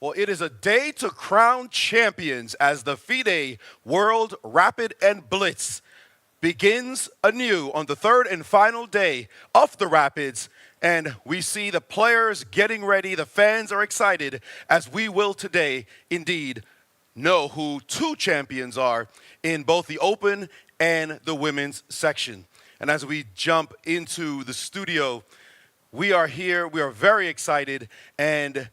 Well, it is a day to crown champions as the FIDE World Rapid and Blitz begins anew on the third and final day of the Rapids. And we see the players getting ready. The fans are excited, as we will today indeed know who two champions are in both the open and the women's section. And as we jump into the studio, we are here. We are very excited and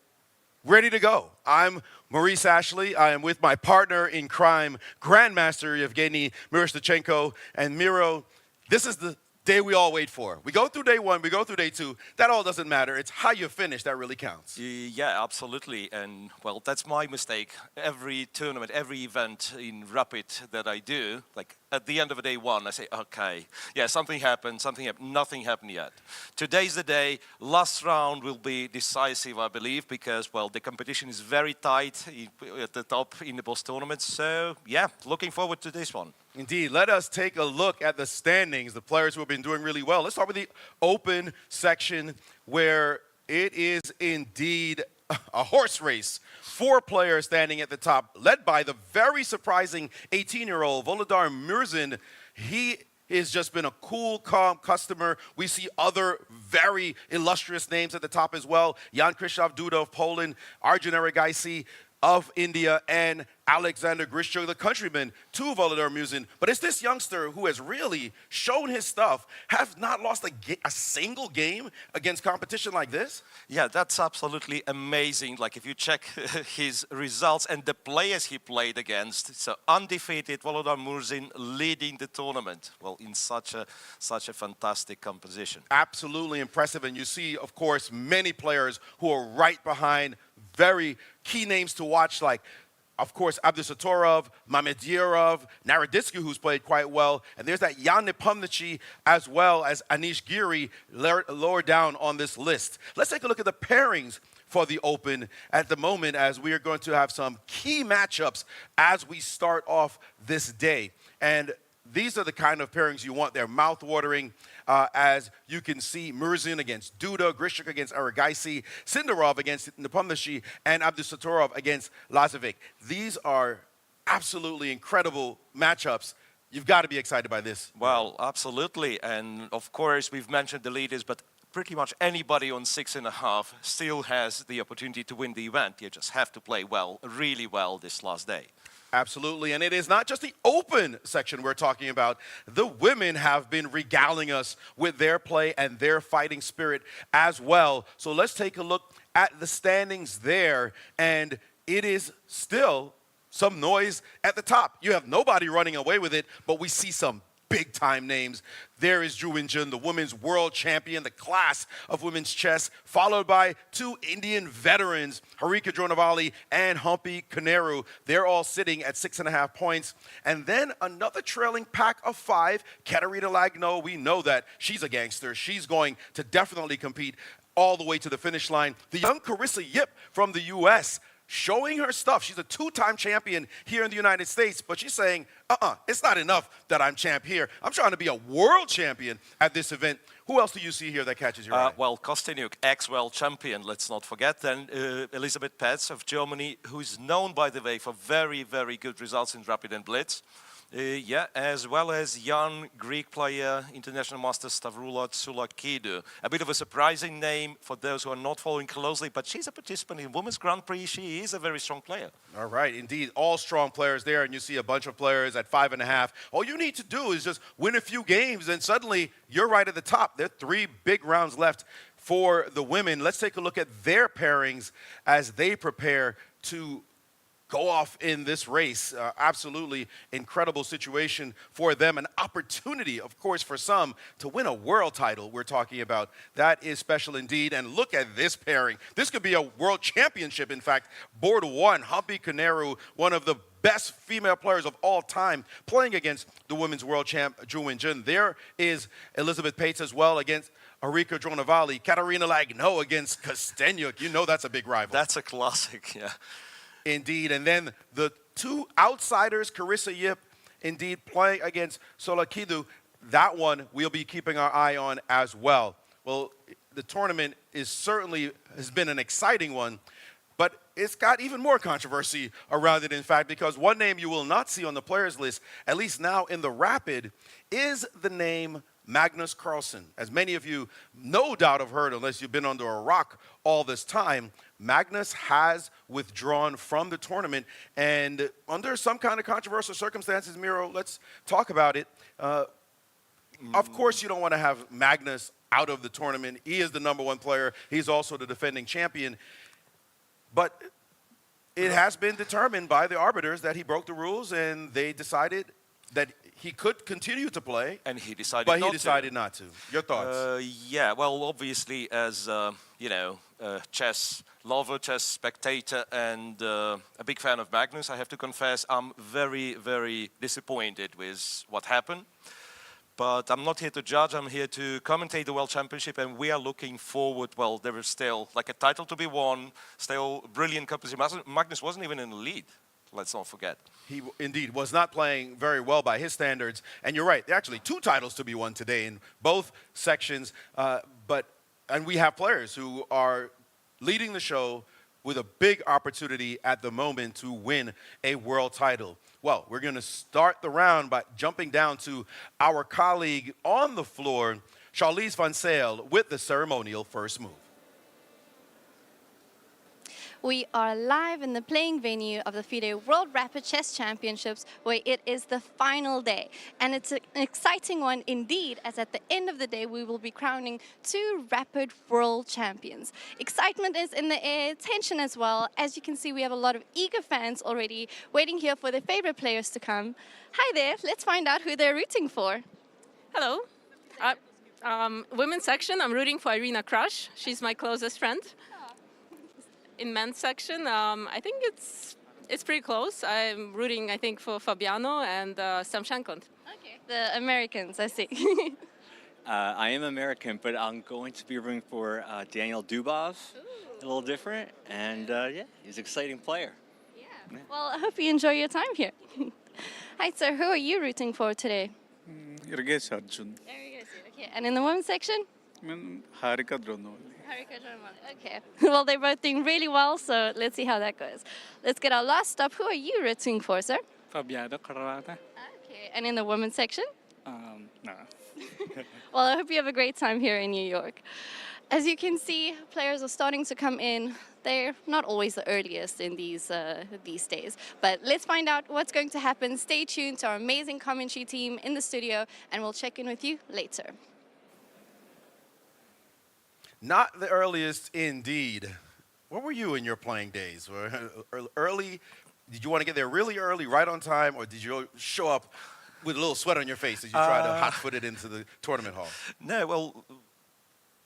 ready to go. I'm Maurice Ashley. I am with my partner in crime, Grandmaster Evgenij Miroshnichenko. And Miro, this is the day we all wait for. We go through day one, we go through day two. That all doesn't matter. It's how you finish that really counts. Yeah, absolutely. And well, that's my mistake. Every tournament, every event in Rapid that I do, like at the end of day one, I say, okay, yeah, something happened, nothing happened yet. Today's the day. Last round will be decisive, I believe, because, well, the competition is very tight at the top in the both tournaments. So, yeah, looking forward to this one. Indeed. Let us take a look at the standings, the players who have been doing really well. Let's start with the open section, where it is indeed a horse race. 4 players standing at the top, led by the very surprising 18-year-old Volodar Murzin. He has just been a cool, calm customer. We see other very illustrious names at the top as well. Jan Krzysztof Duda of Poland, Arjun Erigaisi of India, and Alexander Grishko, the countryman, to Volodar Murzin. But it's this youngster who has really shown his stuff, have not lost a single game against competition like this. Yeah, that's absolutely amazing. Like if you check his results and the players he played against, so undefeated Volodar Murzin leading the tournament. Well, in such a fantastic composition. Absolutely impressive, and you see, of course, many players who are right behind. Very key names to watch, like, of course, Abdusatorov, Mamedierov, Naroditsky, who's played quite well. And there's that Jan Nepomniachtchi as well as Anish Giri lower down on this list. Let's take a look at the pairings for the Open at the moment, as we are going to have some key matchups as we start off this day. And these are the kind of pairings you want. They're mouth-watering, as you can see, Murzin against Duda, Grishko against Erigaisi, Sindarov against Nepomniachtchi, and Abdusatorov against Lazovic. These are absolutely incredible matchups. You've got to be excited by this. Well, absolutely. And of course, we've mentioned the leaders, but pretty much anybody on 6.5 still has the opportunity to win the event. You just have to play well, really well this last day. Absolutely, and it is not just the open section we're talking about. The women have been regaling us with their play and their fighting spirit as well. So let's take a look at the standings there, and it is still some noise at the top. You have nobody running away with it, but we see some big-time names. There is Zhu Wenjun, the women's world champion, the class of women's chess, followed by 2 Indian veterans, Harika Dronavali and Humpy Koneru. They're all sitting at 6.5 points. And then another trailing pack of 5, Katerina Lagno. We know that she's a gangster. She's going to definitely compete all the way to the finish line. The young Carissa Yip from the U.S., showing her stuff. She's a 2-time champion here in the United States, but she's saying, it's not enough that I'm champ here. I'm trying to be a world champion at this event. Who else do you see here that catches your eye? Well, Kostyniuk, ex-world champion, let's not forget. Then Elisabeth Petz of Germany, who's known, by the way, for very, very good results in Rapid and Blitz. Yeah, as well as young Greek player, international master Stavroula Tsoulakidou. A bit of a surprising name for those who are not following closely, but she's a participant in Women's Grand Prix. She is a very strong player. All right, indeed, all strong players there, and you see a bunch of players at 5.5. All you need to do is just win a few games, and suddenly you're right at the top. There are 3 big rounds left for the women. Let's take a look at their pairings as they prepare to go off in this race. Absolutely incredible situation for them. An opportunity, of course, for some to win a world title we're talking about. That is special indeed. And look at this pairing. This could be a world championship, in fact. Board 1, Humpy Koneru, one of the best female players of all time, playing against the women's world champ, Zhu Wenjun. There is Elisabeth Pates as well against Harika Dronavali. Katerina Lagno against Kostyniuk. You know that's a big rival. That's a classic, yeah. Indeed, and then the 2 outsiders, Carissa Yip, indeed playing against Tsoulakidou. That one we'll be keeping our eye on as well. Well, the tournament has been an exciting one, but it's got even more controversy around it, in fact, because one name you will not see on the players list, at least now in the Rapid, is the name Magnus Carlsen. As many of you no doubt have heard, unless you've been under a rock all this time, Magnus has withdrawn from the tournament, and under some kind of controversial circumstances, Miro, let's talk about it. Of course, you don't want to have Magnus out of the tournament. He is the #1 player. He's also the defending champion. But it has been determined by the arbiters that he broke the rules, and they decided that he could continue to play. And he decided but not he decided not to. Your thoughts? Yeah, well, obviously, as you know, chess lover, chess spectator, and a big fan of Magnus, I have to confess, I'm very, very disappointed with what happened. But I'm not here to judge, I'm here to commentate the World Championship, and we are looking forward. Well, there is still like a title to be won, still brilliant competition. Magnus wasn't even in the lead, let's not forget. He indeed was not playing very well by his standards. And you're right, there are actually 2 titles to be won today in both sections. And we have players who are leading the show with a big opportunity at the moment to win a world title. Well, we're going to start the round by jumping down to our colleague on the floor, Charlize van Zyl, with the ceremonial first move. We are live in the playing venue of the FIDE World Rapid Chess Championships, where it is the final day. And it's an exciting one indeed, as at the end of the day, we will be crowning 2 Rapid World Champions. Excitement is in the air, tension as well. As you can see, we have a lot of eager fans already waiting here for their favorite players to come. Hi there, let's find out who they're rooting for. Hello. Women's section, I'm rooting for Irina Krush. She's my closest friend. In men's section, I think it's pretty close. I'm rooting, I think, for Fabiano and Stamshenko. Okay, the Americans, I see. I am American, but I'm going to be rooting for Daniel Dubov. A little different, and yeah, he's an exciting player. Yeah. Well, I hope you enjoy your time here. Hi, sir. Who are you rooting for today? Erigaisi-Firouzja. Okay, and in the women's section? Harika Dronoli. Okay. Well, they're both doing really well, so let's see how that goes. Let's get our last stop. Who are you rooting for, sir? Fabiano Carrata. Okay, and in the women's section? No. Well, I hope you have a great time here in New York. As you can see, players are starting to come in. They're not always the earliest in these days. But let's find out what's going to happen. Stay tuned to our amazing commentary team in the studio, and we'll check in with you later. Not the earliest indeed. What were you in your playing days? Early? Did you want to get there really early, right on time, or did you show up with a little sweat on your face as you try to hot-foot it into the tournament hall? No, well,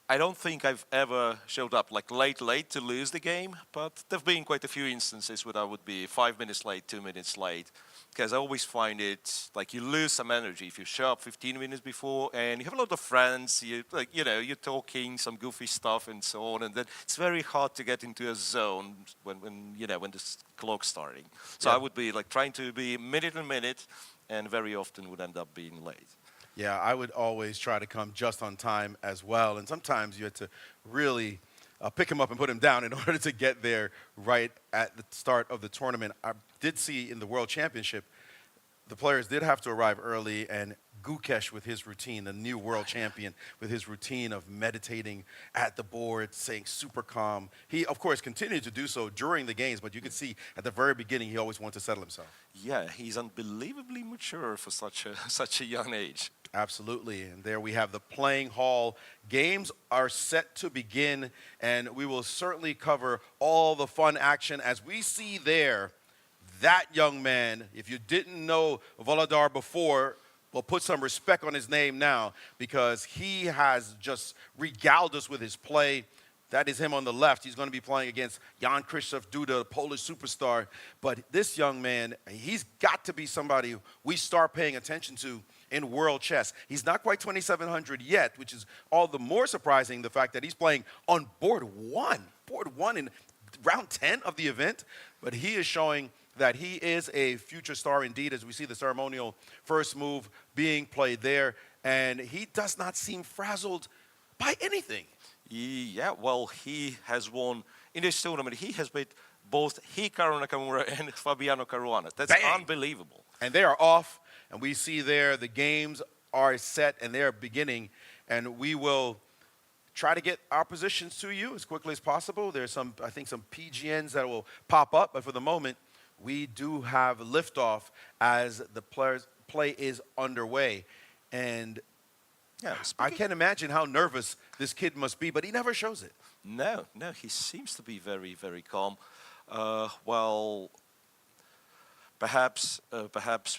I don't think I've ever showed up like late to lose the game, but there've been quite a few instances where I would be 5 minutes late, 2 minutes late, because I always find it like you lose some energy if you show up 15 minutes before and you have a lot of friends, you're talking some goofy stuff and so on, and then it's very hard to get into a zone when the clock's starting. So Yeah. I would be like trying to be minute and very often would end up being late. Yeah, I would always try to come just on time as well. And sometimes you had to really pick him up and put him down in order to get there right at the start of the tournament. I did see in the World Championship, the players did have to arrive early, and Gukesh with his routine, the new world champion, with his routine of meditating at the board, saying super calm. He, of course, continued to do so during the games, but you could see at the very beginning he always wanted to settle himself. Yeah, he's unbelievably mature for such a young age. Absolutely, and there we have the playing hall. Games are set to begin, and we will certainly cover all the fun action as we see there that young man. If you didn't know Volodar before, well, put some respect on his name now, because he has just regaled us with his play. That is him on the left. He's going to be playing against Jan Krzysztof Duda, Polish superstar. But this young man, he's got to be somebody we start paying attention to in world chess. He's not quite 2,700 yet, which is all the more surprising, the fact that he's playing on board one in round 10 of the event. But he is showing that he is a future star indeed, as we see the ceremonial first move being played there. And he does not seem frazzled by anything. Yeah, well, he has won in this tournament. He has beat both Hikaru Nakamura and Fabiano Caruana. That's Bang. unbelievable. And they are off, and we see there the games are set and they are beginning, and we will try to get our positions to you as quickly as possible. There's some, I think, some PGNs that will pop up, but for the moment, we do have liftoff as the play is underway. And Yeah, I can't imagine how nervous this kid must be, but he never shows it. No, he seems to be very, very calm. Well, perhaps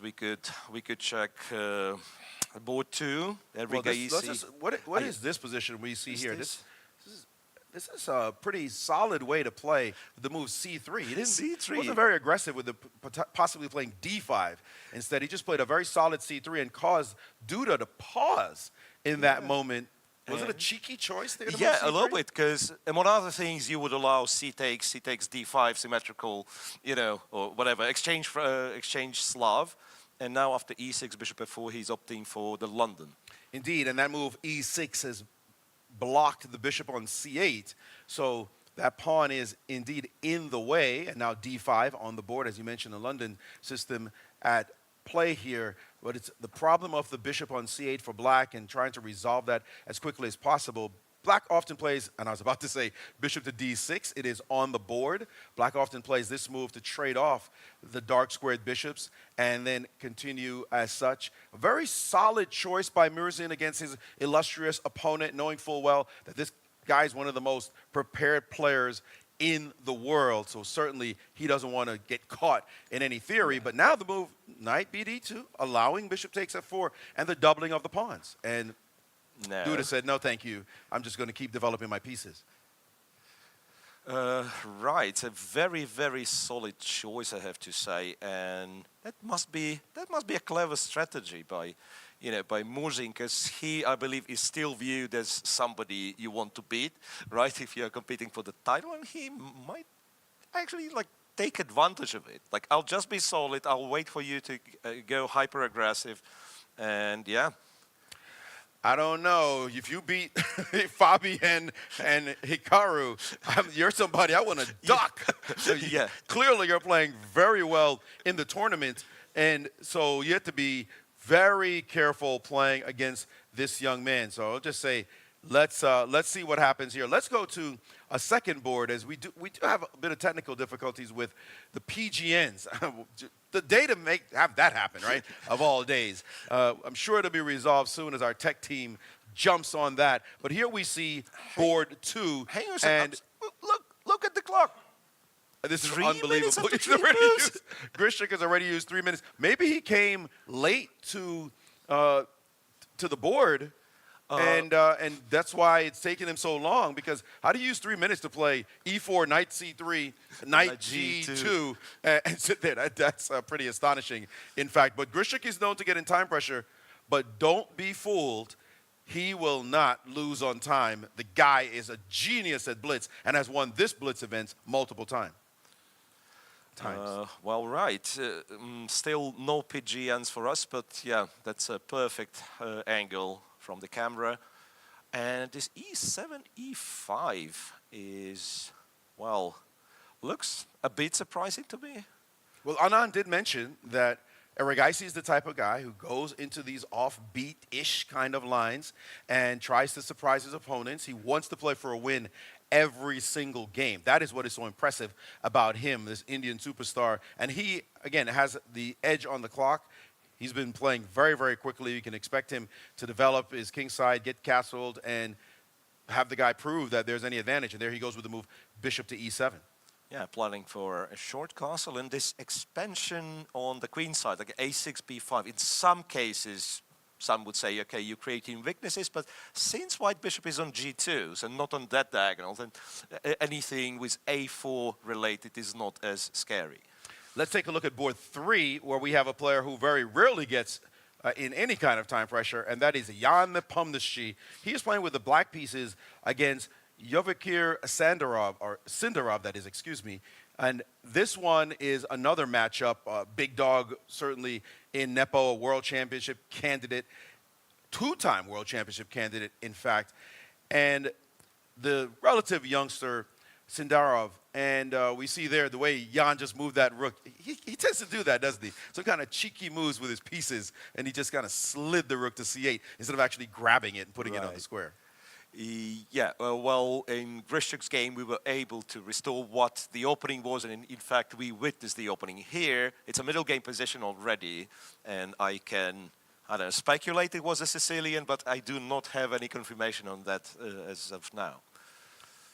we could check board 2. Well, what is this position we see here? This is a pretty solid way to play the move C3. He C3. wasn't very aggressive with the possibly playing D5. Instead, he just played a very solid C3 and caused Duda to pause in that moment. Was it a cheeky choice there? Yeah, a little bit, because among other things, you would allow C takes D5, symmetrical, or whatever, exchange Slav. And now after E6, bishop F4, he's opting for the London. Indeed, and that move E6 has blocked the bishop on C8. So that pawn is indeed in the way. And now D5 on the board, as you mentioned, the London system at play here. But it's the problem of the bishop on C8 for black and trying to resolve that as quickly as possible. Black often plays, and I was about to say bishop to D6. It is on the board. Black often plays this move to trade off the dark squared bishops and then continue as such. A very solid choice by Murzin against his illustrious opponent, knowing full well that this guy is one of the most prepared players in the world. So certainly he doesn't want to get caught in any theory. But now the move, knight BD2, allowing bishop takes F4 and the doubling of the pawns. And no. Duda said, no, thank you. I'm just going to keep developing my pieces. Right, a very, very solid choice, I have to say, and that must be a clever strategy by Murzin, because he, I believe, is still viewed as somebody you want to beat, right? If you are competing for the title, and he might actually take advantage of it. I'll just be solid. I'll wait for you to go hyper aggressive, and yeah. I don't know. If you beat Fabi and Hikaru, you're somebody I want to duck. Yeah. Clearly, you're playing very well in the tournament, and so you have to be very careful playing against this young man. So I'll just say, let's see what happens here. Let's go to a second board, as we do have a bit of technical difficulties with the PGNs. The day to have that happen, right? Of all days. I'm sure it'll be resolved soon as our tech team jumps on that. But here we see board 2. Hang on a second. Look at the clock. This is 3 unbelievable. minutes after Grishik has already used 3 minutes. Maybe he came late to the board. And that's why it's taking him so long, because how do you use 3 minutes to play E4, knight C3, knight G2, and sit there? That's pretty astonishing, in fact. But Grishik is known to get in time pressure, but don't be fooled. He will not lose on time. The guy is a genius at Blitz and has won this Blitz event multiple times. Well, right. Still no PGNs for us, but yeah, that's a perfect angle from the camera. And this E7, E5 is, well, looks a bit surprising to me. Well, Anand did mention that Erigaisi is the type of guy who goes into these offbeat-ish kind of lines and tries to surprise his opponents. He wants to play for a win every single game. That is what is so impressive about him, this Indian superstar. And he, again, has the edge on the clock. He's been playing very, very quickly. You can expect him to develop his kingside, get castled, and have the guy prove that there's any advantage. And there he goes with the move bishop to E7. Yeah, planning for a short castle and this expansion on the queen side, like A6, B5. In some cases, some would say, okay, you're creating weaknesses, but since white bishop is on G2, so not on that diagonal, then anything with A4 related is not as scary. Let's take a look at board 3, where we have a player who very rarely gets in any kind of time pressure, and that is Jan Nepomniachtchi. He is playing with the black pieces against Evgenij Sindarov, that is, excuse me. And this one is another matchup, big dog, certainly in Nepo, a world championship candidate, two-time world championship candidate, in fact. And the relative youngster Sindarov, and we see there the way Jan just moved that rook. He tends to do that, doesn't he? Some kind of cheeky moves with his pieces, and he just kind of slid the rook to c8 instead of actually grabbing it and putting it on the Right. square. Yeah, well, in Grishuk's game, we were able to restore what the opening was, and in fact, we witnessed the opening. Here, it's a middle game position already, and I don't know, speculate it was a Sicilian, but I do not have any confirmation on that as of now.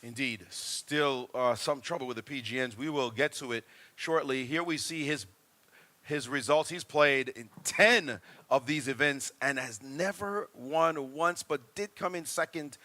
Indeed, still some trouble with the PGNs. We will get to it shortly. Here we see his results. He's played in 10 of these events and has never won once, but did come in second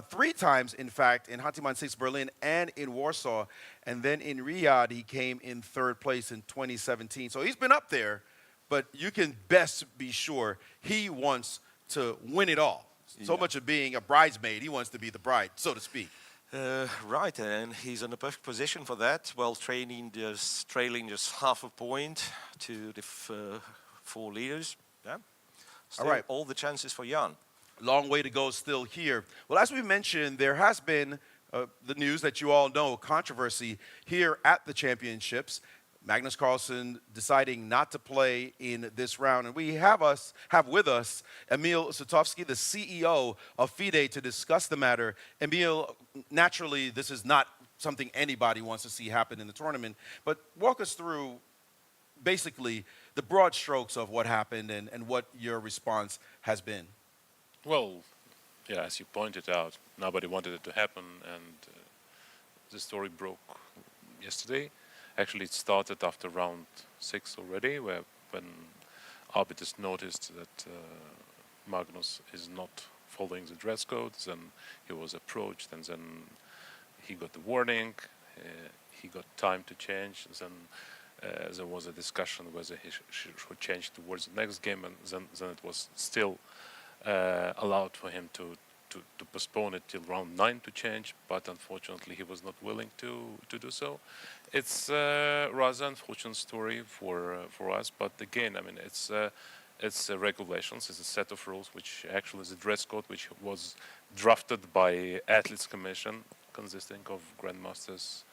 3 times, in fact, in Hatiman 6 Berlin and in Warsaw. And then in Riyadh, he came in 3rd place in 2017. So he's been up there, but you can best be sure he wants to win it all. So much of being a bridesmaid, he wants to be the bride, so to speak. Right, and he's in a perfect position for that. Well, trailing just half a point to the 4 leaders. Yeah. Still, right. all the chances for Jan. Long way to go still here. Well, as we mentioned, there has been the news that you all know, controversy here at the championships. Magnus Carlsen deciding not to play in this round. And we have with us Emil Sutovsky, the CEO of FIDE, to discuss the matter. Emil, naturally, this is not something anybody wants to see happen in the tournament, but walk us through basically the broad strokes of what happened and what your response has been. Well, yeah, as you pointed out, nobody wanted it to happen, and the story broke yesterday. Actually, it started after round 6 already, when arbiters noticed that Magnus is not following the dress code. Then he was approached, and then he got the warning. He got time to change. Then there was a discussion whether he should change towards the next game, and then it was still allowed for him to postpone it till round 9 to change, but unfortunately he was not willing to do so. It's a rather unfortunate story for us, but again, I mean, it's regulations, it's a set of rules, which actually is a dress code which was drafted by Athletes Commission, consisting of grandmasters,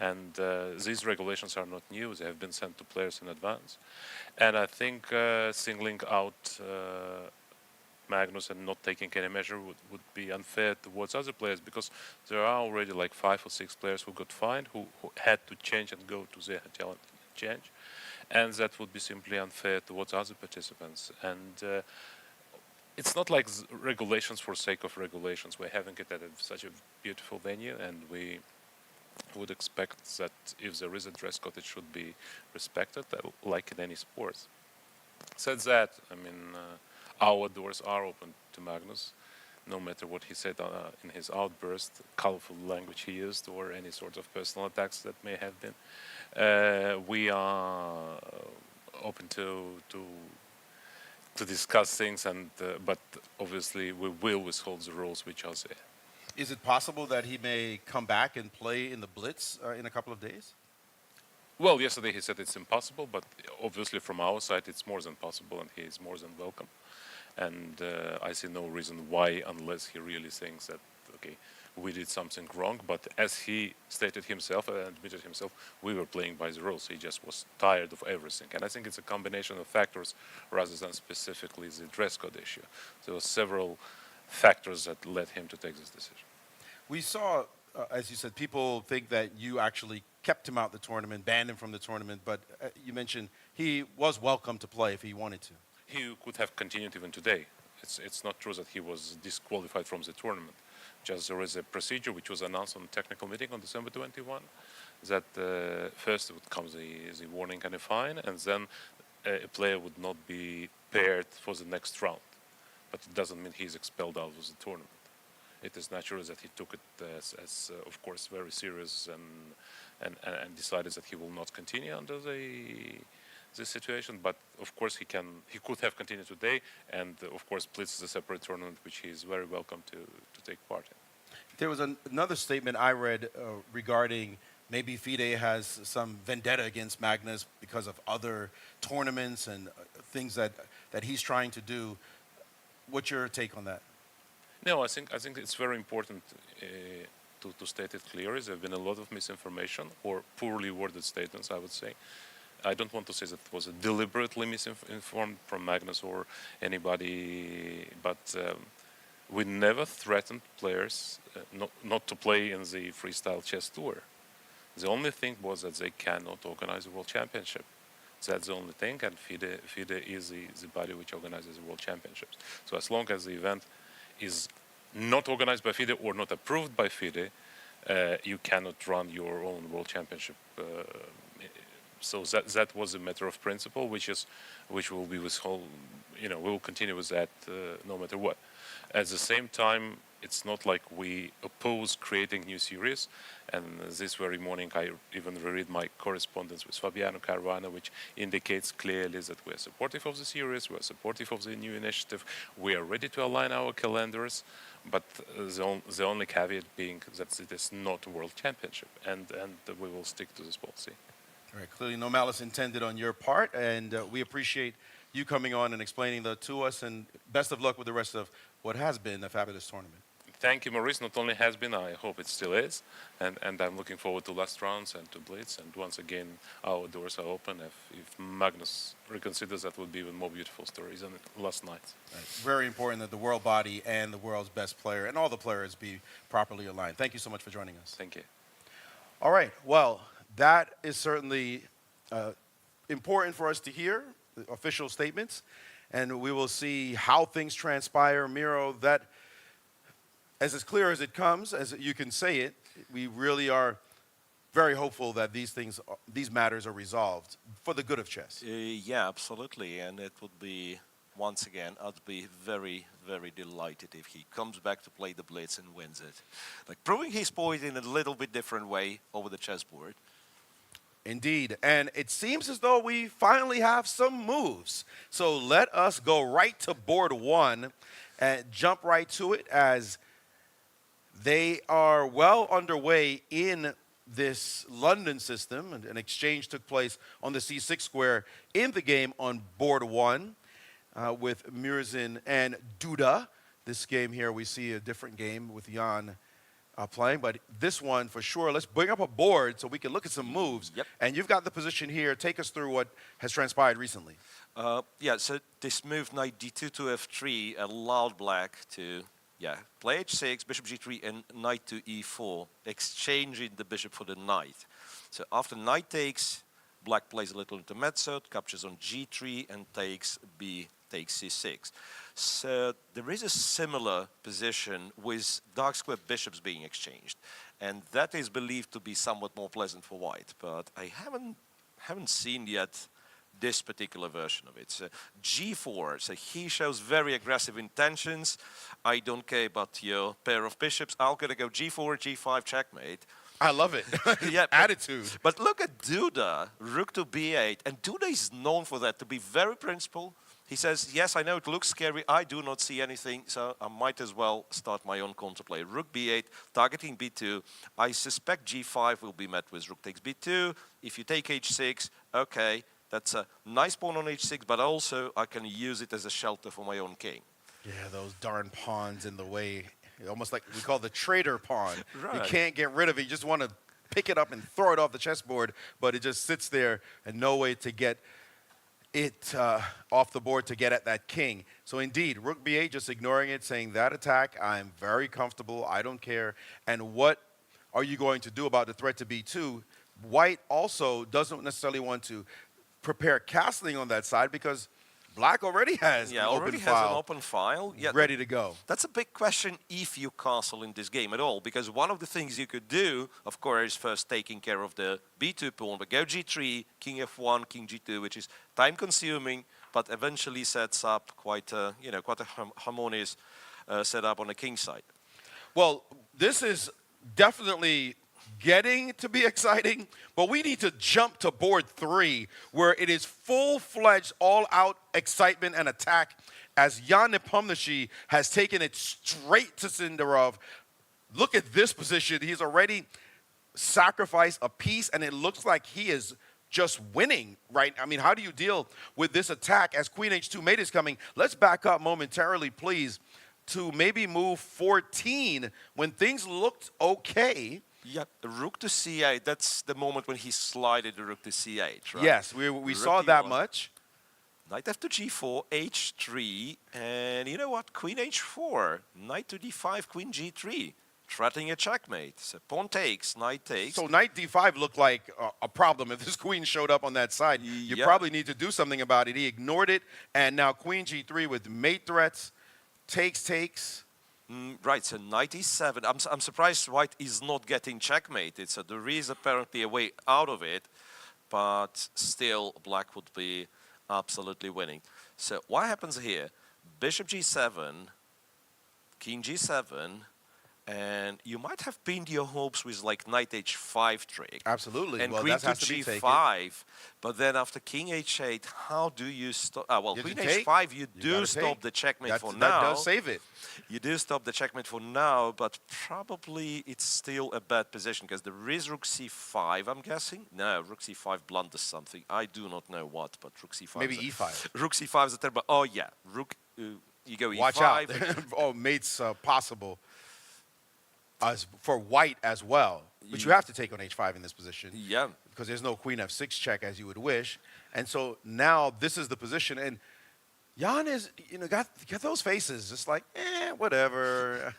and these regulations are not new, they have been sent to players in advance. And I think singling out Magnus and not taking any measure would be unfair towards other players, because there are already like 5 or 6 players who got fined, who had to change and go to their hotel and change, and that would be simply unfair towards other participants. And it's not like regulations for sake of regulations. We're having it at such a beautiful venue, and we would expect that if there is a dress code, it should be respected, like in any sport. Said that, I mean, our doors are open to Magnus, no matter what he said in his outburst, colorful language he used, or any sort of personal attacks that may have been. We are open to discuss things, and but obviously we will withhold the rules which are there. Is it possible that he may come back and play in the Blitz in a couple of days? Well, yesterday he said it's impossible, but obviously from our side it's more than possible, and he is more than welcome. And I see no reason why, unless he really thinks that, okay, we did something wrong. But as he stated himself and admitted himself, we were playing by the rules. He just was tired of everything. And I think it's a combination of factors rather than specifically the dress code issue. There were several factors that led him to take this decision. We saw, as you said, people think that you actually kept him out the tournament, banned him from the tournament, but you mentioned he was welcome to play if he wanted to. He could have continued even today. It's not true that he was disqualified from the tournament. Just there is a procedure which was announced on the technical meeting on December 21, that first would come the warning and a fine, and then a player would not be paired for the next round. But it doesn't mean he's expelled out of the tournament. It is natural that he took it as of course, very serious and decided that he will not continue under this situation. But of course, he could have continued today, and of course, Blitz is a separate tournament which he is very welcome to take part in. There was another statement I read regarding maybe FIDE has some vendetta against Magnus because of other tournaments and things that he's trying to do. What's your take on that? No, I think it's very important to state it clearly, there have been a lot of misinformation or poorly worded statements, I would say. I don't want to say that it was deliberately misinformed from Magnus or anybody, but we never threatened players not to play in the freestyle chess tour. The only thing was that they cannot organize a world championship. That's the only thing, and FIDE is the body which organizes the world championships. So as long as the event is not organized by FIDE or not approved by FIDE, you cannot run your own world championship. So that was a matter of principle, which will be withhold. We will continue with that no matter what. At the same time, it's not like we oppose creating new series. And this very morning, I even reread my correspondence with Fabiano Caruana, which indicates clearly that we are supportive of the series, we are supportive of the new initiative, we are ready to align our calendars, but the only caveat being that it is not a world championship, and we will stick to this policy. All right, clearly no malice intended on your part, and we appreciate you coming on and explaining that to us, and best of luck with the rest of what has been a fabulous tournament. Thank you, Maurice. Not only has been, I hope it still is, and I'm looking forward to last rounds and to Blitz, and once again, our doors are open. If Magnus reconsiders, that would be even more beautiful stories than last night. Right. Very important that the world body and the world's best player and all the players be properly aligned. Thank you so much for joining us. Thank you. All right, well, that is certainly important for us to hear, the official statements, and we will see how things transpire. Miro, that, as clear as it comes, as you can say it, we really are very hopeful that these matters are resolved for the good of chess. Yeah, absolutely, and it would be, once again, I'd be very, very delighted if he comes back to play the Blitz and wins it. Like proving his point in a little bit different way over the chessboard. Indeed, and it seems as though we finally have some moves. So let us go right to board one and jump right to it, as they are well underway in this London system. An exchange took place on the C6 square in the game on board one with Murzin and Duda. This game here, we see a different game with Jan playing, but this one for sure. Let's bring up a board so we can look at some moves. Yep. And you've got the position here. Take us through what has transpired recently. Yeah, so this move knight d2 to f3 allowed black to play h6, bishop g3, and knight to e4, exchanging the bishop for the knight. So after knight takes, black plays a little intermezzo, captures on g3, and takes c6. So there is a similar position with dark square bishops being exchanged, and that is believed to be somewhat more pleasant for white. But I haven't seen yet this particular version of it. So g4, so he shows very aggressive intentions. I don't care about your pair of bishops. I'm gonna go g4, g5, checkmate. I love it. Yeah, attitude. But look at Duda, rook to b8, and Duda is known for that, to be very principled. He says, yes, I know it looks scary, I do not see anything, so I might as well start my own counterplay. Rook b8, targeting b2. I suspect g5 will be met with rook takes b2. If you take h6, okay, that's a nice pawn on h6, but also I can use it as a shelter for my own king. Yeah, those darn pawns in the way, almost like we call the traitor pawn. Right. You can't get rid of it. You just want to pick it up and throw it off the chessboard, but it just sits there and no way to get it off the board to get at that king. So indeed, rook b8, just ignoring it, saying that attack, I'm very comfortable, I don't care. And what are you going to do about the threat to b2? White also doesn't necessarily want to prepare castling on that side because black already has an open file. Yeah, ready to go. That's a big question if you castle in this game at all, because one of the things you could do, of course, is first taking care of the b2 pawn, but go g3, king f1, king g2, which is time-consuming, but eventually sets up quite a harmonious setup on the king side. Well, this is definitely getting to be exciting, but we need to jump to board three, where it is full-fledged, all-out excitement and attack as Jan Nepomniachtchi has taken it straight to Sindarov. Look at this position. He's already sacrificed a piece, and it looks like he is just winning, right? I mean, how do you deal with this attack as Queen H2 mate is coming? Let's back up momentarily, please. to maybe move 14 when things looked okay. Yeah, rook to c8. That's the moment when he slided the rook to c8, right? Yes, we Rook saw that e1. much. Knight f to g4, h3, and you know what? Queen h4, knight to d5, queen g3, threatening a checkmate. So pawn takes, knight takes. So knight d5 looked like a problem. If this queen showed up on that side, you Yeah. probably need to do something about it. He ignored it, and now queen g3 with mate threats, takes. Right, so knight e7. I'm surprised white is not getting checkmated. So there is apparently a way out of it, but still black would be absolutely winning. So what happens here? Bishop g7, king g7, and you might have pinned your hopes with like knight h5 trick. Absolutely. And Well, queen that to has to be taken. g5, but then after king h8, how do you stop? Well, You queen have to take. h5, you gotta do stop take. the checkmate That for now. does save it. You do stop the checkmate for now, but probably it's still a bad position because there is rook c5, I'm guessing. No, rook c5 blunders something. I do not know what, but rook c5. Maybe e5. Rook c5 is a terrible. Oh yeah, rook. You go e5. Watch out. Oh, mate's possible as for white as well. But you have to take on h5 in this position. Yeah. Because there's no queen f6 check as you would wish. And so now this is the position. And Jan is, got those faces, just like, whatever.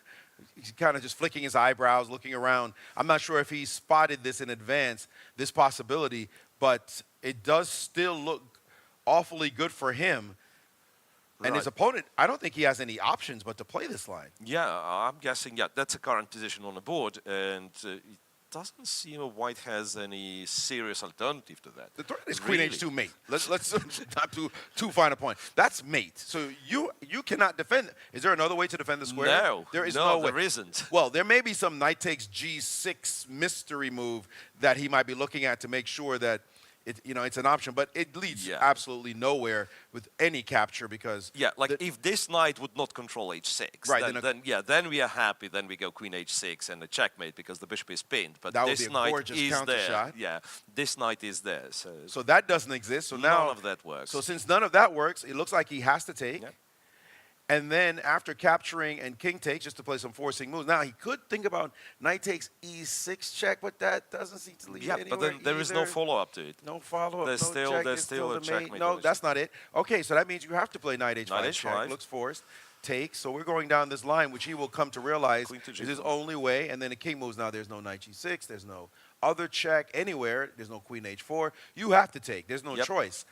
He's kind of just flicking his eyebrows, looking around. I'm not sure if he spotted this in advance, this possibility, but it does still look awfully good for him. And his Right. opponent, I don't think he has any options but to play this line. Yeah, I'm guessing. Yeah, that's a current position on the board, and it doesn't seem white has any serious alternative to that. The threat is queen Really. h2 mate. Let's not too fine a point. That's mate. So you cannot defend. Is there another way to defend the square? No, there is no way. there isn't. Well, there may be some knight takes g6 mystery move that he might be looking at to make sure that it's an option, but it leads Yeah. absolutely nowhere with any capture because Yeah, like if this knight would not control h6, Right, then we are happy. Then we go queen h6 and a checkmate because the bishop is pinned. But That would this be a knight gorgeous is counter there. shot. Yeah, this knight is there. So that doesn't exist. So now none of that works. So since none of that works, it looks like he has to take. Yep. And then after capturing and king takes, just to play some forcing moves. Now, he could think about knight takes e6 check, but that doesn't seem to lead yeah, anywhere but then there is no either. follow-up to it. No follow-up, There's no still- check, there's it's still a the mate. checkmate No, position. that's not it. Okay, so that means you have to play knight h5 Knight check. h5. Looks forced. Take. So we're going down this line, which he will come to realize Queen to is his g4. only way. And then the king moves. Now there's no knight g6. There's no other check anywhere. There's no queen h4. You have to take. There's no Yep. choice.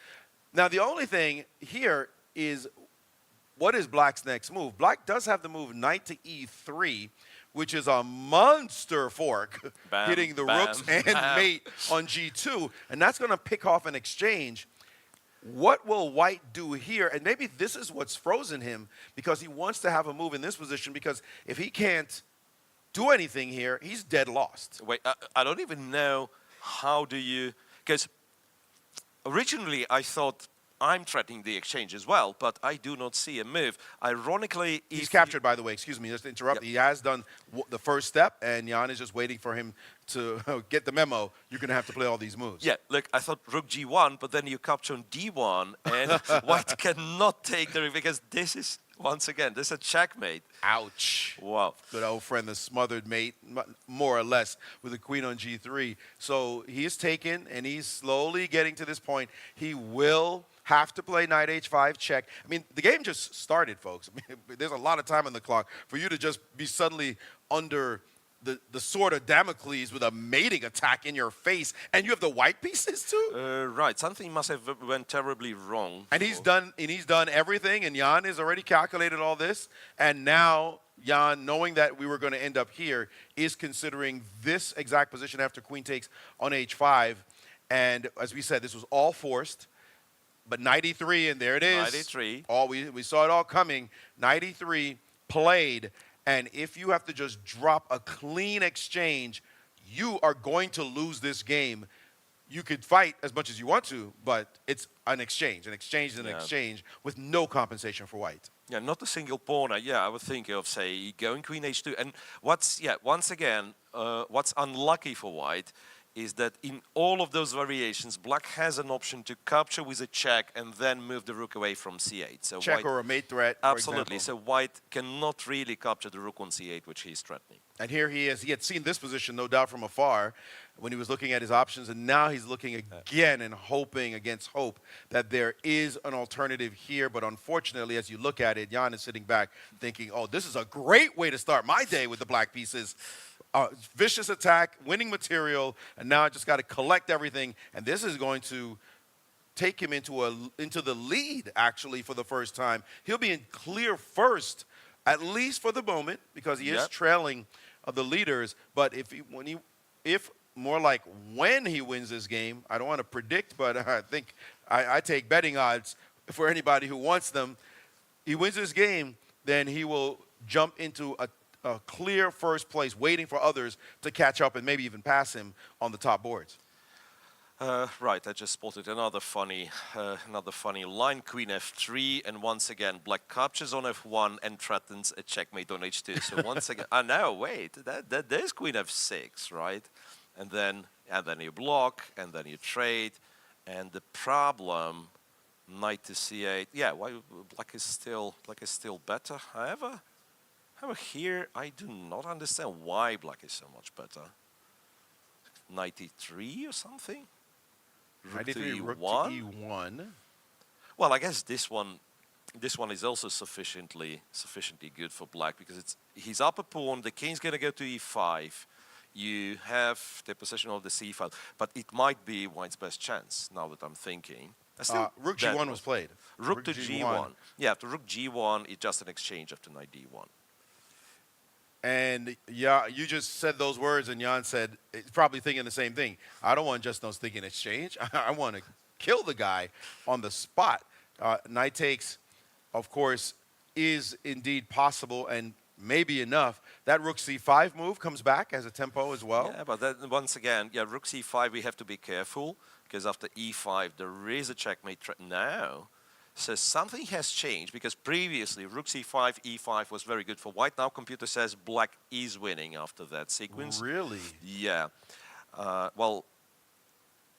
Now, the only thing here is what is black's next move? Black does have the move knight to e3, which is a monster fork, Bam, hitting the bam, rooks and bam. mate on g2, and that's going to pick off an exchange. What will white do here? And maybe this is what's frozen him because he wants to have a move in this position because if he can't do anything here, he's dead lost. Wait, I don't even know how do you... Because originally I thought I'm threatening the exchange as well, but I do not see a move. Ironically, He's if captured, by the way. Excuse me, just to interrupt. Yep. He has done the first step, and Jan is just waiting for him to get the memo. You're going to have to play all these moves. Yeah, look, I thought rook g1, but then you capture on d1, and white cannot take the because this is, once again, this is a checkmate. Ouch. Wow. Good old friend, the smothered mate, more or less, with the queen on g3. So he is taken, and he's slowly getting to this point. He will have to play knight h5 check. I mean, the game just started, folks. I mean, there's a lot of time on the clock for you to just be suddenly under the sword of Damocles with a mating attack in your face, and you have the white pieces too. Right, something must have went terribly wrong. And he's done everything, and Jan has already calculated all this. And now Jan, knowing that we were going to end up here, is considering this exact position after queen takes on h5. And as we said, this was all forced. But knight e3, and there it is. Knight e3. All we saw it all coming. Knight e3 played. And if you have to just drop a clean exchange, you are going to lose this game. You could fight as much as you want to, but it's an exchange. An exchange is an exchange with no compensation for white. Yeah, not a single pawn. Yeah, I would think of, say, going queen h2. And once again, what's unlucky for white is that in all of those variations, black has an option to capture with a check and then move the rook away from c8. So Check white, or a mate threat, for absolutely. example. So white cannot really capture the rook on c8, which he's threatening. And here he is. He had seen this position, no doubt, from afar when he was looking at his options. And now he's looking again and hoping against hope that there is an alternative here. But unfortunately, as you look at it, Jan is sitting back thinking, oh, this is a great way to start my day with the black pieces. Vicious attack, winning material, and now I just got to collect everything. And this is going to take him into the lead, actually, for the first time. He'll be in clear first, at least for the moment, because he is trailing the leaders. But if more like when he wins this game, I don't want to predict, but I think I take betting odds for anybody who wants them. He wins this game, then he will jump into a clear first place, waiting for others to catch up and maybe even pass him on the top boards. Right, I just spotted another funny line, queen f3, and once again, black captures on f1 and threatens a checkmate on h2. So once again, no, wait, there's queen f6, right? And then you block, and then you trade, and the problem, knight to c8. Yeah, why black is still better. However, here I do not understand why black is so much better. Knight e3 or something. Rook to e1. Well, I guess this one is also sufficiently good for black because he's up a pawn. The king's gonna go to e5. You have the position of the c file, but it might be white's best chance. Now that I'm thinking, rook g1 was played. Rook to g1. Yeah, after rook g1, it's just an exchange after knight d1. And yeah, you just said those words, and Jan said, probably thinking the same thing. I don't want just no thinking exchange. I want to kill the guy on the spot. Knight takes, of course, is indeed possible and maybe enough. That rook c5 move comes back as a tempo as well. Yeah, but then once again, rook c5, we have to be careful because after e5, there is a checkmate threat now. So something has changed because previously rook c5, e5 was very good for white. Now computer says black is winning after that sequence. Really? Yeah. Well,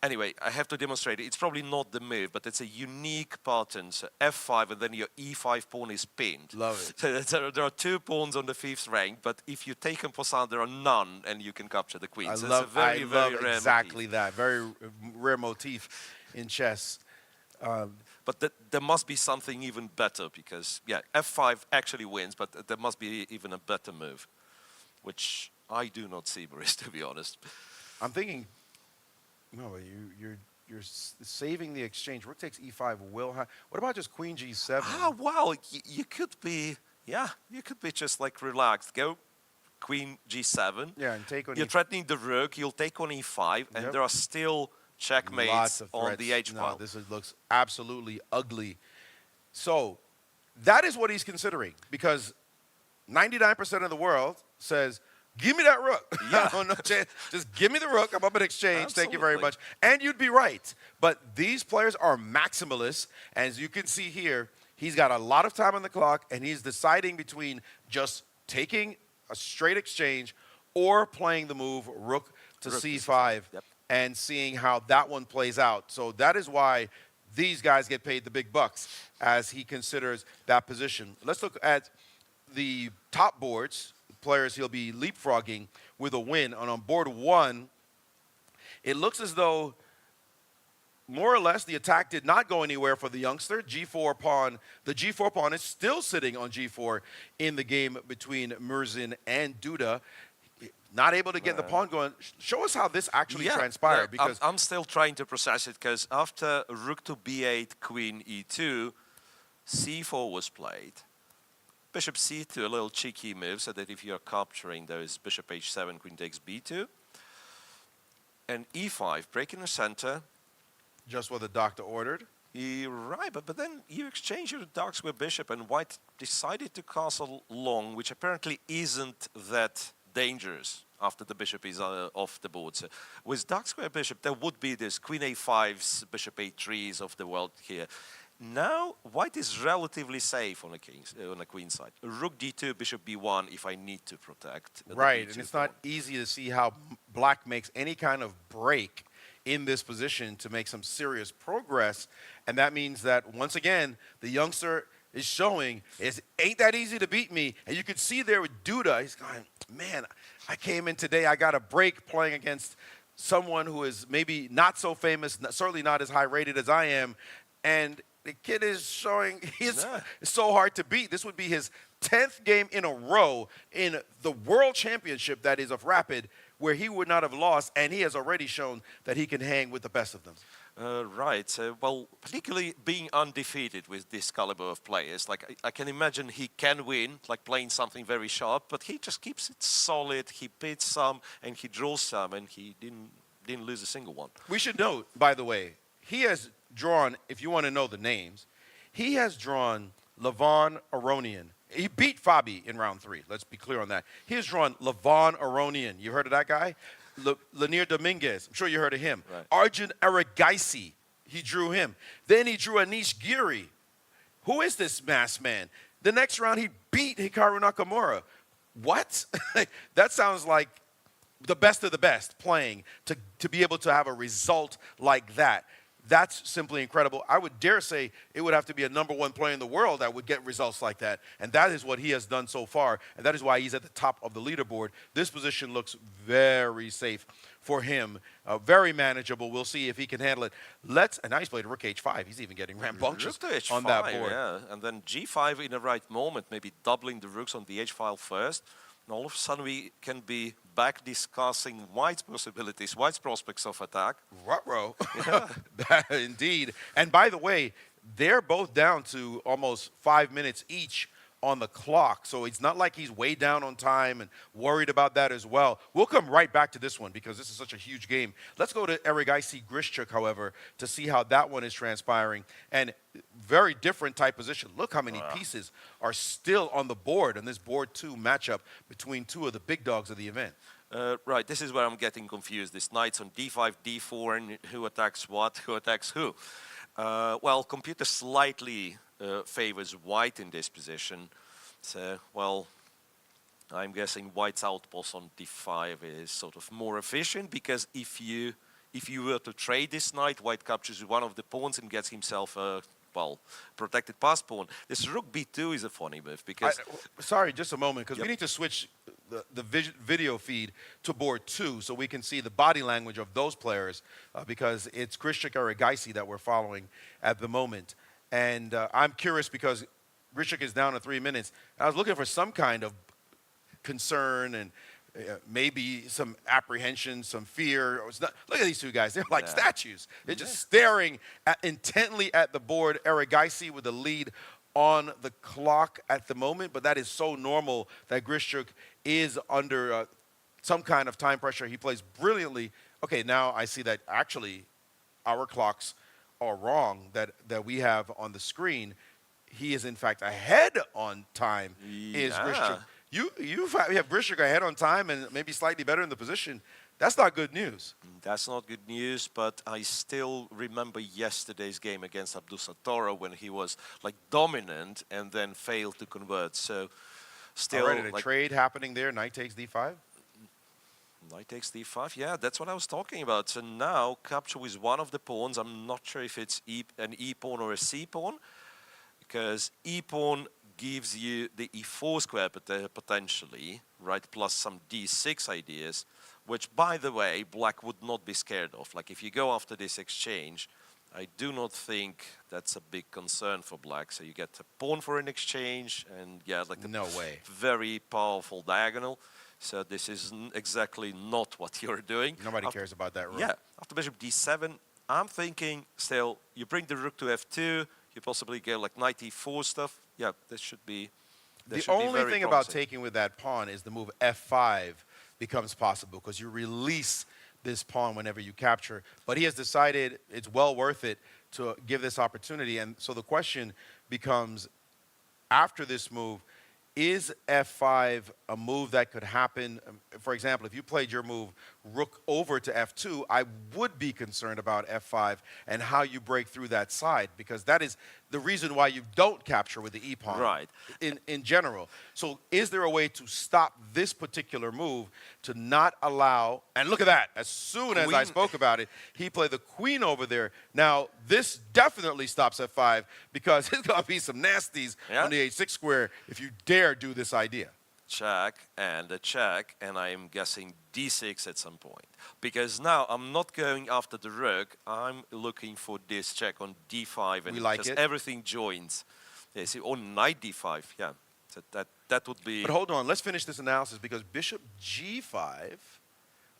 anyway, I have to demonstrate it. It's probably not the move, but it's a unique pattern. So f5 and then your e5 pawn is pinned. Love it. So there are 2 pawns on the 5th rank, but if you take them for sound, there are none, and you can capture the queen. I so love, it's a very, very rare exactly motif. that. Very rare motif in chess. But there must be something even better because, f5 actually wins, but there must be even a better move, which I do not see, Maurice, to be honest. I'm thinking, no, you're saving the exchange. Rook takes e5 will have. What about just queen g7? Well, you could be, you could be just like relaxed. Go queen g7. Yeah, and take on You're threatening the rook. You'll take on e5, and there are still checkmates on the h-file. No, this looks absolutely ugly. So that is what he's considering because 99% of the world says, give me that rook. Yeah. No chance. Just give me the rook. I'm up in exchange. Absolutely. Thank you very much. And you'd be right. But these players are maximalists. As you can see here, he's got a lot of time on the clock, and he's deciding between just taking a straight exchange or playing the move rook to c5 and seeing how that one plays out. So that is why these guys get paid the big bucks as he considers that position. Let's look at the top boards, players he'll be leapfrogging with a win. And on board 1, it looks as though more or less the attack did not go anywhere for the youngster. G4 pawn, the G4 pawn is still sitting on G4 in the game between Murzin and Duda. Not able to get the pawn going. Show us how this actually transpired. Because I'm still trying to process it because after rook to b8, queen e2, c4 was played. Bishop c2, a little cheeky move, so that if you're capturing those bishop h7, queen takes b2. And e5, breaking the center. Just what the doctor ordered. Right, but then you exchange your dark square bishop, and white decided to castle long, which apparently isn't that dangerous after the bishop is off the board. So with dark square bishop, there would be this queen a5s, bishop a3s of the world here. Now, white is relatively safe on the queen side. Rook d2, bishop b1 if I need to protect. the Right, b2 and it's not pawn. easy to see how black makes any kind of break in this position to make some serious progress. And that means that, once again, the youngster is showing it ain't that easy to beat me. And you could see there with Duda, he's going, man, I came in today, I got a break playing against someone who is maybe not so famous, certainly not as high rated as I am. And the kid is showing it's so hard to beat. This would be his 10th game in a row in the World Championship that is of Rapid, where he would not have lost, and he has already shown that he can hang with the best of them. Right. Well, particularly being undefeated with this caliber of players, like I can imagine he can win, like playing something very sharp, but he just keeps it solid. He beats some and he draws some, and he didn't lose a single one. We should note, by the way, he has drawn, if you want to know the names, he has drawn Levon Aronian. He beat Fabi in round 3. Let's be clear on that. He has drawn Levon Aronian. You heard of that guy? Lanier Dominguez. I'm sure you heard of him. Right. Arjun Erigaisi. He drew him. Then he drew Anish Giri. Who is this masked man? The next round, he beat Hikaru Nakamura. What? That sounds like the best of the best playing to be able to have a result like that. That's simply incredible. I would dare say it would have to be a #1 player in the world that would get results like that. And that is what he has done so far. And that is why he's at the top of the leaderboard. This position looks very safe for him. Very manageable. We'll see if he can handle it. And now he's played Rook H5. He's even getting rambunctious Rook to H5, on that board. yeah. And then G5 in the right moment, maybe doubling the rooks on the H file first. And all of a sudden we can be back discussing white's possibilities, white's prospects of attack. Ruh-roh. Indeed. And by the way, they're both down to almost 5 minutes each on the clock. So it's not like he's way down on time and worried about that as well. We'll come right back to this one because this is such a huge game. Let's go to Erigaisi-Firouzja, however, to see how that one is transpiring. And very different type position. Look how many pieces are still on the board in this board 2 matchup between two of the big dogs of the event. Right, this is where I'm getting confused. This knights on d5, d4, and who attacks what, who attacks who. Well, computer slightly favors white in this position. So, well, I'm guessing white's outpost on d5 is sort of more efficient because if you were to trade this knight, white captures one of the pawns and gets himself a, well, protected pass pawn. This rook b2 is a funny move because... Sorry, just a moment, because we need to switch the video feed to board 2 so we can see the body language of those players because it's Grishik Erigaisi that we're following at the moment. And I'm curious because Grishik is down to 3 minutes. I was looking for some kind of concern and maybe some apprehension, some fear. Look at these two guys. They're like statues. They're just staring intently at the board. Erigaisi with the lead on the clock at the moment, but that is so normal that Grishuk is under some kind of time pressure. He plays brilliantly. Okay, now I see that actually our clocks are wrong that we have on the screen. He is, in fact, ahead on time, is Grishuk. You have Grishuk ahead on time and maybe slightly better in the position. That's not good news. That's not good news, but I still remember yesterday's game against Abdusattora when he was like dominant and then failed to convert. So still... Already, a trade happening there, knight takes d5? Knight takes d5, yeah, that's what I was talking about. So now capture with one of the pawns. I'm not sure if it's an e-pawn or a c-pawn, because e-pawn gives you the e4 square potentially, right, plus some d6 ideas, which, by the way, black would not be scared of. Like, if you go after this exchange, I do not think that's a big concern for black. So you get a pawn for an exchange, and yeah, like no way. Very powerful diagonal. So this is exactly not what you're doing. Nobody cares about that rook. Yeah, after bishop d7, I'm thinking still, you bring the rook to f2, you possibly get like knight e4 stuff. Yeah, this should be The only thing about taking with that pawn is the move f5 becomes possible because you release this pawn whenever you capture. But he has decided it's well worth it to give this opportunity. And so the question becomes, after this move, is f5 a move that could happen? For example, if you played your move rook over to f2, I would be concerned about f5 and how you break through that side, because that is the reason why you don't capture with the e-pawn Right. in general. So is there a way to stop this particular move to not allow, and look at that, as soon as I Queen. spoke about it, he played the queen over there. Now, this definitely stops f5 because there's going to be some nasties Yeah. on the h6 square if you dare do this idea. Check and a check, and I am guessing d6 at some point. Because now I'm not going after the rook, I'm looking for this check on d5, and We like just it. everything joins. Yeah, see, on knight d5, yeah. So that would be... But hold on, let's finish this analysis because bishop g5.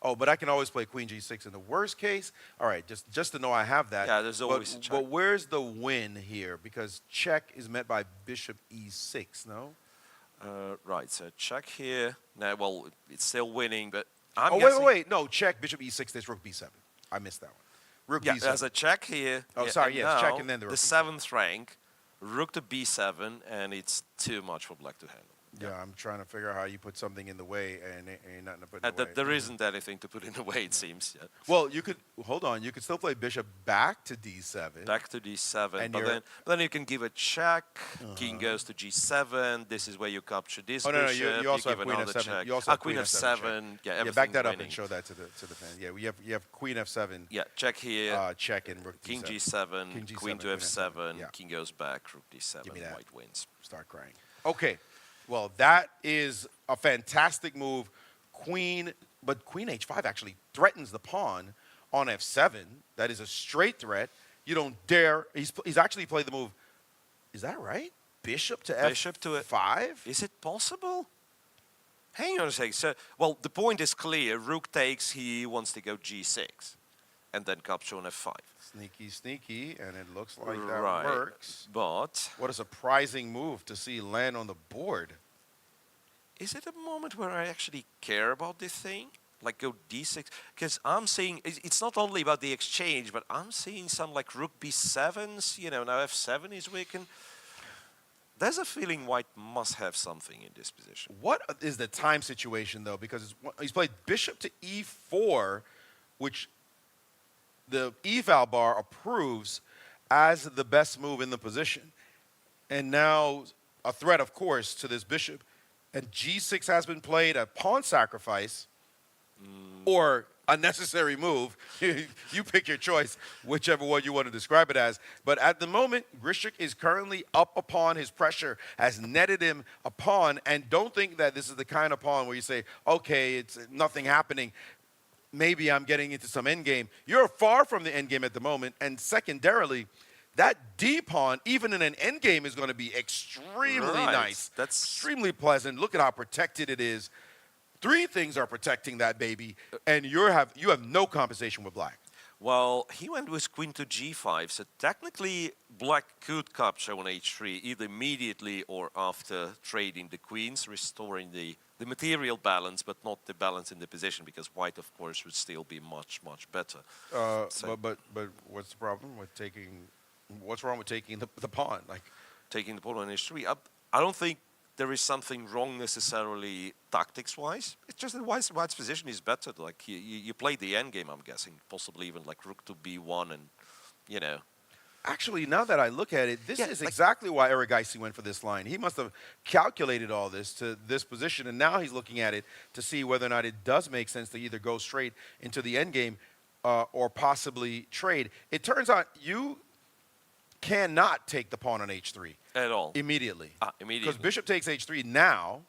Oh, but I can always play queen g6 in the worst case. All right, just to know I have that. Yeah, there's always a check. But where's the win here? Because check is met by bishop e6, no? Right, so check here. Now, well, it's still winning, but I'm Oh, guessing... wait. No, check, bishop e6, there's rook b7. I missed that one. Rook Yeah, b7. there's a check here. Oh, yeah, sorry, and yes, check now and then the rook the b7. seventh rank, rook to b7, and it's too much for black to handle. Yeah, I'm trying to figure out how you put something in the way and ain't nothing to put in the way. There isn't anything to put in the way, it seems. Yeah. Well, you could, hold on, you could still play bishop back to d7. Back to d7, And but you're- then you can give a check. King goes to g7. This is where you capture this Oh, no, bishop. you also have give queen another f7. check. You also have queen queen f7 check. f7. Yeah, Yeah, everything's back that up winning. and show that to the fan. Yeah, you have queen f7, Yeah, check here. check and rook King d7. g7, King G7, queen to queen f7, f7, yeah. king goes back, rook d7, Give me that. white wins. Start crying. Okay, well, that is a fantastic move. But queen h5 actually threatens the pawn on f7. That is a straight threat. You don't dare. He's actually played the move. Is that right? Bishop to Bishop to f5? Is it possible? Hang on a second. So, well, the point is clear. Rook takes, he wants to go g6, and then capture on f5. Sneaky, and it looks like that Right. works. But What a surprising move to see land on the board. is it a moment where I actually care about this thing? Like go d6? Because I'm seeing, it's not only about the exchange, but I'm seeing some like rook b7s, now f7 is weakened. There's a feeling white must have something in this position. What is the time situation, though? Because he's played bishop to e4, which the eval bar approves as the best move in the position. And now a threat, of course, to this bishop. And g6 has been played, a pawn sacrifice, or a necessary move. You pick your choice, whichever one you want to describe it as. But at the moment, Grishik is currently up a pawn. His pressure has netted him a pawn. And don't think that this is the kind of pawn where you say, okay, it's nothing happening. Maybe I'm getting into some endgame. You're far from the endgame at the moment. And secondarily, that D pawn, even in an endgame, is going to be extremely Right. nice. That's- extremely pleasant. Look at how protected it is. Three things are protecting that baby, and you have no compensation with black. Well, he went with queen to g5, so technically black could capture on h3 either immediately or after trading the queens, restoring the material balance, but not the balance in the position, because white, of course, would still be much, much better. So- But what's the problem with taking? What's wrong with taking the pawn? Like, Taking the pawn on h3, I don't think there is something wrong necessarily tactics-wise. It's just that white's position is better. Like you play the endgame, I'm guessing, possibly even like rook to b1, and actually, now that I look at it, this Yeah, is like- exactly why Erigaisi went for this line. He must have calculated all this to this position, and now he's looking at it to see whether or not it does make sense to either go straight into the endgame or possibly trade. It turns out you cannot take the pawn on h3 at all. immediately. Immediately. Because bishop takes h3 now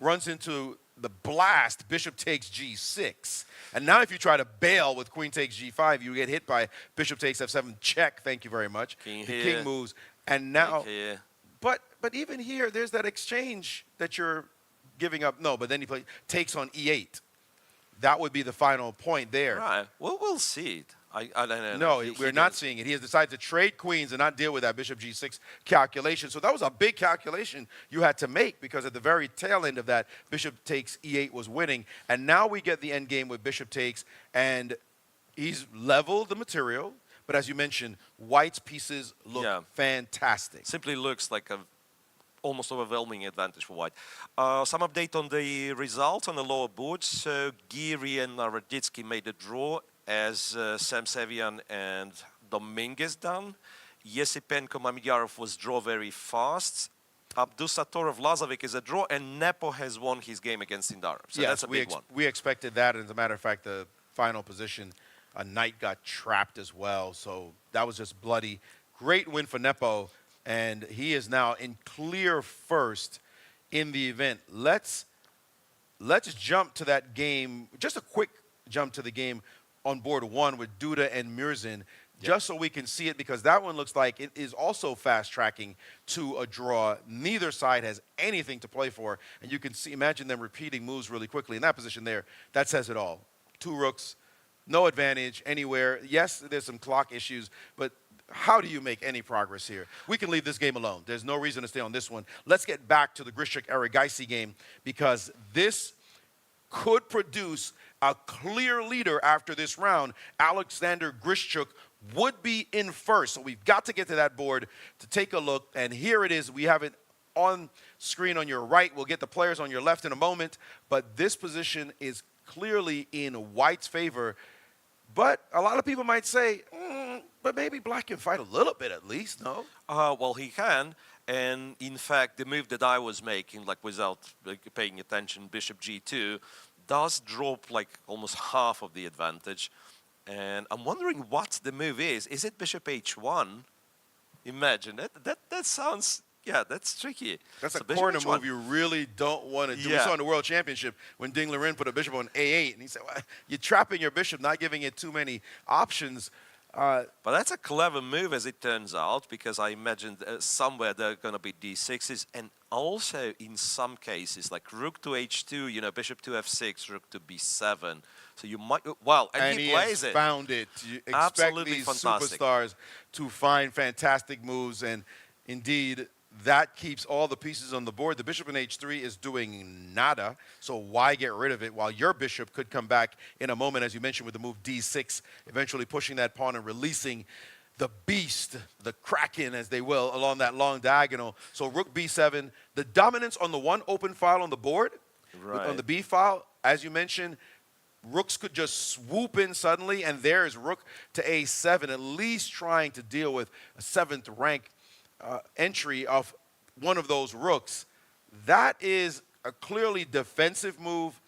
runs into the blast, bishop takes g6. And now if you try to bail with queen takes g5, you get hit by bishop takes f7, check, thank you very much. King the here. king moves. And now, Here. but even here, there's that exchange that you're giving up. No, but then he takes on e8. That would be the final point there. Right. Well, we'll see it. I don't know. No, we're not seeing it. He has decided to trade queens and not deal with that bishop g6 calculation. So that was a big calculation you had to make, because at the very tail end of that, bishop takes e8 was winning. And now we get the end game with bishop takes, and he's leveled the material. But as you mentioned, white's pieces look Yeah. fantastic. Simply looks like a almost overwhelming advantage for white. Some update on the results on the lower board. So Giri and Raditsky made a draw as Sevian and Dominguez done. Yesipenko Mamyarov was draw very fast. Abdusatorov Lazovic is a draw, and Nepo has won his game against Sindarov. So yes, that's a big one. We expected that, and as a matter of fact, the final position, a knight got trapped as well, so that was just bloody. Great win for Nepo, and he is now in clear first in the event. Let's jump to that game, just a quick jump to the game on board one with Duda and Murzin, just so we can see it, because that one looks like it is also fast-tracking to a draw. Neither side has anything to play for, and you can see, imagine them repeating moves really quickly. In that position there, that says it all. 2 rooks, no advantage anywhere. Yes, there's some clock issues, but how do you make any progress here? We can leave this game alone. There's no reason to stay on this one. Let's get back to the Grishuk-Erigaisi game, because this could produce a clear leader after this round. Alexander Grishuk would be in first. So we've got to get to that board to take a look. And here it is. We have it on screen on your right. We'll get the players on your left in a moment. But this position is clearly in white's favor. But a lot of people might say, but maybe black can fight a little bit at least, no? Well, he can. And in fact, the move that I was making, like without paying attention, bishop g2, does drop like almost half of the advantage. And I'm wondering what the move is. Is it bishop h1? Imagine it. That sounds, yeah, that's tricky. That's so a corner move you really don't want to do. We saw in the World Championship when Ding Liren put a bishop on a8, and he said, well, you're trapping your bishop, not giving it too many options. But that's a clever move, as it turns out, because I imagined somewhere there are going to be d6s, and also in some cases, like rook to h2, you know, bishop to f6, rook to b7. So you might, well, and he plays it. Found it. You expect Absolutely these fantastic. superstars to find fantastic moves, and indeed, that keeps all the pieces on the board. The bishop in h3 is doing nada, so why get rid of it while your bishop could come back in a moment, as you mentioned, with the move d6, eventually pushing that pawn and releasing the beast, the kraken, as they will, along that long diagonal. So rook b7, the dominance on the one open file on the board, right. On the b file, as you mentioned, rooks could just swoop in suddenly, and there's rook to a7, at least trying to deal with a 7th rank entry of one of those rooks. That is a clearly defensive move.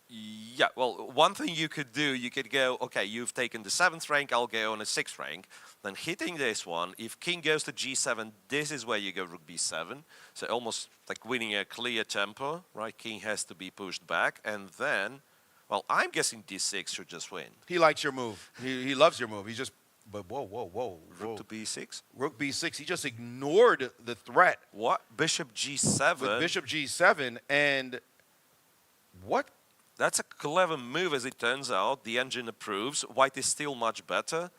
Yeah, well, one thing you could do, you could go, okay, you've taken the 7th rank, I'll go on a 6th rank. Then hitting this one, if king goes to g7, this is where you go rook b7. So almost like winning a clear tempo, right? King has to be pushed back, and then, well, I'm guessing d6 should just win. He likes your move. He loves your move. He just, but whoa. Rook to b6? Rook b6. He just ignored the threat. What? Bishop g7? With bishop g7, and what? That's a clever move, as it turns out. The engine approves. White is still much better.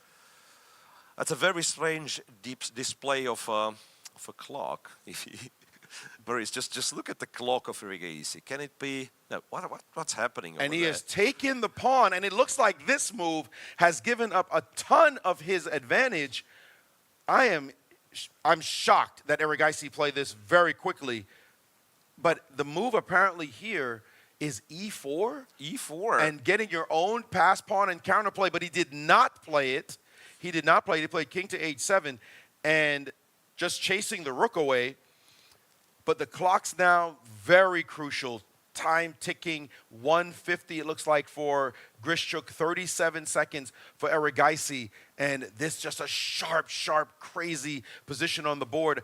That's a very strange deep display of a clock. Maurice, just look at the clock of Erigaisi. Can it be? No, what's happening over And he there? has taken the pawn, and it looks like this move has given up a ton of his advantage. I'm shocked that Erigaisi played this very quickly, but the move apparently here is e4. e4. And getting your own pass pawn and counterplay, but he did not play it. He did not play it. He played king to h7 and just chasing the rook away. But the clock's now very crucial. Time ticking, 150 it looks like for Grishuk, 37 seconds for Erigaisi. And this just a sharp, crazy position on the board.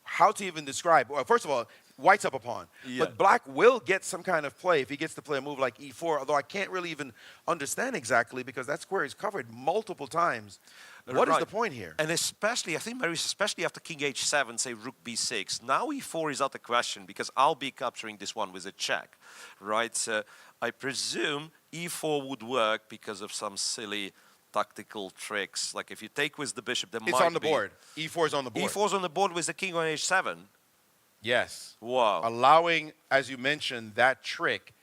How to even describe? Well, first of all, white's up a pawn. Yeah. But black will get some kind of play if he gets to play a move like e4, although I can't really even understand exactly because that square is covered multiple times. What is the point here? And especially, I think, Maurice, especially after king h7, say rook b6, now e4 is out the question because I'll be capturing this one with a check, right? So I presume e4 would work because of some silly tactical tricks. Like if you take with the bishop, there might be... It's on the board. e4 is on the board. e4 is on the board with the king on h7. Yes. Wow. Allowing, as you mentioned, that trick.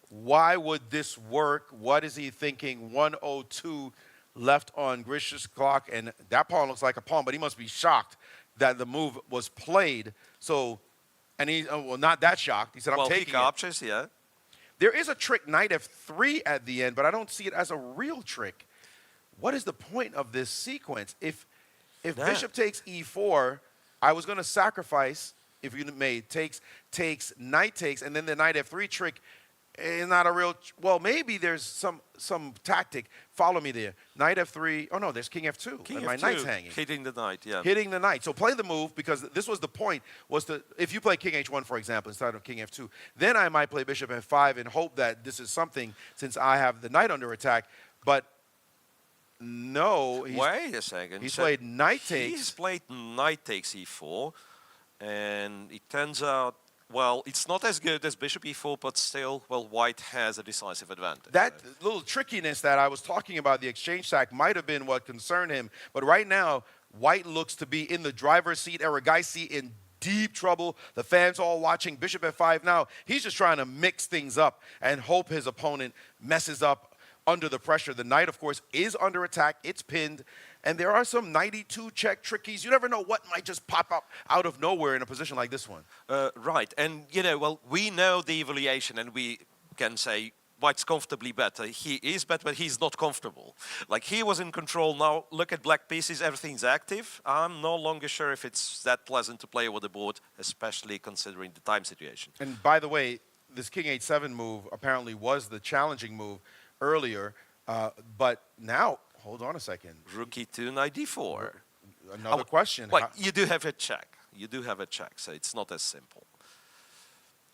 Why would this work? What is he thinking? 102 left on Grishuk's clock, and that pawn looks like a pawn, but he must be shocked that the move was played. So, and he, well, not that shocked. He said, I'm Well, he taking it. captures, yeah. There is a trick, knight f3 at the end, but I don't see it as a real trick. What is the point of this sequence? If bishop takes e4, I was going to sacrifice, if you may, takes, knight takes, and then the knight f3 trick is not a real, well, maybe there's some tactic. Follow me there. Knight f3, oh no, there's king f2, King and F2, my knight's hanging. hitting the knight, yeah. Hitting the knight. So play the move, because this was the point, was to, if you play king h1, for example, instead of king f2, then I might play bishop f5 and hope that this is something, since I have the knight under attack. But no. Wait a second. He's So played knight takes. He's played knight takes e4, and it turns out, well, it's not as good as bishop e4, but still, well, white has a decisive advantage. That little trickiness that I was talking about, the exchange sack, might have been what concerned him. But right now, white looks to be in the driver's seat. Erigaisi in deep trouble. The fans all watching. Bishop f5 now. He's just trying to mix things up and hope his opponent messes up under the pressure. The knight, of course, is under attack. It's pinned. And there are some knight e2 check trickies. You never know what might just pop up out of nowhere in a position like this one. Right, and you know, well, we know the evaluation, and we can say white's comfortably better. He is better, but he's not comfortable. Like, he was in control. Now look at black pieces, everything's active. I'm no longer sure if it's that pleasant to play over the board, especially considering the time situation. And by the way, this king h7 move apparently was the challenging move earlier, but now, hold on a second. Rook e2, knight d4. Another question. Well, you do have a check. You do have a check, so it's not as simple.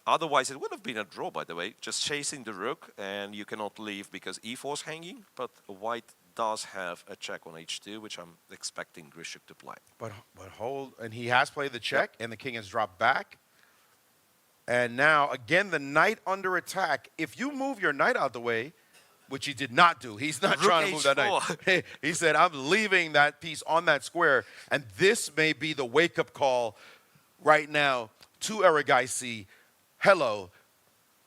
Otherwise, it would have been a draw, by the way, just chasing the rook, and you cannot leave because e4's hanging, but white does have a check on h2, which I'm expecting Grishuk to play. But hold, and he has played the check, and the king has dropped back. And now, again, the knight under attack. If you move your knight out the way, which he did not do. He's not Rook trying to move that knight. He said, I'm leaving that piece on that square. And this may be the wake-up call right now to Erigaisi. Hello,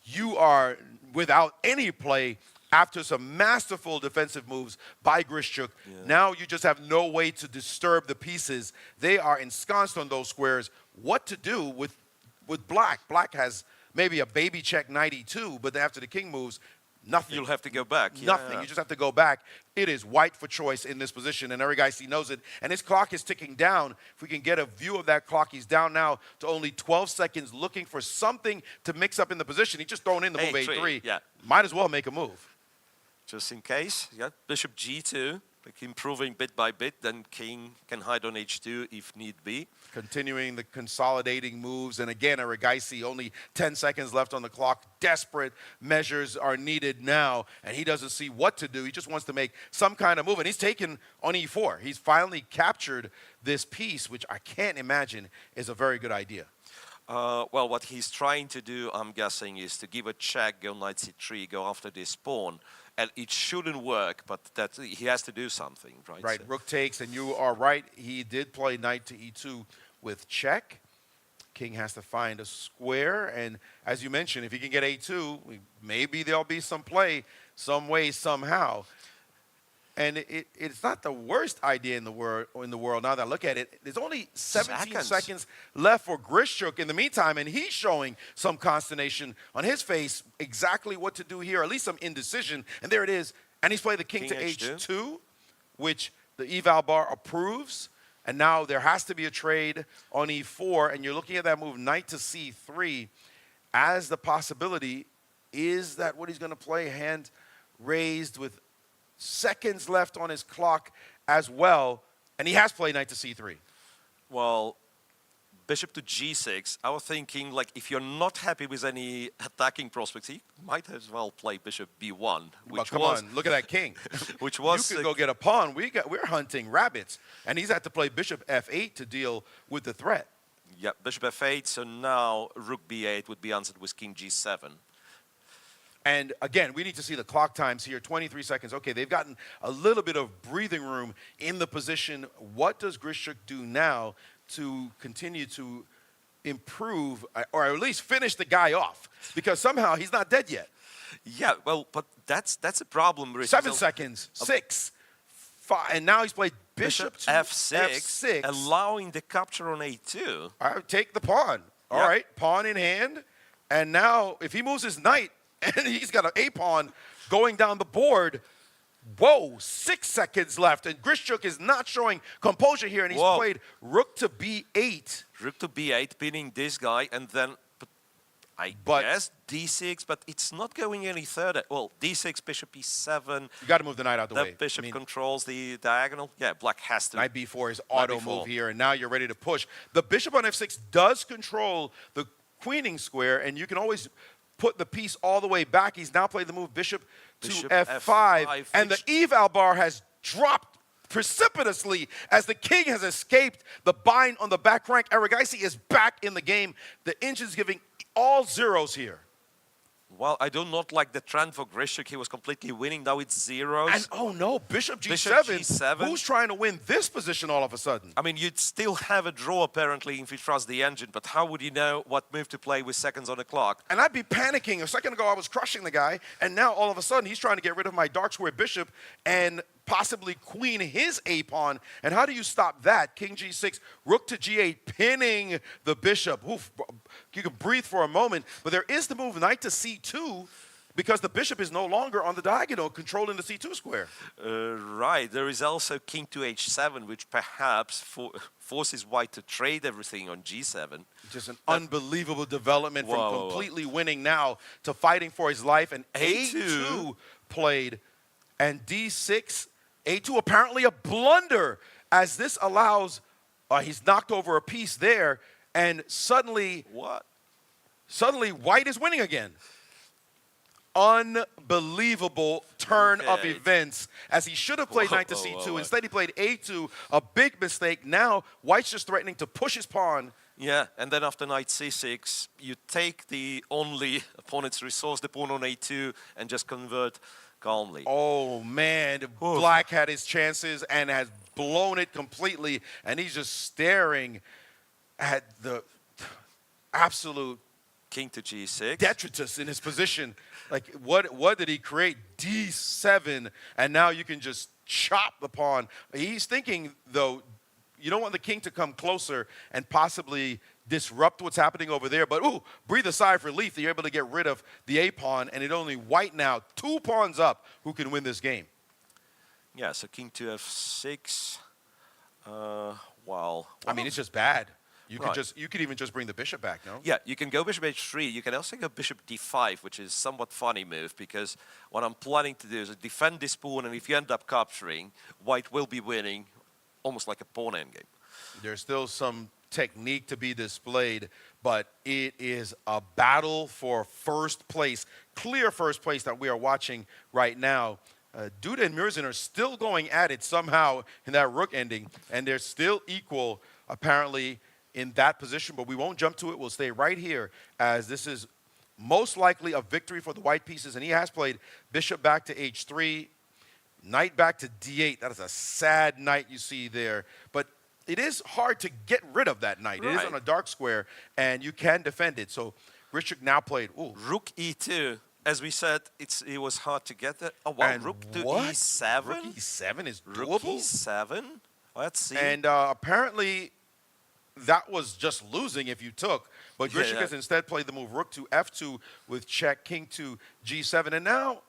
you are without any play after some masterful defensive moves by Grishuk. Yeah. Now you just have no way to disturb the pieces. They are ensconced on those squares. What to do with black? Black has maybe a baby check knight e2, but after the king moves, nothing. You'll have to go back. Nothing. Yeah. You just have to go back. It is white for choice in this position, and Erigaisi knows it. And his clock is ticking down. If we can get a view of that clock, he's down now to only 12 seconds, looking for something to mix up in the position. He's just throwing in the move a3. Yeah. Might as well make a move. Just in case, yeah. Bishop g2, like improving bit by bit, then king can hide on h2 if need be. Continuing the consolidating moves, and again, Erigaisi, only 10 seconds left on the clock. Desperate measures are needed now, and he doesn't see what to do. He just wants to make some kind of move, and he's taken on e4. He's finally captured this piece, which I can't imagine is a very good idea. Well, what he's trying to do, I'm guessing, is to give a check, go knight c3, go after this pawn. And it shouldn't work, but that he has to do something, right? Right, so rook takes, and you are right. He did play knight to e2 with check. King has to find a square, and as you mentioned, if he can get a2, maybe there'll be some play, some way, somehow. And it's not the worst idea in the world. Now that I look at it, there's only 17 seconds left for Grishuk in the meantime, and he's showing some consternation on his face, exactly what to do here, at least some indecision. And there it is. And he's played the king to h2, which the eval bar approves. And now there has to be a trade on e4, and you're looking at that move, knight to c3, as the possibility. Is that what he's going to play? Hand raised with seconds left on his clock as well, and he has played knight to c3. Well, bishop to g6, I was thinking, like, if you're not happy with any attacking prospects, he might as well play bishop b1, which come on, look at that king. Which was you could go get a pawn. We're hunting rabbits, and he's had to play bishop f8 to deal with the threat. Yeah, bishop f8, so now rook b8 would be answered with king g7. And again, we need to see the clock times here, 23 seconds. Okay, they've gotten a little bit of breathing room in the position. What does Grishuk do now to continue to improve, or at least finish the guy off? Because somehow he's not dead yet. Yeah, well, but that's a problem. 7 seconds, 6, 5, and now he's played bishop to F6, F6. allowing the capture on A2. All right, take the pawn. All Yep. right, pawn in hand. And now, if he moves his knight, and he's got an A-pawn going down the board, whoa, 6 seconds left. And Grishchuk is not showing composure here, and he's Whoa. played rook to B8. Rook to B8, pinning this guy, and then But- guess D6, but it's not going any further. Well, D6, bishop E7. You got to move the knight out the The way. bishop I mean, controls the diagonal. Yeah, black has to. Knight B4 is Knight auto B4. move here, and now you're ready to push. The bishop on F6 does control the queening square, and you can always put the piece all the way back. He's now played the move bishop to Bishop F5, F5, and the which- eval bar has dropped precipitously as the king has escaped the bind on the back rank. Erigaisi is back in the game. The engine's giving all zeros here. Well, I do not like the trend for Grishchuk. He was completely winning. Now it's zeros. And oh no, bishop G7. Bishop G7. Who's trying to win this position all of a sudden? I mean, you'd still have a draw apparently if you trust the engine, but how would you know what move to play with seconds on the clock? And I'd be panicking. A second ago, I was crushing the guy, and now all of a sudden, he's trying to get rid of my dark square bishop and possibly queen his A-pawn. And how do you stop that? King G6, rook to G8, pinning the bishop. Oof, you can breathe for a moment, but there is the move knight to C2 because the bishop is no longer on the diagonal controlling the C2 square. Right. There is also king to H7, which perhaps forces white to trade everything on G7. Just an unbelievable development Whoa, from whoa, whoa. completely winning now to fighting for his life. And A2 A2 played, and D6, A2 apparently a blunder, as this allows, he's knocked over a piece there, and suddenly What? white is winning again. Unbelievable turn of Okay. events, as he should have played Whoa, knight to whoa, C2. whoa, whoa. Instead, he played A2, a big mistake. Now, white's just threatening to push his pawn. Yeah, and then after knight C6, you take the only opponent's resource, the pawn on A2, and just convert calmly. Oh man, black had his chances and has blown it completely, and he's just staring at the absolute King to G6. detritus in his position. Like, what did he create? D7, and now you can just chop the pawn. He's thinking, though, you don't want the king to come closer and possibly disrupt what's happening over there. But, ooh, breathe a sigh of relief that you're able to get rid of the A-pawn, and it only white now, 2 pawns up, who can win this game. Yeah, so king to F6. Wow. I mean, it's just bad. You Right. could even just bring the bishop back, no? Yeah, you can go bishop H3. You can also go bishop D5, which is somewhat funny move, because what I'm planning to do is defend this pawn, and if you end up capturing, white will be winning, almost like a pawn endgame. There's still some technique to be displayed, but it is a battle for first place, clear first place that we are watching right now. Duda and Murzin are still going at it somehow in that rook ending, and they're still equal, apparently, in that position, but we won't jump to it. We'll stay right here, as this is most likely a victory for the white pieces, and he has played bishop back to H3, knight back to D8. That is a sad knight you see there, but it is hard to get rid of that knight. It is Right. on a dark square, and you can defend it. So Grishchuk now played, ooh, Rook E2. As we said, it was hard to get that. Oh, wow, and rook to what? E7? Rook E7 is Rook doable? E7? Let's see. And apparently that was just losing if you took. But Yeah, Grishchuk yeah. has instead played the move rook to F2 with check, king to G7. And now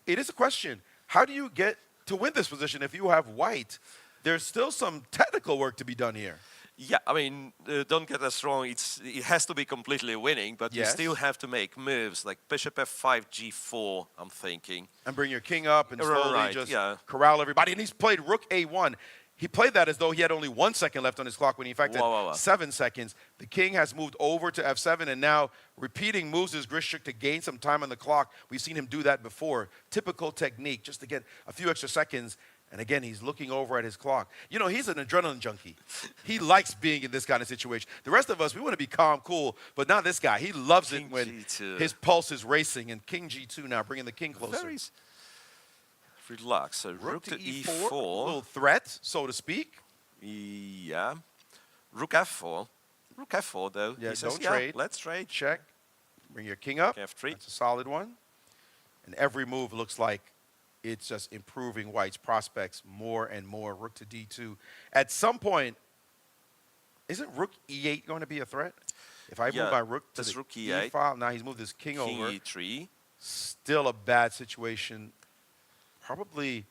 it is a question. How do you get to win this position if you have white? There's still some technical work to be done here. Yeah, I mean, don't get us wrong. It has to be completely winning, but you Yes. still have to make moves like bishop F5, G4, I'm thinking. And bring your king up and slowly Right, just yeah. corral everybody. And he's played rook A1. He played that as though he had only 1 second left on his clock when he in fact had Whoa, whoa, whoa. 7 seconds. The king has moved over to F7 and now repeating moves as Grishchuk to gain some time on the clock. We've seen him do that before. Typical technique, just to get a few extra seconds. And again, he's looking over at his clock. You know, he's an adrenaline junkie. He likes being in this kind of situation. The rest of us, we want to be calm, cool, but not this guy. He loves King it when G2. his pulse is racing. And king G2 now, bringing the king closer. Very relaxed. So rook to A E4. little threat, so to speak. Yeah. Rook F4. Rook F4, though. Yeah, He says, don't trade. Let's trade. Check. Bring your king up. King F3. That's a solid one. And every move looks like it's just improving White's prospects more and more. Rook to d2. At some point, isn't rook e8 going to be a threat? If I move my rook to that's the rook e8. file, now he's moved his king King over. e3. Still a bad situation. Probably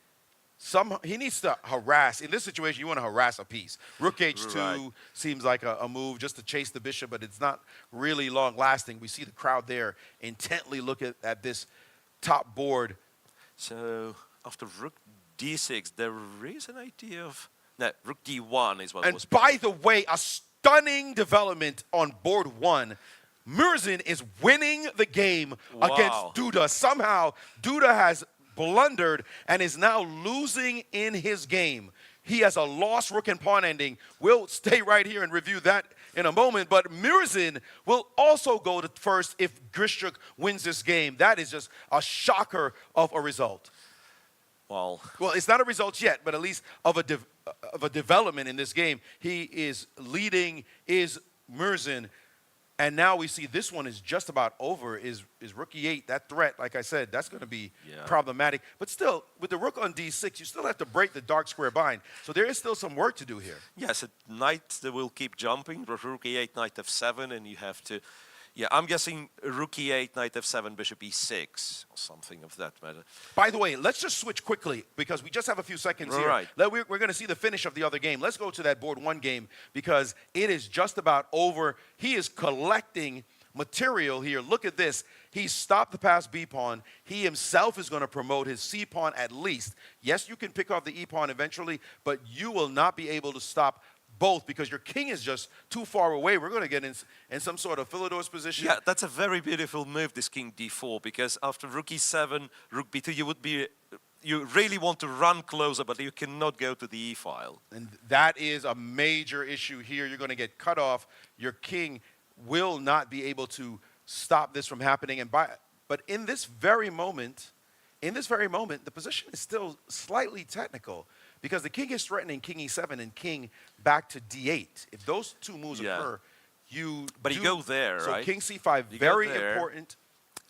he needs to harass. In this situation, you want to harass a piece. Rook h2 seems like a move just to chase the bishop, but it's not really long lasting. We see the crowd there intently look at this top board. So after rook d6, there is an idea of... No, rook d1 is what And was... by the way, a stunning development on board 1. Murzin is winning the game against Duda. Somehow, Duda has blundered and is now losing in his game. He has a lost rook and pawn ending. We'll stay right here and review that in a moment. But Murzin will also go to first if Grischuk wins this game. That is just a shocker of a result. Well, it's not a result yet, but at least of a development in this game. He is leading, is Murzin. And now we see this one is just about over, is rook e8. That threat, like I said, that's going to be problematic. But still, with the rook on d6, you still have to break the dark square bind. So there is still some work to do here. yes, knight will keep jumping. Rook e8, knight f7, and you have to... Yeah, I'm guessing rook e8, knight f7, bishop e6, or something of that matter. By the way, let's just switch quickly because we just have a few seconds here. Right. We're going to see the finish of the other game. Let's go to that board 1 game because it is just about over. He is collecting material here. Look at this. He stopped the pass b pawn. He himself is going to promote his c pawn at least. Yes, you can pick off the e pawn eventually, but you will not be able to stop both because your king is just too far away. We're going to get in some sort of Philidor's position. Yeah, that's a very beautiful move, this king d4, because after rook e7, rook b2, you really want to run closer, but you cannot go to the e file. And that is a major issue here. You're going to get cut off. Your king will not be able to stop this from happening. But in this very moment, the position is still slightly technical. Because the king is threatening king e7 and king back to d8. If those two moves occur, you go there, so right? King c5, very important.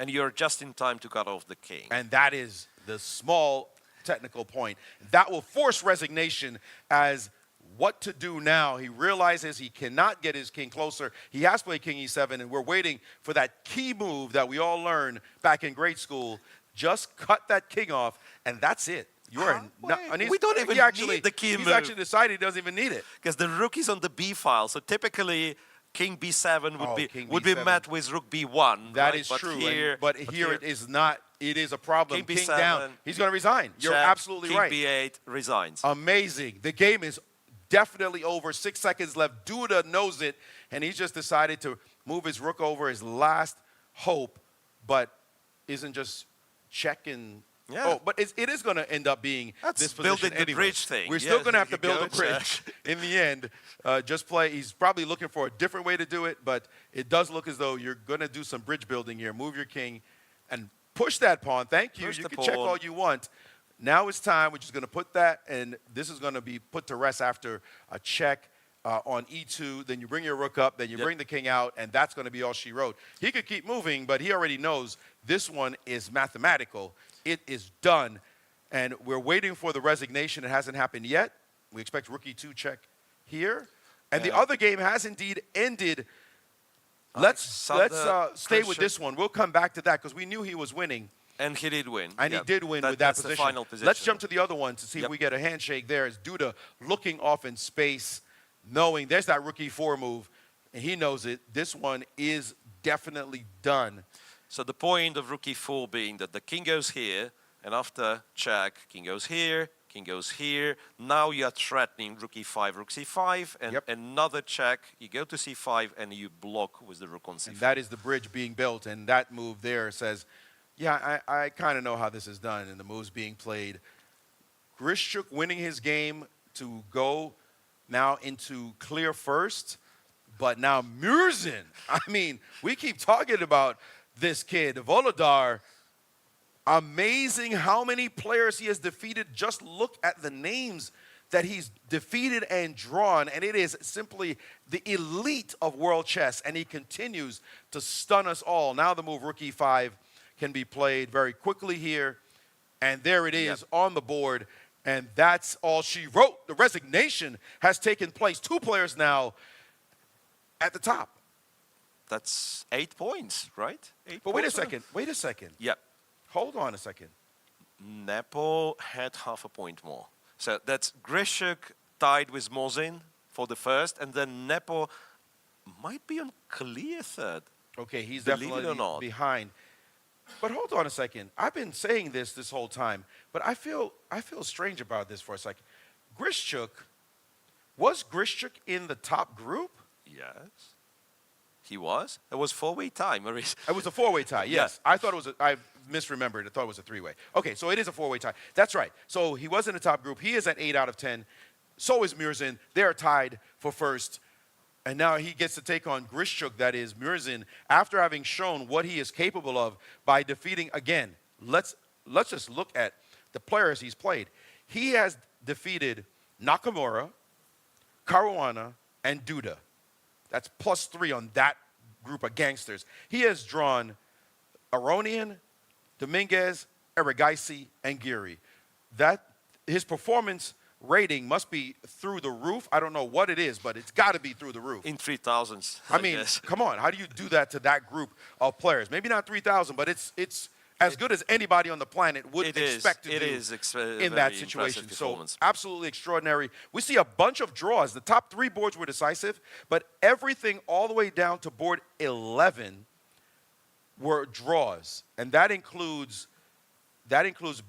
And you're just in time to cut off the king. And that is the small technical point. That will force resignation as what to do now. He realizes he cannot get his king closer. He has played king e7, and we're waiting for that key move that we all learned back in grade school. Just cut that king off, and that's it. We don't even need the key move. He's actually decided he doesn't even need it. Because the rook is on the b file, so typically king b7 would be met with rook b1. That is true. But here it is not. It is a problem. King b7, down. He's going to resign. You're absolutely right. King b8 resigns. Amazing. The game is definitely over. 6 seconds left. Duda knows it, and he's just decided to move his rook over, his last hope, but isn't just checking. Yeah. Oh, but it is going to end up being this position building the anyway. bridge thing. We're still going to have to build a bridge in the end. Just play. He's probably looking for a different way to do it, but it does look as though you're going to do some bridge building here. Move your king and push that pawn. Thank you. Push You the can check pawn. all you want. Now it's time. We're just going to put that, and this is going to be put to rest after a check on e2. Then you bring your rook up. Then you bring the king out, and that's going to be all she wrote. He could keep moving, but he already knows this one is mathematical. It is done. And we're waiting for the resignation. It hasn't happened yet. We expect rook e2 check here. And the other game has indeed ended. Let's stay with this one. We'll come back to that because we knew he was winning. And he did win. And he did win with that that's position. The final position. Let's jump to the other one to see if we get a handshake there. As Duda looking off in space, knowing there's that rook e4 move, and he knows it. This one is definitely done. So the point of rook e4 being that the king goes here, and after check, king goes here, king goes here. Now you are threatening rook e5, rook c5, and another check. You go to c5, and you block with the rook on c5. And that is the bridge being built, and that move there says, yeah, I kind of know how this is done, and the moves being played. Grischuk winning his game to go now into clear first, but now Murzin. I mean, we keep talking about this kid, Volodar. Amazing how many players he has defeated. Just look at the names that he's defeated and drawn, and it is simply the elite of world chess, and he continues to stun us all. Now the move rook e5 can be played very quickly here. And there it is on the board. And that's all she wrote. The resignation has taken place. 2 players now at the top. That's 8 points, right? But wait a second. Yeah. Hold on a second. Nepo had half a point more. So that's Grishuk tied with Murzin for the first, and then Nepo might be on clear third. Okay, he's Believe it definitely or not. behind. But hold on a second. I've been saying this whole time, but I feel strange about this for a second. Was Grishuk in the top group? Yes. He was. It was 4-way tie, Maurice. It was a 4-way tie, yes. I thought it was I misremembered. I thought it was a 3-way. Okay, so it is a 4-way tie. That's right. So he was in the top group. He is at 8 out of 10. So is Murzin. They are tied for first. And now he gets to take on Grishuk, that is Murzin, after having shown what he is capable of by defeating, again, let's just look at the players he's played. He has defeated Nakamura, Caruana, and Duda. That's +3 on that group of gangsters. He has drawn Aronian, Dominguez, Erigaisi, and Giri. His performance rating must be through the roof. I don't know what it is, but it's got to be through the roof. In 3,000s. I mean, come on. How do you do that to that group of players? Maybe not 3,000, but it's as good as anybody on the planet would expect to do in that situation. So absolutely extraordinary. We see a bunch of draws. The top 3 boards were decisive, but everything all the way down to board 11 were draws, and that includes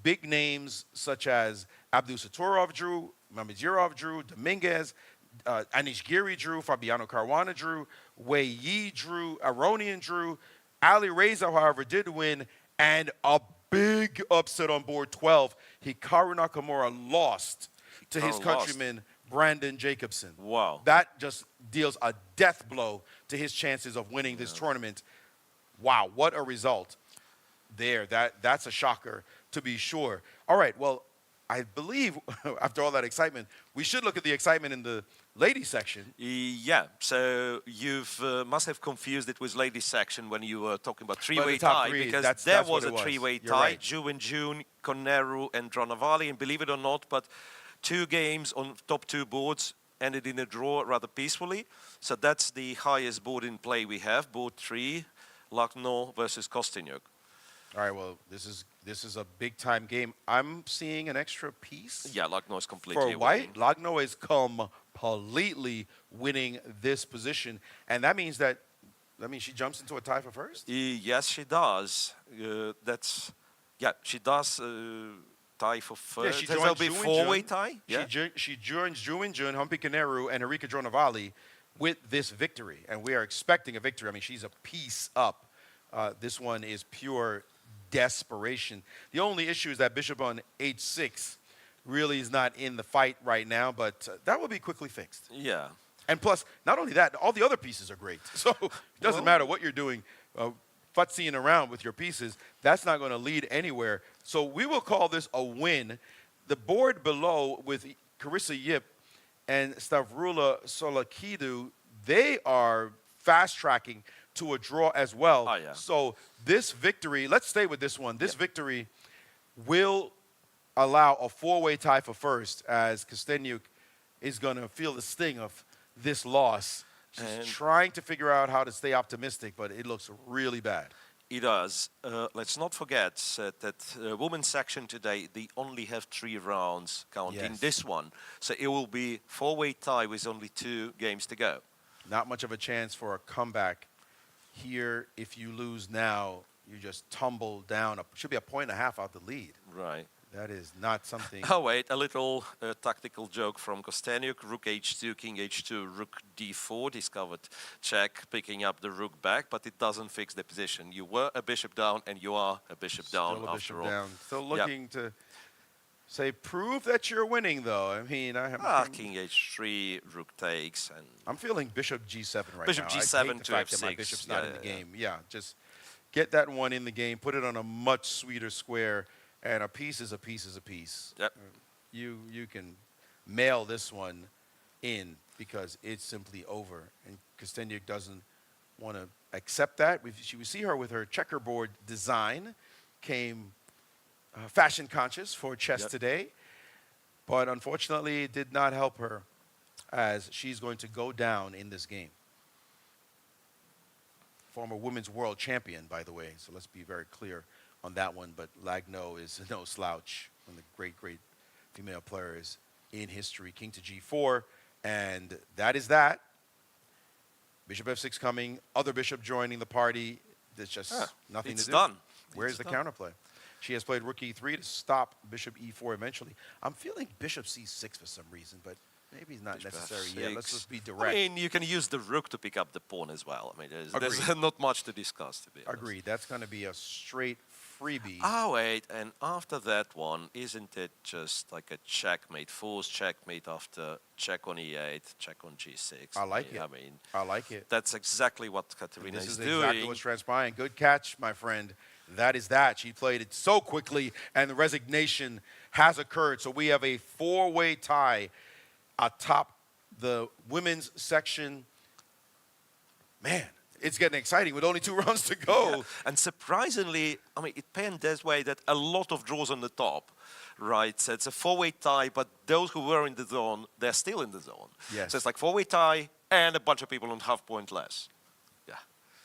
big names such as Abdulsatorov drew, Mamadzirov drew, Dominguez, Anish Giri drew, Fabiano Caruana drew, Wei Yi drew, Aronian drew. Ali Reza, however, did win, and a big upset on board 12. Hikaru Nakamura lost to his countryman, Brandon Jacobson. Wow. That just deals a death blow to his chances of winning this tournament. Wow, what a result there. That's a shocker, to be sure. All right, well, I believe after all that excitement, we should look at the excitement in the ladies section. Yeah, so you must have confused it with ladies section when you were talking about 3-way the top tie, 3, because there was a 3-way tie, right. Ju and June, Koneru and Dronavali, and believe it or not, but 2 games on top 2 boards ended in a draw rather peacefully. So that's the highest board in play we have, board 3, Lucknow versus Kostyuk. All right, well, this is a big-time game. I'm seeing an extra piece. Yeah, Lucknow is completely For winning. white, Lucknow is completely winning this position. And that means she jumps into a tie for first? Yes, she does. She does tie for first. Yeah, There'll be 4-way tie. Yeah. She joins Ju and Jun, Humpy Koneru, and Erika Dronavali with this victory. And we are expecting a victory. I mean, she's a piece up. This one is pure desperation. The only issue is that Bishop on H6 really is not in the fight right now, but that will be quickly fixed. Yeah. And plus, not only that, all the other pieces are great. So it doesn't matter what you're doing, futsying around with your pieces, that's not going to lead anywhere. So we will call this a win. The board below with Carissa Yip and Stavrula Solakidu, they are fast-tracking to a draw as well. Oh, yeah. So this victory, let's stay with this one. This victory will allow a 4-way tie for first, as Kostyuk is going to feel the sting of this loss. She's trying to figure out how to stay optimistic, but it looks really bad. It does. Let's not forget that women's section today, they only have 3 rounds counting this one. So it will be 4-way tie with only 2 games to go. Not much of a chance for a comeback here. If you lose now, you just tumble down. It should be a 1.5 out the lead. Right. That is not something. Oh, wait, a little tactical joke from Kostyuk. Rook H2, King H2, Rook D4. Discovered check, picking up the rook back, but it doesn't fix the position. You were a bishop down, and you are a bishop down Still a after bishop all. down. Still looking to say, prove that you're winning, though. I mean, King H3, Rook takes, and I'm feeling Bishop G7 right Bishop now. G7 I hate the to fact that my F6. bishop's not in the Yeah. game. Yeah, just get that one in the game, put it on a much sweeter square, and a piece is a piece is a piece. Yep. You can mail this one in because it's simply over. And Kostyuk doesn't want to accept that. We see her with her checkerboard design, came fashion conscious for chess Yep. today, but unfortunately it did not help her as she's going to go down in this game. Former women's world champion, by the way, so let's be very clear on that one, but Lagno is no slouch, one of the great female players in history. King to G4, and that is that. Bishop F6 coming, other bishop joining the party. There's just nothing to do. It's done. Where's the counterplay? She has played rook E3 to stop bishop E4 eventually. I'm feeling bishop C6 for some reason, but maybe it's not Bishop necessary F6. yet. Let's just be direct. I mean, you can use the rook to pick up the pawn as well. I mean, there's Agreed. not much to discuss, to be honest. Agreed. That's going to be a straight freebie. Oh, wait, and after that one, isn't it just like a checkmate, forced checkmate after check on E8, check on G6? I like it. I mean, I like it. that's exactly what Katerina This is is doing. exactly what's transpiring. Good catch, my friend. That is that. She played it so quickly, and the resignation has occurred. So we have a four-way tie atop the women's section. Man, it's getting exciting with only 2 rounds to go. Yeah. And surprisingly, I mean, it panned this way that a lot of draws on the top, right? So it's a four-way tie, but those who were in the zone, they're still in the zone. Yes. So it's like four-way tie and a bunch of people on half point less. Yeah.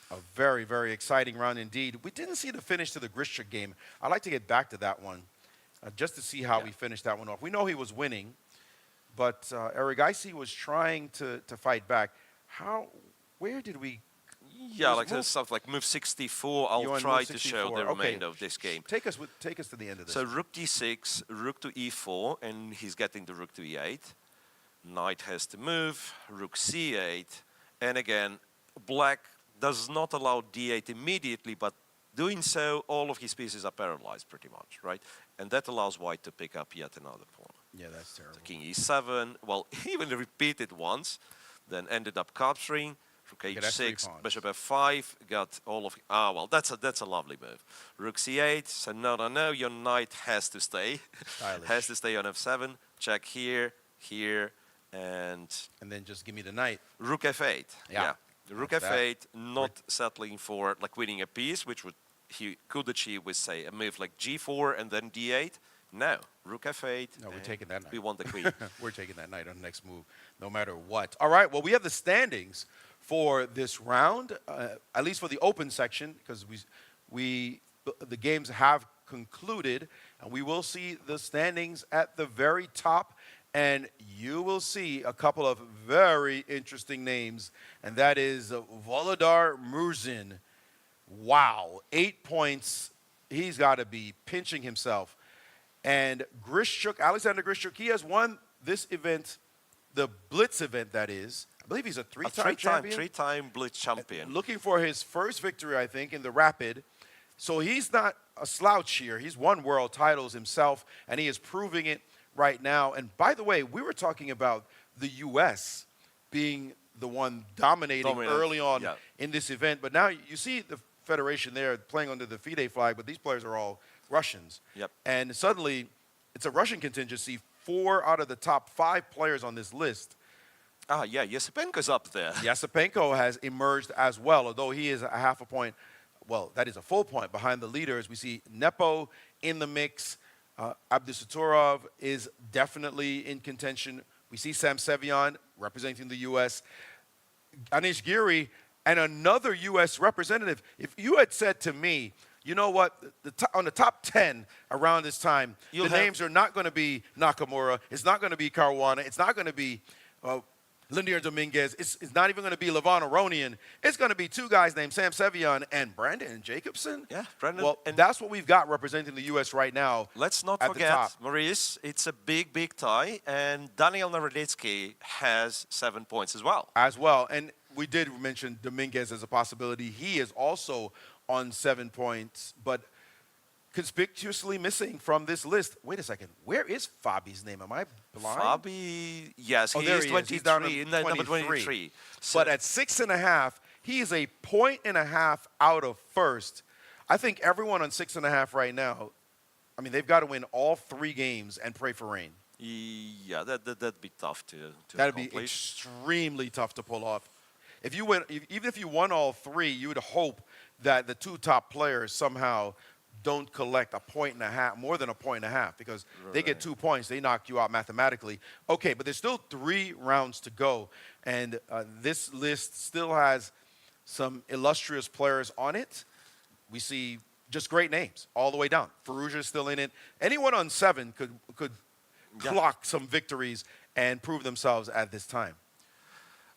A very exciting round indeed. We didn't see the finish to the Grishchuk game. I'd like to get back to that one just to see how we finished that one off. We know he was winning, but Erigaisi was trying to fight back. Where did we? Yeah, Was like move- stuff like move 64. You I'll want try move to show 64? the Okay. remainder of this game. Take us to the end of this. So rook d6, rook to e4, and he's getting the rook to e8. Knight has to move, rook c8, and again, black does not allow d8 immediately, but doing so, all of his pieces are paralyzed pretty much, right? And that allows white to pick up yet another pawn. Yeah, that's terrible. King e7, well, he even repeated once, then ended up capturing. Rook Okay, that's 3 h6, pawns. bishop f5, got all of, well, that's a lovely move. Rook c8, so no, your knight has to stay. Stylish. Has to stay on f7, check here, and And then just give me the knight. rook f8. Yeah. The rook That's that. f8, not settling for like winning a piece, which he could achieve with, say, a move like g4 and then d8. No, rook f8. No, we're and taking that knight. We want the queen. We're taking that knight on the next move, no matter what. All right, well, we have the standings for this round, at least for the open section, because the games have concluded, and we will see the standings at the very top, and you will see a couple of very interesting names, and that is Volodar Murzin. Wow, 8 points. He's got to be pinching himself. And Grishchuk, Alexander Grishchuk, he has won this event, the Blitz event, that is. I believe he's a three-time champion. Three-time Blitz champion. Looking for his first victory, I think, in the Rapid. So he's not a slouch here. He's won world titles himself, and he is proving it right now. And by the way, we were talking about the U.S. being the one dominating early on in this event. But now you see the federation there playing under the FIDE flag, but these players are all Russians. Yep. And suddenly, it's a Russian contingency. 4 out of the top 5 players on this list. Yeah, Yasipenko's up there. Yasipenko has emerged as well, although he is a half a point, well, that is a full point behind the leaders. We see Nepo in the mix. Abdusaturov is definitely in contention. We see Sam Sevian representing the U.S. Anish Giri and another U.S. representative. If you had said to me, you know what, on the top 10 around this time, the names are not going to be Nakamura, it's not going to be Caruana, it's not going to be Lindier Dominguez, it's not even going to be Levon Aronian. It's going to be 2 guys named Sam Sevian and Brandon Jacobson. Yeah, Brandon. Well, and that's what we've got representing the U.S. right now. Let's not forget, Maurice, it's a big tie, and Daniel Naroditsky has 7 points as well. And we did mention Dominguez as a possibility. He is also on 7 points, but conspicuously missing from this list. Wait a second. Where is Fabi's name? Am I blind? Fabi, yes, he there is he 23, He's down number 23. So, but at 6.5, he is a 1.5 out of first. I think everyone on 6.5 right now, I mean, they've got to win all 3 games and pray for rain. Yeah, that'd be tough to That'd accomplish. be extremely tough to pull off. If you win, even if you won all 3, you would hope that the 2 top players somehow don't collect a point and a half, more than a point and a half, because they get 2 points, they knock you out mathematically. Okay, but there's still 3 rounds to go, and this list still has some illustrious players on it. We see just great names all the way down. Firouzja is still in it. Anyone on 7 could clock some victories and prove themselves at this time.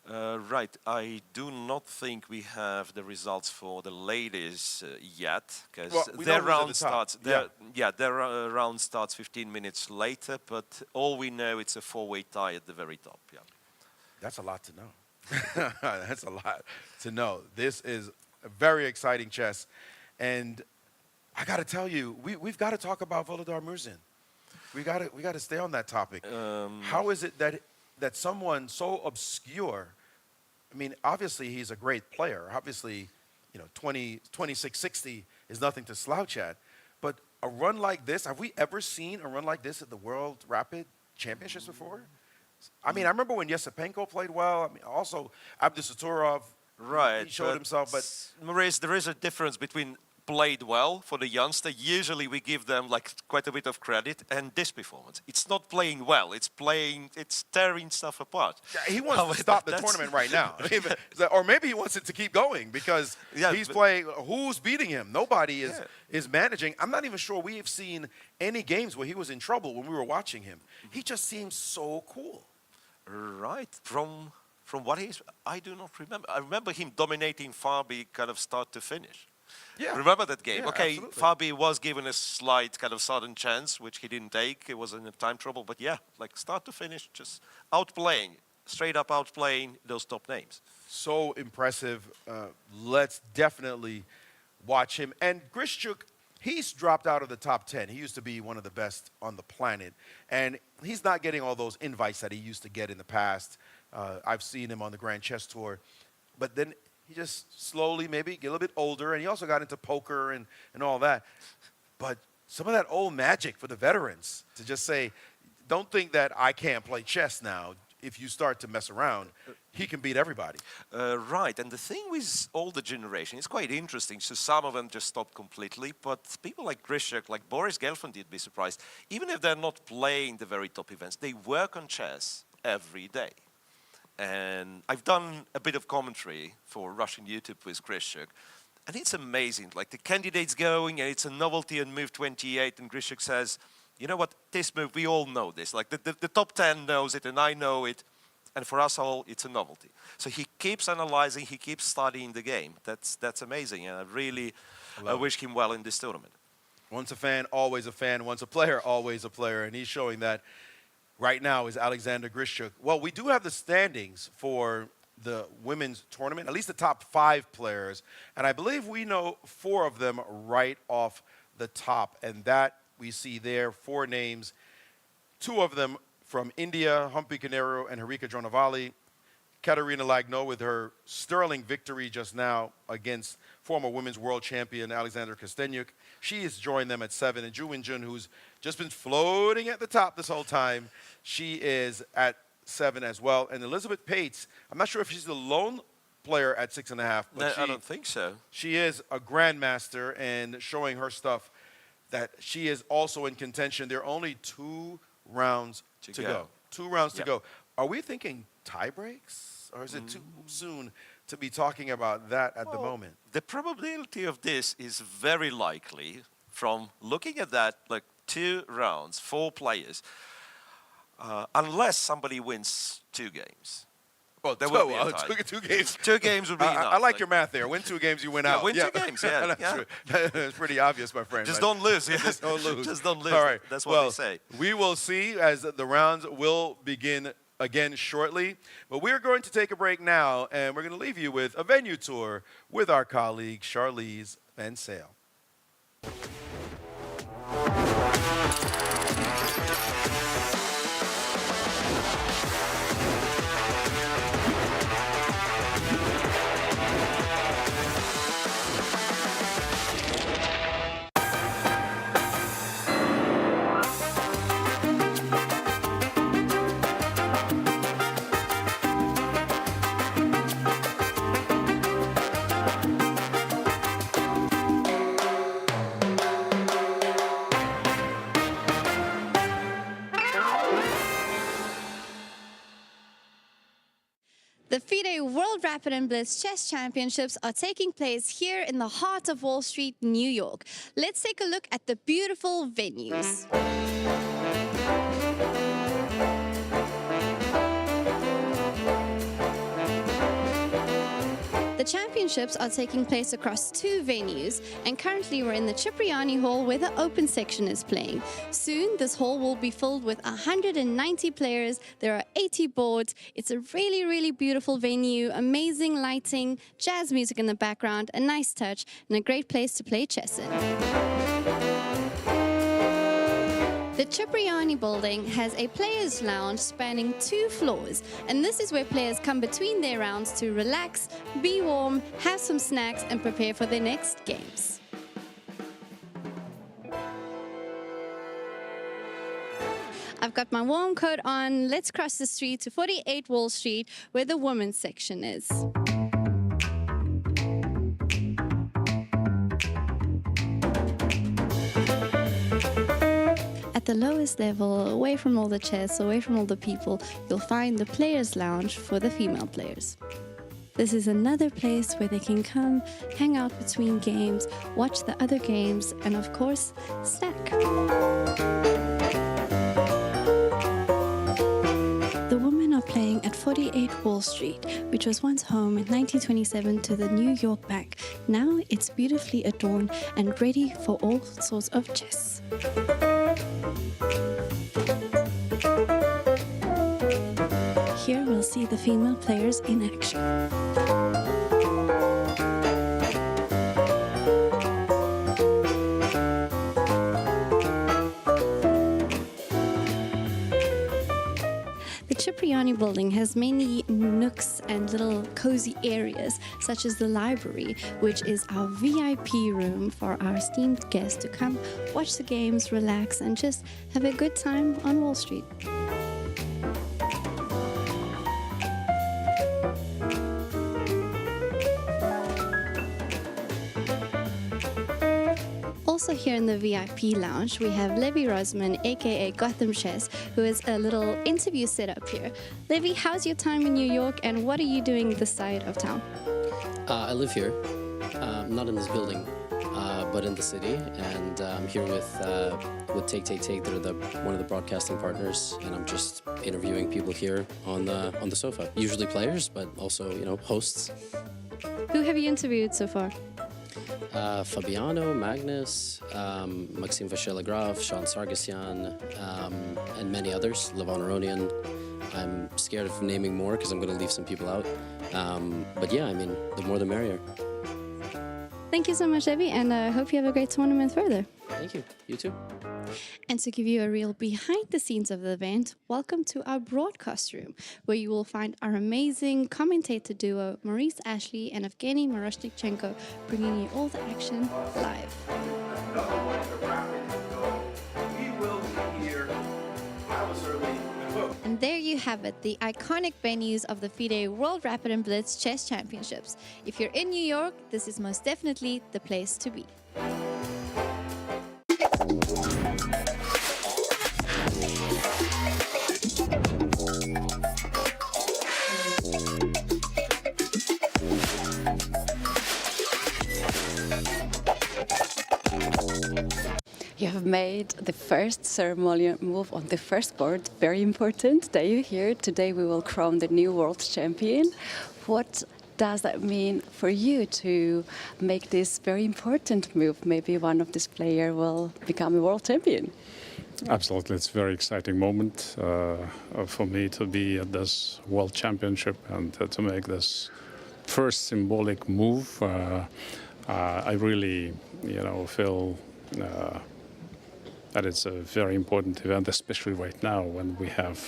Right. I do not think we have the results for the ladies yet, because their round starts. Their round starts 15 minutes later. But all we know, it's a 4-way tie at the very top. Yeah. That's a lot to know. That's a lot to know. This is a very exciting chess, and I got to tell you, we've got to talk about Volodar Murzin. We got to stay on that topic. How is it that someone so obscure, I mean, obviously he's a great player. Obviously, 26-60 is nothing to slouch at. But a run like this, have we ever seen a run like this at the World Rapid Championships before? I mean, I remember when Yesipenko played well. I mean, also Abdusaturov, right, he showed himself. But Maurice, there is a difference between played well for the youngster. Usually we give them like quite a bit of credit, and this performance, it's not playing well, it's tearing stuff apart. Yeah, he wants to stop the tournament right now. Or maybe he wants it to keep going, because he's playing, who's beating him? Nobody is managing. I'm not even sure we have seen any games where he was in trouble when we were watching him. He just seems so cool. Right, from what I do not remember. I remember him dominating Fabi kind of start to finish. Yeah. Remember that game? Yeah, okay, absolutely. Fabi was given a slight kind of sudden chance, which he didn't take. It was in a time trouble, but yeah, like start to finish, just outplaying, straight up outplaying those top names. So impressive. Let's definitely watch him. And Grishchuk, he's dropped out of the top 10. He used to be one of the best on the planet, and he's not getting all those invites that he used to get in the past. I've seen him on the Grand Chess Tour, but then he just slowly maybe get a little bit older, and he also got into poker and all that. But some of that old magic for the veterans to just say, don't think that I can't play chess now. If you start to mess around, he can beat everybody. Right, and the thing with older generation is quite interesting. So some of them just stopped completely, but people like Grishchuk, like Boris Gelfand, you'd be surprised, even if they're not playing the very top events, they work on chess every day. And I've done a bit of commentary for Russian YouTube with Grishchuk, and it's amazing. Like the candidate's going, and it's a novelty on move 28, and Grishchuk says, you know what, this move, we all know this. Like the top 10 knows it, and I know it, and for us all, it's a novelty. So he keeps analyzing, he keeps studying the game. That's amazing, and I really wish him well in this tournament. Once a fan, always a fan. Once a player, always a player, and he's showing that. Right now is Alexander Grishchuk. Well, we do have the standings for the women's tournament, at least the top 5 players. And I believe we know 4 of them right off the top. And that we see there, 4 names, 2 of them from India, Humpy Canero and Harika Dronavali. Katerina Lagno with her sterling victory just now against former women's world champion Alexander Kostenyuk. She has joined them at 7. And Ju Wen-jun, who's just been floating at the top this whole time, she is at 7 as well. And Elizabeth Pates, I'm not sure if she's the lone player at 6.5. But No, I don't think so. She is a grandmaster and showing her stuff that she is also in contention. There are only 2 rounds to go. 2 rounds to go. Are we thinking tie breaks, or is it too soon to be talking about that at the moment? The probability of this is very likely from looking at that, like 2 rounds, 4 players, unless somebody wins 2 games. Well, there will be a tie. 2 games. 2 games would be enough. I like your math there. Win 2 games, you win out. Win 2 games, yeah. That's true. It's pretty obvious, my friend. Just don't lose. Just don't lose. Just don't lose. All right. That's what they say. We will see as the rounds will begin again shortly. But we're going to take a break now, and we're going to leave you with a venue tour with our colleague, Charlize Van Sale. The FIDE World Rapid and Blitz Chess Championships are taking place here in the heart of Wall Street, New York. Let's take a look at the beautiful venues. The championships are taking place across 2 venues, and currently we're in the Cipriani Hall where the open section is playing. Soon this hall will be filled with 190 players. There are 80 boards. It's a really, really beautiful venue, amazing lighting, jazz music in the background, a nice touch, and a great place to play chess in. The Cipriani building has a players' lounge spanning 2 floors, and this is where players come between their rounds to relax, be warm, have some snacks, and prepare for their next games. I've got my warm coat on. Let's cross the street to 48 Wall Street, where the women's section is. At the lowest level, away from all the chess, away from all the people, you'll find the players' lounge for the female players. This is another place where they can come, hang out between games, watch the other games, and of course, snack. The women are playing at 48 Wall Street, which was once home in 1927 to the New York Bank. Now it's beautifully adorned and ready for all sorts of chess. Here we'll see the female players in action. The Cipriani building has many nooks and little cozy areas, such as the library, which is our VIP room for our esteemed guests to come watch the games, relax, and just have a good time on Wall Street. Also here in the VIP lounge, we have Levi Rosman, aka Gotham Chess, who is a little interview setup here. Levi, how's your time in New York, and what are you doing this side of town? I live here, not in this building, but in the city, and I'm here with Take. They're one of the broadcasting partners, and I'm just interviewing people here on the sofa. Usually players, but also hosts. Who have you interviewed so far? Fabiano, Magnus, Maxime Vachier-Lagrave, Sean Sargsyan, and many others, Levon Aronian. I'm scared of naming more because I'm going to leave some people out. But yeah, I mean, the more the merrier. Thank you so much, Levi, and I hope you have a great tournament further. Thank you. You too. And to give you a real behind the scenes of the event, welcome to our broadcast room, where you will find our amazing commentator duo, Maurice Ashley and Evgenij Miroshnichenko, bringing you all the action live. And there you have it, the iconic venues of the FIDE World Rapid and Blitz Chess Championships. If you're in New York, this is most definitely the place to be. You have made the first ceremonial move on the first board, very important that you're here. Today we will crown the new world champion. What does that mean for you to make this very important move? Maybe one of these players will become a world champion. Absolutely, it's a very exciting moment for me to be at this World Championship and to make this first symbolic move. I really, feel that it's a very important event, especially right now when we have,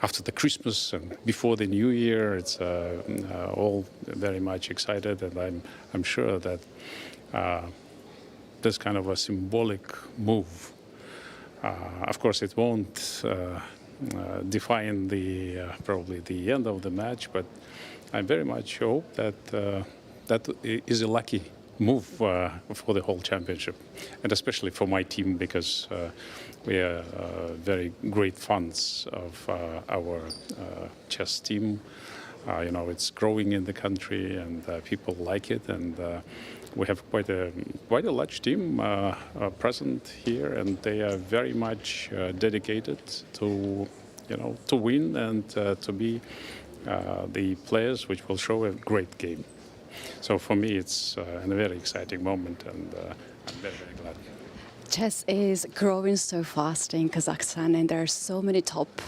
after the Christmas and before the New Year, it's all very much excited, and I'm sure that this kind of a symbolic move, of course, it won't define probably the end of the match, but I very much hope that that is a lucky move for the whole championship, and especially for my team, because we are very great fans of our chess team. It's growing in the country, and people like it, and we have quite a large team present here, and they are very much dedicated to win and to be the players which will show a great game. So for me, it's a very exciting moment, and I'm very, very glad. Chess is growing so fast in Kazakhstan, and there are so many top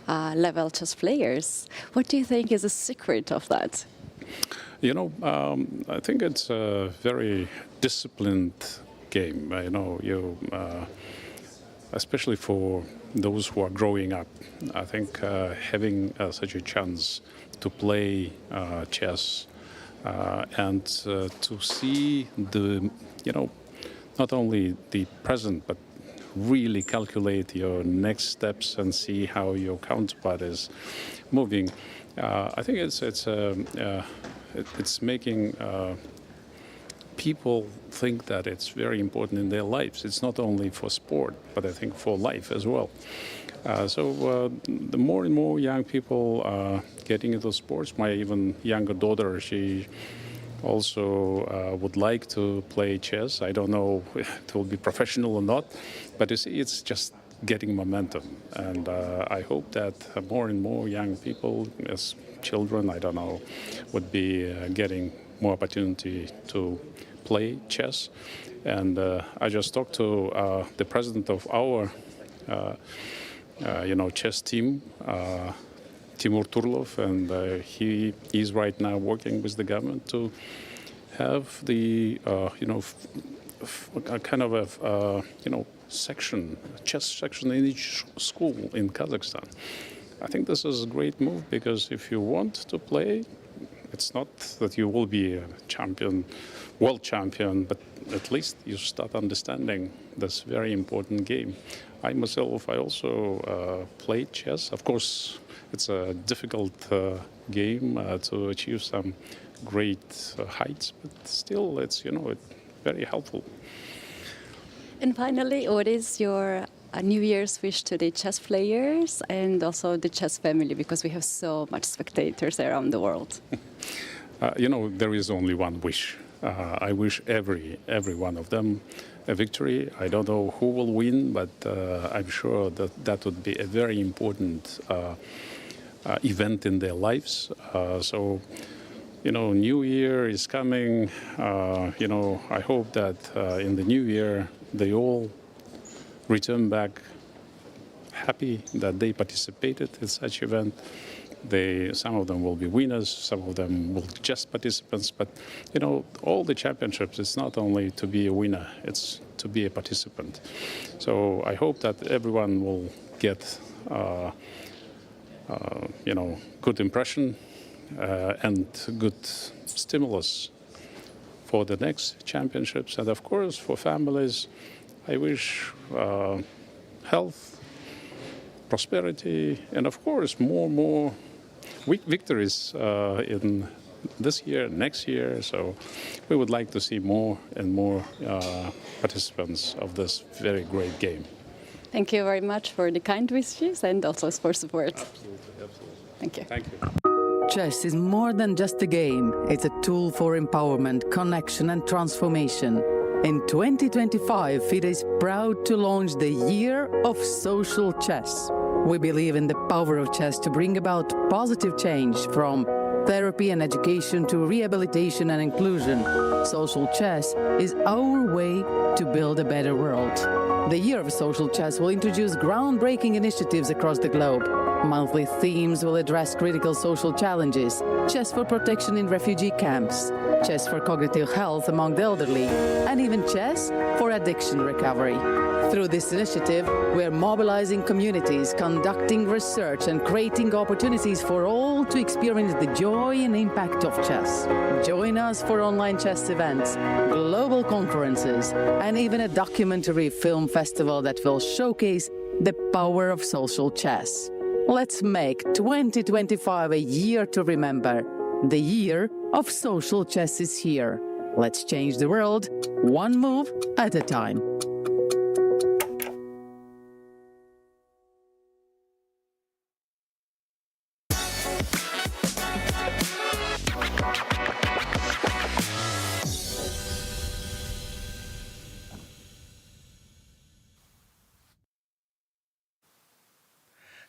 level chess players. What do you think is the secret of that? I think it's a very disciplined game. Especially for those who are growing up. I think having such a chance to play chess and to see not only the present, but really calculate your next steps and see how your counterpart is moving. I think it's making people think that it's very important in their lives. It's not only for sport, but I think for life as well. So the more and more young people are getting into sports. My even younger daughter, she also would like to play chess. I don't know if it will be professional or not, but you see, it's just getting momentum. And I hope that more and more young people, as children, I don't know, would be getting more opportunity to play chess. And I just talked to the president of our chess team, Timur Turlov, and he is right now working with the government to have the kind of a section, chess section in each school in Kazakhstan. I think this is a great move, because if you want to play, it's not that you will be a champion, world champion, but at least you start understanding this very important game. I myself, I also played chess. Of course, it's a difficult game to achieve some great heights, but still, it's very helpful. And finally, what is your New Year's wish to the chess players and also the chess family, because we have so much spectators around the world? There is only one wish. I wish every one of them a victory. I don't know who will win, but I'm sure that would be a very important event in their lives. So, New Year is coming. I hope that in the New Year they all return back happy that they participated in such event. Some of them will be winners, some of them will be just participants, but all the championships, it's not only to be a winner, it's to be a participant. So I hope that everyone will get good impression and good stimulus for the next championships. And of course, for families, I wish health, prosperity, and of course, more victories in this year, next year. So we would like to see more and more participants of this very great game. Thank you very much for the kind wishes and also for support. Absolutely. Thank you. Thank you. Chess is more than just a game. It's a tool for empowerment, connection, and transformation. In 2025, FIDE is proud to launch the Year of Social Chess. We believe in the power of chess to bring about positive change, from therapy and education to rehabilitation and inclusion. Social chess is our way to build a better world. The Year of Social Chess will introduce groundbreaking initiatives across the globe. Monthly themes will address critical social challenges: chess for protection in refugee camps, chess for cognitive health among the elderly, and even chess for addiction recovery. Through this initiative, we are mobilizing communities, conducting research, and creating opportunities for all to experience the joy and impact of chess. Join us for online chess events, global conferences, and even a documentary film festival that will showcase the power of social chess. Let's make 2025 a year to remember. The Year of Social Chess is here. Let's change the world, one move at a time.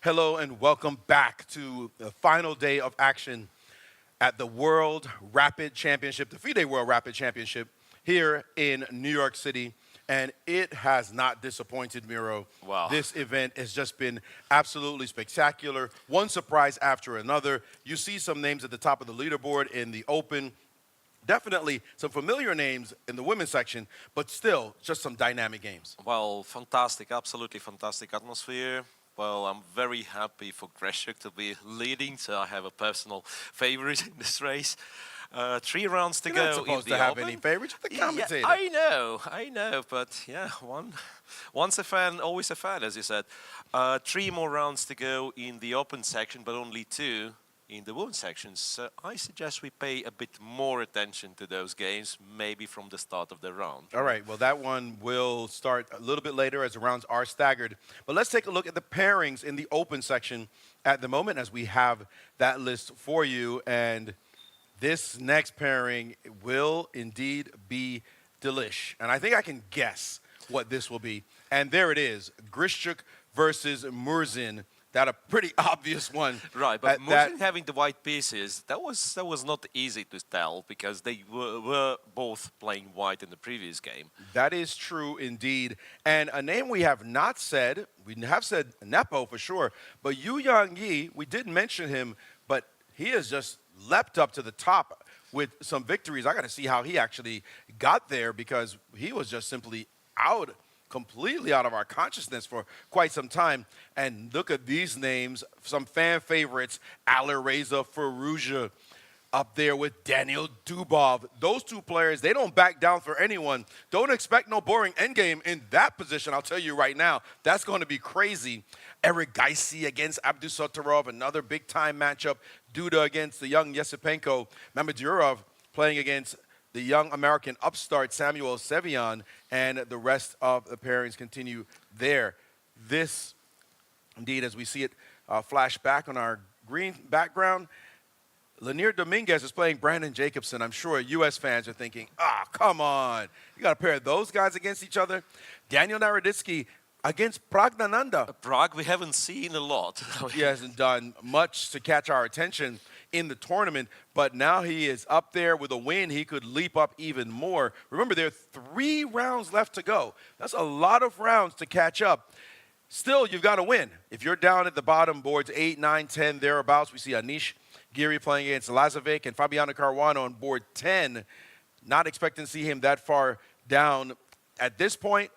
Hello and welcome back to the final day of action at the World Rapid Championship, the FIDE World Rapid Championship here in New York City. And it has not disappointed, Miro. Wow. This event has just been absolutely spectacular. One surprise after another. You see some names at the top of the leaderboard in the open. Definitely some familiar names in the women's section, but still just some dynamic games. Well, fantastic, absolutely fantastic atmosphere. Well, I'm very happy for Greshuk to be leading, so I have a personal favorite in this race. 3 rounds to You're go. not supposed in to the have open. any favorites. You're the commentator. Yeah, I know, but yeah, once a fan, always a fan, as you said. 3 more rounds to go in the open section, but only 2 in the women's section. So I suggest we pay a bit more attention to those games, maybe from the start of the round. All right, well, that one will start a little bit later as the rounds are staggered. But let's take a look at the pairings in the open section at the moment as we have that list for you. And this next pairing will indeed be delish. And I think I can guess what this will be. And there it is, Grishchuk versus Murzin. That a pretty obvious one. Right, but Murzin having the white pieces, that was not easy to tell because they were both playing white in the previous game. That is true indeed. And a name we have not said, we have said Nepo for sure, but Yu Yang-yi, we did mention him, but he has just leapt up to the top with some victories. I got to see how he actually got there because he was just simply completely out of our consciousness for quite some time. And look at these names, some fan favorites, Erigaisi-Firouzja up there with Daniel Dubov. Those 2 players, they don't back down for anyone. Don't expect no boring endgame in that position, I'll tell you right now. That's going to be crazy. Erigaisi against Abdusatorov, another big-time matchup. Duda against the young Yesipenko. Mamadurov playing against the young American upstart Samuel Sevian, and the rest of the pairings continue there. This, indeed, as we see it flash back on our green background, Lanier Dominguez is playing Brandon Jacobson. I'm sure U.S. fans are thinking, come on. You got to pair those guys against each other. Daniel Naroditsky against Pragnananda. Prague, we haven't seen a lot. He hasn't done much to catch our attention in the tournament, but now he is up there with a win. He could leap up even more. Remember, there are 3 rounds left to go. That's a lot of rounds to catch up. Still, you've got to win. If you're down at the bottom, boards 8, 9, 10, thereabouts, we see Anish Giri playing against Lazovic and Fabiano Caruano on board 10. Not expecting to see him that far down at this point,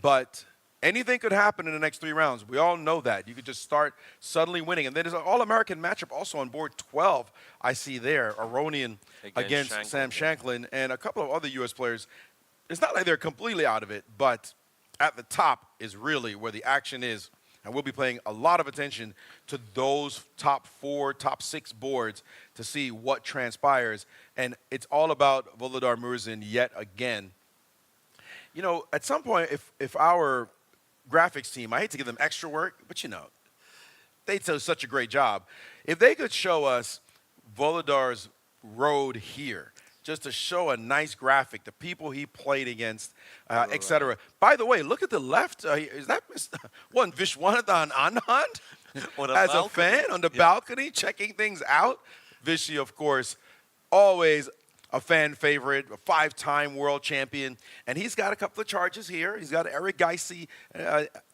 but anything could happen in the next 3 rounds. We all know that. You could just start suddenly winning. And then there's an All-American matchup also on board 12, I see there. Aronian against Shanklin, Sam Shanklin and a couple of other U.S. players. It's not like they're completely out of it, but at the top is really where the action is. And we'll be paying a lot of attention to those top 4, top 6 boards to see what transpires. And it's all about Volodar Murzin yet again. You know, at some point, if our graphics team, I hate to give them extra work, but you know, they do such a great job. If they could show us Volodar's road here, just to show a nice graphic, the people he played against, et cetera. By the way, look at the left. Is that one Vishwanathan Anand as a fan on the balcony checking things out? Vishy, of course, always a fan favorite, a 5-time world champion. And he's got a couple of charges here. He's got Erigaisi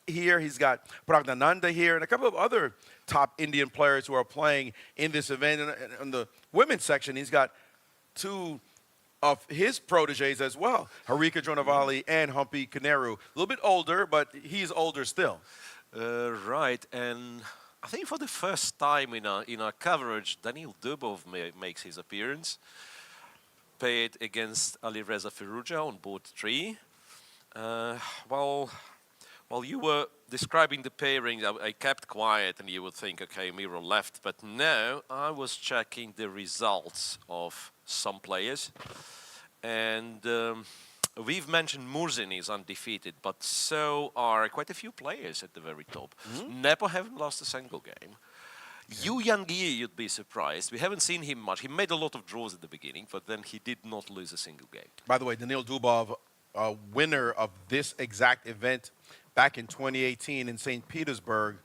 here. He's got Pragnananda here and a couple of other top Indian players who are playing in this event. And in the women's section, he's got 2 of his proteges as well, Harika Dronavali and Humpy Kaneru. A little bit older, but he's older still. Right, and I think for the first time in our coverage, Daniel Dubov makes his appearance. Paired against Erigaisi-Firouzja on board 3. While you were describing the pairings, I kept quiet and you would think, okay, Miro left. But no, I was checking the results of some players. And we've mentioned Murzin is undefeated, but so are quite a few players at the very top. Nepo haven't lost a single game. Yu Yang-yi, you'd be surprised. We haven't seen him much. He made a lot of draws at the beginning, but then he did not lose a single game. By the way, Daniil Dubov, winner of this exact event back in 2018 in St. Petersburg.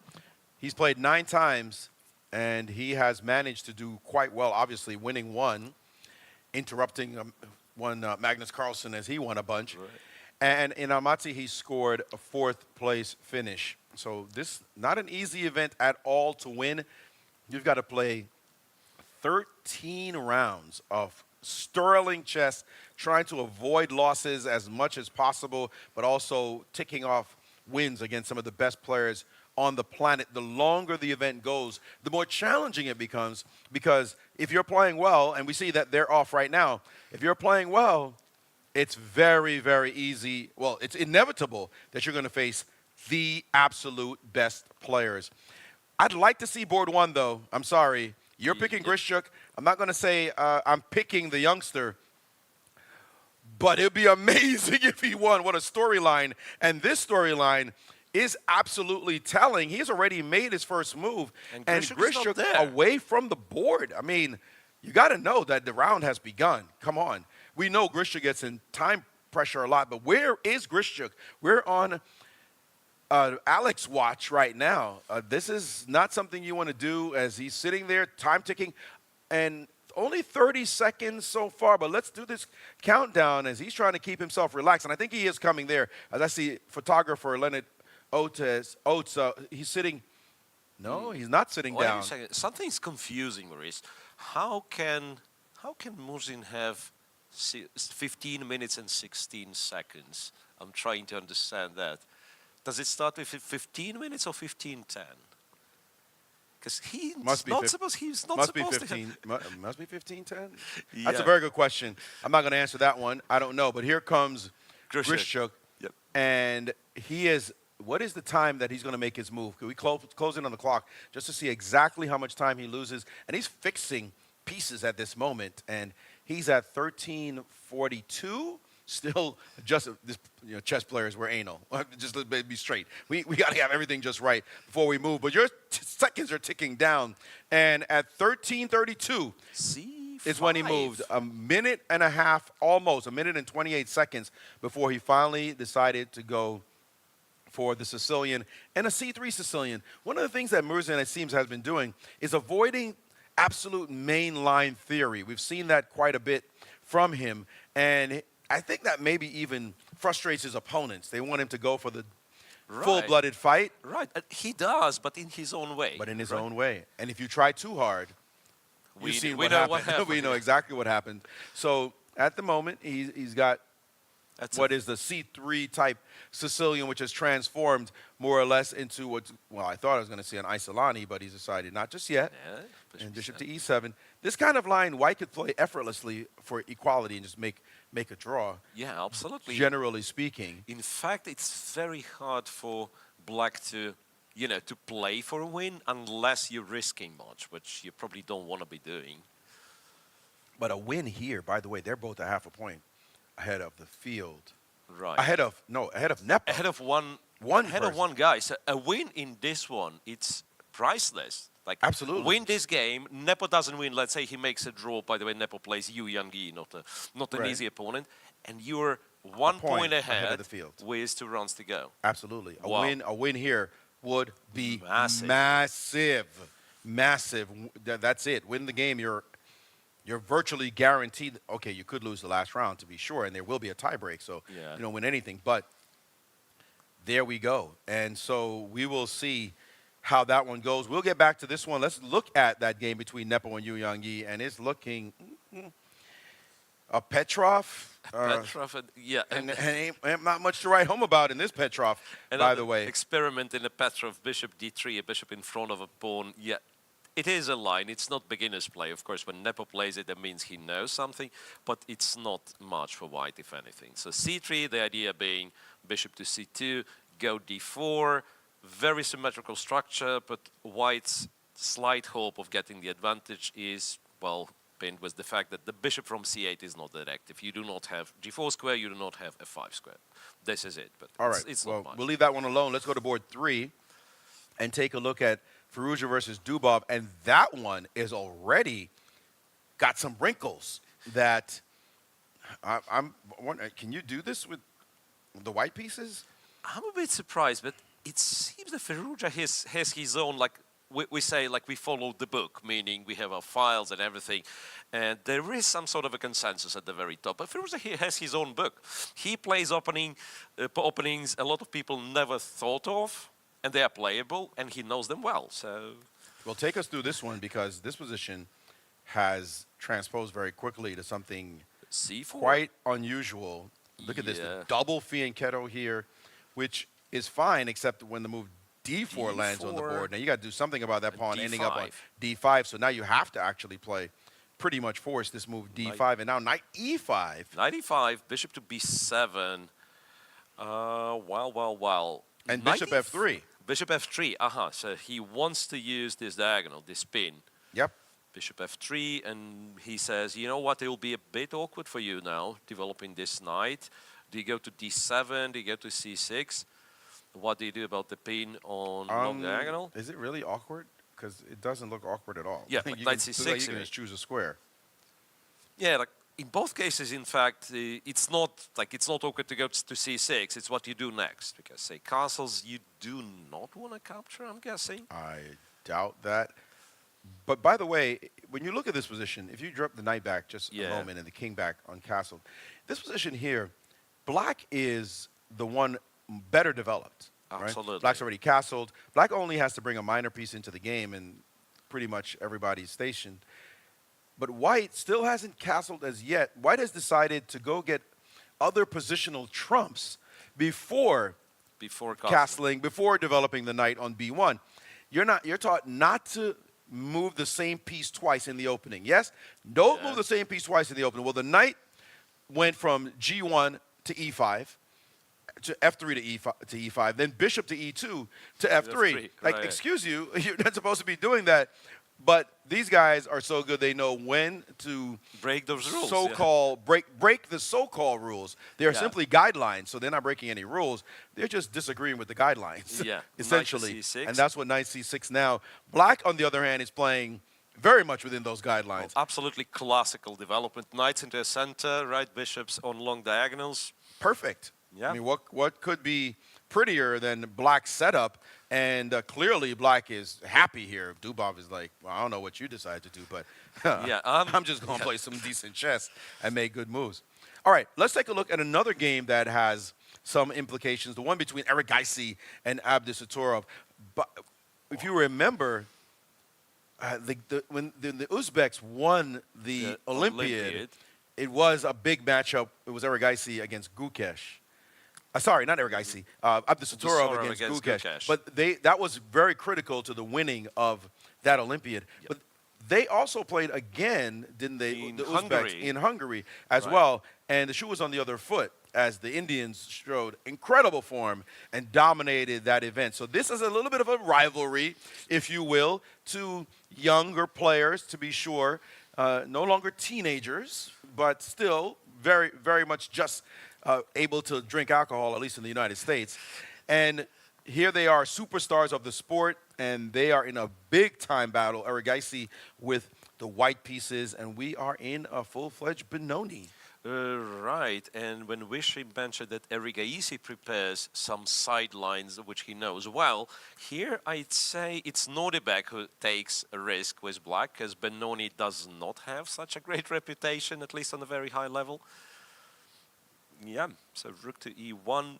He's played 9 times, and he has managed to do quite well, obviously winning one, interrupting Magnus Carlsen as he won a bunch. Right. And in Almaty, he scored a 4th-place finish. So this not an easy event at all to win. You've got to play 13 rounds of sterling chess, trying to avoid losses as much as possible, but also ticking off wins against some of the best players on the planet. The longer the event goes, the more challenging it becomes, because if you're playing well, and we see that they're off right now, if you're playing well, it's very, very easy. Well, it's inevitable that you're going to face the absolute best players. I'd like to see board 1, though. I'm sorry. You're picking Grishuk. I'm not going to say I'm picking the youngster, but it would be amazing if he won. What a storyline. And this storyline is absolutely telling. He's already made his first move, and Grishuk away from the board. I mean, you got to know that the round has begun. Come on. We know Grishuk gets in time pressure a lot, but where is Grishuk? We're on Alex watch right now. This is not something you want to do as he's sitting there, time ticking, and only 30 seconds so far, but let's do this countdown as he's trying to keep himself relaxed, and I think he is coming there. As I see photographer Leonard Oates, he's sitting. No, he's not sitting down. Wait a second. Something's confusing, Maurice. How can Murzin have 15 minutes and 16 seconds? I'm trying to understand that. Does it start with 15 minutes or 15:10? Because he's not supposed to have. Must be 15:10. Yeah. That's a very good question. I'm not going to answer that one. I don't know. But here comes Grishuk. Yep. And he is. What is the time that he's going to make his move? Could we close in on the clock just to see exactly how much time he loses? And he's fixing pieces at this moment, and he's at 13:42. Still, just this, chess players were anal. Just to be straight. We got to have everything just right before we move. But your seconds are ticking down, and at 13:32 is when he moved. A minute and a half, almost a minute and 28 seconds before he finally decided to go for the Sicilian and a C3 Sicilian. One of the things that Murzin, it seems, has been doing is avoiding absolute mainline theory. We've seen that quite a bit from him, and I think that maybe even frustrates his opponents. They want him to go for the full-blooded fight. Right, he does, but in his own way. But in his own way. And if you try too hard, we see what happened. We know exactly what happened. So at the moment, he's got what is the C3 type Sicilian, which has transformed more or less into what, well, I thought I was going to see an Isolani, but he's decided not just yet. Yeah, and bishop to E7. This kind of line, white could play effortlessly for equality and just make a draw. Yeah, absolutely. Generally speaking. In fact, it's very hard for black to, to play for a win unless you're risking much, which you probably don't want to be doing. But a win here, by the way, they're both a half a point ahead of the field. Right. Ahead of Nepo. Ahead of one guy. So a win in this one, it's priceless. Like, absolutely. Win this game. Nepo doesn't win. Let's say he makes a draw. By the way, Nepo plays Yu Yangyi, not an easy opponent. And you're 1 point ahead of the field with 2 rounds to go. Absolutely. A win here would be massive. That's it. Win the game. You're virtually guaranteed. Okay, you could lose the last round to be sure, and there will be a tiebreak, so you don't win anything. But there we go. And so we will see how that one goes. We'll get back to this one. Let's look at that game between Nepo and Yu Yangyi, and it's looking Petrov. And ain't not much to write home about in this Petrov, by the way. Experiment in a Petrov, bishop d3, a bishop in front of a pawn. Yeah. It is a line. It's not beginner's play. Of course, when Nepo plays it, that means he knows something, but it's not much for white, if anything. So c3, the idea being bishop to c2, go d4, very symmetrical structure, but white's slight hope of getting the advantage is, well, pinned with the fact that the bishop from c8 is not direct. If you do not have g4 square, you do not have f5 square. This is it. But all right, it's not much. We'll leave that one alone. Let's go to board 3 and take a look at Firouzja versus Dubov, and that one is already got some wrinkles that I'm wondering, can you do this with the white pieces? I'm a bit surprised, but it seems that Firouzja has his own, like we say, like we follow the book, meaning we have our files and everything, and there is some sort of a consensus at the very top. But Firouzja has his own book. He plays openings a lot of people never thought of, and they are playable, and he knows them well. So, well, take us through this one, because this position has transposed very quickly to something C4. quite unusual. Look at this, the double fianchetto here, which is fine, except when the move D4 lands on the board. Now you got to do something about that pawn ending up on D5. So now you have to actually play, pretty much force this move D5, and now knight E5. Knight E5, bishop to B7. Well. And bishop F3. Bishop F3. So he wants to use this diagonal, this pin. Yep. Bishop F3, and he says, you know what, it will be a bit awkward for you now, developing this knight. Do you go to D7? Do you go to C6? What do you do about the pin on long diagonal? Is it really awkward? Because it doesn't look awkward at all. Yeah, like knight C6. You can just choose a square. Yeah, like in both cases, in fact, it's not awkward to go to C6. It's what you do next, because say castles you do not want to capture, I'm guessing. I doubt that. But by the way, when you look at this position, if you drop the knight back just a moment and the king back on castle, this position here, black is the one better developed. Absolutely. Right? Black's already castled. Black only has to bring a minor piece into the game, and pretty much everybody's stationed. But white still hasn't castled as yet. White has decided to go get other positional trumps before castling, before developing the knight on B1. You're taught not to move the same piece twice in the opening. Yes? Don't move the same piece twice in the opening. Well, the knight went from G1 to E5, to F3 to E5, then bishop to E2 to F3. Like, excuse you, you're not supposed to be doing that. But these guys are so good, they know when to break those rules. Break the so-called rules. They're simply guidelines, so they're not breaking any rules. They're just disagreeing with the guidelines, essentially. And that's what knight C6 now. Black, on the other hand, is playing very much within those guidelines. Absolutely classical development. Knights into the center, right bishops on long diagonals. Perfect. Yeah. I mean, what could be prettier than Black's setup? And clearly, Black is happy here. Dubov is like, well, I don't know what you decide to do, but I'm just going to play some decent chess and make good moves. All right, let's take a look at another game that has some implications, the one between Erigaisi and Abdusattorov. But if you remember, when the Uzbeks won the Olympiad, it was a big matchup. It was Erigaisi against Gukesh. Sorry, not Erigaisi. Abdusattorov against Gukesh. But that was very critical to the winning of that Olympiad. Yep. But they also played again, didn't they, the Uzbeks in Hungary as well. And the shoe was on the other foot as the Indians showed incredible form and dominated that event. So this is a little bit of a rivalry, if you will, to younger players, to be sure. No longer teenagers, but still very, very much just able to drink alcohol, at least in the United States. And here they are, superstars of the sport, and they are in a big-time battle, Erigaisi with the white pieces, and we are in a full-fledged Benoni. Right, and when Vishy mentioned that Erigaisi prepares some sidelines which he knows well, here I'd say it's Nordebek who takes a risk with Black, because Benoni does not have such a great reputation, at least on a very high level. Yeah, so rook to E1,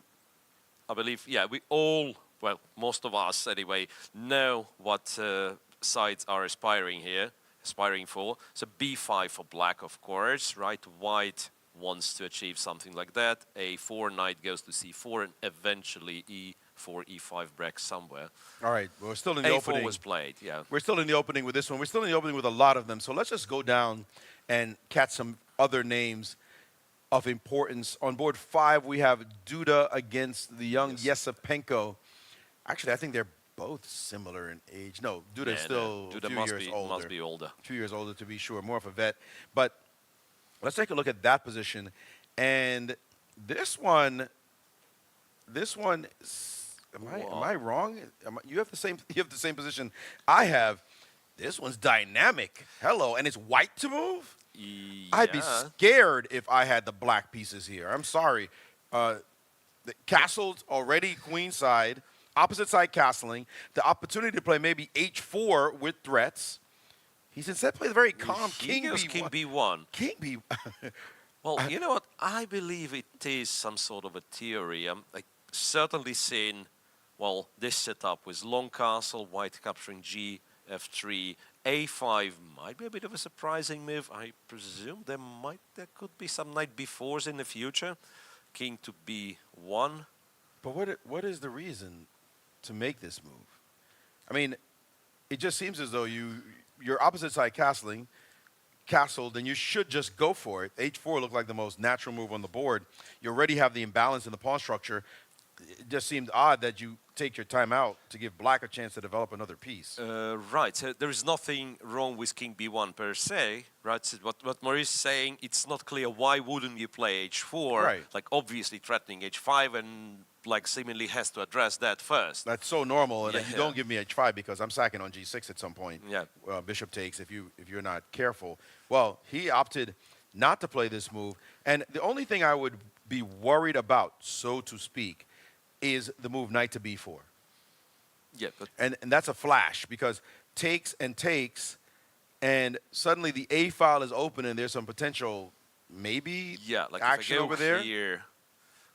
I believe, we all, well, most of us anyway, know what sides are aspiring for. So B5 for Black, of course, right? White wants to achieve something like that. A4, knight goes to C4, and eventually E4, E5 break somewhere. All right, we're still in the opening. A4 was played, We're still in the opening with this one. We're still in the opening with a lot of them. So let's just go down and catch some other names of importance. On board 5, we have Duda against the young Yesipenko. Actually, I think they're both similar in age. No, Duda is still Duda a few years older. Must be older. A few years older, to be sure, more of a vet. But let's take a look at that position. And this one, am I wrong? You have the same position I have. This one's dynamic. Hello, and it's white to move? Yeah. I'd be scared if I had the black pieces here. I'm sorry. The castle's already queenside, opposite side castling, the opportunity to play maybe h4 with threats. He's instead played a very calm He king goes b1. king b1. King b. Well, you know what? I believe it is some sort of a theory. Like certainly seen, well, this setup with long castle, white capturing g, f3, a5 might be a bit of a surprising move. I presume there could be some knight b4s in the future. King to b1. But what is the reason to make this move? I mean, it just seems as though you're opposite side castling, castled, and you should just go for it. h4 looked like the most natural move on the board. You already have the imbalance in the pawn structure. It just seemed odd that you take your time out to give black a chance to develop another piece. Right, so there is nothing wrong with king b1 per se, right? So what Maurice is saying, it's not clear why wouldn't you play h4, Right. like obviously threatening h5, and like seemingly has to address that first. That's so normal, and Yeah. you don't give me h5 because I'm sacking on g6 at some point. Yeah. Bishop takes if you're not careful. Well, he opted not to play this move, and the only thing I would be worried about, so to speak, is the move knight to b4. Yeah, but And that's a flash because takes, and suddenly the A file is open and there's some potential maybe yeah, like action if I go over there. here,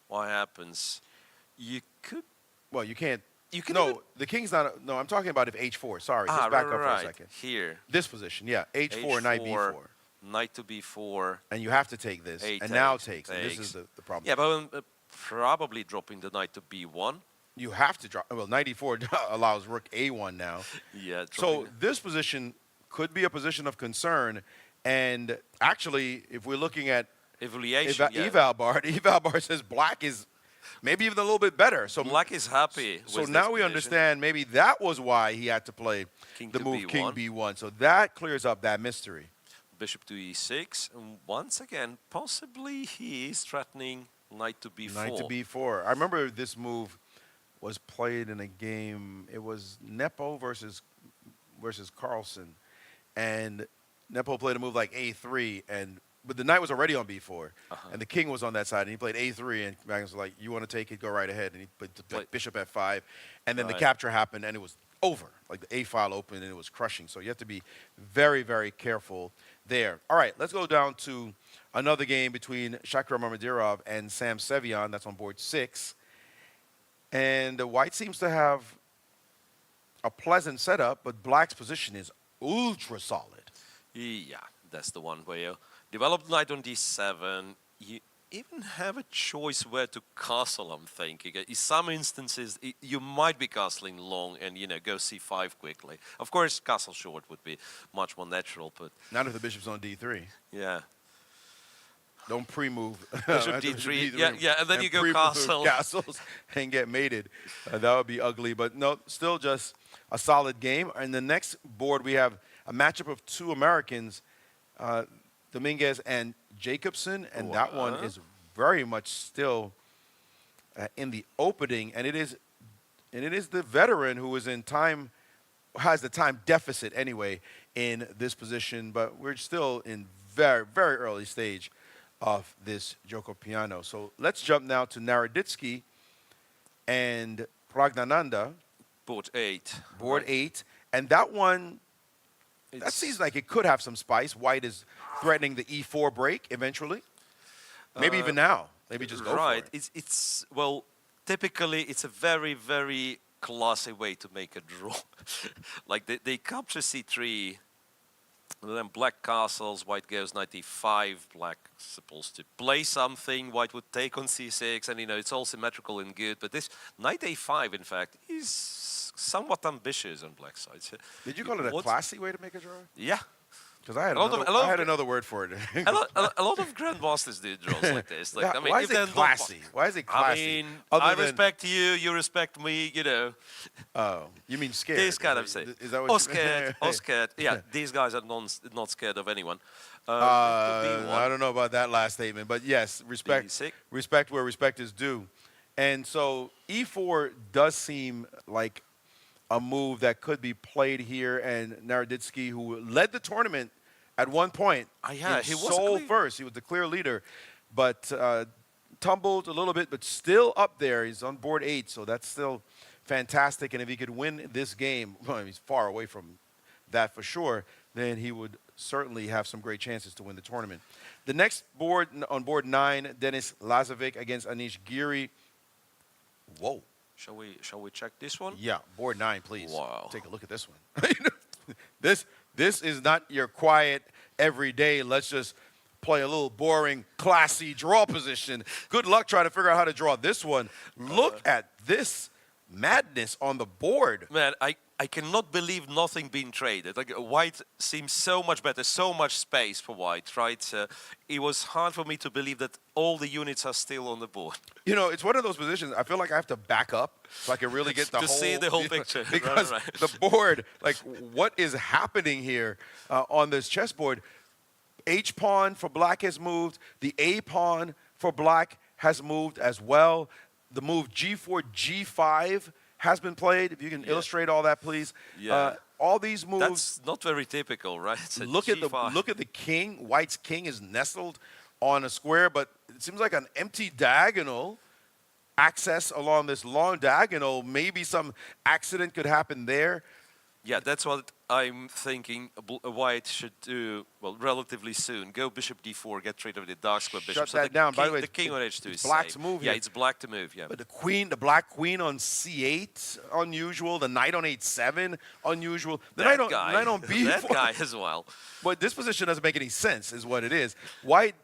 what happens? You could. Well, you can't. You can No, even- the king's not. No, I'm talking about if h4. Sorry, just back up for a second. Here. This position, yeah, h4, knight b4. Knight to b4. And you have to take this, A and now takes, takes. And this takes. is the problem. Yeah, but probably dropping the knight to b1. You have to drop. Well, knight e4 allows rook a1 now. Yeah. So this position could be a position of concern. And actually, if we're looking at evaluation. eval bar says black is maybe even a little bit better. So black is happy. So with now this we position. understand maybe that was why he had to play King the to move king b1. b1. So that clears up that mystery. Bishop to e6, and once again, possibly he is threatening knight to b4. Knight to b4. I remember this move was played in a game. It was Nepo versus Carlsen, and Nepo played a move like a3, but the knight was already on b4, and the king was on that side, and he played a3, and Magnus was like, "You want to take it? Go right ahead." And he played bishop f5, and then the capture happened, and it was over. Like the a file opened, and it was crushing. So you have to be very, very careful there. All right, let's go down to another game between Shakir Mamedyarov and Sam Sevian. That's on board 6. And white seems to have a pleasant setup, but black's position is ultra solid. Yeah, that's the one where you develop knight on d7. You even have a choice where to castle, I'm thinking. In some instances, you might be castling long and, go c5 quickly. Of course, castle short would be much more natural, but... Not if the bishop's on d3. Yeah. Don't pre-move. Bishop d3, yeah, and then you go castle. Castles and get mated. That would be ugly, but no, still just a solid game. And the next board, we have a matchup of two Americans, Dominguez and Jacobson, and that one is very much still in the opening, and it is the veteran who is in time, has the time deficit anyway in this position, but we're still in very, very early stage of this Joko Piano. So let's jump now to Naroditsky and Pragnananda. Board 8. Board 8. And that one, that seems like it could have some spice. White is threatening the e4 break eventually. Maybe even now. Maybe just go for it. It's well, typically it's a very, very classy way to make a draw. Like they capture c3, and then black castles, white goes knight e5, black supposed to play something, white would take on c6, and it's all symmetrical and good. But this knight a5, in fact, is somewhat ambitious on black side. So did you call it a classy way to make a draw? Yeah. Because I had another word for it. a lot of grandmasters do draws like this. Like, I mean, why is it classy? Why is it classy? I mean, I respect you, you respect me, Oh, you mean scared? This kind of thing. Is that what or scared, or scared. Yeah, these guys are not scared of anyone. I don't know about that last statement, but yes, respect where respect is due. And so e4 does seem like a move that could be played here, and Naroditsky, who led the tournament at one point, he was sole first. He was the clear leader, but tumbled a little bit, but still up there. He's on board 8, so that's still fantastic. And if he could win this game, well, he's far away from that for sure, then he would certainly have some great chances to win the tournament. The next board, on board 9, Denis Lazovic against Anish Giri. Whoa. Shall we check this one? Yeah, board 9, please. Wow. Take a look at this one. This is not your quiet, everyday, let's just play a little boring, classy draw position. Good luck trying to figure out how to draw this one. Look at this madness on the board. Man, I cannot believe nothing being traded. Like white seems so much better, so much space for white, right? It was hard for me to believe that all the units are still on the board. You know, it's one of those positions, I feel like I have to back up so I can really get the to see the whole picture. Because right. the board, like what is happening here on this chessboard? H pawn for black has moved. The A pawn for black has moved as well. The move G4, G5 has been played. If you can illustrate all that, please. Yeah. All these moves. That's not very typical, right? It's a look G5. at the king. White's king is nestled on a square, but it seems like an empty diagonal. Access along this long diagonal. Maybe some accident could happen there. Yeah, that's what I'm thinking white should do, well, relatively soon. Go bishop d4, get rid of the dark square bishop. Shut that down. By the way, the king on h2 it's is black's safe. move Yeah, here. it's black to move, yeah. But the black queen on c8, unusual. The knight on h7, unusual. The knight on b4. That guy as well. But this position doesn't make any sense, is what it is. White,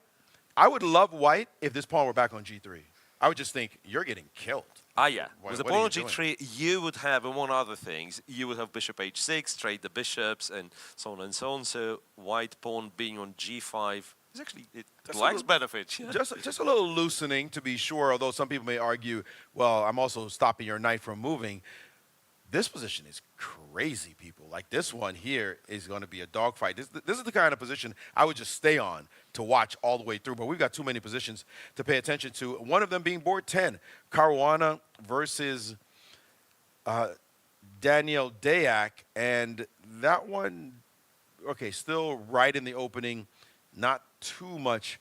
I would love white if this pawn were back on g3. I would just think, you're getting killed. Ah, yeah. With the what are pawn you on g3, you would have, among other things, you would have bishop h6, trade the bishops, and so on and so on. So white pawn being on g5 is actually black's benefit. Yeah. Just a little loosening, to be sure, although some people may argue, well, I'm also stopping your knight from moving. This position is crazy, people. Like this one here is going to be a dogfight. This is the kind of position I would just stay on to watch all the way through. But we've got too many positions to pay attention to. One of them being board 10, Caruana versus Daniel Dayak. And that one, okay, still right in the opening. Not too much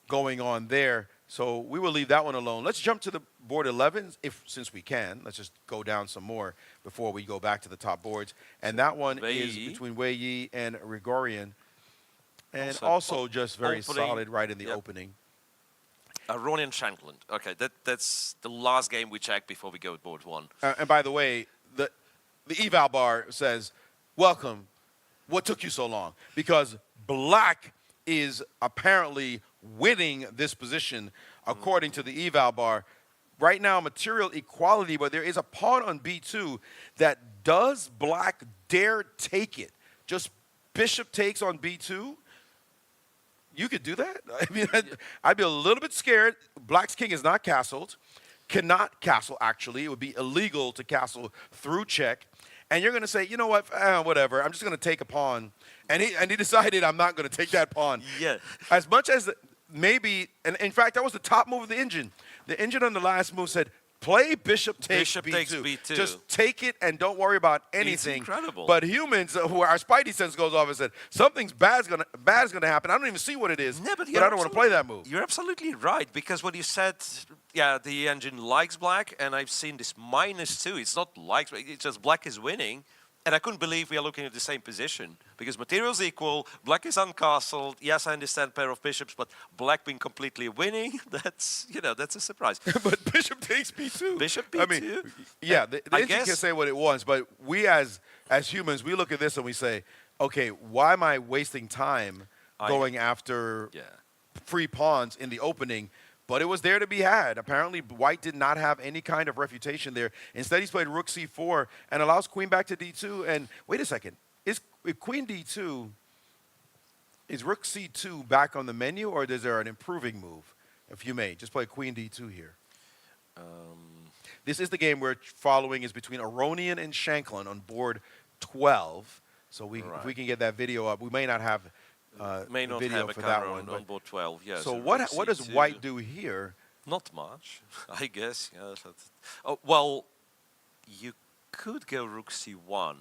going on there. So we will leave that one alone. Let's jump to the board 11, since we can. Let's just go down some more before we go back to the top boards. And that one is between Wei Yi and Grigorian. And also just very solid right in the opening. Ronnie Shankland. Okay, that's the last game we check before we go to board 1. And by the way, the eval bar says, welcome, what took you so long? Because black is apparently winning this position according to the eval bar. Right now, material equality, but there is a pawn on b2 that does black dare take it. Just bishop takes on b2. You could do that? I mean, I'd be a little bit scared. Black's king is not castled. Cannot castle, actually. It would be illegal to castle through check. And you're going to say, you know what, whatever. I'm just going to take a pawn. And he decided I'm not going to take that pawn. Yeah. As much as maybe, and in fact, that was the top move of the engine. The engine on the last move said, play bishop takes Bishop b2. takes b2. Just take it and don't worry about anything. It's incredible. But humans, who our spidey sense goes off and said, something's bad's gonna happen. I don't even see what it is, but I don't want to play that move. You're absolutely right, because what you said, yeah, the engine likes black, and I've seen this -2. It's not likes, it's just black is winning. And I couldn't believe we are looking at the same position, because material's equal, black is uncastled. Yes, I understand pair of bishops, but black being completely winning, that's a surprise. But bishop takes b2. Bishop b2. I mean, yeah, the engine can say what it wants, but we as humans, we look at this and we say, okay, why am I wasting time going after free pawns in the opening? But it was there to be had. Apparently, white did not have any kind of refutation there. Instead, he's played rook c4 and allows queen back to d2. And wait a second. Is queen d2, is rook c2 back on the menu, or is there an improving move? If you may, just play queen d2 here. This is the game we're following is between Aronian and Shankland on board 12. So if we can get that video up. We may not have video have for a that counter one. on board 12. Yeah, so what does white do here? Not much, I guess. Yeah, oh, well, you could go rook c1.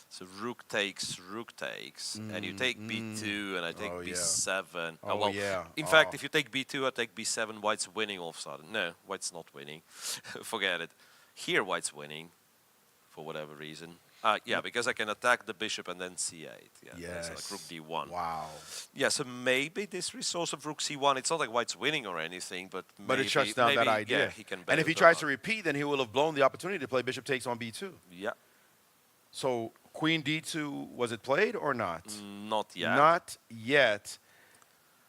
So rook takes, and you take b2, and I take b7. In fact, if you take b2, I take b7, white's winning all of a sudden. No, white's not winning. Forget it. Here, white's winning for whatever reason. Yeah, because I can attack the bishop and then c8. Yeah, Yes. that's like rook d1. Wow. Yeah, so maybe this resource of rook c1, it's not like white's winning or anything, but But it shuts down that idea. Yeah, he can and if he tries to repeat, then he will have blown the opportunity to play bishop takes on b2. Yeah, So queen d2, was it played or not? not yet. Not yet.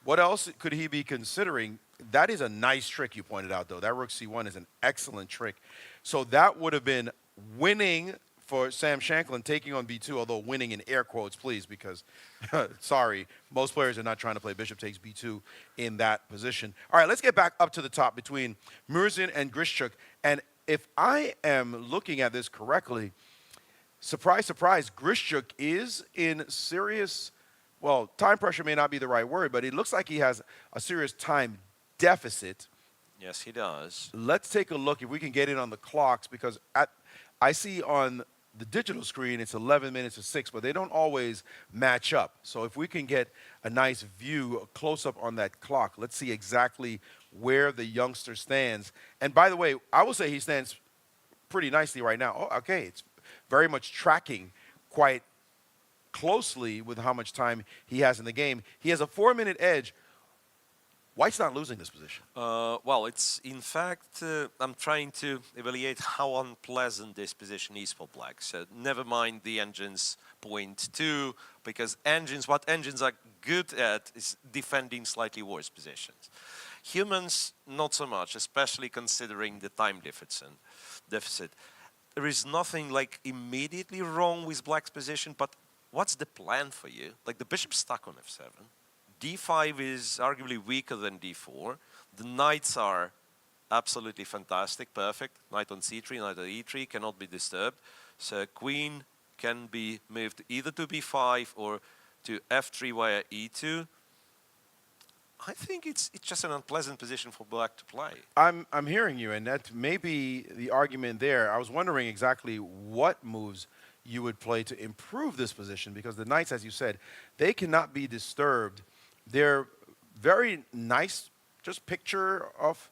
What else could he be considering? That is a nice trick you pointed out, though. That rook c1 is an excellent trick. So that would have been winning for Sam Shanklin, taking on b2, although winning in air quotes, please, because, sorry, most players are not trying to play bishop takes b2 in that position. All right, let's get back up to the top between Murzin and Grischuk. And if I am looking at this correctly, surprise, surprise, Grischuk is in serious, well, time pressure may not be the right word, but it looks like he has a serious time deficit. Yes, he does. Let's take a look if we can get in on the clocks, because I see on the digital screen it's 11 minutes to 6, but they don't always match up. So if we can get a nice view, a close-up on that clock, let's see exactly where the youngster stands. And by the way, I will say he stands pretty nicely right now. Oh, okay, it's very much tracking quite closely with how much time he has in the game. He has a 4-minute edge. White's not losing this position. Well, it's in fact, I'm trying to evaluate how unpleasant this position is for black. So never mind the engine's point 2, because what engines are good at is defending slightly worse positions. Humans, not so much, especially considering the time deficit. There is nothing like immediately wrong with black's position, but what's the plan for you? Like the bishop's stuck on f7. d5 is arguably weaker than d4. The knights are absolutely fantastic, perfect. Knight on c3, knight on e3 cannot be disturbed. So queen can be moved either to b5 or to f3 via e2. I think it's just an unpleasant position for black to play. I'm hearing you, and that may be the argument there. I was wondering exactly what moves you would play to improve this position, because the knights, as you said, they cannot be disturbed. They're very nice, just picture of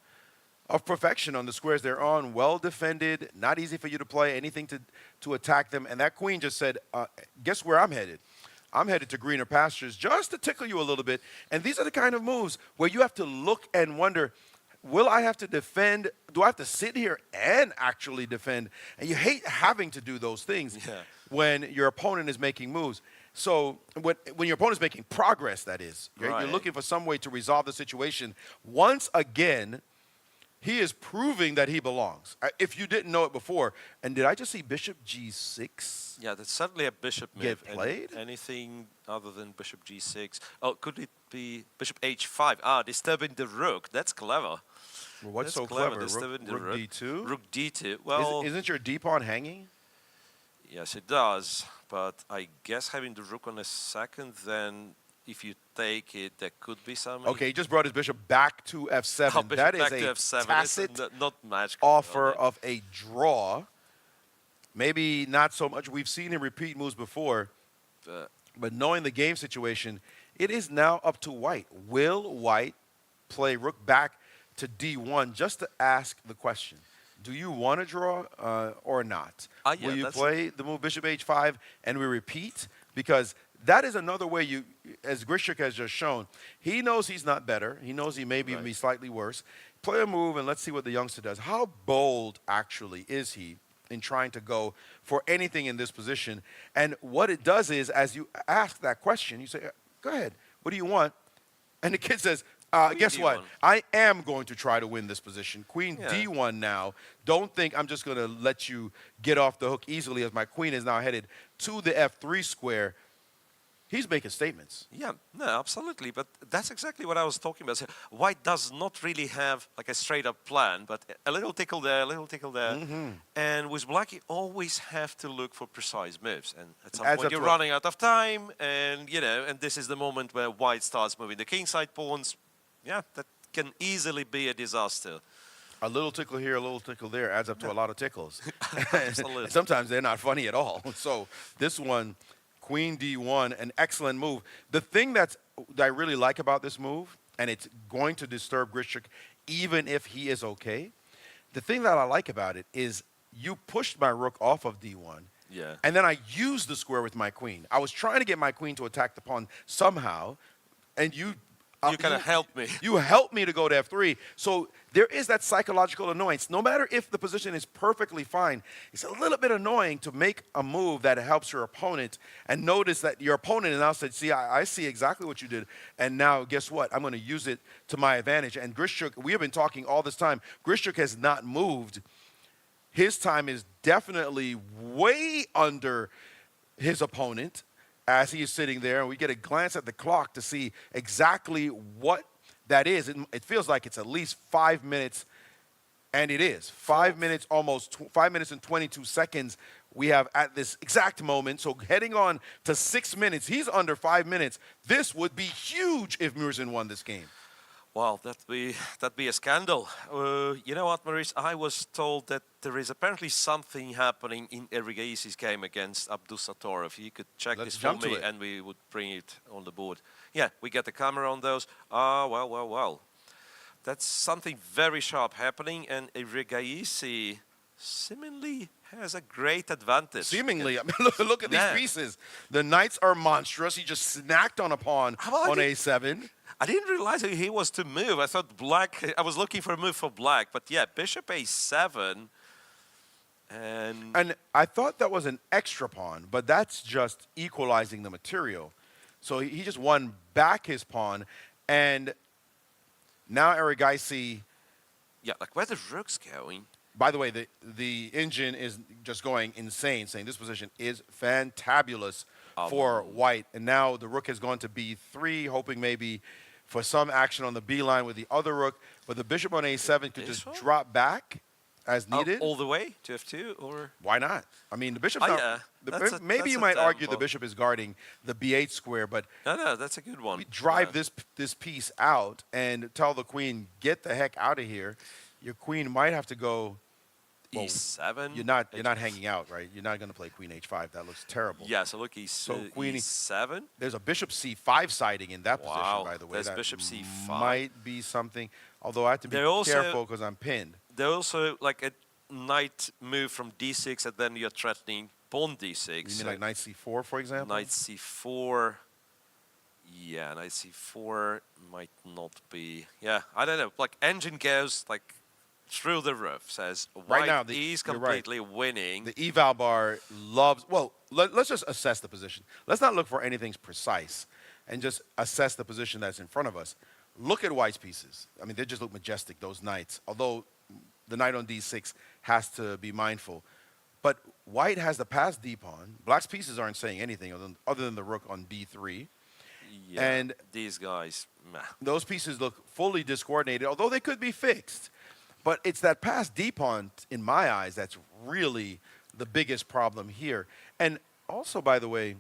perfection on the squares they're on, well defended, not easy for you to play, anything to attack them. And that queen just said, guess where I'm headed? I'm headed to greener pastures, just to tickle you a little bit. And these are the kind of moves where you have to look and wonder, will I have to defend? Do I have to sit here and actually defend? And you hate having to do those things when your opponent is making moves. So when your opponent is making progress, that is, you're looking for some way to resolve the situation. Once again, he is proving that he belongs. If you didn't know it before, and did I just see bishop g6? Yeah, that's certainly a bishop move. Get played? Anything other than bishop g6? Oh, could it be bishop h5? Ah, disturbing the rook. That's clever. Well, what's That's so clever? Disturbing the Rook d2? Rook d2. Well, Isn't your d-pawn hanging? yes, it does. But I guess having the rook on a second, then if you take it, there could be some. Okay, he just brought his bishop back to f7. Oh, That is back a to f7. tacit not match offer of a draw. Maybe not so much. We've seen him repeat moves before. But knowing the game situation, it is now up to white. Will white play rook back to d1 just to ask the question? Do you want to draw or not? Yeah, Will you play the move bishop h5 and we repeat? Because that is another way you, as Grischuk has just shown, he knows he's not better. He knows he may be slightly worse. Play a move and let's see what the youngster does. How bold actually is he in trying to go for anything in this position? And what it does is, as you ask that question, you say, go ahead, what do you want? And the kid says, guess what? I am going to try to win this position. Queen d1 now. Don't think I'm just going to let you get off the hook easily, as my queen is now headed to the f3 square. He's making statements. Yeah, no, absolutely. But that's exactly what I was talking about. So white does not really have like a straight-up plan, but a little tickle there, a little tickle there. And with black, you always have to look for precise moves. And at some point, you're running out of time. And, you know, and this is the moment where white starts moving the kingside pawns. Yeah, that can easily be a disaster. A little tickle here, a little tickle there adds up to a lot of tickles. Absolutely. Sometimes they're not funny at all. So this one, Queen d1, an excellent move. The thing that I really like about this move, and it's going to disturb Grischuk even if he is okay, the thing that I like about it is you pushed my rook off of d1. Yeah. And then I used the square with my queen. I was trying to get my queen to attack the pawn somehow, and you kind of helped me. You helped me to go to f3. So there is that psychological annoyance. No matter if the position is perfectly fine, it's a little bit annoying to make a move that helps your opponent and notice that your opponent now said, see, I see exactly what you did. And now guess what? I'm going to use it to my advantage. And Grishchuk, we have been talking all this time. Grishchuk has not moved. His time is definitely way under his opponent as he is sitting there, and we get a glance at the clock to see exactly what that is. It feels like it's at least 5 minutes, and it is. 5 minutes, almost 5 minutes and 22 seconds we have at this exact moment. So heading on to 6 minutes, he's under 5 minutes. This would be huge if Murzin won this game. Wow, that'd be a scandal. You know what, Maurice? I was told that there is apparently something happening in Erigaisi's game against Abdusattorov. If you could check this for me, and we would bring it on the board. Yeah, we get the camera on those. Well. That's something very sharp happening, and Erigaisi seemingly has a great advantage. Seemingly. I mean, look at these pieces. The knights are monstrous. He just snacked on a pawn on a7. I didn't realize he was to move. I thought black, I was looking for a move for black. But yeah, bishop a7. And I thought that was an extra pawn, but that's just equalizing the material. So he just won back his pawn. And now Erigaisi... Yeah, like where the rook's going. By the way, the engine is just going insane, saying this position is fantabulous for white. And now the rook has gone to b3, hoping maybe for some action on the b line with the other rook. But the bishop on a7 could just drop back as needed. All the way to f2? Or why not? I mean, the bishop's not... maybe you might argue the bishop is guarding the b8 square, but... No, that's a good one. We drive this piece out and tell the queen, get the heck out of here. Your queen might have to go... Well, e7. You're not hanging out, right? You're not going to play queen h5. That looks terrible. Yeah, so look, queen e7. There's a bishop c5 siding in that position, by the way. There's that bishop c5. Might be something, although I have to be careful because I'm pinned. There's also like a knight move from d6, and then you're threatening pawn d6. You mean like knight c4, for example? Knight c4. Yeah, knight c4 might not be. Yeah, I don't know. Like engine goes like through the roof, says right now he's completely winning. The eval bar loves, well, let's just assess the position. Let's not look for anything precise and just assess the position that's in front of us. Look at white's pieces. I mean, they just look majestic, those knights, although the knight on d6 has to be mindful. But white has the passed d-pawn. Black's pieces aren't saying anything other than the rook on b3. Yeah, and these guys, meh. Those pieces look fully discoordinated, although they could be fixed. But it's that passed d-pawn, in my eyes, that's really the biggest problem here. And also, by the way...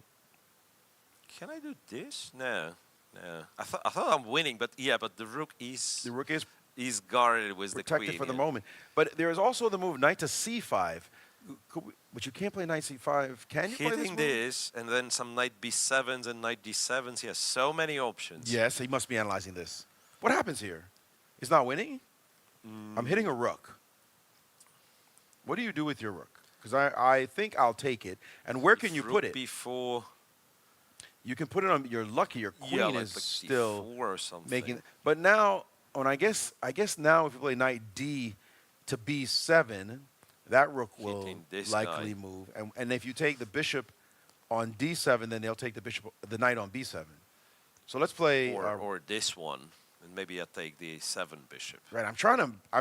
Can I do this? No. I thought I'm winning, but yeah, but the rook is... The rook is guarded with the queen. Protected for the moment. But there is also the move knight to c5. But you can't play knight c5. Can you play this move? This, and then some knight b7s and knight d7s. He has so many options. Yes, he must be analyzing this. What happens here? He's not winning? I'm hitting a rook. What do you do with your rook? Because I think I'll take it. And where can you put it? Before. You can put it on. You're lucky. Your queen is still or something. making. But now, I guess now if you play knight d to b7, that rook will likely move. And if you take the bishop on d7, then they'll take the knight on b7. So let's play. Or this one. And maybe I take the 7 bishop. Right, I'm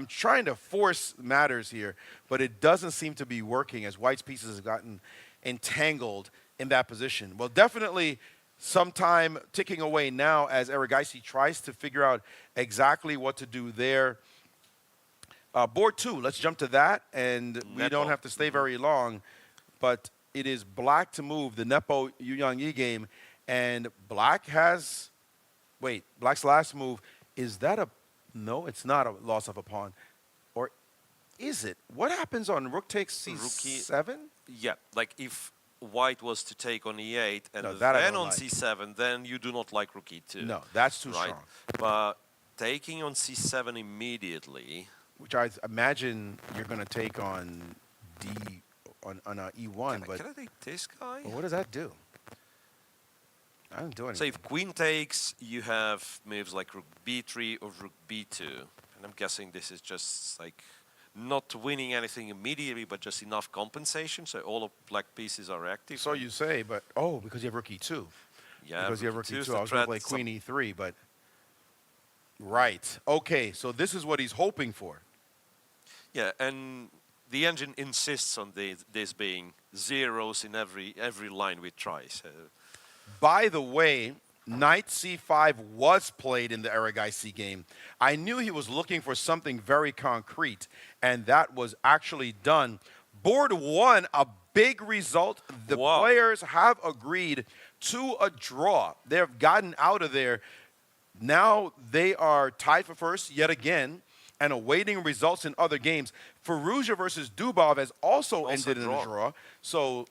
trying to force matters here, but it doesn't seem to be working as white's pieces have gotten entangled in that position. Well, definitely some time ticking away now as Erigaisi tries to figure out exactly what to do there. Board 2, let's jump to that, and we don't have to stay very long, but it is black to move the Nepo Yu Yang Yi game, and black has... Wait, black's last move, is that a... No, it's not a loss of a pawn. Or is it? What happens on rook takes c7? Yeah, like if white was to take on e8 and no, then on c7, then you do not like rook e2. No, that's too strong. But taking on c7 immediately... Which I imagine you're going to take on D on E1, but Can I take this guy? what does that do? I don't do anything. So if queen takes, you have moves like rook b3 or rook b2. And I'm guessing this is just like not winning anything immediately, but just enough compensation. So all of black pieces are active. So you say, but because you have rook E2. Yeah, Because you have rook rook E2 is E2, the I was going to threat. play queen E3, but right. Okay, so this is what he's hoping for. Yeah, and the engine insists on this being zeros in every line we try. So By the way, knight c5 was played in the Erigaisi game. I knew he was looking for something very concrete, and that was actually done. Board 1, a big result. The players have agreed to a draw. They've gotten out of there. Now they are tied for first yet again and awaiting results in other games. Firouzja versus Dubov has also ended in a draw. So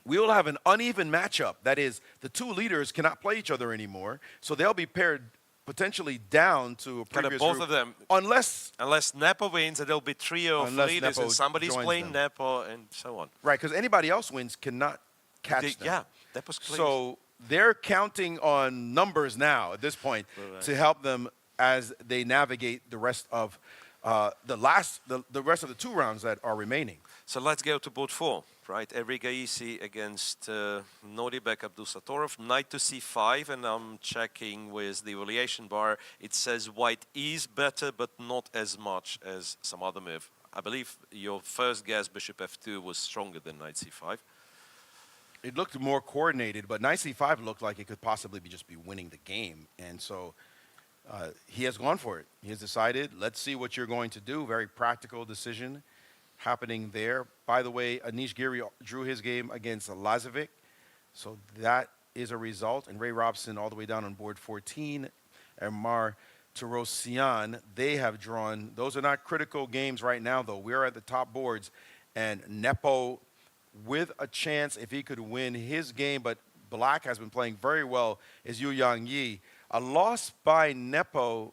we will have an uneven matchup. That is, the two leaders cannot play each other anymore. So they'll be paired potentially down to a previous both group, of them. Unless Nepo wins, and there'll be trio of leaders, Nepo and somebody's joins playing them. Nepo, and so on. Right, because anybody else wins cannot catch them. Yeah, Nepo's clean. So they're counting on numbers now at this point to help them as they navigate the rest of the rest of the 2 rounds that are remaining. So let's go to board 4, right? Erigaisi against Nodibek Abdusatorov, knight to c5, and I'm checking with the evaluation bar. It says white is better, but not as much as some other move. I believe your first guess, bishop f2, was stronger than knight c5. It looked more coordinated, but knight c5 looked like it could possibly just be winning the game. And so he has gone for it. He has decided, let's see what you're going to do. Very practical decision happening there. By the way, Anish Giri drew his game against Lazovic. So that is a result. And Ray Robson all the way down on board 14. And Mar Tarosian, they have drawn. Those are not critical games right now, though. We're at the top boards. And Nepo with a chance if he could win his game, but black has been playing very well, is Yu Yang Yi. A loss by Nepo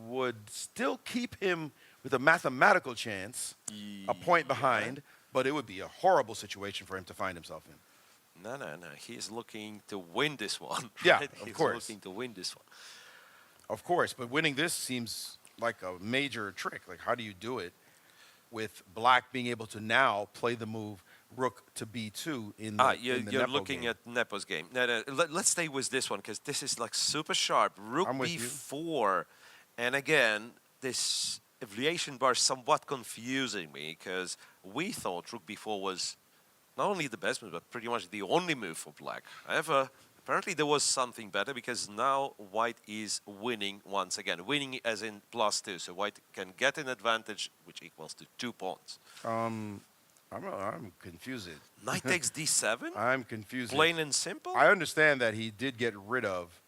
would still keep him with a mathematical chance, a point behind, but it would be a horrible situation for him to find himself in. No. He's looking to win this one. Yeah, right? of course. He's looking to win this one. Of course, but winning this seems like a major trick. Like, how do you do it with black being able to now play the move rook to b2 in the You're Nepo looking game? at Nepo's game. No, let's stay with this one because this is like super sharp. Rook I'm with you. b4, and again, this evaluation bar is somewhat confusing me because we thought rook b4 was not only the best move, but pretty much the only move for black. However, apparently there was something better because now white is winning once again. Winning as in +2, so white can get an advantage which equals to 2 pawns. I'm confused. Knight takes d7? I'm confused. Plain and simple? I understand that he did get rid of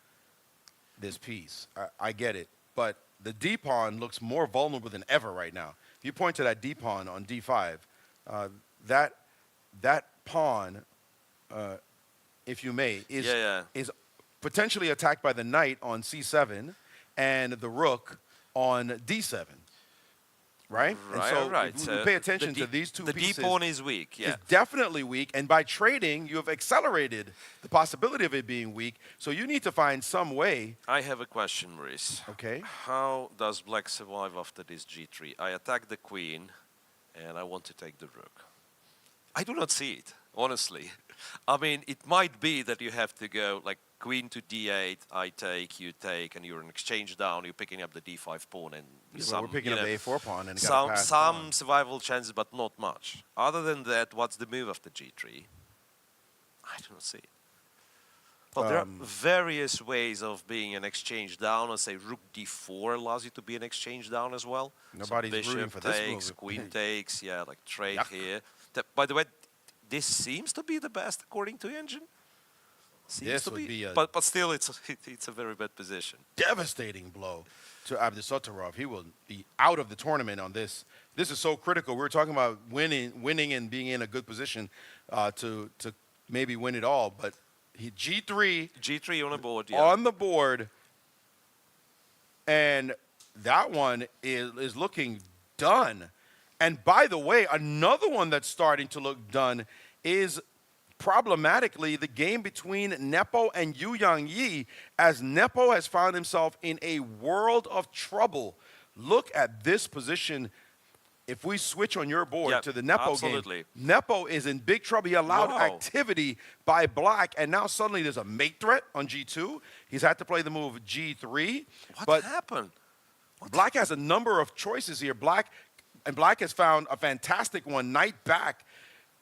this piece. I get it. But the D pawn looks more vulnerable than ever right now. If you point to that D pawn on D5, that pawn, if you may, is potentially attacked by the knight on C7 and the rook on D7. Right? Right. And so we pay attention to these two pieces. The D pawn is weak, yeah. It's definitely weak, and by trading, you have accelerated the possibility of it being weak, so you need to find some way. I have a question, Maurice. Okay. How does black survive after this g3? I attack the queen, and I want to take the rook. I do not see it, honestly. I mean, it might be that you have to go like queen to d8, I take, you take, and you're in exchange down, you're picking up the d5 pawn, and We're picking up the A4 pawn and some survival chances, but not much. Other than that, what's the move after g3? I do not see it. Well, there are various ways of being an exchange down. Let's say rook d4 allows you to be an exchange down as well. Nobody's so rooting for this takes, move. queen takes, yeah, like trade here. By the way, this seems to be the best according to engine. Seems to be, but still, it's a very bad position. Devastating blow to Abdusatorov. He will be out of the tournament on this. This is so critical. We were talking about winning and being in a good position to maybe win it all, but G3 on the board, yeah. On the board, and that one is looking done. And by the way, another one that's starting to look done is problematically the game between Nepo and Yu Yang-yi, as Nepo has found himself in a world of trouble. Look at this position. If we switch on your board to the Nepo game, Nepo is in big trouble. He allowed activity by black, and now suddenly there's a mate threat on G2. He's had to play the move G3. What happened? Black has a number of choices here. Black has found a fantastic one, knight back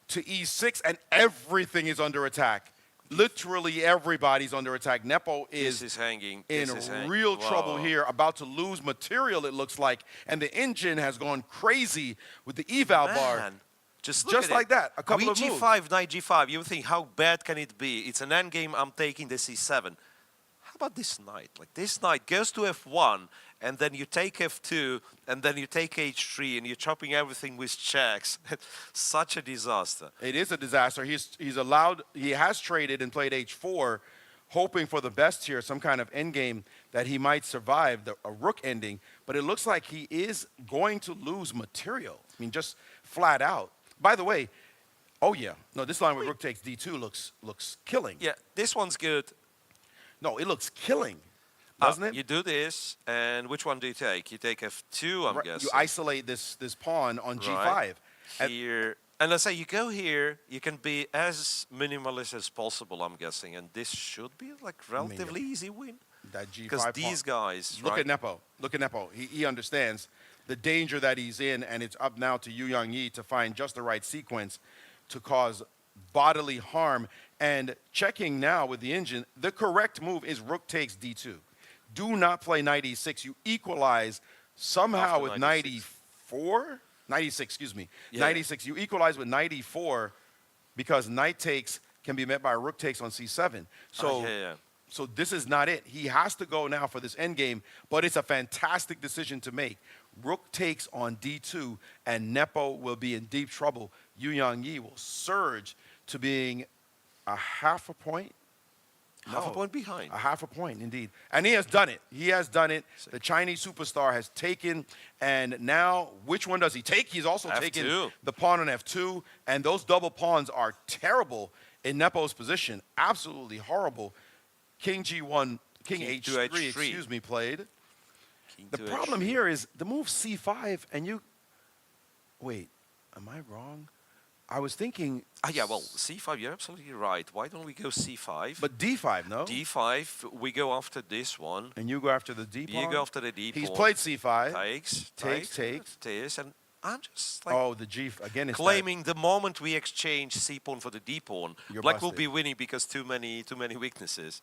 to E6, and everything is under attack. Literally everybody's under attack. Nepo is hanging. in real trouble here, about to lose material, it looks like. And the engine has gone crazy with the eval bar. Just like that, a couple of moves. G5, knight G5. You think, how bad can it be? It's an endgame. I'm taking the C7. How about this knight? Like, this knight goes to F1, and then you take F2, and then you take H3, and you're chopping everything with checks. Such a disaster. It is a disaster. He has traded and played H4, hoping for the best here, some kind of endgame that he might survive, a rook ending. But it looks like he is going to lose material. I mean, just flat out. By the way, this line with rook takes D2 looks killing. Yeah, this one's good. No, it looks killing, doesn't it? You do this, and which one do you take? You take F2, I'm guessing. You isolate this pawn on G5. Here, and let's say you go here, you can be as minimalist as possible, I'm guessing, and this should be like relatively easy win. That G5 because these guys, Look at Nepo. Look at Nepo. He understands the danger that he's in, and it's up now to Yu Yang-yi to find just the right sequence to cause bodily harm. And checking now with the engine, the correct move is rook takes D2. Do not play knight E6. You equalize somehow with knight E4? Knight E6, excuse me. Knight E6. You equalize with knight E4 because knight takes can be met by rook takes on C7. So this is not it. He has to go now for this endgame, but it's a fantastic decision to make. Rook takes on D2, and Nepo will be in deep trouble. Yu Yang-yi will surge to being a half a point. Half a point behind. A half a point, indeed. And he has done it. He has done it. The Chinese superstar has taken, and now which one does he take? He's also taken the pawn on F2, and those double pawns are terrible in Nepo's position. Absolutely horrible. King G1, King H3, excuse me, played. The problem here is the move C5, and you... Wait, am I wrong? I was thinking... C5, you're absolutely right. Why don't we go C5? But D5, no? D5, we go after this one. And you go after the D pawn? You go after the D pawn. He's played C5. Takes. And I'm just like... Oh, the G... Again, it's claiming the moment we exchange C pawn for the D pawn, Black will busted. be winning because too many weaknesses.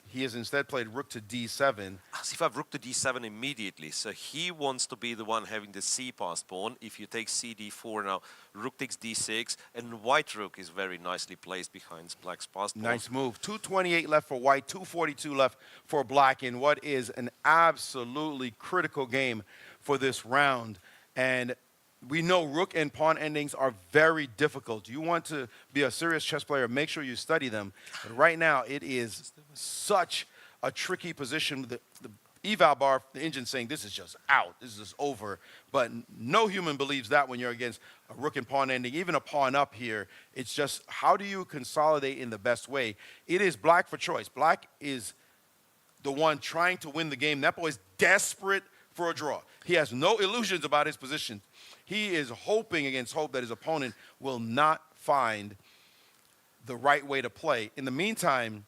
He has instead played rook to D7. C5, rook to D7 immediately. So he wants to be the one having the C pass pawn. If you take CD4 now, rook takes D6, and white rook is very nicely placed behind Black's pass pawn. Nice move. 228 left for white, 242 left for black in what is an absolutely critical game for this round. And we know rook and pawn endings are very difficult. You want to be a serious chess player, make sure you study them. But right now, it is such a tricky position. The eval bar, the engine saying this is just out, this is just over. But no human believes that when you're against a rook and pawn ending, even a pawn up here. It's just how do you consolidate in the best way? It is black for choice. Black is the one trying to win the game. Nepo is desperate for a draw. He has no illusions about his position. He is hoping against hope that his opponent will not find the right way to play. In the meantime,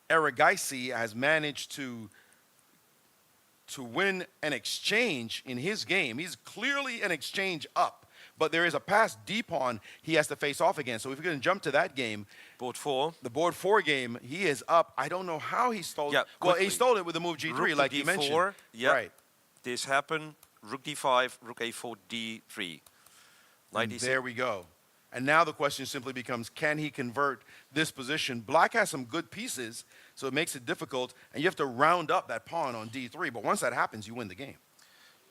Erigaisi has managed to win an exchange in his game. He's clearly an exchange up, but there is a passed D pawn he has to face off again. So if we're going to jump to that game, board 4. The board 4 game, he is up. I don't know how he stole it. Well, he stole it with the move G3, rook like D4, you mentioned. Right. This happened. Rook D5, rook A4, D3. There we go. And now the question simply becomes, can he convert this position? Black has some good pieces, so it makes it difficult, and you have to round up that pawn on D3. But once that happens, you win the game.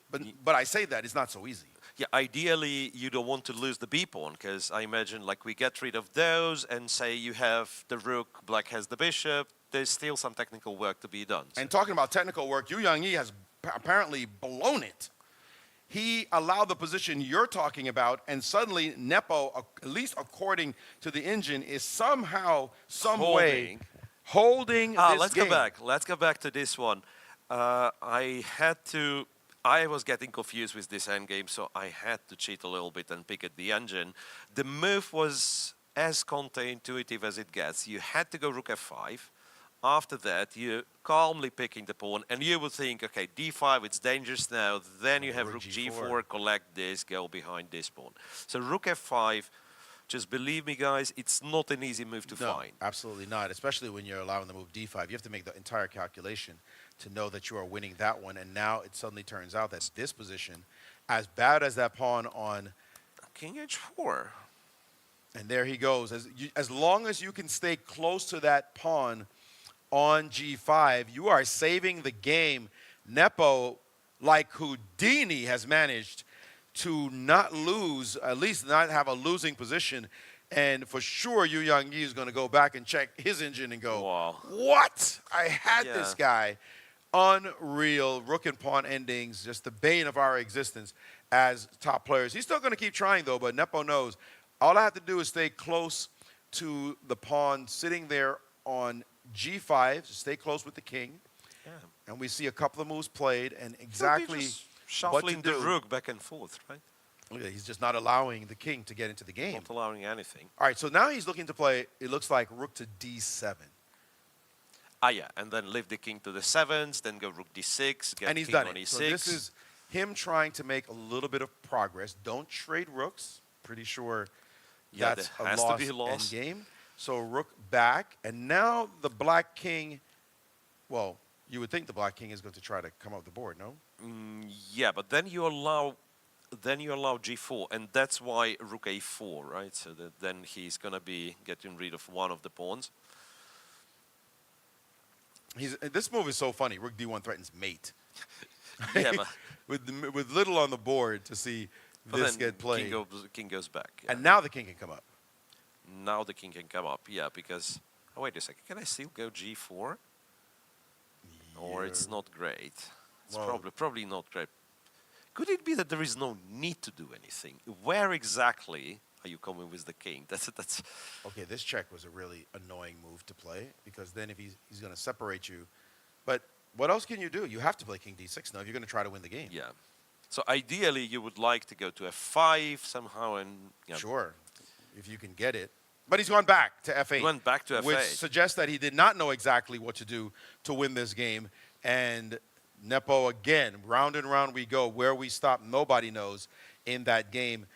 But I say that, it's not so easy. Yeah, ideally, you don't want to lose the B pawn, because I imagine like we get rid of those, and say you have the rook, black has the bishop, there's still some technical work to be done. And talking about technical work, Yu Yang-yi has apparently blown it he allowed the position you're talking about, and suddenly Nepo, at least according to the engine, is somehow, some way holding this let's game. go back. Let's go back to this one. I was getting confused with this endgame, so I had to cheat a little bit and pick at the engine. The move was as counterintuitive as it gets. You had to go rook f5. After that, you're calmly picking the pawn, and you would think, okay, d5, it's dangerous now. Then you have rook g4, collect this, go behind this pawn. So rook f5, just believe me, guys, it's not an easy move to find. Absolutely not, especially when you're allowing the move d5. You have to make the entire calculation to know that you are winning that one, and now it suddenly turns out that this position, as bad as that pawn on king h4. And there he goes. As long as you can stay close to that pawn on g5, you are saving the game. Nepo, like Houdini, has managed to not lose, at least not have a losing position. And for sure, Yu Yang-yi is going to go back and check his engine and go, wow. What? I had this guy. Unreal. Rook and pawn endings, just the bane of our existence as top players. He's still going to keep trying, though, but Nepo knows all I have to do is stay close to the pawn sitting there on g5, stay close with the king. Yeah. And we see a couple of moves played and exactly shuffling the rook back and forth, right? He's just not allowing the king to get into the game. Not allowing anything. All right, so now he's looking to play, it looks like rook to d7. Yeah, and then lift the king to the 7s, then go rook d6, get and he's king done on it. e6. So this is him trying to make a little bit of progress. Don't trade rooks. Pretty sure that's a lost endgame. So rook back, and now the black king, well, you would think the black king is going to try to come up the board, no? Yeah, but then you allow g4, and that's why rook a4, right? So that then he's going to be getting rid of one of the pawns. This move is so funny. Rook d1 threatens mate. Yeah, but with little on the board to see this get played. King goes back. Yeah. And now the king can come up. Now the king can come up, yeah, because... Oh, wait a second. Can I still go g4? Yeah. Or it's not great. It's probably not great. Could it be that there is no need to do anything? Where exactly are you coming with the king? That's. Okay, this check was a really annoying move to play, because then if he's going to separate you. But what else can you do? You have to play king d6 now if you're going to try to win the game. Yeah. So ideally, you would like to go to f5 somehow and... Yeah. Sure, if you can get it. But he's gone back to f8. He went back to f8. Which suggests that he did not know exactly what to do to win this game. And Nepo, again, round and round we go. Where we stop, nobody knows in that game.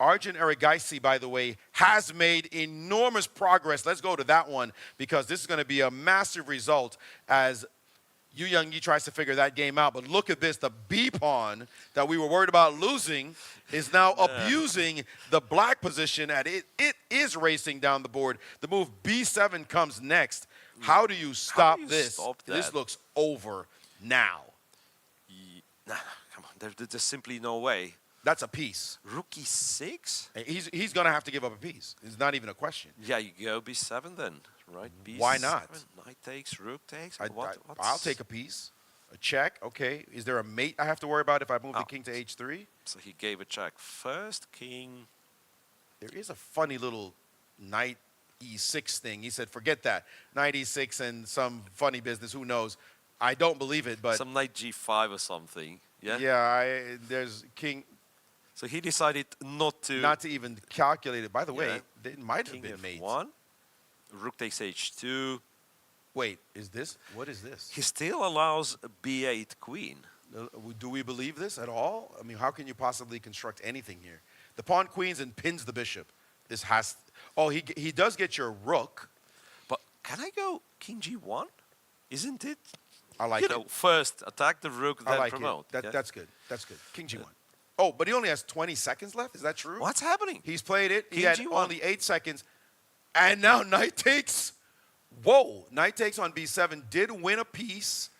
Arjun Erigaisi, by the way, has made enormous progress. Let's go to that one, because this is going to be a massive result as Yu Yang-yi tries to figure that game out. But look at this. The B pawn that we were worried about losing is now abusing the black position, and it is racing down the board. The move B7 comes next. How do you stop this? This looks over now. Nah, come on. There's simply no way. That's a piece. Rook e6? He's going to have to give up a piece. It's not even a question. Yeah, you go b7 then, right? B7. Why not? Knight takes, rook takes. I'll take a piece. A check, okay. Is there a mate I have to worry about if I move the king to h3? So he gave a check first, king. There is a funny little knight e6 thing. He said, forget that. Knight e6 and some funny business, who knows. I don't believe it, but... Some knight g5 or something, yeah? Yeah, there's king... So he decided not to... Not to even calculate it. By the way, it might have been mates. F1, rook takes h2. Wait, is this? What is this? He still allows b8 queen. Do we believe this at all? I mean, how can you possibly construct anything here? The pawn queens and pins the bishop. This has... Oh, he does get your rook. But can I go king g1? Isn't it? I like it. You know, first attack the rook, then promote. That's good. That's good. King g1. Oh, but he only has 20 seconds left? Is that true? What's happening? He's played it. King he had G1. only 8 seconds. And now knight takes. Whoa. Knight takes on b7. Did win a piece.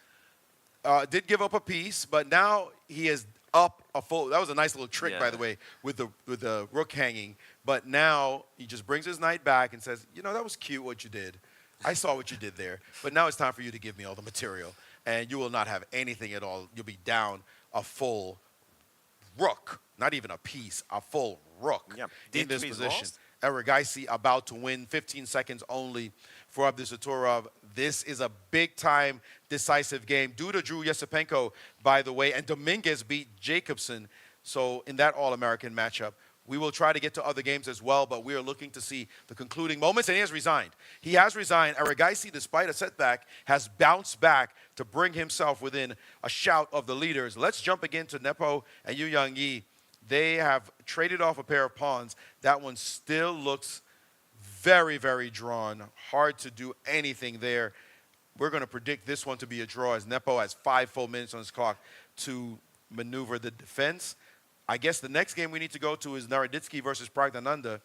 Did give up a piece. But now he is up a full. That was a nice little trick, by the way, with the rook hanging. But now he just brings his knight back and says, you know, that was cute what you did. I saw what you did there. But now it's time for you to give me all the material. And you will not have anything at all. You'll be down a full rook, not even a piece, a full rook in this D3 position. lost. Erigaisi about to win, 15 seconds only for Abdusattorov. This is a big-time decisive game. Duda drew Yesipenko, by the way, and Dominguez beat Jacobson. So in that All-American matchup, we will try to get to other games as well, but we are looking to see the concluding moments, and he has resigned. He has resigned. Erigaisi, despite a setback, has bounced back to bring himself within a shout of the leaders. Let's jump again to Nepo and Yu Yang-yi. They have traded off a pair of pawns. That one still looks very, very drawn. Hard to do anything there. We're going to predict this one to be a draw as Nepo has 5 full minutes on his clock to maneuver the defense. I guess the next game we need to go to is Naroditsky versus Pragdananda,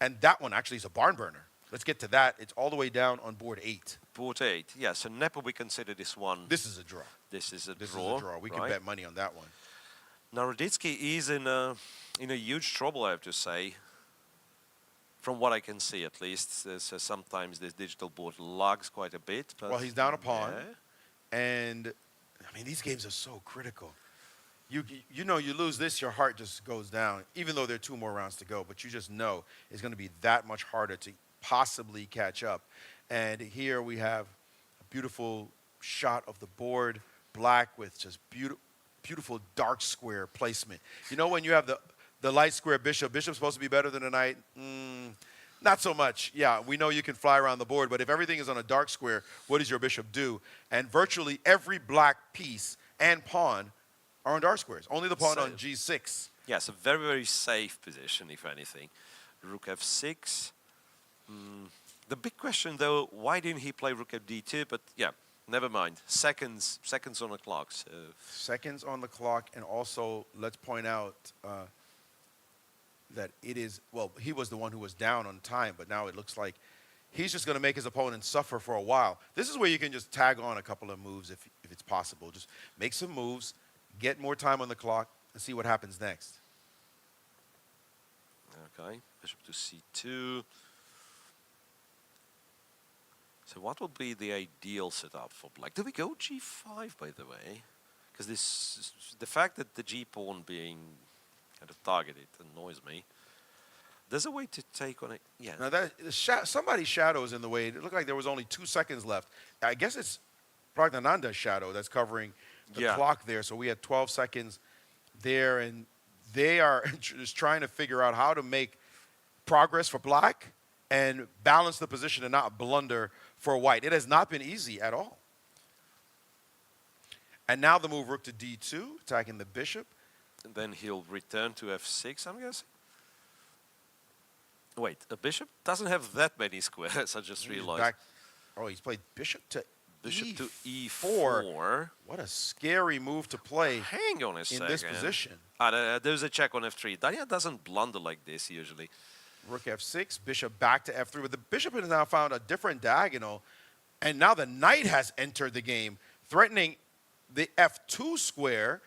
and that one actually is a barn burner. Let's get to that. It's all the way down on board 8. Board 8, yeah. So Nepo, we consider this one. This is a draw. This is a This draw. is a draw. We right? can bet money on that one. Naroditsky is in a huge trouble, I have to say. From what I can see, at least. So sometimes this digital board lags quite a bit. But Well, he's down a pawn, yeah. and I mean these games are so critical. You know, you lose this, your heart just goes down, even though there are 2 more rounds to go. But you just know it's going to be that much harder to possibly catch up. And here we have a beautiful shot of the board, black with just beautiful dark square placement. You know, when you have the light square bishop, bishop's supposed to be better than a knight. Not so much. Yeah, we know you can fly around the board, but if everything is on a dark square, what does your bishop do? And virtually every black piece and pawn are on dark squares. Only the pawn on G6. Yes, a very, very safe position, if anything. Rook F6. The big question, though, why didn't he play Rook FD2? But yeah, never mind. Seconds on the clock. So. Seconds on the clock, and also let's point out that it is, well, he was the one who was down on time, but now it looks like he's just going to make his opponent suffer for a while. This is where you can just tag on a couple of moves if it's possible. Just make some moves, get more time on the clock, and see what happens next. Okay, bishop to C2. So what would be the ideal setup for black? Do we go G5, by the way? Because the fact that the G pawn being kind of targeted annoys me. There's a way to take on it. Yeah. Now somebody's shadow is in the way. It looked like there was only 2 seconds left. I guess it's Pragdananda's shadow that's covering the clock there. So we had 12 seconds there, and they are just trying to figure out how to make progress for black and balance the position and not blunder for white. It has not been easy at all. And now the move rook to D2, attacking the bishop. And then he'll return to F6, I'm guessing. Wait, a bishop doesn't have that many squares, I just realized. He's played bishop to Bishop to E4. E4. What a scary move to play Hang on a second. in this position. There's a check on F3. Dania doesn't blunder like this usually. Rook F6, bishop back to F3. But the bishop has now found a different diagonal. And now the knight has entered the game, threatening the F2 square.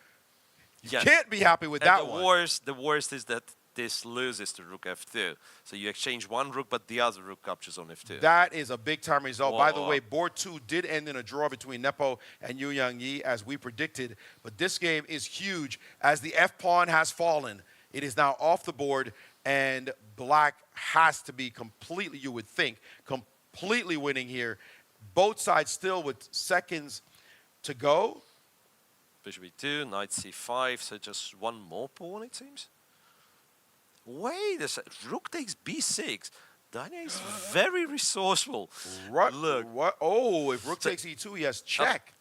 You can't be happy with that one. The worst is that this loses to rook F2. So you exchange one rook, but the other rook captures on F2. That is a big-time result. By the way, board 2 did end in a draw between Nepo and Yu Yang-yi, as we predicted. But this game is huge, as the F-pawn has fallen. It is now off the board, and black has to be completely, you would think, completely winning here. Both sides still with seconds to go. Bishop E2, knight C5, so just one more pawn, it seems. Wait a second. Rook takes B6. Dania is very resourceful. Look. What? Oh, if rook takes E2, he has check.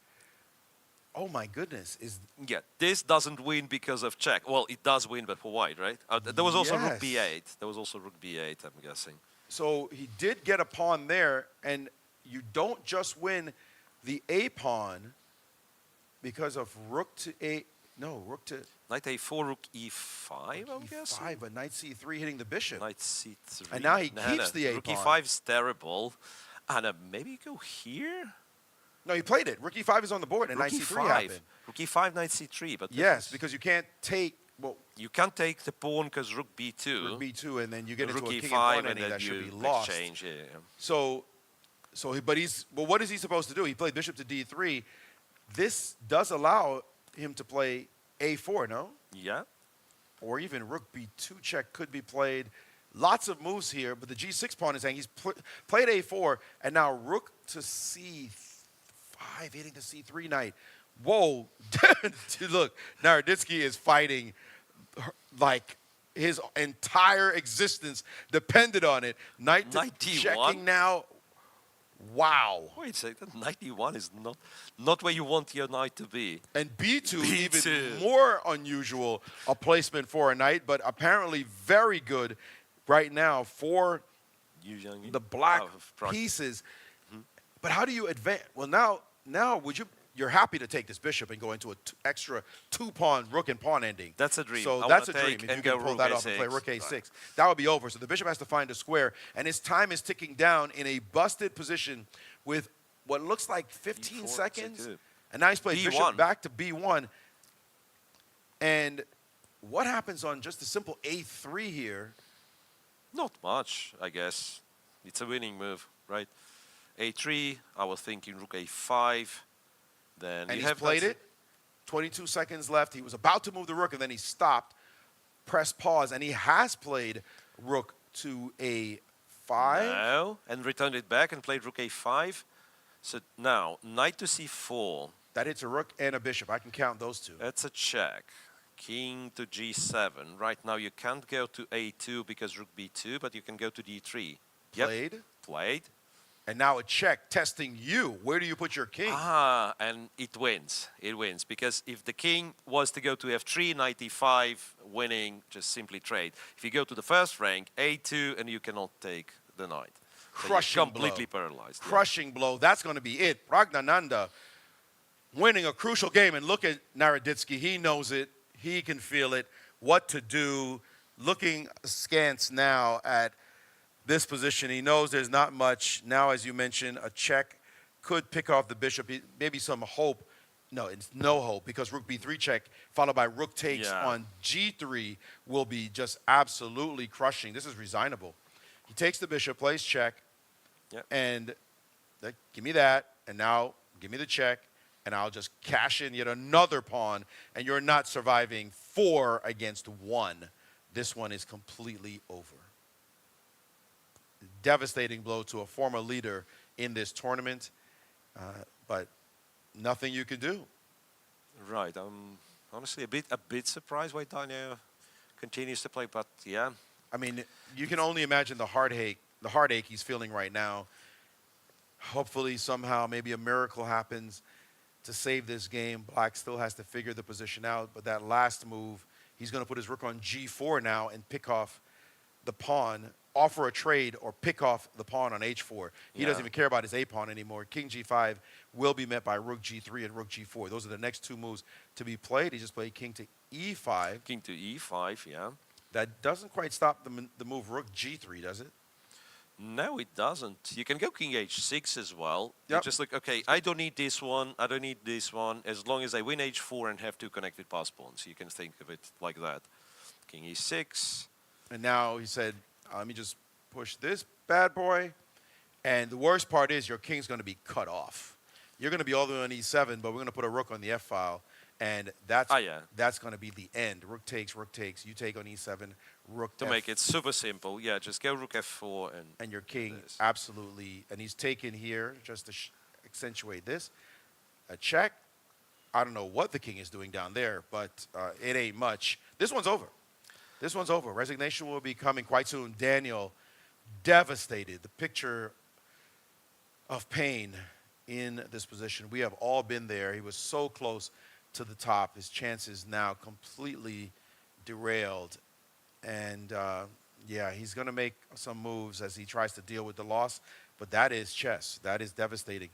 Oh, my goodness. Yeah, this doesn't win because of check. Well, it does win, but for white, right? There was also rook B8. There was also rook B8, I'm guessing. So he did get a pawn there, and you don't just win the A pawn because of rook to A. No, rook to... Knight A4, rook E5, I'm guessing? E5, but knight C3 hitting the bishop. Knight C3. And now he keeps the A rook pawn. E5 is terrible. And maybe go here? No, he played it. Rook E5 is on the board, and rook knight E5. C3 happened. Rook E5, knight C3. But yes, because you can't take... Well, you can't take the pawn because rook B2. Rook B2, and then you get into rook a king E5, and pawn ending that should be lost. Exchange, yeah. So what is he supposed to do? He played bishop to D3. This does allow him to play A4, no? Yeah. or even rook b2 check could be played. Lots of moves here, but the g6 pawn is saying he's played a4, and now rook to c5, hitting the c3 knight. Whoa, look, Naroditsky is fighting like his entire existence depended on it. Knight to 91? checking now. Wow. Wait a second, 91 is not where you want your knight to be. And b2, B2. even more unusual a placement for a knight, but apparently very good right now for the black pieces. But how do you advance? Well, now you're happy to take this bishop and go into an extra two-pawn rook and pawn ending. That's a dream. So I that's a wanna dream. take If you and can go pull rook that off and A6. play rook a6, Right. that would be over. So the bishop has to find a square, and his time is ticking down in a busted position with what looks like 15 E4, seconds. C2. And now he's played B1. bishop back to b1. And what happens on just a simple a3 here? Not much, I guess. It's a winning move, right? A3, I was thinking rook A5. Then And you he's have played that- it. 22 seconds left. He was about to move the rook, and then he stopped, pressed pause, and he has played rook to a5. No, and returned it back and played rook A5. So now, knight to C4. That hits a rook and a bishop. I can count those two. That's a check. King to G7. Right now you can't go to A2 because rook B2, but you can go to D3. Yep. Played. Played. And now a check testing you. Where do you put your king? Ah, and it wins. It wins because if the king was to go to F3, knight E5, winning, just simply trade. If you go to the first rank, A2, and you cannot take the knight. So you're Crushing completely blow. paralyzed. Yeah. Crushing blow. That's going to be it. Pragnananda winning a crucial game. And look at Naroditsky. He knows it. He can feel it. What to do. Looking askance now at this position. He knows there's not much. Now, as you mentioned, a check could pick off the bishop. Maybe some hope. No, it's no hope because rook b3 check followed by rook takes on g3 will be just absolutely crushing. This is resignable. He takes the bishop, plays check, and give me that, and now give me the check, and I'll just cash in yet another pawn, and you're not surviving 4 against 1. This one is completely over. Devastating blow to a former leader in this tournament, but nothing you can do. Right. I'm honestly a bit surprised why Daniel continues to play, but yeah. I mean, you can only imagine the heartache he's feeling right now. Hopefully, somehow, maybe a miracle happens to save this game. Black still has to figure the position out, but that last move, he's going to put his rook on g4 now and pick off the pawn, offer a trade, or pick off the pawn on h4. He doesn't even care about his a-pawn anymore. King g5 will be met by rook g3 and rook g4. Those are the next two moves to be played. He just played king to e5. King to e5, yeah. That doesn't quite stop the move rook g3, does it? No, it doesn't. You can go king h6 as well. Yep. You just like, okay, I don't need this one, I don't need this one, as long as I win h4 and have two connected pass pawns. You can think of it like that. King e6. And now he said, let me just push this bad boy. And the worst part is your king's going to be cut off. You're going to be all the way on e7, but we're going to put a rook on the f-file. And that's going to be the end. Rook takes, you take on e7, rook To make it super simple, yeah, just go rook f4 and your king absolutely, and he's taken here just to accentuate this. A check. I don't know what the king is doing down there, but it ain't much. This one's over. This one's over. Resignation will be coming quite soon. Daniel, devastated. The picture of pain in this position. We have all been there. He was so close to the top. His chances now completely derailed. And, yeah, he's going to make some moves as he tries to deal with the loss. But that is chess. That is devastating.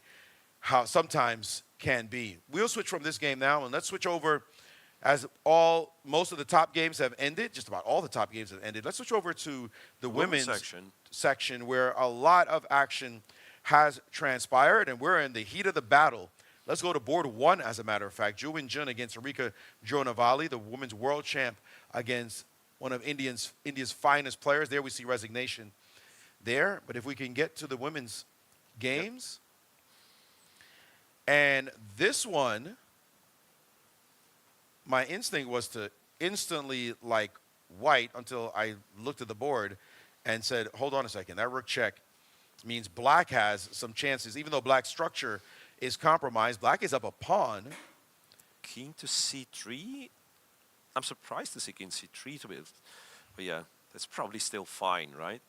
How sometimes can be. We'll switch from this game now, and let's switch over. As most of the top games have ended, just about all the top games have ended, let's switch over to the women's section where a lot of action has transpired, and we're in the heat of the battle. Let's go to board 1, as a matter of fact. Ju Win-jun against Erica Dronavali, the women's world champ, against one of India's finest players. There we see resignation there. But if we can get to the women's games. And this one, my instinct was to instantly like white until I looked at the board and said, hold on a second, that rook check means black has some chances. Even though black's structure is compromised, black is up a pawn. King to c3? I'm surprised to see king c3 to be, but yeah, that's probably still fine, right?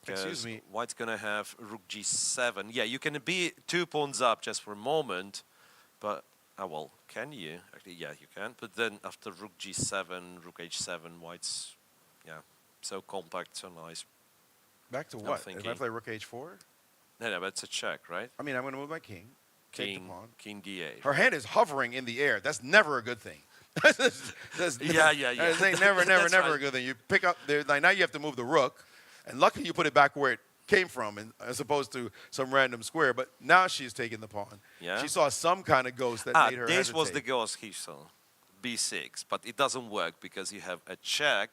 Excuse me. White's gonna have rook g7. Yeah, you can be 2 pawns up just for a moment, but well, can you? Actually, yeah, you can. But then after rook g7, rook h7, white's so compact, so nice. Back to what? If I play rook h4? No, but it's a check, right? I mean, I'm going to move my king. Take the King, pawn. king d8. Her hand is hovering in the air. That's never a good thing. Yeah. That's never That's a right. good thing. You pick up there. Like, now you have to move the rook, and luckily you put it back where it came from, as opposed to some random square. But now she's taking the pawn. Yeah. She saw some kind of ghost that made her this hesitate. was the ghost he saw, b6, but it doesn't work because you have a check.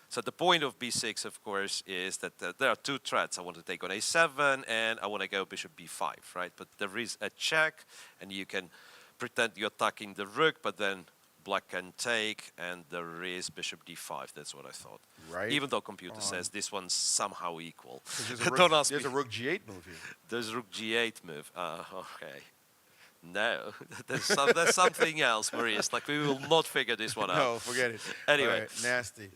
So the point of b6, of course, is that there are 2 threats. I want to take on a7, and I want to go bishop b5, right? But there is a check, and you can pretend you're attacking the rook, but then black can take, and there is bishop d5. That's what I thought. Right. Even though computer says this one's somehow equal. There's a Don't ask there's me. a rook g8 move here. There's rook g8 move. Okay. No, there's something else, Maurice. Like, we will not figure this one out. No, forget it. Anyway. All right, nasty.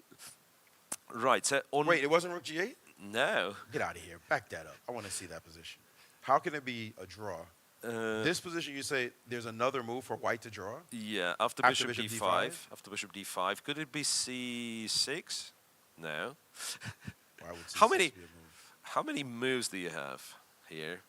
Right, so on... Wait, it wasn't rook g8? No. Get out of here. Back that up. I want to see that position. How can it be a draw? This position, you say there's another move for white to draw? Yeah, after bishop d5. After bishop d5. Could it be c6? No. Why would How C6 many? be a move? How many moves do you have here?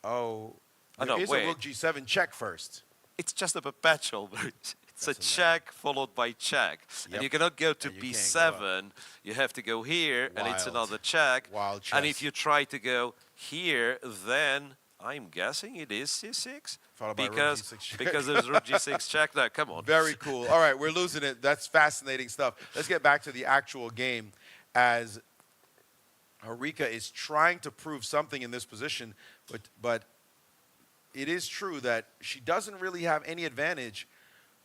Oh, Oh, no, there is wait. a rook g7 check first. It's just a perpetual. It's a Doesn't check followed by check. Yep. And you cannot go to And you can't b7. You have to go here, and it's Wild. another check. Wild And chess. if you try to go here, then I'm guessing it is c6. Followed by rook Because g6 check. because there's rook g6 check. No, come on. Very cool. All right, we're losing it. That's fascinating stuff. Let's get back to the actual game as Harika is trying to prove something in this position, but it is true that she doesn't really have any advantage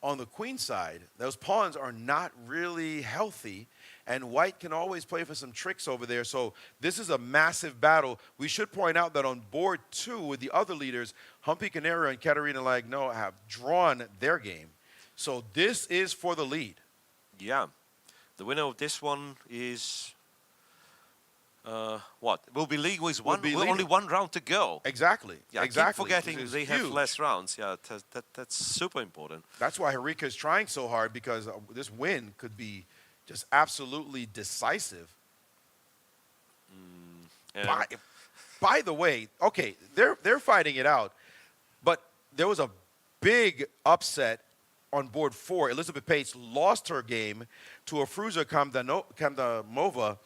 on the queen side. Those pawns are not really healthy, and white can always play for some tricks over there. So this is a massive battle. We should point out that on board 2 with the other leaders, Humpy Canero and Katerina Lagno have drawn their game. So this is for the lead. Yeah. The winner of this one is... what? Will be league with Will be leading. only one round to go. Exactly. Yeah, exactly. I keep forgetting This is they have huge. less rounds. Yeah, that's super important. That's why Harika is trying so hard, because this win could be just absolutely decisive. Yeah. By the way, okay, they're fighting it out, but there was a big upset on board 4. Elizabeth Pace lost her game to a Firouzja Kandamova.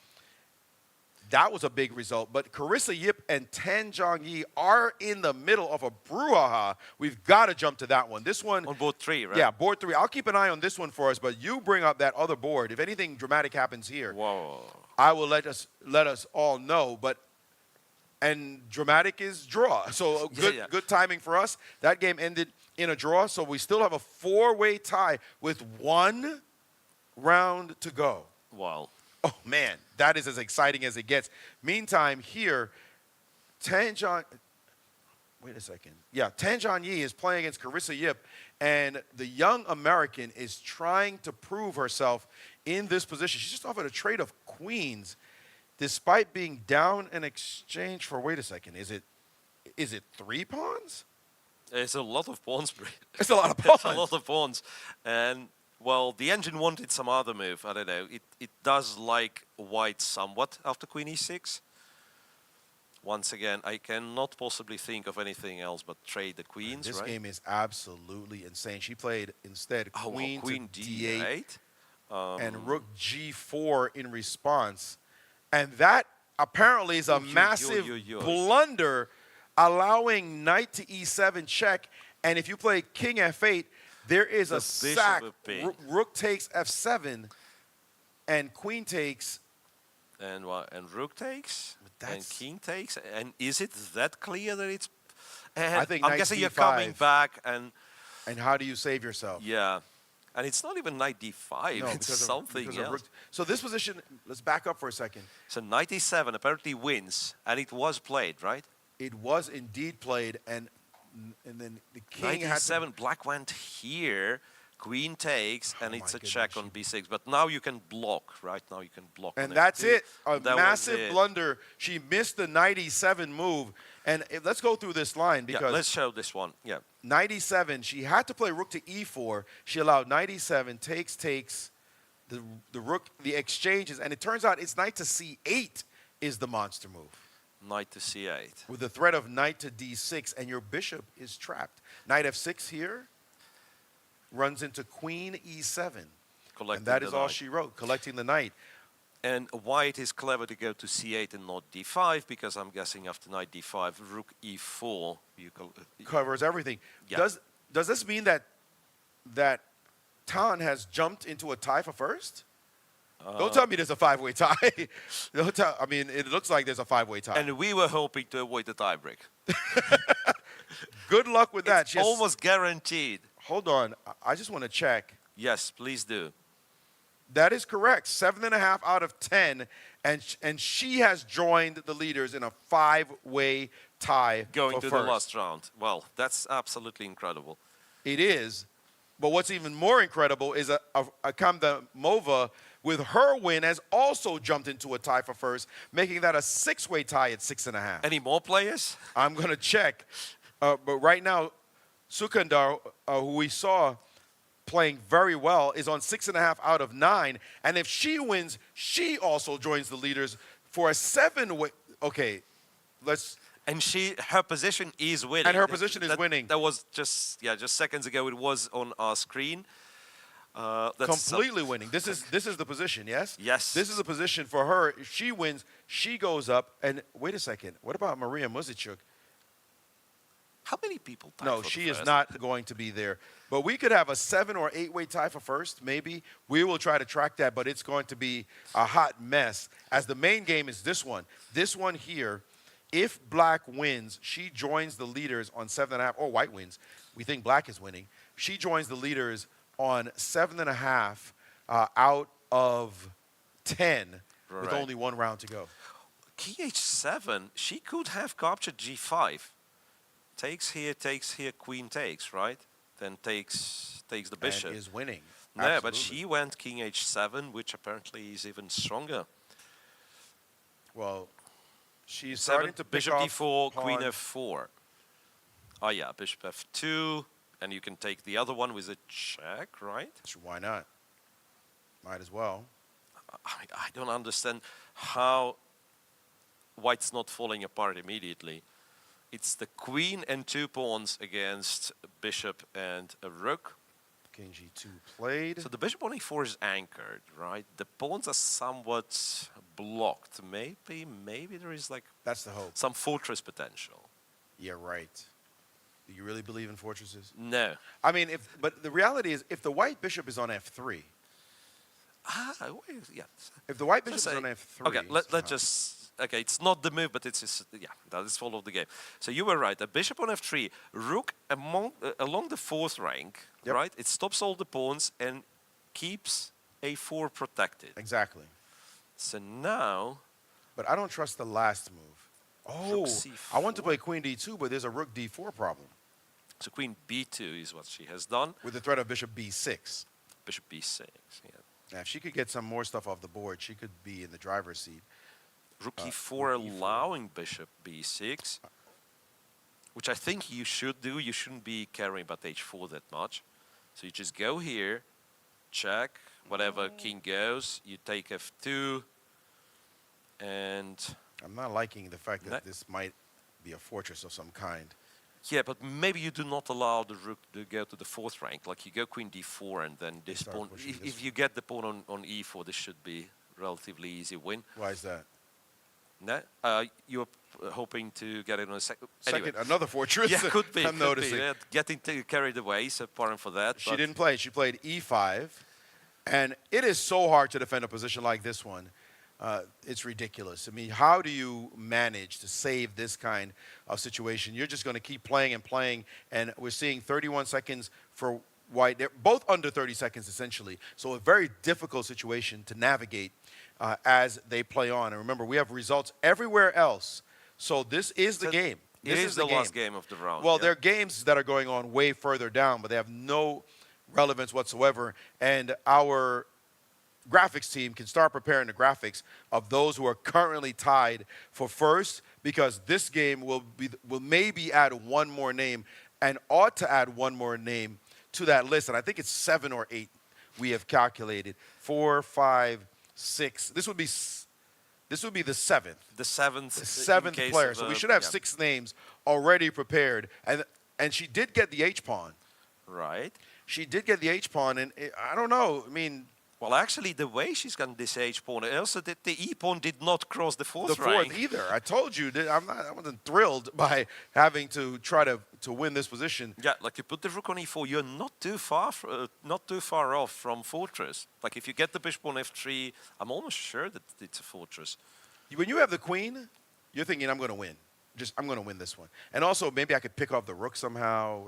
That was a big result. But Carissa Yip and Tan Zhongyi are in the middle of a brouhaha. We've got to jump to that one. This one... On board 3, right? Yeah, board 3. I'll keep an eye on this one for us, but you bring up that other board. If anything dramatic happens here, Whoa. I will let us all know. And dramatic is draw. So good timing for us. That game ended in a draw, so we still have a 4-way tie with 1 round to go. Wow. Oh, man, that is as exciting as it gets. Meantime, here, Tan Zhongyi is playing against Carissa Yip, and the young American is trying to prove herself in this position. She's just offered a trade of queens, despite being down in exchange for, wait a second, is it 3 pawns? It's a lot of pawns. It's a lot of pawns. It's a lot of pawns. And, well, the engine wanted some other move. I don't know. It does like white somewhat after queen e6. Once again, I cannot possibly think of anything else but trade the queens, This right? game is absolutely insane. She played instead queen, queen to d8. d8. And rook g4 in response. And that apparently is a massive blunder, allowing knight to e7 check. And if you play king f8, there is a sack. Rook takes f7, and queen takes. And what? And rook takes? And king takes? And is it that clear that it's... I think I'm knight guessing d5. you're coming back and... And how do you save yourself? Yeah. And it's not even knight d5, No, it's something because of else. rook. So this position, let's back up for a second. So knight e7 apparently wins, and it was played, right? It was indeed played, and then the king Knight had to, e7, black went here, queen takes, and it's my a check on b6. But now you can block, right? Now you can block. and on that's f2. it. A That was massive it. blunder. She missed the knight e7 move. And let's go through this line Yeah, because let's show this one. Yeah. knight e7, she had to play rook to e4. She allowed knight e7, takes, the rook, the exchanges, and it turns out it's knight to c8 is the monster move. Knight to c8. With the threat of knight to d6, and your bishop is trapped. Knight f6 here runs into queen e7. Collecting And that the is all knight. she wrote, collecting the knight. And white is clever to go to c8 and not d5, because I'm guessing after knight d5, rook e4, you go, Covers everything. Yeah. Does this mean that Tan has jumped into a tie for first? Don't tell me there's a five-way tie. Don't tell, I mean, it looks like there's a five-way tie. and we were hoping to avoid the tiebreak. Good luck with that. It's She has- almost guaranteed. Hold on. I just want to check. Yes, please do. That is correct. 7.5 out of 10. And she has joined the leaders in a five-way tie Going for to first. the last round. Well, that's absolutely incredible. It is. But what's even more incredible is Akamdamova, with her win, has also jumped into a tie for first, making that a six-way tie at 6.5. Any more players? I'm going to check. But right now, Sukandar, who we saw playing very well, is on 6.5 out of 9. And if she wins, she also joins the leaders for a seven-way. Okay, let's. And her position is winning. And her position is winning. That was just seconds ago. It was on our screen. That's Completely winning. This is the position, yes? Yes. This is the position for her. If she wins, she goes up. And wait a second. What about Maria Muzichuk? How many people tied No, for the she is first? not going to be there. But we could have a 7 or 8-way tie for first, maybe. We will try to track that, but it's going to be a hot mess. As the main game is this one. This one here, if black wins, she joins the leaders on 7.5, or white wins. We think black is winning. She joins the leaders on 7.5 out of 10 with Right. only one round to go. King h7, she could have captured g5. Takes here, queen takes, right? Then takes the bishop. And is winning. Yeah, but Absolutely. she went king h7, which apparently is even stronger. Well, she's starting to pick bishop off d4, queen pawns. f4. Oh yeah, bishop f2, and you can take the other one with a check, right? Why not? Might as well. I don't understand how white's not falling apart immediately. It's the queen and two pawns against a bishop and a rook. King g2 played. So the bishop on e4 is anchored, right? The pawns are somewhat blocked. Maybe there is like That's the hope. some fortress potential. Yeah, right. Do you really believe in fortresses? No. I mean, but the reality is, if the white bishop is on f3, Yeah. if the white Let's bishop is on say- f3, Okay, let's just. Okay, it's not the move, but it's just, yeah, that is follow the game. So you were right. A bishop on f3, rook along the fourth rank, Yep. right? It stops all the pawns and keeps a4 protected. exactly. So now, But I don't trust the last move. Oh, I want to c4. play queen d2, but there's a rook d4 problem so queen b2 is what she has done. with the threat of bishop b6. Bishop b6. Yeah. Now, if she could get some more stuff off the board, she could be in the driver's seat. Rook e4 rook e4. allowing bishop b6, which I think you should do. You shouldn't be caring about h4 that much. So you just go here, check, whatever king goes, you take f2, and I'm not liking the fact that No. this might be a fortress of some kind. yeah, but maybe you do not allow the rook to go to the fourth rank. Like you go queen d4 and then this start pawn, pushing if, this if you get the pawn on e4, this should be relatively easy win. Why is that? No, you're hoping to get it on a second. Second, another fortress. Yeah, could be. I'm could noticing. Be. Yeah, getting carried away, so pardon for that. She but didn't play. She played e5. And it is so hard to defend a position like this one. It's ridiculous. I mean, how do you manage to save this kind of situation? You're just going to keep playing and playing. And we're seeing 31 seconds for white. They're both under 30 seconds, essentially. So a very difficult situation to navigate as they play on. And remember, we have results everywhere else. So this is the game. It This is the game. last game of the round. Well, yeah. there are games that are going on way further down, but they have no relevance whatsoever. And our graphics team can start preparing the graphics of those who are currently tied for first, because this game will maybe add one more name and ought to add one more name to that list. And I think it's 7 or 8 we have calculated. 4, 5, 6. This would be the seventh. The seventh. The seventh player. So we should have 6 names already prepared. And she did get the H-pawn. Right. She did get the H-pawn, and I don't know. I mean, well, actually, the way she's gotten this H-pawn, also the E-pawn did not cross the fourth rank. Either. I told you that I wasn't thrilled by having to try to win this position. Yeah, like you put the rook on E4, you're not too far off from fortress. Like if you get the bishop on F3, I'm almost sure that it's a fortress. When you have the queen, you're thinking, I'm going to win. I'm going to win this one. And also, maybe I could pick off the rook somehow.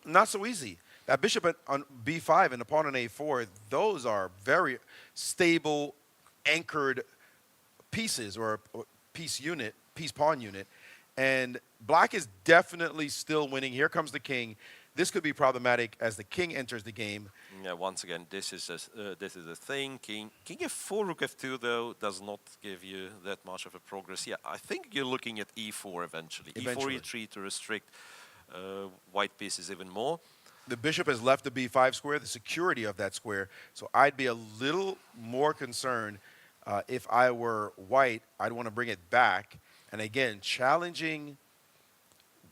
Not so easy. That bishop on B5 and the pawn on A4, those are very stable, anchored pieces or piece-pawn unit. And black is definitely still winning. Here comes the king. This could be problematic as the king enters the game. Yeah, once again, this is a thing. King F4, rook F2, though, does not give you that much of a progress. Yeah, I think you're looking at E4 eventually. E4, E3 to restrict white pieces even more. The bishop has left the B5 square, the security of that square. So I'd be a little more concerned if I were white. I'd want to bring it back. And again, challenging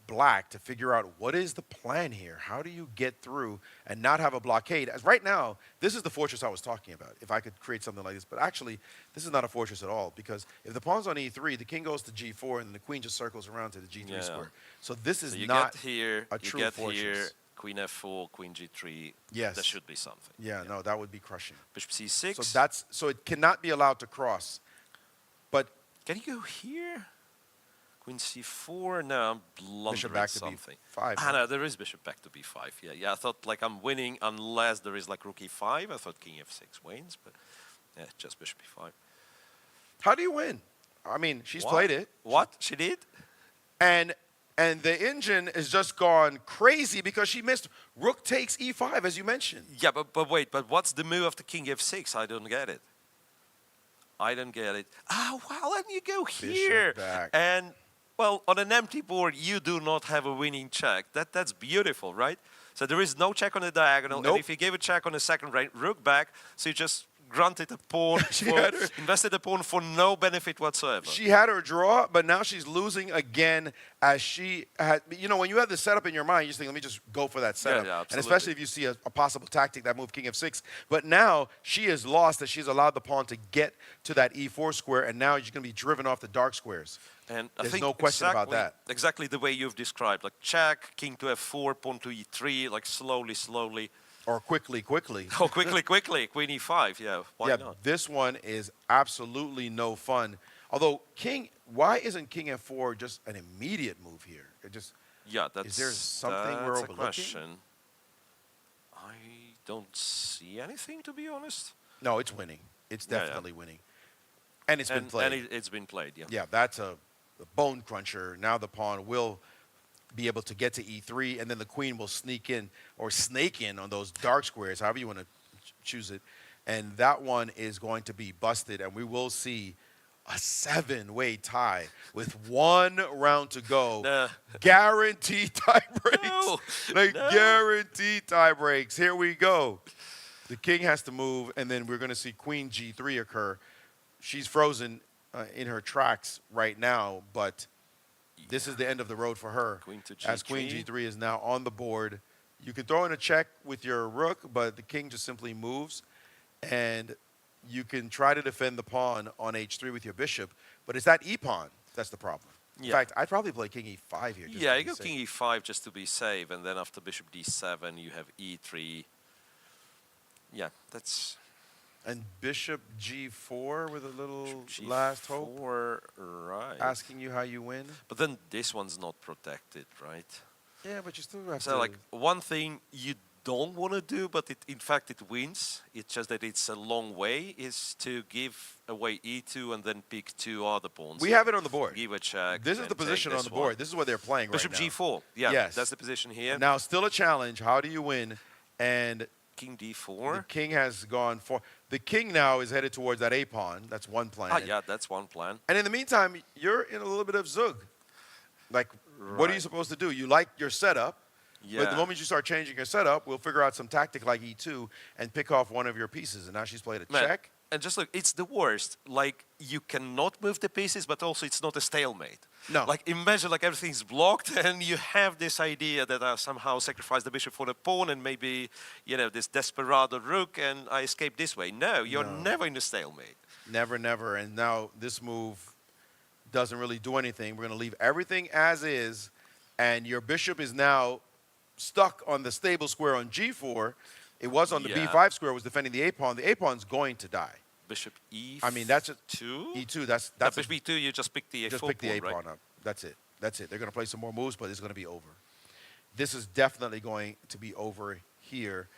black to figure out what is the plan here. How do you get through and not have a blockade? As right now, this is the fortress I was talking about, if I could create something like this. But actually, this is not a fortress at all, because if the pawn's on E3, the king goes to G4, and the queen just circles around to the G3 square. So this is not a true fortress. Here, queen F4, queen G3. Yes. There should be something. Yeah, no, that would be crushing. Bishop C6. So it cannot be allowed to cross. But can you go here? Queen C4. No, I'm blundering bishop back something. to B5. Ah, no, there is bishop back to B5. Yeah. I thought like I'm winning unless there is like rook E5. I thought king F6 wins, but yeah, just bishop E5. How do you win? I mean, she's played it. What? She did? And the engine has just gone crazy because she missed rook takes E5, as you mentioned. Yeah, but wait, what's the move of the king F6? I don't get it. Ah, well, then you go here. Back. And, well, on an empty board, you do not have a winning check. That's beautiful, right? So there is no check on the diagonal. Nope. And if you gave a check on the second rank, rook back, so you just granted a pawn, invested a pawn for no benefit whatsoever. She had her draw, but now she's losing again as she had, when you have the setup in your mind, you just think, let me just go for that setup. Yeah, and especially if you see a possible tactic, that move king F6. But now she is lost as she's allowed the pawn to get to that E4 square, and now you're going to be driven off the dark squares. And There's I think no question about that. Exactly the way you've described, like check, king to F4, pawn to E3, like slowly. Or quickly. Oh, quickly, queen E5, yeah, why not? This one is absolutely no fun. Although why isn't king F4 just an immediate move here? Is there something we're overlooking? A question. I don't see anything, to be honest. No, it's winning. It's definitely winning. And it's been played. And it's been played, yeah. Yeah, that's a bone cruncher. Now the pawn will be able to get to E3, and then the queen will sneak in or snake in on those dark squares, however you want to choose it. And that one is going to be busted, and we will see a 7-way tie with 1 round to go. Nah. Guaranteed tie breaks. No. Guaranteed tie breaks. Here we go. The king has to move, and then we're going to see queen G3 occur. She's frozen in her tracks right now, but this is the end of the road for her. Queen to G3. As queen G3 is now on the board. You can throw in a check with your rook, but the king just simply moves. And you can try to defend the pawn on H3 with your bishop, but it's that E-pawn that's the problem. In fact, I'd probably play king E5 here. Yeah, you go king E5 just to be safe, and then after bishop D7, you have E3. Yeah, that's... And bishop G4 with a little last hope. Right. Asking you how you win. But then this one's not protected, right? Yeah, but you still have So to. like one thing you don't want to do, but in fact it wins. It's just that it's a long way. Is to give away e2 and then pick two other pawns. We have it on the board. Give a check. This is and the position take on the this board. one. This is what they're playing Bishop right now. g4. Yeah, Yes. that's the position here. Now, still a challenge. How do you win? And King the d4. king has gone for. The king now is headed towards that a pawn. That's one plan. Ah, yeah, that's one plan. And in the meantime, you're in a little bit of zug. Like, what are you Right. supposed to do? You like your setup, Yeah. but the moment you start changing your setup, we'll figure out some tactic like e2 and pick off one of your pieces. And now she's played a Man, check. And just look, it's the worst. Like, you cannot move the pieces, but also it's not a stalemate. No. Like, imagine like everything's blocked and you have this idea that I somehow sacrifice the bishop for the pawn and maybe, you know, this desperado rook and I escape this way. No, you're never in a stalemate. Never, never. And now this move doesn't really do anything. We're going to leave everything as is, and your bishop is now stuck on the stable square on g4. It was on the Yeah. b5 square, was defending the a pawn. The a pawn's going to die. Bishop e. I mean, that's a two. e2. That's Bishop e2. You just pick the a4 just pick the a pawn, pawn right? up. That's it. That's it. They're going to play some more moves, but it's going to be over. This is definitely going to be over here.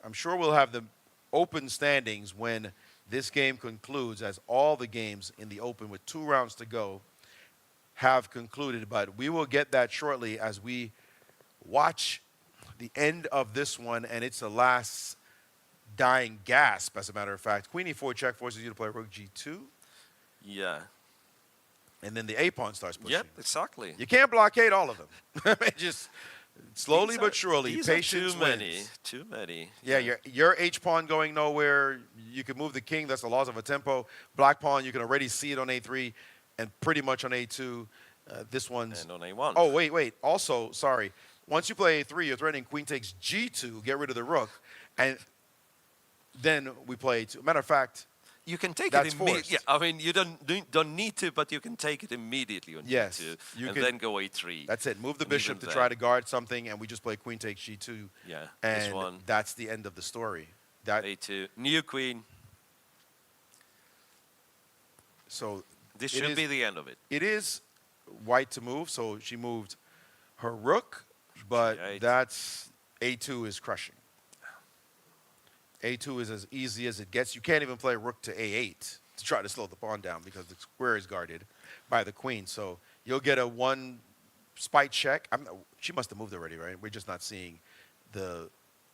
I'm sure we'll have the open standings when this game concludes, as all the games in the open with 2 rounds to go have concluded. But we will get that shortly as we watch the end of this one, and it's the last dying gasp, as a matter of fact. Queen e4 check forces you to play rook g2, Yeah. and then the a pawn starts pushing. Yep, exactly. You can't blockade all of them. Just slowly These but are- surely, these are patience too many. wins. Too many. Yeah, your H pawn going nowhere. You can move the king. That's the laws of a tempo. Black pawn, you can already see it on a3 and pretty much on a2. This one's. And on a1. Oh, wait. Also, sorry. Once you play a3, you're threatening queen takes g2, get rid of the rook, and then we play a2. Matter of fact, You can take That's it immediately. forced. Yeah, I mean, you don't need to, but you can take it immediately on Yes, g2 you and can- then go a3. that's it. Move the And bishop even to try then- to guard something, and we just play queen takes g2. Yeah, this And one. that's the end of the story. That a2. New queen. so This it should is- be the end of it. It is white to move, so she moved her rook, but G8. that's a2 is crushing. a2 is as easy as it gets. You can't even play rook to a8 to try to slow the pawn down because the square is guarded by the queen. So you'll get a one spite check. She must have moved already, right? We're just not seeing the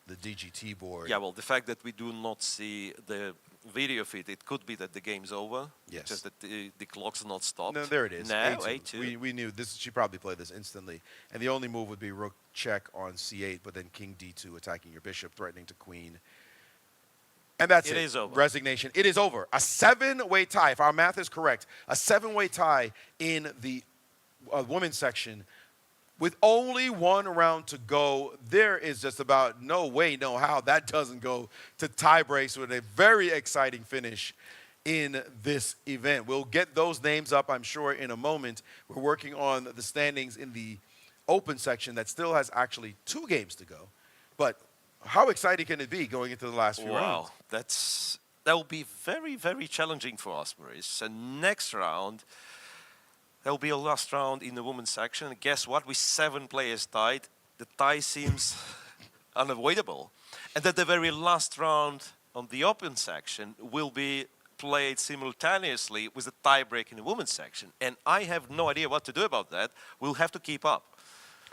DGT board. Yeah, well, the fact that we do not see the video feed, it could be that the game's over. Yes. Just that the clock's not stopped. No, there it is. No, A2. a2. We knew this. She probably played this instantly, and the only move would be rook check on c8, but then king d2 attacking your bishop, threatening to queen. And that's it. It is over. Resignation. It is over. A 7-way tie, if our math is correct, a 7-way tie in the women's section. With only 1 round to go, there is just about no way, no how that doesn't go to tie breaks with a very exciting finish in this event. We'll get those names up, I'm sure, in a moment. We're working on the standings in the open section that still has actually 2 games to go. But how exciting can it be going into the last few rounds? Wow, that will be very, very challenging for us, Maurice. And next round, there will be a last round in the women's section. And guess what? With 7 players tied, the tie seems unavoidable. And that the very last round on the open section will be played simultaneously with the tiebreak in the women's section. And I have no idea what to do about that. We'll have to keep up.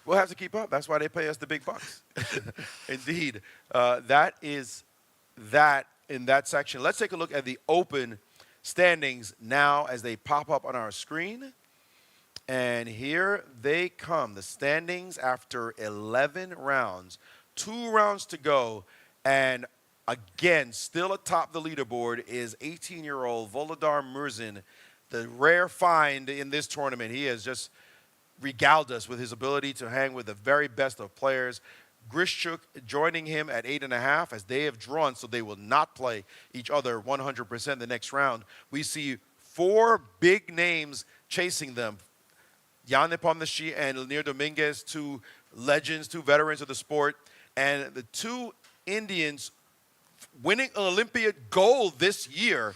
We'll have to keep up. That's why they pay us the big bucks. Indeed. That is that in that section. Let's take a look at the open standings now as they pop up on our screen. And here they come. The standings after 11 rounds. 2 rounds to go. And again, still atop the leaderboard is 18-year-old Volodar Murzin, the rare find in this tournament. He has just regaled us with his ability to hang with the very best of players. Grishchuk joining him at 8.5 as they have drawn, so they will not play each other 100% the next round. We see 4 big names chasing them. Jan Nepomniachtchi and Lenir Dominguez, 2 legends, 2 veterans of the sport, and the 2 Indians winning an Olympiad gold this year,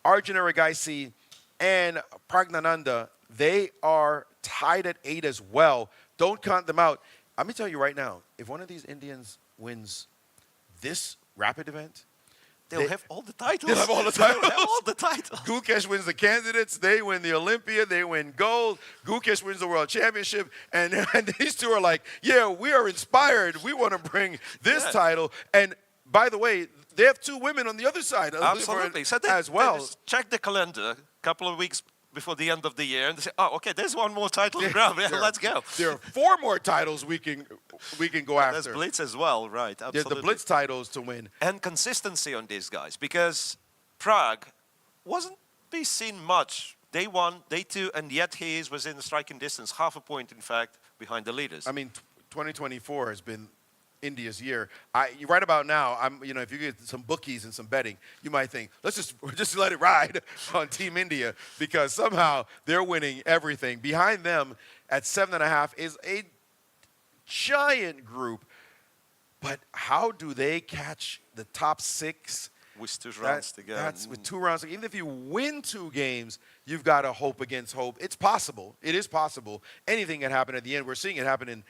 Arjun Erigaisi and Pragnananda. They are tied at 8 as well. Don't count them out. Let me tell you right now, if one of these Indians wins this rapid event, They'll have all the titles. They'll have all the titles. They'll have all the titles. Gukesh wins the candidates. They win the Olympia. They win gold. Gukesh wins the world championship. And these two are like, yeah, we are inspired. We want to bring this title. And by the way, they have 2 women on the other side. Absolutely. So as well. They just check the calendar a couple of weeks before the end of the year and they say, oh, okay, there's one more title to grab. Yeah, let's go. There are 4 more titles we can go after. There's Blitz as well, right? Absolutely. There's the Blitz titles to win. And consistency on these guys, because Prague wasn't be seen much. Day 1, day 2, and yet he is within striking distance, half a point, in fact, behind the leaders. I mean, 2024 has been India's year. Right about now, if you get some bookies and some betting, you might think, let's just let it ride on Team India, because somehow they're winning everything. Behind them at 7.5 is a giant group. But how do they catch the top 6? With 2 rounds to go. That's with 2 rounds. Even if you win 2 games, you've got to hope against hope. It's possible. It is possible. Anything can happen at the end. We're seeing it happen in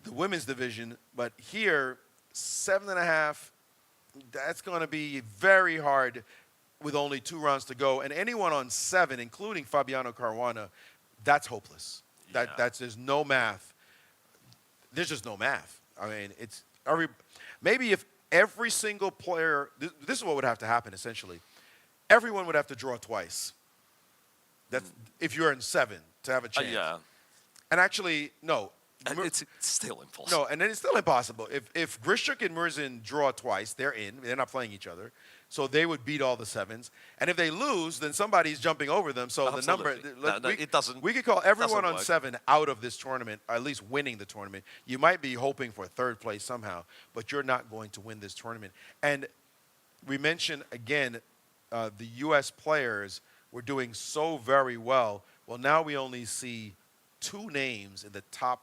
the women's division, but here, 7.5, that's going to be very hard with only 2 rounds to go. And anyone on 7, including Fabiano Caruana, that's hopeless. There's no math. There's just no math. I mean, maybe if every single player, this is what would have to happen, essentially. Everyone would have to draw twice. That's if you're in 7 to have a chance. Yeah. And actually, no. And it's still impossible. No, and then it's still impossible. If Grishuk and Murzin draw twice, they're in. They're not playing each other. So they would beat all the 7s. And if they lose, then somebody's jumping over them. So Absolutely. the number, it doesn't. we could call everyone on work. 7 out of this tournament, or at least winning the tournament. You might be hoping for 3rd place somehow, but you're not going to win this tournament. And we mentioned, again, the U.S. players were doing so very well. Well, now we only see 2 names in the top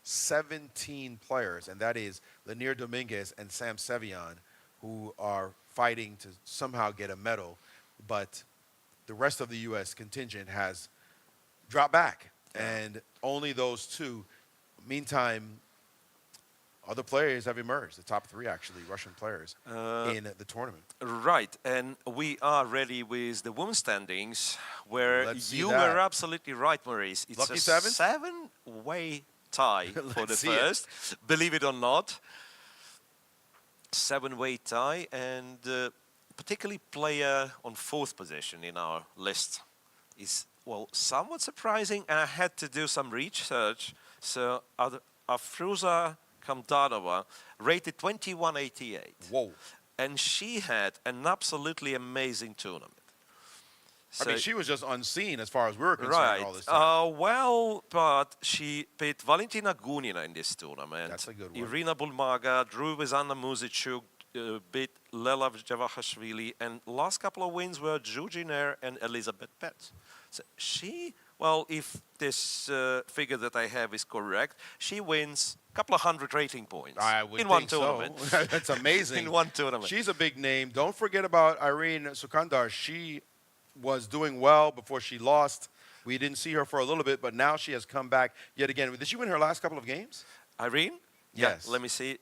17 players, and that is Lanier Dominguez and Sam Sevian, who are fighting to somehow get a medal, but the rest of the U.S. contingent has dropped back, and only those 2. Meantime, other players have emerged, the top 3 actually, Russian players, in the tournament. Right, and we are ready with the women's standings, where you that. were absolutely right, Maurice. It's Lucky a 7? 7-way tie for the first, believe it or not. 7-way tie, and particularly player on 4th position in our list is, well, somewhat surprising, and I had to do some research. So Afruza Kamdanova rated 21.88. Whoa. And she had an absolutely amazing tournament. I mean, she was just unseen as far as we were concerned all this time. Well, but she beat Valentina Gunina in this tournament. That's a good one. Irina Bulmaga, drew with Anna Muzichuk, beat Lela Javahashvili, and last couple of wins were Jujiner and Elizabeth Pett. So she, well, if this figure that I have is correct, she wins a couple of 100 rating points in one tournament. So. That's amazing. In one tournament. She's a big name. Don't forget about Irene Sukandar. She was doing well before she lost. We didn't see her for a little bit, but now she has come back yet again. Did she win her last couple of games? Irene? Yes. Yeah, let me see.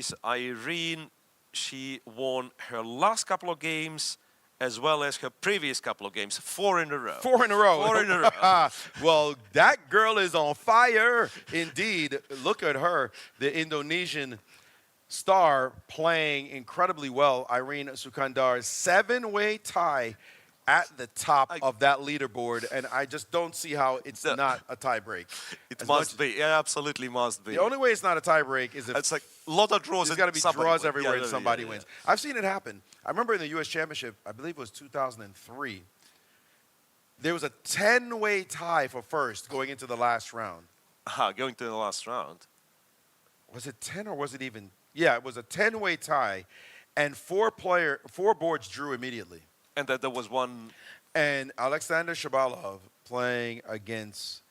So Irene, she won her last couple of games as well as her previous couple of games. 4 in a row. 4 in a row. 4 in a row. Well, that girl is on fire indeed. Look at her, the Indonesian star, playing incredibly well. Irene Sukandar, 7-way tie at the top of that leaderboard, and I just don't see how it's not a tie break. It must be. Yeah, absolutely must be. The only way it's not a tie break is if it's like a lot of draws. There's got to be draws everywhere and yeah, somebody wins. I've seen it happen. I remember in the U.S. Championship, I believe it was 2003, there was a 10-way tie for first going into the last round. Going to the last round. Was it 10 or was it even? Yeah, it was a 10-way tie, and 4 boards drew immediately. And that there was one. And Alexander Shabalov playing against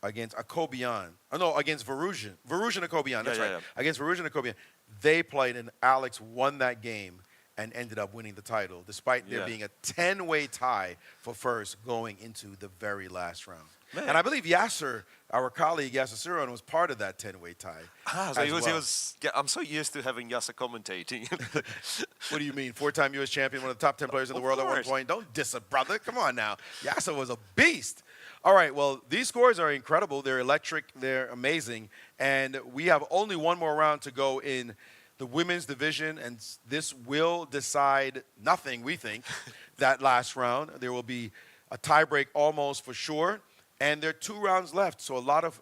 Akobian. Oh, no, against Varuzhin. Varuzhin Akobian, that's right. Yeah. Against Varuzhin Akobian. They played, and Alex won that game and ended up winning the title, despite there being a 10-way tie for first going into the very last round. And I believe Yasser, our colleague Yasser was part of that 10-way tie. So he was, yeah, I'm so used to having Yasser commentating. What do you mean? 4-time U.S. champion, one of the top 10 players in the world at one course. point. Don't diss a brother. Come on now. Yasser was a beast. All right, well, these scores are incredible. They're electric. They're amazing. And we have only one more round to go in the women's division, and this will decide nothing, we think, that last round. There will be a tiebreak almost for sure, and there are 2 rounds left, so a lot of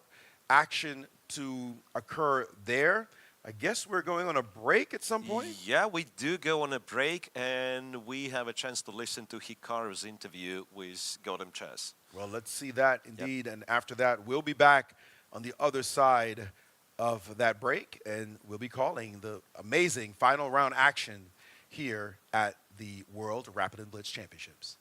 action to occur there. I guess we're going on a break at some point? Yeah, we do go on a break, and we have a chance to listen to Hikaru's interview with Gotham Chess. Well, let's see that indeed, and after that, we'll be back on the other side of that break, and we'll be calling the amazing final round action here at the World Rapid and Blitz Championships.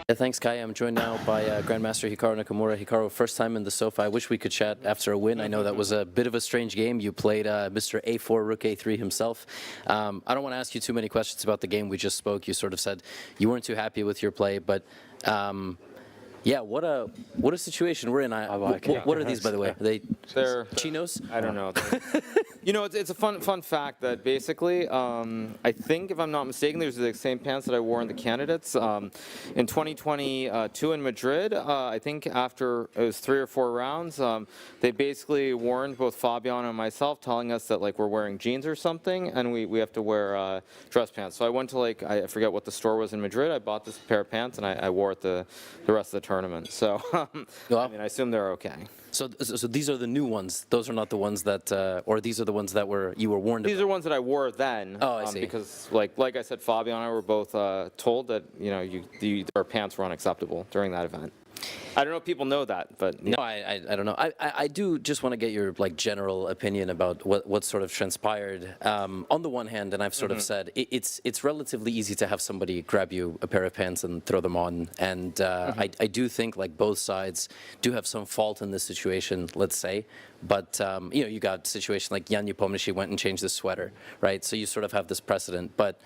Yeah, thanks, Kai. I'm joined now by Grandmaster Hikaru Nakamura. Hikaru, first time in the sofa. I wish we could chat after a win. I know that was a bit of a strange game. You played Mr. A4, Rook A3 himself. I don't want to ask you too many questions about the game we just spoke. You sort of said you weren't too happy with your play, but yeah, what a situation we're in. What are these, by the way? They're chinos? I don't know. You know, it's a fun fact that basically, I think, if I'm not mistaken, these are the same pants that I wore in the candidates. In 2022 in Madrid, I think after it was 3 or 4 rounds, they basically warned both Fabiano and myself, telling us that like we're wearing jeans or something, and we have to wear dress pants. So I went to like, I forget what the store was in Madrid. I bought this pair of pants, and I wore it the rest of the tournament. So I mean, I assume they're okay. So these are the new ones. Those are not the ones that, or these are the ones that you were warned about. These are ones that I wore then. Oh, I see. Because like I said, Fabio and I were both told that our pants were unacceptable during that event. I don't know if people know that, but no, I don't know. I do just want to get your like general opinion about what sort of transpired. On the one hand, and I've sort of said it's relatively easy to have somebody grab you a pair of pants and throw them on, and I do think like both sides do have some fault in this situation. Let's say, but you got a situation like Jan Nepomniachtchi went and changed his sweater, right? So you sort of have this precedent, but.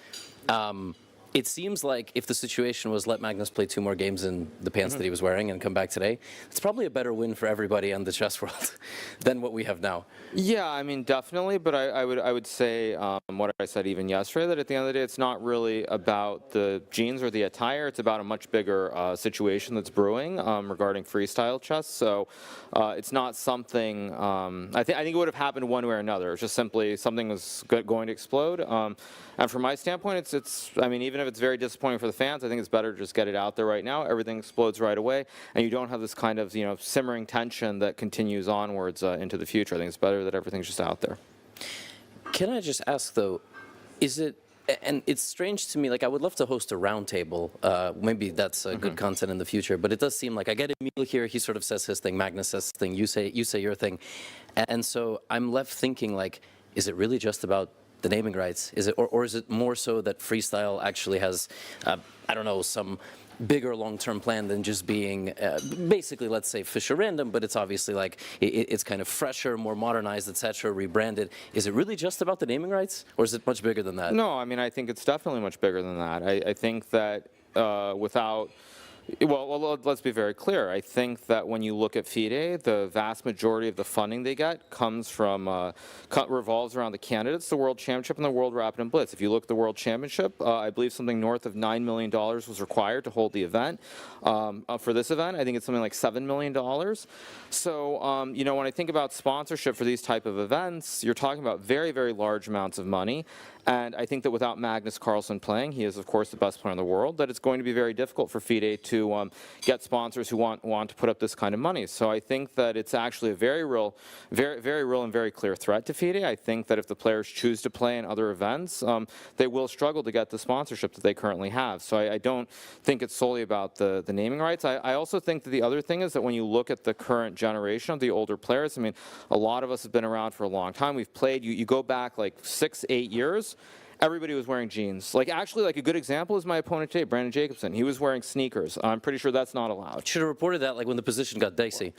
It seems like if the situation was let Magnus play 2 more games in the pants that he was wearing and come back today, it's probably a better win for everybody on the chess world than what we have now. Yeah, I mean, definitely, but I would say what I said even yesterday, that at the end of the day, it's not really about the jeans or the attire. It's about a much bigger situation that's brewing regarding freestyle chess. So it's not something, I think it would have happened one way or another. It's just simply something was going to explode. And from my standpoint, I mean, even if it's very disappointing for the fans, I think it's better to just get it out there right now. Everything explodes right away, and you don't have this kind of, simmering tension that continues onwards into the future. I think it's better that everything's just out there. Can I just ask, though, is it, and it's strange to me, like I would love to host a roundtable. Maybe that's good content in the future, but it does seem like I get Emil here, he sort of says his thing, Magnus says his thing, you say your thing. And so I'm left thinking, like, is it really just about the naming rights? Is it, or is it more so that freestyle actually has, I don't know, some bigger long-term plan than just being basically, let's say, Fischer Random, but it's obviously like it's kind of fresher, more modernized, etc., rebranded. Is it really just about the naming rights, or is it much bigger than that? No, I mean, I think it's definitely much bigger than that. I think that without. Well, let's be very clear. I think that when you look at FIDE, the vast majority of the funding they get comes from, revolves around the candidates, the World Championship, and the World Rapid and Blitz. If you look at the World Championship, I believe something north of $9 million was required to hold the event. For this event, I think it's something like $7 million. So, when I think about sponsorship for these type of events, you're talking about very, very large amounts of money. And I think that without Magnus Carlsen playing, he is, of course, the best player in the world, that it's going to be very difficult for FIDE to get sponsors who want to put up this kind of money. So I think that it's actually a very real and very clear threat to FIDE. I think that if the players choose to play in other events, they will struggle to get the sponsorship that they currently have. So I don't think it's solely about the naming rights. I also think that the other thing is that when you look at the current generation of the older players, I mean, a lot of us have been around for a long time. We've played, you go back like 6-8 years, everybody was wearing jeans. Like, actually, like a good example is my opponent today, Brandon Jacobson. He was wearing sneakers. I'm pretty sure that's not allowed. Should have reported that like when the position got dicey.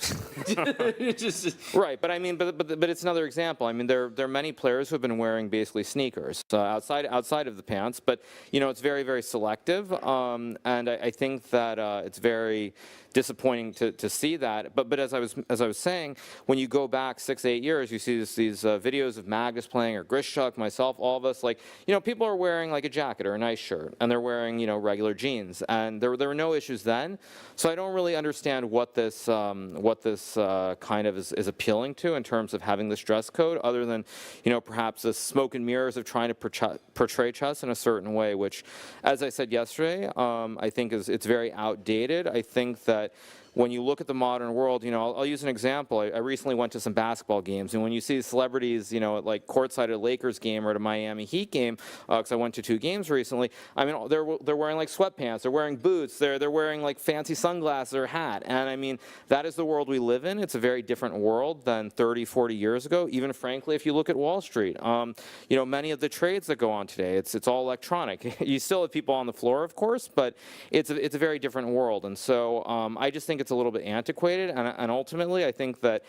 Right, but I mean, but it's another example. I mean, there are many players who have been wearing basically sneakers outside of the pants, but you know, it's very, very selective, and I think that it's very disappointing to see that. But as I was saying, when you go back 6-8 years, you see these videos of Magnus playing, or Grishchuk, myself, all of us, like, you know, people are wearing like a jacket or a nice shirt, and they're wearing, you know, regular jeans, and there were no issues then. So I don't really understand what this kind of is appealing to in terms of having this dress code, other than, you know, perhaps the smoke and mirrors of trying to portray chess in a certain way, which, as I said yesterday, I think it's very outdated. I think that when you look at the modern world, you know, I'll use an example. I recently went to some basketball games, and when you see celebrities, you know, like courtside at a Lakers game or at a Miami Heat game, because I went to 2 games recently, I mean, they're wearing like sweatpants, they're wearing boots, they're wearing like fancy sunglasses or a hat, and I mean, that is the world we live in. It's a very different world than 30, 40 years ago. Even frankly, if you look at Wall Street, you know, many of the trades that go on today, it's all electronic. You still have people on the floor, of course, but it's a very different world, and so I just think it's a little bit antiquated, and ultimately I think that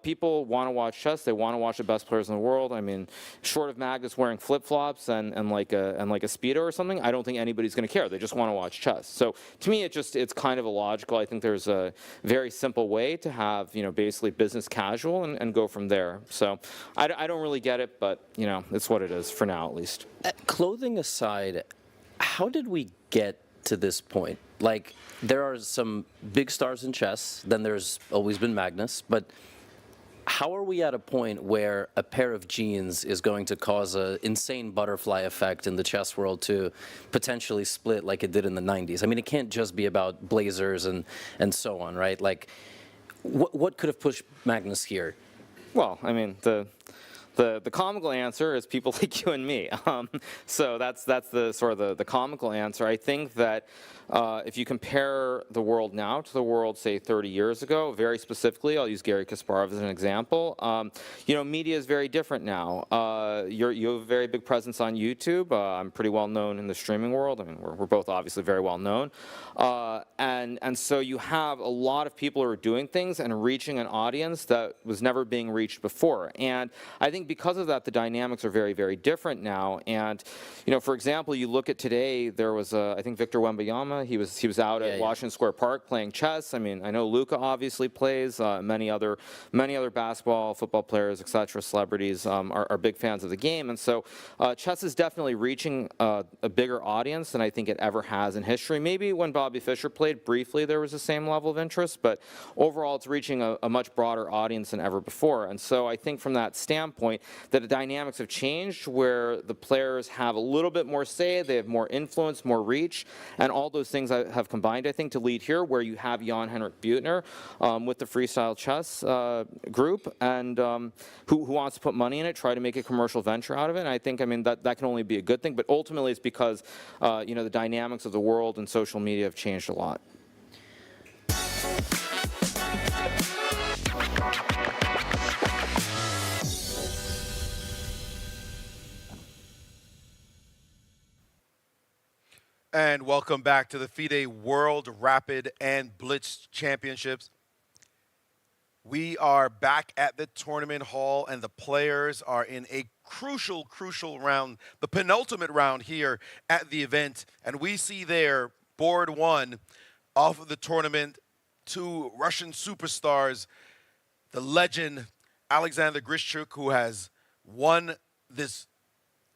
people want to watch chess. They want to watch the best players in the world. I mean, short of Magnus wearing flip-flops and like a Speedo or something, I don't think anybody's going to care. They just want to watch chess. So to me, it's kind of illogical. I think there's a very simple way to have, you know, basically business casual and go from there. So I don't really get it, but you know, it's what it is for now, at least. Clothing aside, how did we get to this point? Like, there are some big stars in chess, then there's always been Magnus, but how are we at a point where a pair of jeans is going to cause an insane butterfly effect in the chess world to potentially split like it did in the 90s? I mean, it can't just be about blazers and so on, right? Like, what could have pushed Magnus here? Well, I mean, the comical answer is people like you and me. So that's the sort of the comical answer. I think that if you compare the world now to the world, say, 30 years ago, very specifically, I'll use Garry Kasparov as an example, you know, media is very different now. You have a very big presence on YouTube. I'm pretty well known in the streaming world. I mean, we're both obviously very well known. And so you have a lot of people who are doing things and reaching an audience that was never being reached before. And I think because of that, the dynamics are very, very different now. And, you know, for example, you look at today, there was, I think, Victor Wembanyama. He was out at Washington Square Park playing chess. I mean, I know Luka obviously plays. Many other basketball, football players, etc., celebrities are big fans of the game. And so chess is definitely reaching a bigger audience than I think it ever has in history. Maybe when Bobby Fischer played briefly, there was the same level of interest, but overall, it's reaching a much broader audience than ever before. And so I think from that standpoint, that the dynamics have changed, where the players have a little bit more say, they have more influence, more reach, and all those things have combined, I think, to lead here, where you have Jan-Henrik Buettner with the freestyle chess group, and who wants to put money in it, try to make a commercial venture out of it. And I think, I mean, that can only be a good thing, but ultimately it's because, you know, the dynamics of the world and social media have changed a lot. And welcome back to the FIDE World Rapid and Blitz Championships. We are back at the tournament hall, and the players are in a crucial round, the penultimate round here at the event. And we see there, board 1 of the tournament, 2 Russian superstars, the legend Alexander Grishchuk, who has won this,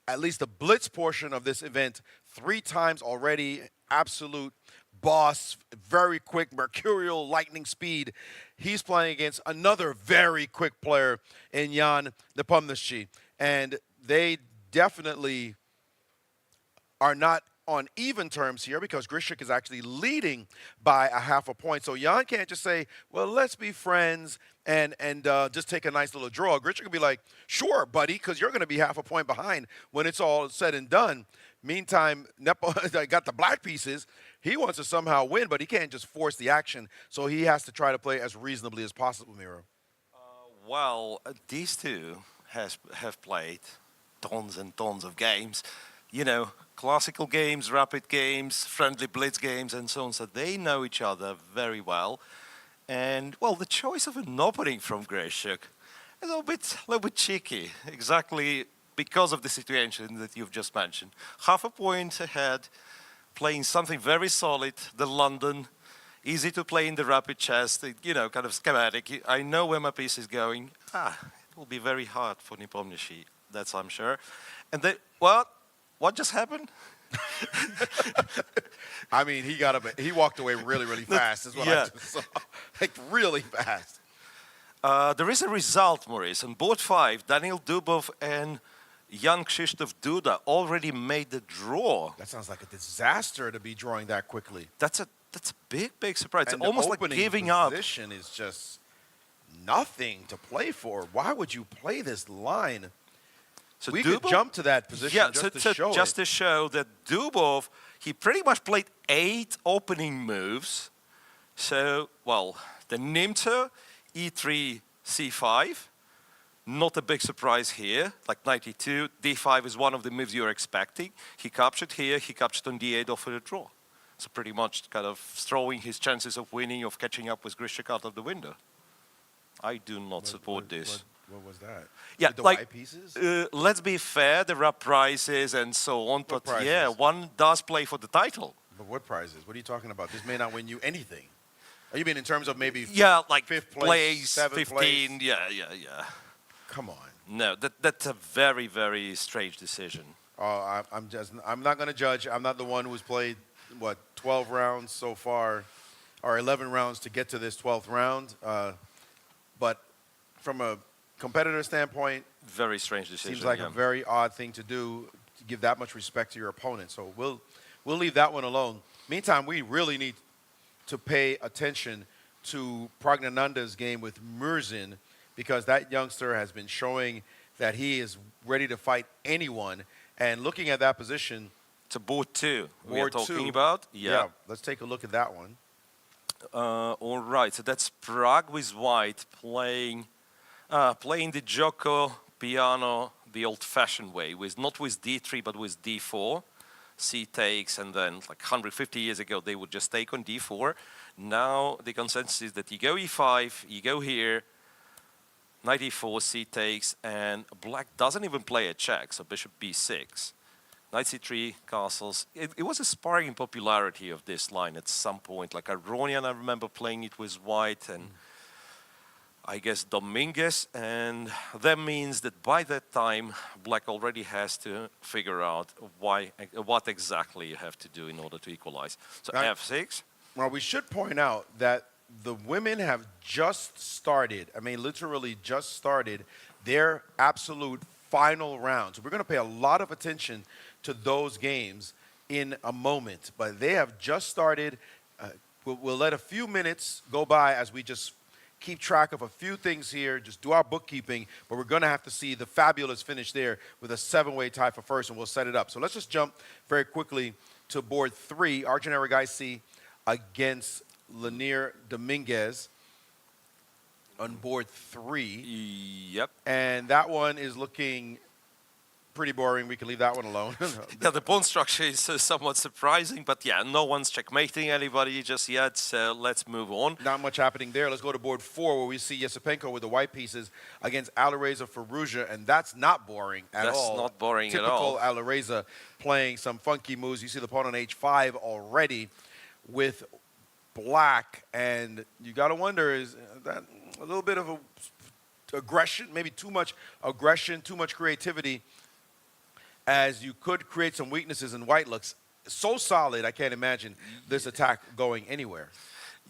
at least the Blitz portion of this event, 3 times already. Absolute boss, very quick, mercurial lightning speed. He's playing against another very quick player in Jan Nepomniachtchi. And they definitely are not on even terms here, because Grishchuk is actually leading by a half a point. So Jan can't just say, well, let's be friends and just take a nice little draw. Grishchuk can be like, sure, buddy, because you're going to be half a point behind when it's all said and done. Meantime, Nepo got the black pieces. He wants to somehow win, but he can't just force the action. So he has to try to play as reasonably as possible, Miro. Well, these two have played tons and tons of games. you know, classical games, rapid games, friendly blitz games, and so on. So they know each other very well. And, well, the choice of an opening from Grishuk is a little bit cheeky, exactly because of the situation that you've just mentioned. Half a point ahead, playing something very solid, the London, easy to play in the rapid chess, you know, kind of schematic. I know where my piece is going. It will be very hard for Nepomniachtchi, that's I'm sure. And then, what just happened? I mean, he walked away really, really fast, is what I just saw. Like, really fast. There is a result, Maurice. On board 5, Daniel Dubov and Jan Krzysztof Duda already made the draw. That sounds like a disaster to be drawing that quickly. That's a big, big surprise. And it's almost like giving up. The position is just nothing to play for. Why would you play this line? So we could jump to that position just to show that Dubov, he pretty much played 8 opening moves. So, well, the Nimter, E3, C5. Not a big surprise here, like 92. D5 is one of the moves you're expecting. He captured here, he captured on D8 offered a draw. So pretty much kind of throwing his chances of winning, of catching up with Grishuk out of the window. I do not support this. What was that? Yeah, the like, white pieces? Let's be fair, there are prizes and so on, but yeah, one does play for the title. But what prizes? What are you talking about? This may not win you anything. Are you mean in terms of maybe like 5th place, 7th 15, place? Yeah. Come on. No, that's a very, very strange decision. I'm not going to judge. I'm not the one who's played, 12 rounds so far, or 11 rounds to get to this 12th round. But from a competitor standpoint, very strange decision. Seems like a very odd thing to do, to give that much respect to your opponent. So we'll leave that one alone. Meantime, we really need to pay attention to Praggnanandha's game with Murzin, because that youngster has been showing that he is ready to fight anyone. And looking at that position, to board 2, we're talking about. Yeah, let's take a look at that one. All right, so that's Pragg with white playing the Joko piano the old-fashioned way, not with D3 but with D4. C takes, and then like 150 years ago they would just take on D4. Now the consensus is that you go E5, you go here, knight E4, C takes, and black doesn't even play a check, so bishop B6. Knight C3, castles. It was a sparring in popularity of this line at some point. Like Aronian, I remember playing it with white, and I guess Dominguez. And that means that by that time, black already has to figure out what exactly you have to do in order to equalize. So now, F6. Well, we should point out that the women have just started, I mean, literally just started their absolute final round. So we're going to pay a lot of attention to those games in a moment. But they have just started. We'll let a few minutes go by as we just keep track of a few things here, just do our bookkeeping. But we're going to have to see the fabulous finish there with a 7-way tie for first, and we'll set it up. So let's just jump very quickly to board 3, Arjun Erigaisi against Lanier Dominguez on board 3. Yep. And that one is looking pretty boring. We can leave that one alone. Yeah, the pawn structure is somewhat surprising, but yeah, no one's checkmating anybody just yet, so let's move on. Not much happening there. Let's go to board 4, where we see Yesipenko with the white pieces against Alireza-Firouzja, and that's not boring at all. That's not boring at all. Typical Alireza playing some funky moves. You see the pawn on H5 already with black, and you got to wonder, is that a little bit of aggression, maybe too much aggression, too much creativity, as you could create some weaknesses in white looks so solid, I can't imagine this attack going anywhere.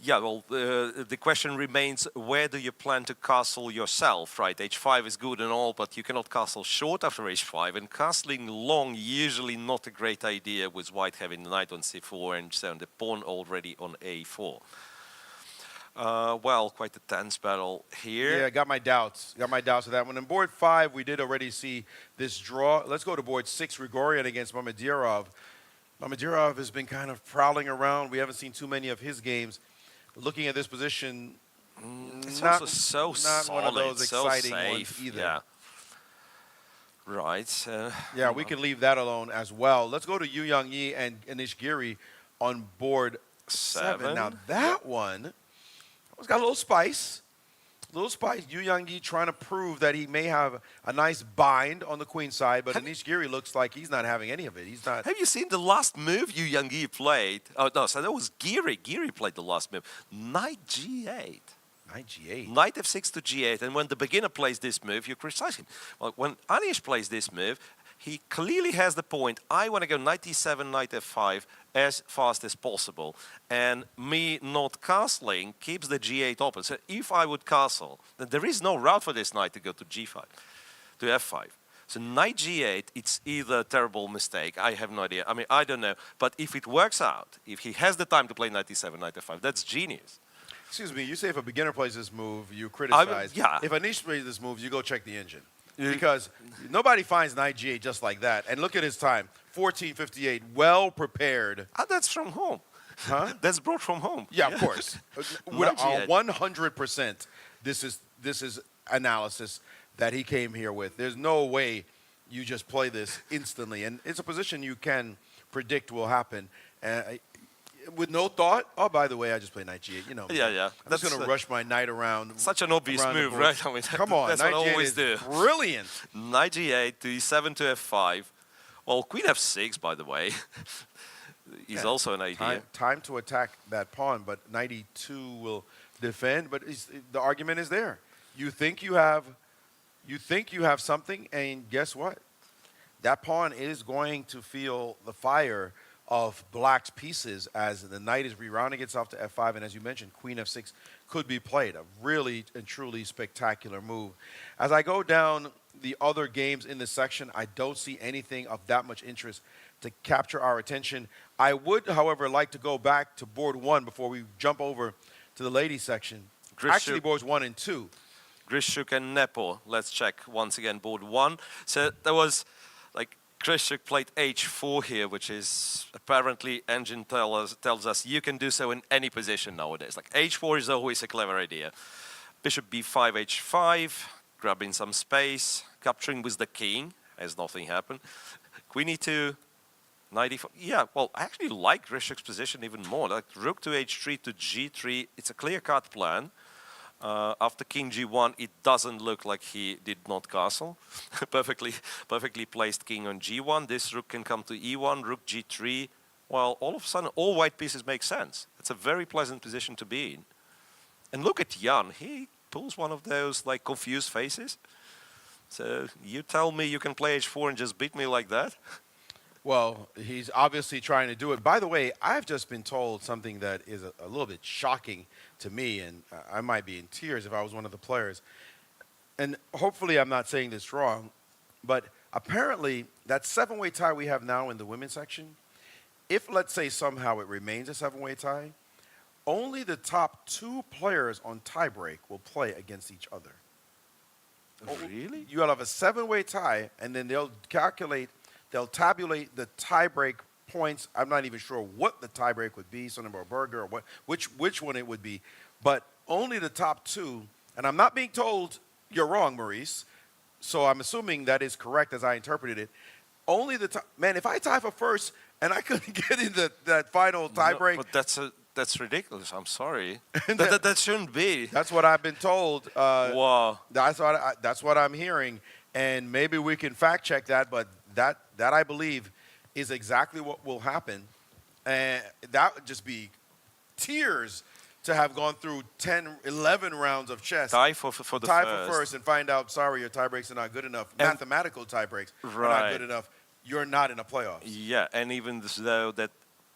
Yeah, well, the question remains, where do you plan to castle yourself, right? H5 is good and all, but you cannot castle short after H5, and castling long usually not a great idea with white having the knight on C4 and so on, the pawn already on A4. Well, quite a tense battle here. Yeah, got my doubts. Got my doubts with that one. On board 5, we did already see this draw. Let's go to board 6, Grigorian against Mamedyarov. Mamedyarov has been kind of prowling around. We haven't seen too many of his games. Looking at this position, it's not also so not solid, one of those so exciting safe. ones either. Yeah. Right. Yeah, we can leave that alone as well. Let's go to Yu Young Yi and Anish Giri on board 7. Now that one has got a little spice. Yu Young Yi trying to prove that he may have a nice bind on the queen side, but Anish Giri looks like he's not having any of it. He's not. Have you seen the last move Yu Young Yi played? Oh, no, so that was Giri. Giri played the last move. Knight G8. Knight G8. Knight F6 to G8, and when the beginner plays this move, you criticize him. Well, when Anish plays this move, he clearly has the point, I want to go Knight E7, Knight F5 as fast as possible. And me not castling keeps the G8 open. So if I would castle, then there is no route for this knight to go to G5, to F5. So Knight G8, it's either a terrible mistake, I have no idea. I mean, I don't know. But if it works out, if he has the time to play Knight E7, Knight F5, that's genius. Excuse me, you say if a beginner plays this move, you criticize. Yeah. If Anish plays this move, you go check the engine. Because nobody finds Knight G8 just like that. And look at his time, 14:58, well prepared. That's from home. Huh? That's brought from home. Yeah, of course. With 100%, this is analysis that he came here with. There's no way you just play this instantly. And it's a position you can predict will happen. With no thought, oh, by the way, I just played Knight G8. You know, Yeah. I'm just going to rush my knight around. Such an obvious move, right? I mean, come on, that's Knight what I G8 always is do. Brilliant. Knight G8 to E7 to F5. Well, Queen F6, by the way, is also an idea. Time to attack that pawn, but Knight E2 will defend. But the argument is there. You think you have something, and guess what? That pawn is going to feel the fire of black's pieces as the knight is rerounding itself to F5, and as you mentioned, Queen F6 could be played. A really and truly spectacular move. As I go down the other games in this section, I don't see anything of that much interest to capture our attention. I would, however, like to go back to board 1 before we jump over to the ladies section. Actually, boards 1 and 2. Grishuk and Nepo. Let's check once again board 1. So there was like Grishuk played H4 here, which is apparently engine tells us you can do so in any position nowadays. Like H4 is always a clever idea. Bishop B5, H5, grabbing some space, capturing with the king, as nothing happened. Queen E2, Knight E4. Yeah, well, I actually like Grishuk's position even more. Like Rook to H3 to G3, it's a clear-cut plan. After King G1, it doesn't look like he did not castle. perfectly placed King on G1. This Rook can come to E1, Rook G3. Well, all of a sudden, all white pieces make sense. It's a very pleasant position to be in. And look at Jan. He pulls one of those like confused faces. So you tell me you can play H4 and just beat me like that? Well, he's obviously trying to do it. By the way, I've just been told something that is a little bit shocking to me, and I might be in tears if I was one of the players. And hopefully I'm not saying this wrong, but apparently that 7-way tie we have now in the women's section, if let's say somehow it remains a 7-way tie, only the top 2 players on tiebreak will play against each other. Really? You'll have a 7-way tie, and then they'll tabulate the tiebreak points. I'm not even sure what the tiebreak would be, Sonnenberg Berger, or which one it would be, but only the top 2. And I'm not being told you're wrong, Maurice. So I'm assuming that is correct as I interpreted it. Only the top. Man, if I tie for first and I couldn't get in that final tiebreak, no, but that's ridiculous. I'm sorry. that shouldn't be. That's what I've been told. Wow. That's what I'm hearing, and maybe we can fact check that, but that I believe is exactly what will happen. And that would just be tears to have gone through 10, 11 rounds of chess. Tie for the tie first. for first and find out, sorry, your tie breaks are not good enough. And mathematical tie breaks are not good enough. You're not in a playoffs. Yeah, and even though that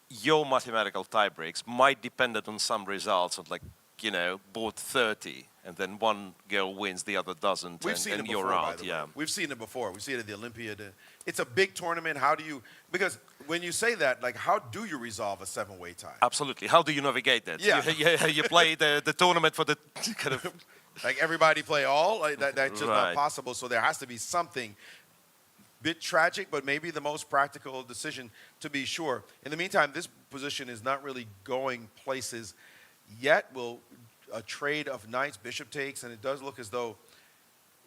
your mathematical tie breaks might depend on some results of like, you know, board 30. And then one girl wins, the other doesn't, and you're out. Yeah, we've seen it before. We see it at the Olympiad. It's a big tournament. How do you? Because when you say that, like, how do you resolve a 7-way tie? Absolutely. How do you navigate that? Yeah, you play the tournament for the kind of like everybody play all. Like that's just not possible. So there has to be something. Bit tragic, but maybe the most practical decision to be sure. In the meantime, this position is not really going places yet. A trade of knights, bishop takes, and it does look as though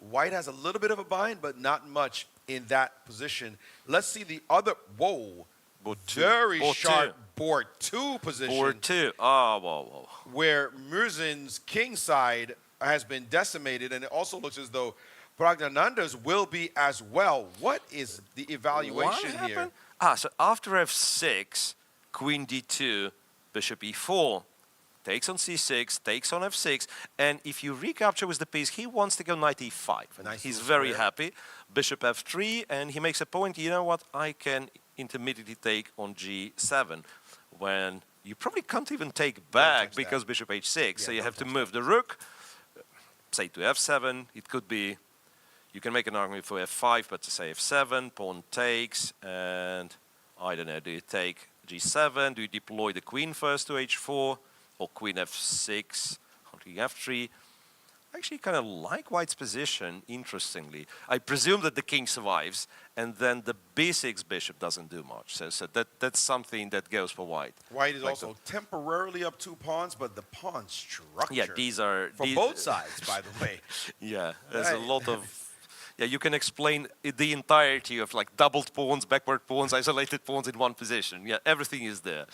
white has a little bit of a bind, but not much. in that position. Let's see the other, whoa, Board two. very Board sharp two. board 2 position. Board 2. Oh, whoa. Where Murzin's king side has been decimated, and it also looks as though Pragnananda's will be as well. What is the evaluation What here? happened? So after f6, queen d2, bishop e4, takes on c6, takes on f6, and if you recapture with the piece, he wants to go knight e5. And Nice he's little very square. happy. Bishop f3, and he makes a point, you know what, I can intermittently take on g7, when you probably can't even take back because bishop h6, so you have to move the rook, say to f7, it could be, you can make an argument for f5, but to say f7, pawn takes, and I don't know, do you take g7, do you deploy the queen first to h4, or queen f6, hunting f3? I actually kind of like white's position, interestingly. I presume that the king survives, and then the b6 bishop doesn't do much. So that's something that goes for white. White is Like also temporarily up 2 pawns, but the pawn structure. Yeah, these are... For both sides, by the way. Yeah, there's a Right. lot of... Yeah, you can explain the entirety of like doubled pawns, backward pawns, isolated pawns in one position. Yeah, everything is there.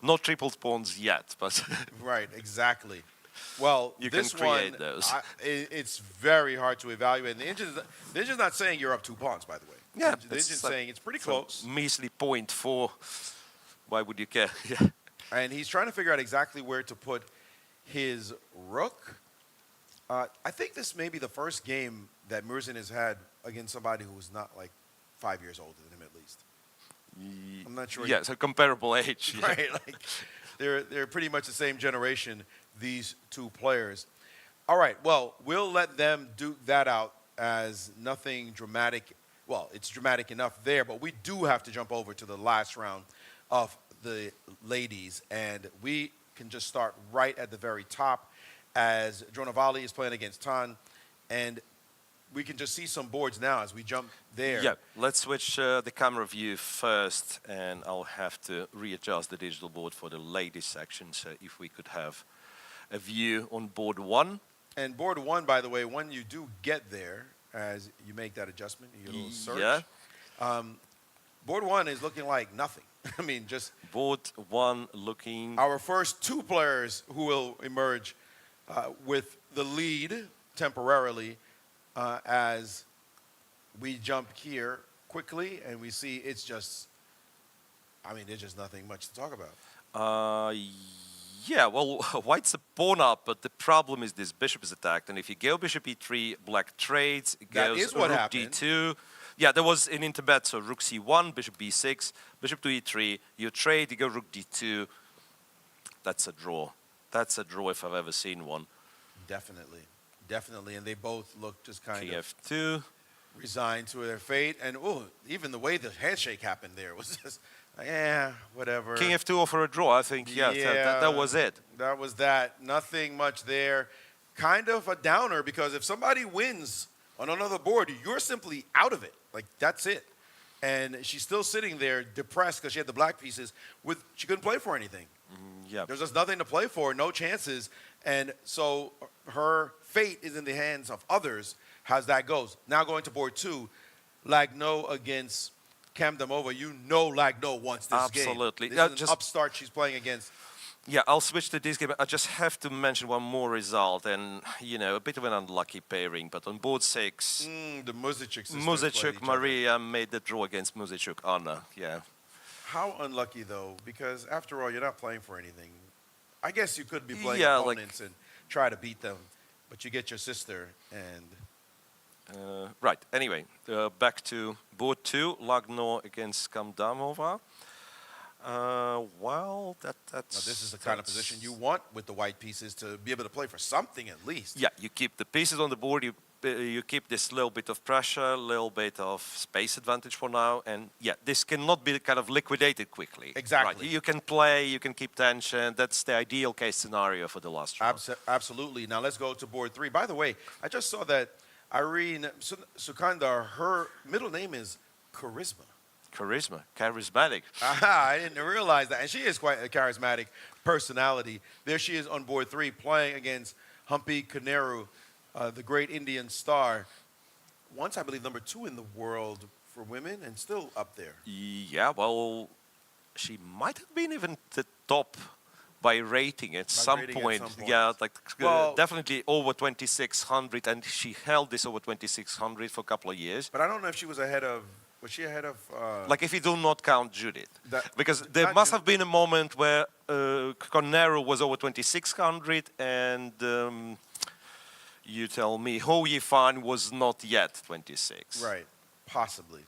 Not tripled pawns yet, but... Right, exactly. Well, You this can create one, those. It's very hard to evaluate. And the engine's not saying you're up 2 pawns, by the way. Yeah, The engine's saying it's pretty close. Measly 0.4. Why would you care? Yeah. And he's trying to figure out exactly where to put his rook. I think this may be the first game that Murzin has had against somebody who's not like 5 years older than him at least. I'm not sure. Yeah, so comparable age. Yeah. Right, like they're pretty much the same generation, these two players. All right, well, we'll let them duke that out as nothing dramatic. Well, it's dramatic enough there, but we do have to jump over to the last round of the ladies, and we can just start right at the very top as Dronavali is playing against Tan, and we can just see some boards now as we jump there. Yeah, let's switch the camera view first, and I'll have to readjust the digital board for the ladies section. So if we could have a view on board 1. And board 1, by the way, when you do get there, as you make that adjustment, your little search, Yeah. Board 1 is looking like nothing. I mean, just Board 1 looking... our first 2 players who will emerge with the lead temporarily as we jump here quickly, and we see it's just, I mean, there's just nothing much to talk about. Yeah, well, white's a pawn up, but the problem is this bishop is attacked, and if you go bishop e3, black trades, it That goes is what rook happened. d2. Yeah, there was an interbet, so rook c1, bishop b6, bishop to e3, you trade, you go rook d2. That's a draw. That's a draw if I've ever seen one. Definitely, definitely, and they both look just kind King of f2. resigned to their fate, and oh, even the way the handshake happened there was just, yeah, whatever. King f2 for a draw, I think. Yeah, that was it. That was that. Nothing much there. Kind of a downer because if somebody wins on another board, you're simply out of it. Like, that's it. And she's still sitting there depressed because she had the black pieces. She couldn't play for anything. Yeah. There's just nothing to play for, no chances. And so her fate is in the hands of others. How's that goes? Now going to board 2, Lagno against Kamdamova. You know Lagno wants this game. Absolutely. This Yeah, is an just- upstart she's playing against. Yeah, I'll switch to this game. I just have to mention one more result, and, you know, a bit of an unlucky pairing, but on board 6, The Muzichuk sisters played Muzichuk each other. Maria made the draw against Muzichuk Anna. Yeah. How unlucky, though, because after all, you're not playing for anything. I guess you could be playing Yeah, like- opponents and try to beat them, but you get your sister, and Right, anyway, back to board 2, Lagno against Kamdamova. Well, that's... now this is the kind of position you want with the white pieces to be able to play for something at least. Yeah, you keep the pieces on the board, you keep this little bit of pressure, little bit of space advantage for now, and yeah, this cannot be kind of liquidated quickly. Exactly. Right. You can play, you can keep tension, that's the ideal case scenario for the last round. Absolutely. Now let's go to board 3. By the way, I just saw that Irene Sukandar, her middle name is Charisma. Charismatic. I didn't realize that. And she is quite a charismatic personality. There she is on board 3 playing against Humpy Kaneru, the great Indian star. Once, I believe, number 2 in the world for women and still up there. Yeah, well, she might have been even the top by rating at some point. Yeah, like definitely over 2600, and she held this over 2600 for a couple of years. But I don't know if she was ahead of. Was she ahead of? Like if you do not count Judith, because there must have been a moment where Conero was over 2600, and you tell me Ho Yifan was not yet 26. Right, possibly.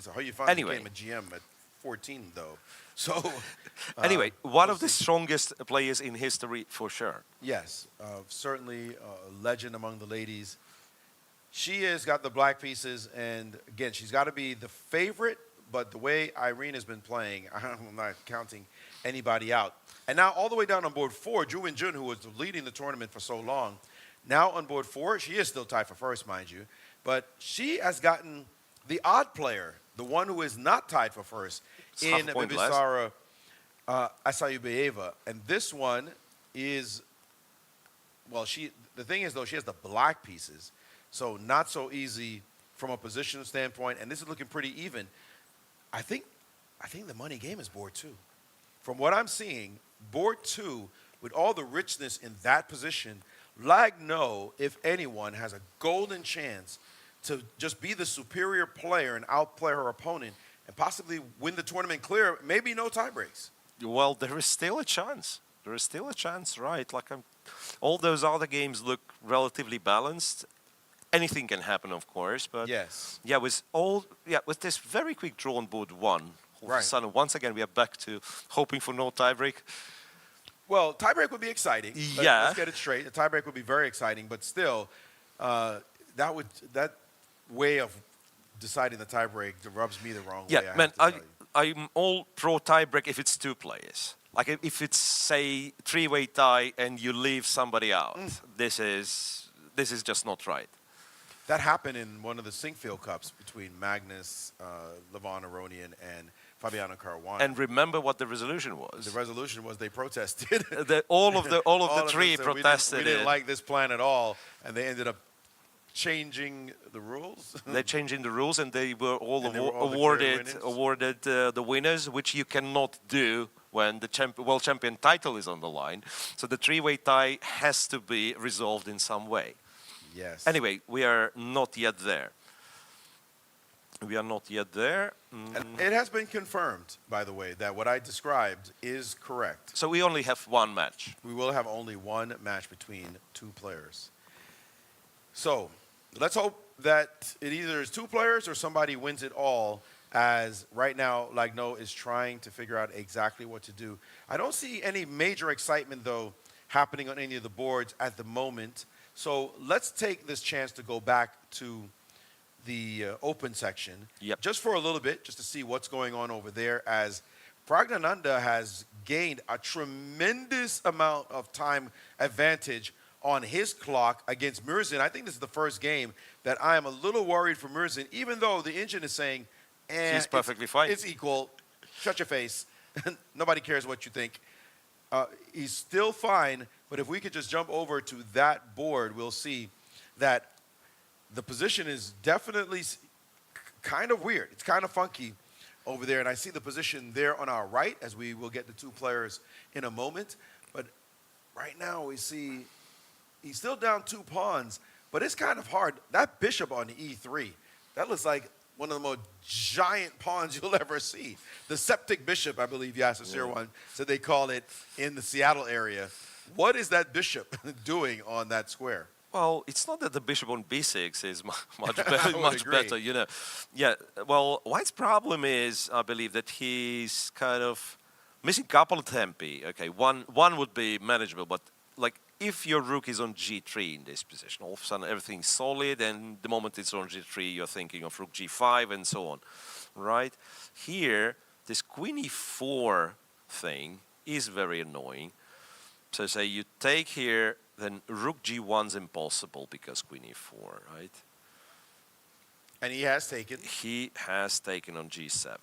So Ho Yifan became a GM at 14, though. So anyway, one of the strongest players in history for sure. Yes, certainly a legend among the ladies. She has got the black pieces, and again, she's got to be the favorite, but the way Irene has been playing, I'm not counting anybody out. And now all the way down on board 4, Ju Win-jun, who was leading the tournament for so long, now on board 4, she is still tied for first, mind you, but she has gotten the odd player, the one who is not tied for first, in Bibisara Asayubayeva. And this one is, well, the thing is, though, she has the black pieces, so not so easy from a position standpoint, and this is looking pretty even. I think the money game is board 2. From what I'm seeing, board 2, with all the richness in that position, Lagno, if anyone, has a golden chance to just be the superior player and outplay her opponent and possibly win the tournament clear, maybe no tie breaks. Well, there is still a chance. There is still a chance, right? Like all those other games look relatively balanced. Anything can happen, of course, but yes, yeah, with this very quick draw on board 1, all of a sudden, once again, we are back to hoping for no tiebreak. Well, tiebreak would be exciting. Yeah, let's get it straight. The tiebreak would be very exciting, but still, that way of deciding the tiebreak rubs me the wrong way. Yeah, man, I'm all pro tiebreak if it's 2 players. Like if it's say 3-way tie and you leave somebody out, this is just not right. That happened in one of the Sinkfield Cups between Magnus, Levon Aronian, and Fabiano Caruana. And remember what the resolution was. The resolution was they protested. all of the 3 protested. We didn't like this plan at all, and they ended up changing the rules. They're changing the rules, and they were all awarded the winners, which you cannot do when the world champion title is on the line. So the 3-way tie has to be resolved in some way. Yes. Anyway, we are not yet there. We are not yet there. And it has been confirmed, by the way, that what I described is correct. So we only have 1 match. We will have only 1 match between 2 players. So let's hope that it either is 2 players or somebody wins it all, as right now Lagno is trying to figure out exactly what to do. I don't see any major excitement, though, happening on any of the boards at the moment. So let's take this chance to go back to the open section just for a little bit, just to see what's going on over there, as Pragnananda has gained a tremendous amount of time advantage on his clock against Murzin. I think this is the first game that I am a little worried for Murzin, even though the engine is saying, he's perfectly fine. It's equal. Shut your face. Nobody cares what you think. He's still fine, but if we could just jump over to that board, we'll see that the position is definitely kind of weird. It's kind of funky over there, and I see the position there on our right, as we will get the 2 players in a moment. But right now we see he's still down 2 pawns, but it's kind of hard. That bishop on the E3, that looks like one of the most giant pawns you'll ever see. The septic bishop, I believe Yasser one said they call it in the Seattle area. What is that bishop doing on that square? Well, it's not that the bishop on b6 is much better, much better, you know. Yeah, well, White's problem is, I believe, that he's kind of missing a couple of tempi. Okay, one would be manageable, but like if your rook is on g3 in this position, all of a sudden everything's solid, and the moment it's on g3, you're thinking of rook g5 and so on, right? Here, this queen e4 thing is very annoying. So say you take here, then rook g1's impossible because queen e4, right? And he has taken? He has taken on g7.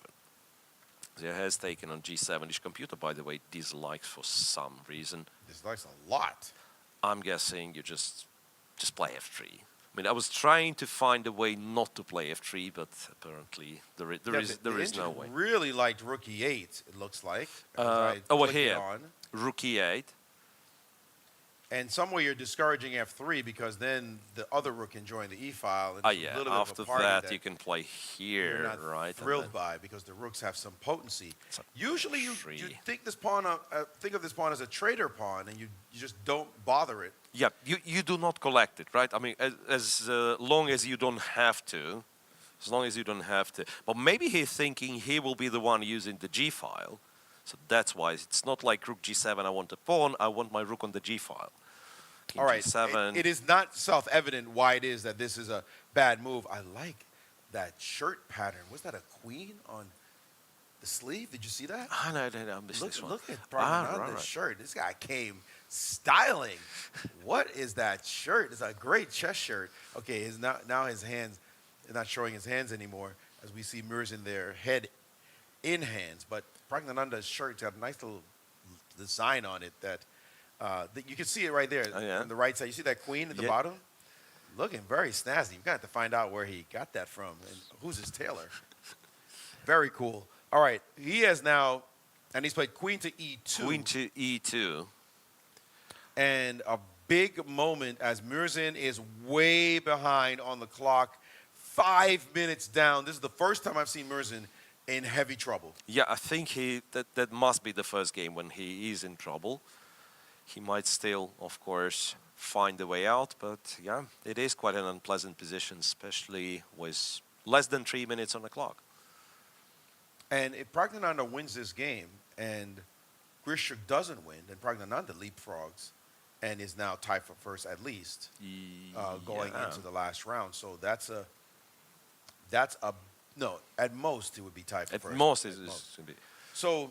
He has taken on g7. His computer, by the way, dislikes for some reason. Dislikes a lot. I'm guessing you just play f3. I mean, I was trying to find a way not to play f3, but apparently there is no way. Really liked rook e8. It looks like. Over here, rook e8. And somewhere you're discouraging f3 because then the other rook can join the e file. And Yeah. A little After bit of a party that, you can play here, you're not right? thrilled by because the rooks have some potency. So Usually, you three. think this pawn, think of this pawn as a traitor pawn, and you just don't bother it. Yeah, you do not collect it, right? I mean, as long as you don't have to, as long as you don't have to. But maybe he's thinking he will be the one using the g file, so that's why it's not like rook g7. I want a pawn. I want my rook on the g file. King All right, G7. it is not self-evident why it is that this is a bad move. I like that shirt pattern. Was that a queen on the sleeve? Did you see that? Ah, no, I missed this one. Look at Pragnananda's shirt. This guy came styling. What is that shirt? It's a great chest shirt. Okay, now his hands are not showing his hands anymore as we see Murzin there, head in hands. But Pragnananda's shirt's got a nice little design on it that you can see it right there on the right side. You see that queen at the bottom? Looking very snazzy. You're going to have to find out where he got that from and who's his tailor. Very cool. All right, he has now, and he's played queen to e2. Queen to e2. And a big moment as Murzin is way behind on the clock, 5 minutes down. This is the first time I've seen Murzin in heavy trouble. Yeah, I think that must be the first game when he is in trouble. He might still, of course, find a way out, but yeah, it is quite an unpleasant position, especially with less than 3 minutes on the clock. And if Pragnananda wins this game and Grishuk doesn't win, then Pragnananda leapfrogs and is now tied for first at least going into the last round. So that's a no, at most it would be tied for first. At most. So,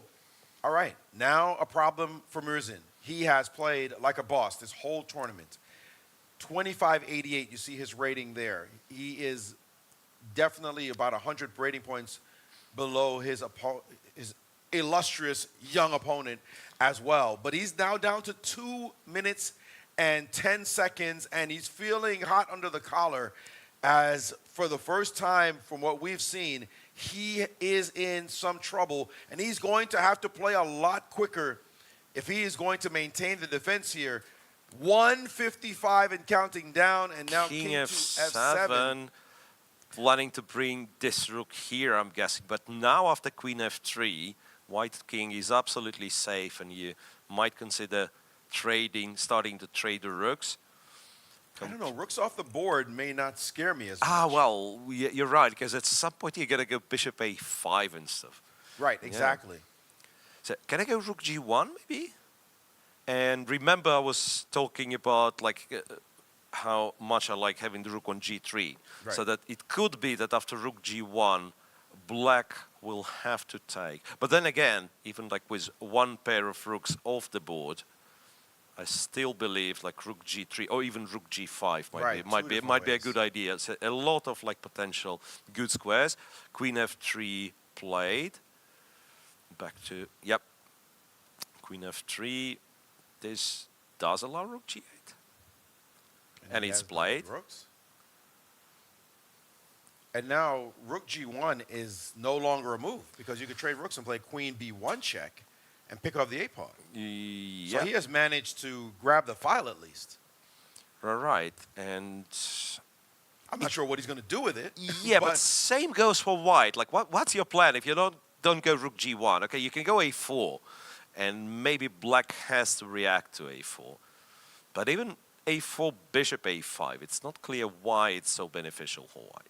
all right, now a problem for Murzin. He has played like a boss this whole tournament. 2588, you see his rating there. He is definitely about 100 rating points below his illustrious young opponent as well. But he's now down to 2 minutes and 10 seconds, and he's feeling hot under the collar as for the first time from what we've seen, he is in some trouble, and he's going to have to play a lot quicker if he is going to maintain the defense here. 155 and counting down, and now King to f7. Planning to bring this rook here, I'm guessing. But now after queen f3, white king is absolutely safe, and you might consider starting to trade the rooks. I don't know, rooks off the board may not scare me as much. Well, you're right, because at some point you gotta go bishop a5 and stuff. Right, exactly. So can I go rook g1 maybe? And remember I was talking about how much I like having the rook on g3. Right. So that it could be that after rook g1, black will have to take. But then again, even with one pair of rooks off the board, I still believe rook g3 or even rook g5 might be a good idea. So a lot of potential good squares. Queen f3 played. Back to queen f3. This does allow rook g8, and it's played. Rooks. And now rook g1 is no longer a move because you could trade rooks and play queen b1 check and pick up the a pawn. Yeah. So he has managed to grab the file at least. Right, and I'm not sure what he's going to do with it. Yeah, but same goes for white. What's your plan if you don't go rook g1? Okay, you can go a4, and maybe black has to react to a4. But even a4, bishop a5, it's not clear why it's so beneficial for white.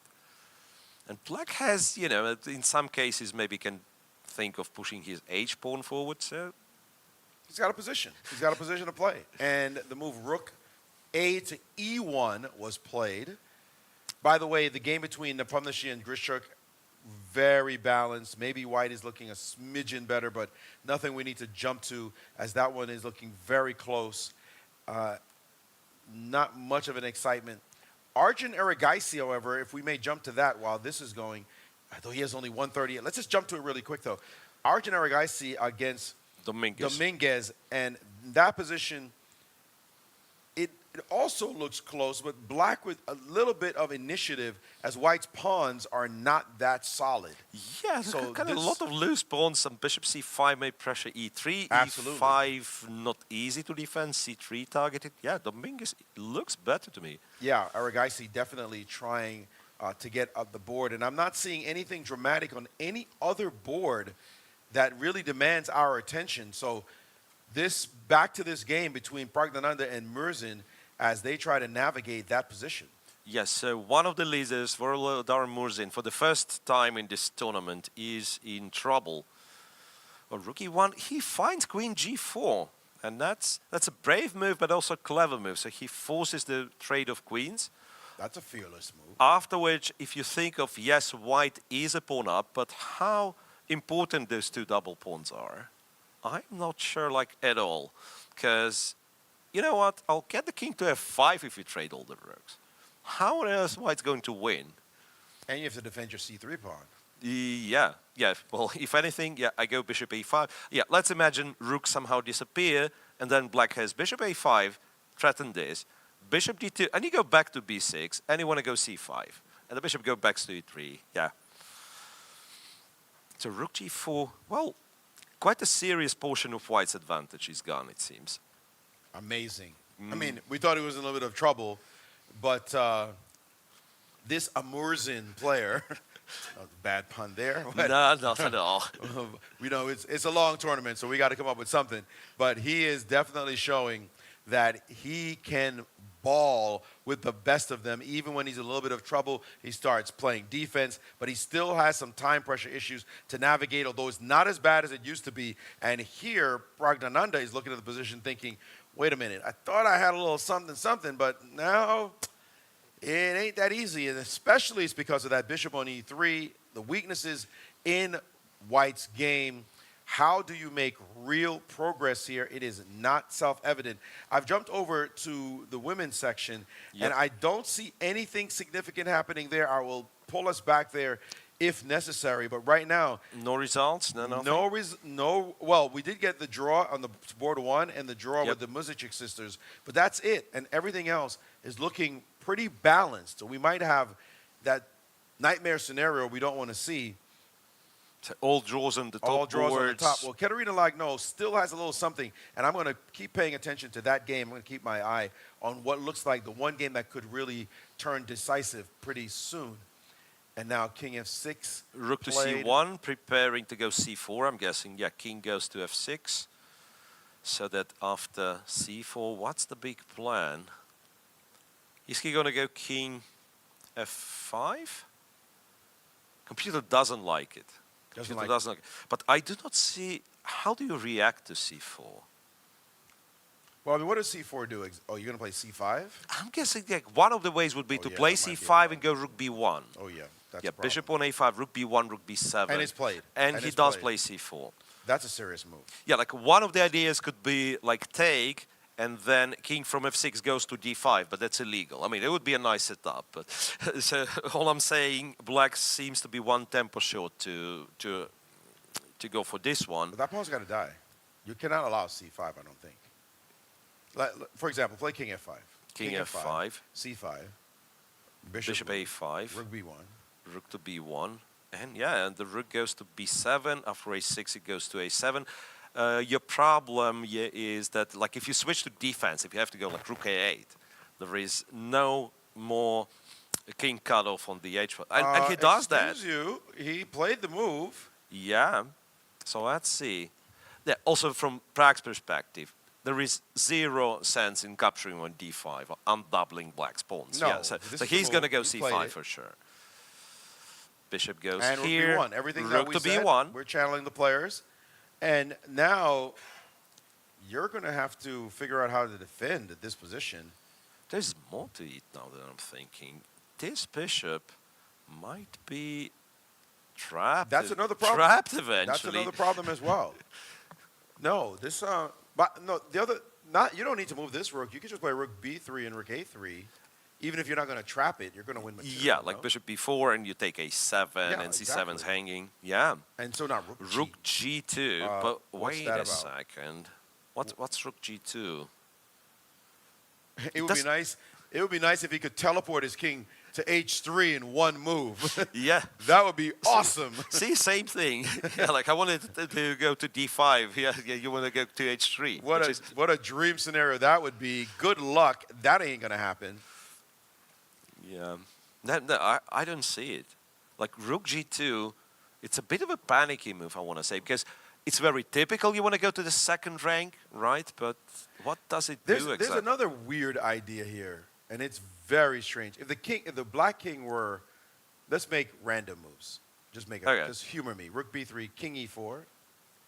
And black has, in some cases maybe can think of pushing his h-pawn forward, so... He's got a position. He's got a position to play. And the move rook a to e1 was played. By the way, the game between Nepomniachtchi and Grishuk, very balanced. Maybe white is looking a smidgen better, but nothing we need to jump to as that one is looking very close. Not much of an excitement. Arjun Erigaisi, however, if we may jump to that while this is going, though he has only 138. Let's just jump to it really quick, though. Arjun Erigaisi against Dominguez. And that position, it also looks close, but black with a little bit of initiative as white's pawns are not that solid. Yeah, So kind of a this- lot of loose pawns. Some bishop c5 may pressure e3. Absolutely. e5 not easy to defend. c3 targeted. Yeah, Dominguez looks better to me. Yeah, Erigaisi definitely trying to get up the board. And I'm not seeing anything dramatic on any other board that really demands our attention. So back to this game between Praggnanandhaa and Murzin as they try to navigate that position. Yes, so one of the leaders, Volodar Murzin, for the first time in this tournament, is in trouble. Well, rook e1, he finds queen g4. And that's a brave move, but also a clever move. So he forces the trade of queens. That's a fearless move. After which, if you think of, yes, white is a pawn up, but how important those two double pawns are, I'm not sure, like, at all. Because, you know what, I'll get the king to f5 if you trade all the rooks. How on earth white's going to win? And you have to defend your c3 pawn. Yeah. Well, if anything, yeah, I go bishop a5. Yeah, let's imagine rook somehow disappear, and then black has bishop a5, threaten this, bishop d2, and you go back to b6, and you want to go c5. And the bishop go back to e3, yeah. So rook g4, well, quite a serious portion of white's advantage is gone, it seems. Amazing. I mean, we thought he was in a little bit of trouble, but this Murzin player, bad pun there. No, not at all. We know it's a long tournament, so we got to come up with something. But he is definitely showing that he can ball with the best of them. Even when he's in a little bit of trouble, he starts playing defense, but he still has some time pressure issues to navigate, although it's not as bad as it used to be. And here, Praggnanandhaa is looking at the position thinking, wait a minute, I thought I had a little something, but now it ain't that easy. And especially it's because of that bishop on e3, the weaknesses in white's game. How do you make real progress here? It is not self-evident. I've jumped over to the women's section, and I don't see anything significant happening there. I will pull us back there if necessary, but right now... No results? No. Well, we did get the draw on the board one and the draw with the Murzin sisters, but that's it. And everything else is looking pretty balanced. So we might have that nightmare scenario we don't want to see. So all draws on the top. All draws boards. on the top. Well, Katerina Lagno still has a little something, and I'm going to keep paying attention to that game. I'm going to keep my eye on what looks like the one game that could really turn decisive pretty soon. And now king f6. Rook to played. c1, preparing to go c4, I'm guessing. Yeah, king goes to f6. So that after c4, what's the big plan? Is he going to go king f5? Computer doesn't like it. Computer doesn't like it. But I do not see, how do you react to c4? Well, I mean, what does c4 do? Oh, you're going to play c5? I'm guessing like one of the ways would be to play c5 and go rook b1. Oh, yeah. That's yeah, bishop on a5, rook b1, rook b7. And it's played. And he does play c4. That's a serious move. Yeah, like one of the ideas could be like take, and then king from f6 goes to d5, but that's illegal. I mean, it would be a nice setup. But so all I'm saying, black seems to be one tempo short to go for this one. But that pawn's got to die. You cannot allow c5, I don't think. Like, for example, play king f5. King f5. c5. Bishop a5. Rook b1. Rook to b1. And yeah, and the rook goes to b7. After a6, it goes to a7. Your problem is that, like, if you switch to defense, if you have to go like rook a8, there is no more king cutoff on the h. And he does that. Excuse you, he played the move. Yeah. So let's see. Yeah, also from Prague's perspective, there is zero sense in capturing on d5 or undoubling black's pawns. No, yeah, so he's going to go c5 for sure. Bishop goes and here. rook b1. Everything rook that we to said, b1. We're channeling the players. And now you're going to have to figure out how to defend at this position. There's more to it now that I'm thinking. This bishop might be trapped. That's another problem. Trapped eventually. That's another problem as well. No, this but no, the other you don't need to move this rook. You can just play rook b3 and rook a3. Even if you're not going to trap it, you're going to win material. Yeah, like bishop b4 and you take a7 and c7's hanging. Yeah. And so now rook g2. But what's wait that a about? second. What's rook g2? It would be nice. It would be nice if he could teleport his king to h3 in one move. Yeah. That would be awesome. See, same thing. Yeah, like I wanted to go to d5. Yeah, you want to go to h3. What a dream scenario that would be. Good luck. That ain't gonna happen. Yeah. No, I don't see it. Like rook g2, it's a bit of a panicky move, I want to say, because it's very typical. You want to go to the second rank, right? But what does it do exactly? There's another weird idea here, and it's very strange. If the black king were, let's make random moves. Just make it. Okay. Just humor me. Rook b3, king e4.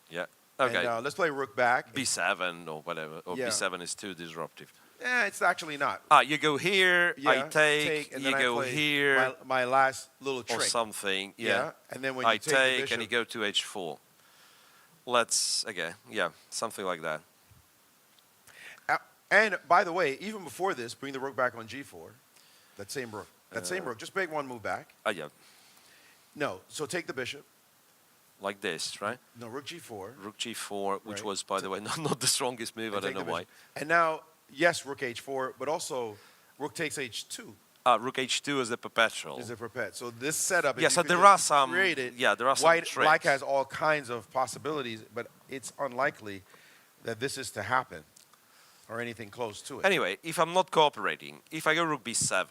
Yeah. Okay. And let's play rook back. b7 or whatever. Or Yeah. b7 is too disruptive. It's actually not. You go here, Yeah, I take, and you then I go play here. My last little trick. Or something, yeah. And then when you I take the take bishop, and you go to h4. Let's, okay, yeah, something like that. And by the way, even before this, bring the rook back on g4. That same rook. Just make one move back. Yeah. No, so take the bishop. Like this, right? No, rook g4. Rook g4, which Right. was, by the way, not the strongest move. I don't know why. And now, yes, rook h4, but also rook takes h2. Rook h2 is the perpetual. Is a perpet. So this setup, Yeah, so there are some. Yeah, there are some tricks. Black has all kinds of possibilities, but it's unlikely that this is to happen or anything close to it. Anyway, if I'm not cooperating, if I go rook b7,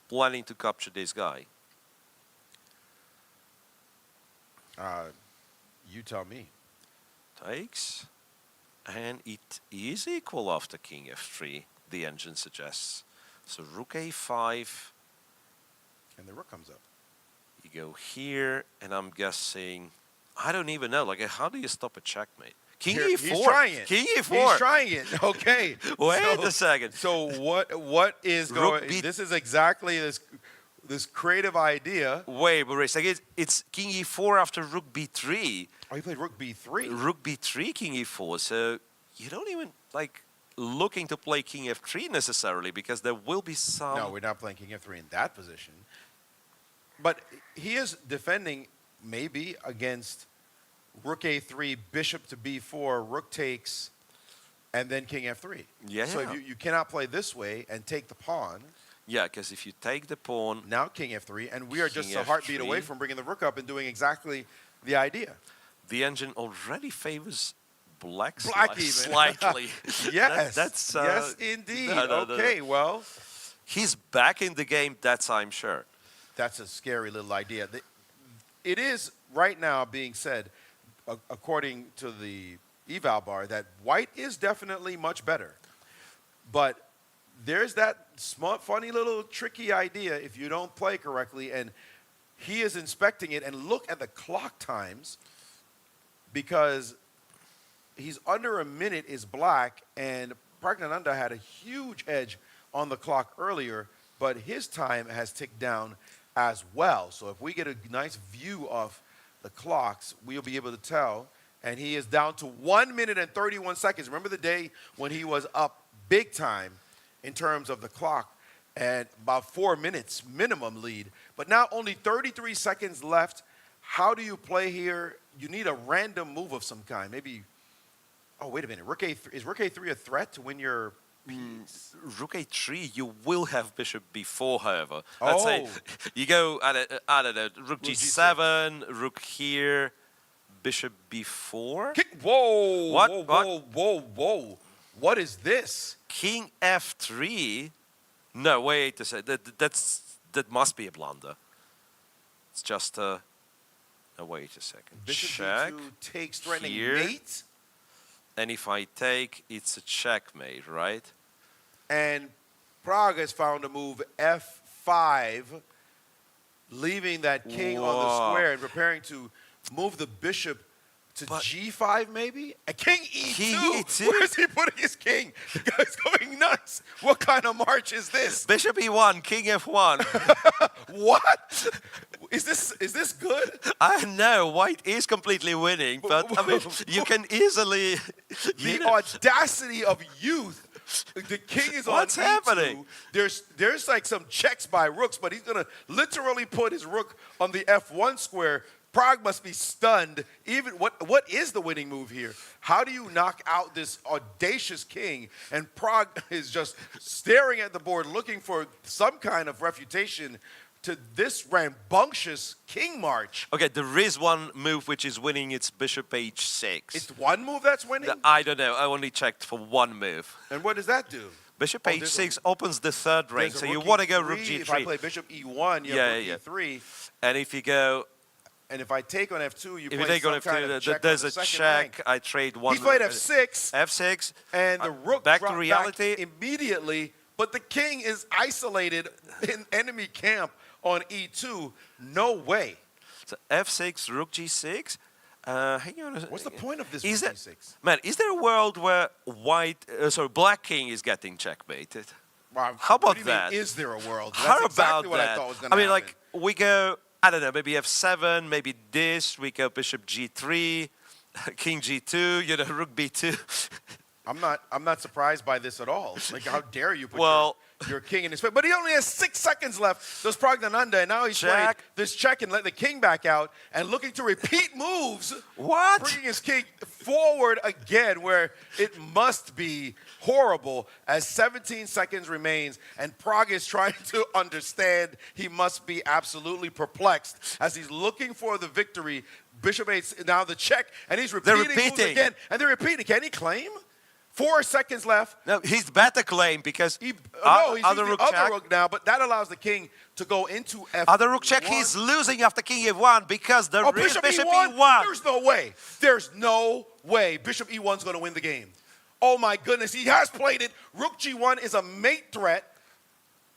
planning to capture this guy, You tell me. takes, and it is equal after king f3, the engine suggests. So rook a5, And the rook comes up. you go here, and I'm guessing, I don't even know, like how do you stop a checkmate? King Here, e4. He's trying it. King e4. He's trying it. Okay. Wait a second. So what is Rook going? B- This is exactly this creative idea. Wait, Maurice, like it's king e4 after rook b3. Oh, you played rook b3. Rook b3, king e4. So you don't even like looking to play king f3 necessarily because there will be some. No, we're not playing king f3 in that position. But he is defending maybe against rook a3, bishop to b4, rook takes, and then king f3. Yeah. So you cannot play this way and take the pawn. Yeah, because if you take the pawn, Now king f3, and we are just King a heartbeat F3. away from bringing the rook up and doing exactly the idea. the engine already favors black, Black even. slightly. Yes. That's yes, indeed. no. Okay, well, He's back in the game, that's I'm sure. that's a scary little idea. It is right now being said, according to the eval bar, that white is definitely much better. But there's that smart, funny little tricky idea if you don't play correctly, and he is inspecting it, and look at the clock times, because he's under a minute is black, and Praggnanandhaa had a huge edge on the clock earlier, but his time has ticked down as well. So if we get a nice view of the clocks, we'll be able to tell. And he is down to 1 minute and 31 seconds. Remember the day when he was up big time in terms of the clock, and about 4 minutes minimum lead. But now only 33 seconds left. How do you play here? You need a random move of some kind. Maybe, oh, wait a minute. Rook a3, is rook a3 a threat to win your piece? Rook a3, you will have bishop b4, however. Let's say Oh. you go at I don't know, rook g7, rook here, bishop b4. Whoa, What? whoa, What? whoa, whoa, whoa. What is this? King f3. No, wait a second. That must be a blunder. It's just a. No, wait a second. Bishop Check. b2 takes threatening here. mate. And if I take, it's a checkmate, right? And Prague has found a move f5, leaving that king on the Whoa. square and preparing to move the bishop to g5 maybe? A king e2? King E2? Where is he putting his king? The guy's going nuts. What kind of march is this? Bishop e1, king f1. What? Is this good? I know white is completely winning, but I mean, you can easily. The audacity of youth. The king is What's on E2. happening? There's like some checks by rooks, but he's gonna literally put his rook on the f1 square Prague must be stunned. Even what is the winning move here? How do you knock out this audacious king? And Prague is just staring at the board, looking for some kind of refutation to this rambunctious king march. Okay, there is one move which is winning. It's bishop h6. It's one move that's winning? I don't know. I only checked for one move. And what does that do? Bishop h6 opens the third rank, so you want to go rook g3. If I play bishop e1, you have rook e3. And if you go... And if I take on f2, you if play you take some on kind f2, of check there's on a the second check. rank. I trade one. He played f6. f6. And the rook back dropped to reality. Back immediately. But the king is isolated in enemy camp on e2. No way. So f6, rook g6. Hang on. What's the point of this is rook g6? Man, is there a world where black king is getting checkmated? Wow. How about what do you that? Mean, is there a world? How That's exactly about what that? I thought was going to I mean, happen. like, we go, I don't know, maybe f7, maybe this, we go bishop g3, king g2, you know, rook b2. I'm not surprised by this at all. Like, how dare you put your king in his face? But he only has 6 seconds left. There's Pragnananda, and now he's played this check and let the king back out and looking to repeat moves. What? Bringing his king forward again, where it must be horrible as 17 seconds remains, and Prague is trying to understand. He must be absolutely perplexed as he's looking for the victory. Bishop 8, now the check, and he's repeating moves again. And they're repeating. Can he claim? 4 seconds left. No, he's better claim because he's other using rook the other check. rook now, but that allows the king to go into f1. Other rook check, he's losing after king f1 because there is bishop bishop e1? e1. There's no way. There's no way bishop e1's going to win the game. Oh my goodness, he has played it. Rook g1 is a mate threat.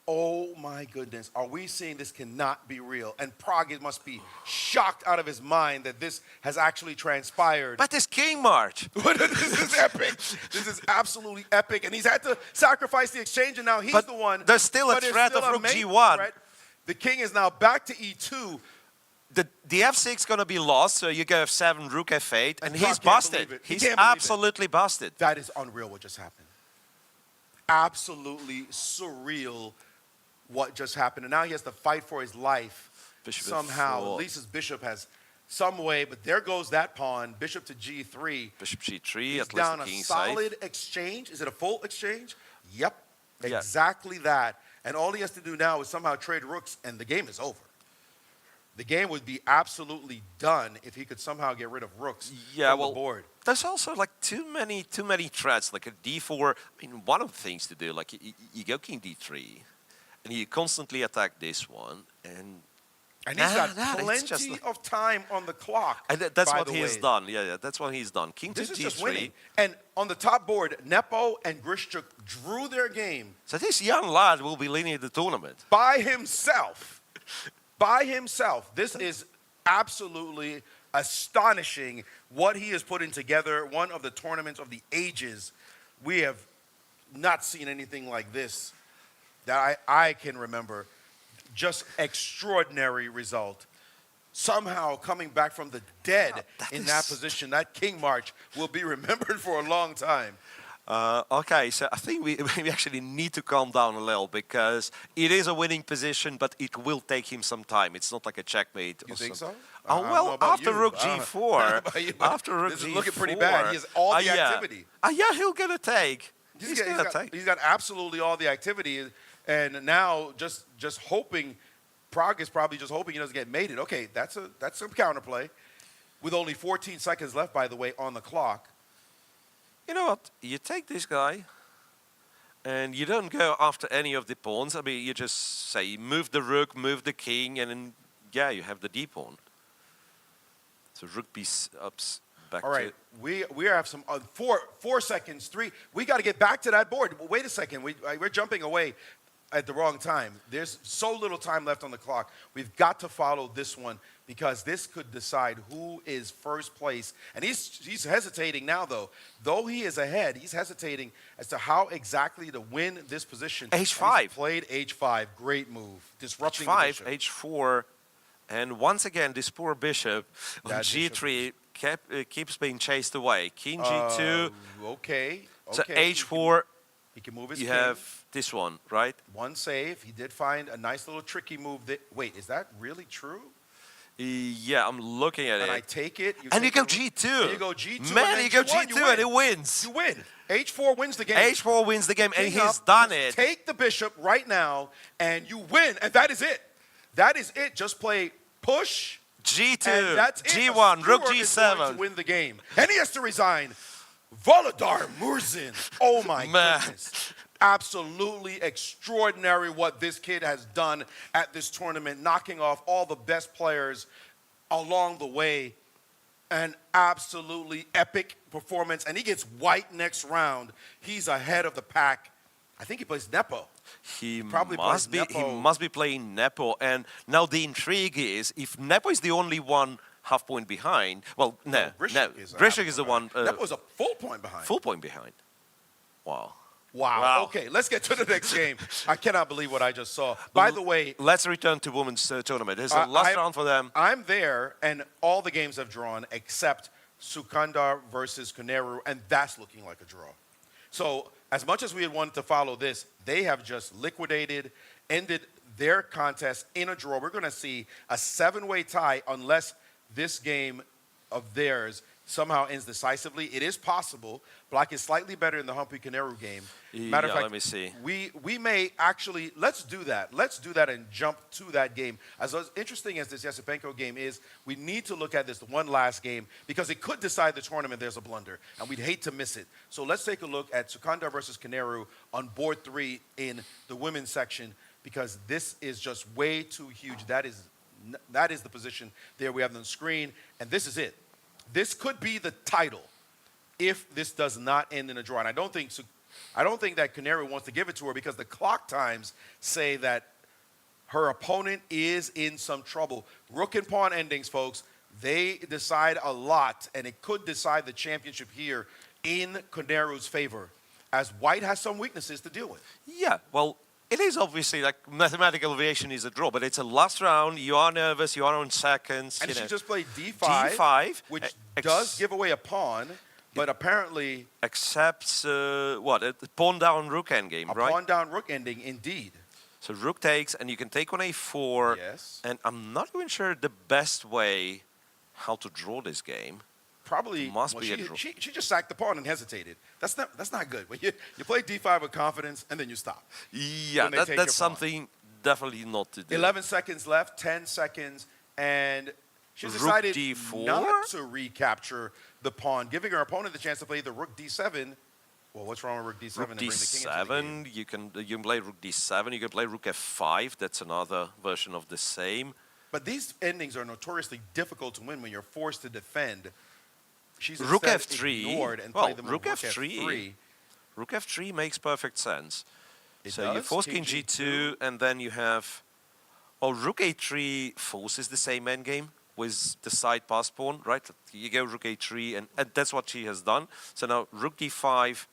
Oh my goodness, are we seeing this cannot be real? And Prague must be shocked out of his mind that this has actually transpired. But this king march. This is epic. This is absolutely epic. And he's had to sacrifice the exchange, and now he's the one. There's still a threat of rook mate g1. threat. The king is now back to e2. The f6 is going to be lost, so you go f7, rook f8, and he's Prague can't busted. believe it. He He's can't believe it. absolutely busted. That is unreal what just happened. Absolutely surreal what just happened. And now he has to fight for his life Bishop somehow. f4. At least his bishop has some way, but there goes that pawn. Bishop to g3. Bishop g3, He's at least down the a king solid safe. exchange. Is it a full exchange? Yep, Yeah. exactly that. And all he has to do now is somehow trade rooks, and the game is over. The game would be absolutely done if he could somehow get rid of rooks from the board. There's also like too many threats, like a d4. I mean, one of the things to do, like you go king d3, and you constantly attack this one, and he's got plenty of time on the clock. And that's what he has done. Yeah, that's what he's done. King This to is just d3. winning. And on the top board, Nepo and Grishchuk drew their game. So this young lad will be leading the tournament. By himself. By himself. This is absolutely astonishing what he is putting together. One of the tournaments of the ages. We have not seen anything like this that I can remember. Just extraordinary result. Somehow coming back from the dead in that position, that king march will be remembered for a long time. Okay, so I think we actually need to calm down a little because it is a winning position, but it will take him some time. It's not like a checkmate. You think so? Oh, well, after rook g4. after rook this is g4. looking pretty bad. He has all the activity. Yeah, he'll get a take. He's got absolutely all the activity. And now just hoping, Prague is probably just hoping he doesn't get mated. Okay, that's some counterplay. With only 14 seconds left, by the way, on the clock. You know what? You take this guy, and you don't go after any of the pawns. I mean, you just say, move the rook, move the king, and then, yeah, you have the d pawn. So rook b ups back. All right, we have some 4 seconds, 3. We got to get back to that board. Wait a second, we're jumping away at the wrong time. There's so little time left on the clock. We've got to follow this one because this could decide who is first place. And he's hesitating now, though. Though he is ahead, he's hesitating as to how exactly to win this position. h5. He's played h5. Great move. Disrupting the h5, bishop. h4, and once again, this poor bishop on g3 keeps being chased away. King g2. Okay. So h4. He can move his You king. have this one, right? One save. He did find a nice little tricky move. Wait, is that really true? Yeah, I'm looking at And it. I take it. And you take go the rook, G2. and you go G2. Man, and then you go G1, G2 and it wins. You win. H4 wins the game. H4 wins the game, and King he's up, done just it. Take the bishop right now, and you win. And that is it. That is it. Just play push. G2, And that's it. G1, A rook steward is going G7. to win the game. And he has to resign. Volodar Murzin. Oh, my Man. goodness. Absolutely extraordinary what this kid has done at this tournament, knocking off all the best players along the way. An absolutely epic performance. And he gets white next round. He's ahead of the pack. I think he plays Nepo. He probably must plays be. He Nepo. must be playing Nepo. And now the intrigue is, if Nepo is the only one half point behind. Well, no, Grishik is the one. Nepo's a full point behind. Full point behind. Wow. Wow. Okay, let's get to the next game. I cannot believe what I just saw. By the way, let's return to women's tournament. There's a last round for them. I'm there, and all the games have drawn except Sukandar versus Koneru, and that's looking like a draw. So as much as we had wanted to follow this, they have just liquidated, ended their contest in a draw. We're going to see a 7-way tie unless this game of theirs somehow ends decisively. It is possible. Black is slightly better in the Humpy Koneru game. Matter of fact, let me see. We may actually, let's do that. Let's do that and jump to that game. As interesting as this Yasipenko game is, we need to look at this one last game because it could decide the tournament. There's a blunder, and we'd hate to miss it. So let's take a look at Sukandar versus Koneru on board 3 in the women's section because this is just way too huge. That is the position there we have on the screen, and this is it. This could be the title if this does not end in a draw. And I don't think that Koneru wants to give it to her because the clock times say that her opponent is in some trouble. Rook and pawn endings, folks, they decide a lot, and it could decide the championship here in Koneru's favor, as White has some weaknesses to deal with. Yeah, well, it is obviously like mathematical variation is a draw, but it's a last round. You are nervous. You are on seconds. And she just played D5, D5, which does give away a pawn, but apparently accepts what? A pawn down rook endgame, right? A pawn down rook ending, indeed. So rook takes, and you can take on a4. Yes. And I'm not even sure the best way how to draw this game. Probably must be a draw. She just sacked the pawn and hesitated. That's not good. When you play D5 with confidence and then you stop. Yeah, that's something definitely not to do. 11 seconds left, 10 seconds, and she decided D4? not to recapture the pawn, giving her opponent the chance to play the rook D7. Well, what's wrong with rook D7 Rook and bring the king into the game? D7, you can play rook D7. You can play rook F5. That's another version of the same. But these endings are notoriously difficult to win when you're forced to defend. She's rook instead F3. ignored and Well, played the move rook F3. Rook F3 makes perfect sense. So you force king G2, and then you have... Well, rook A3 forces the same endgame with the side pass pawn, right? You go rook A3, and that's what she has done. So now rook D5,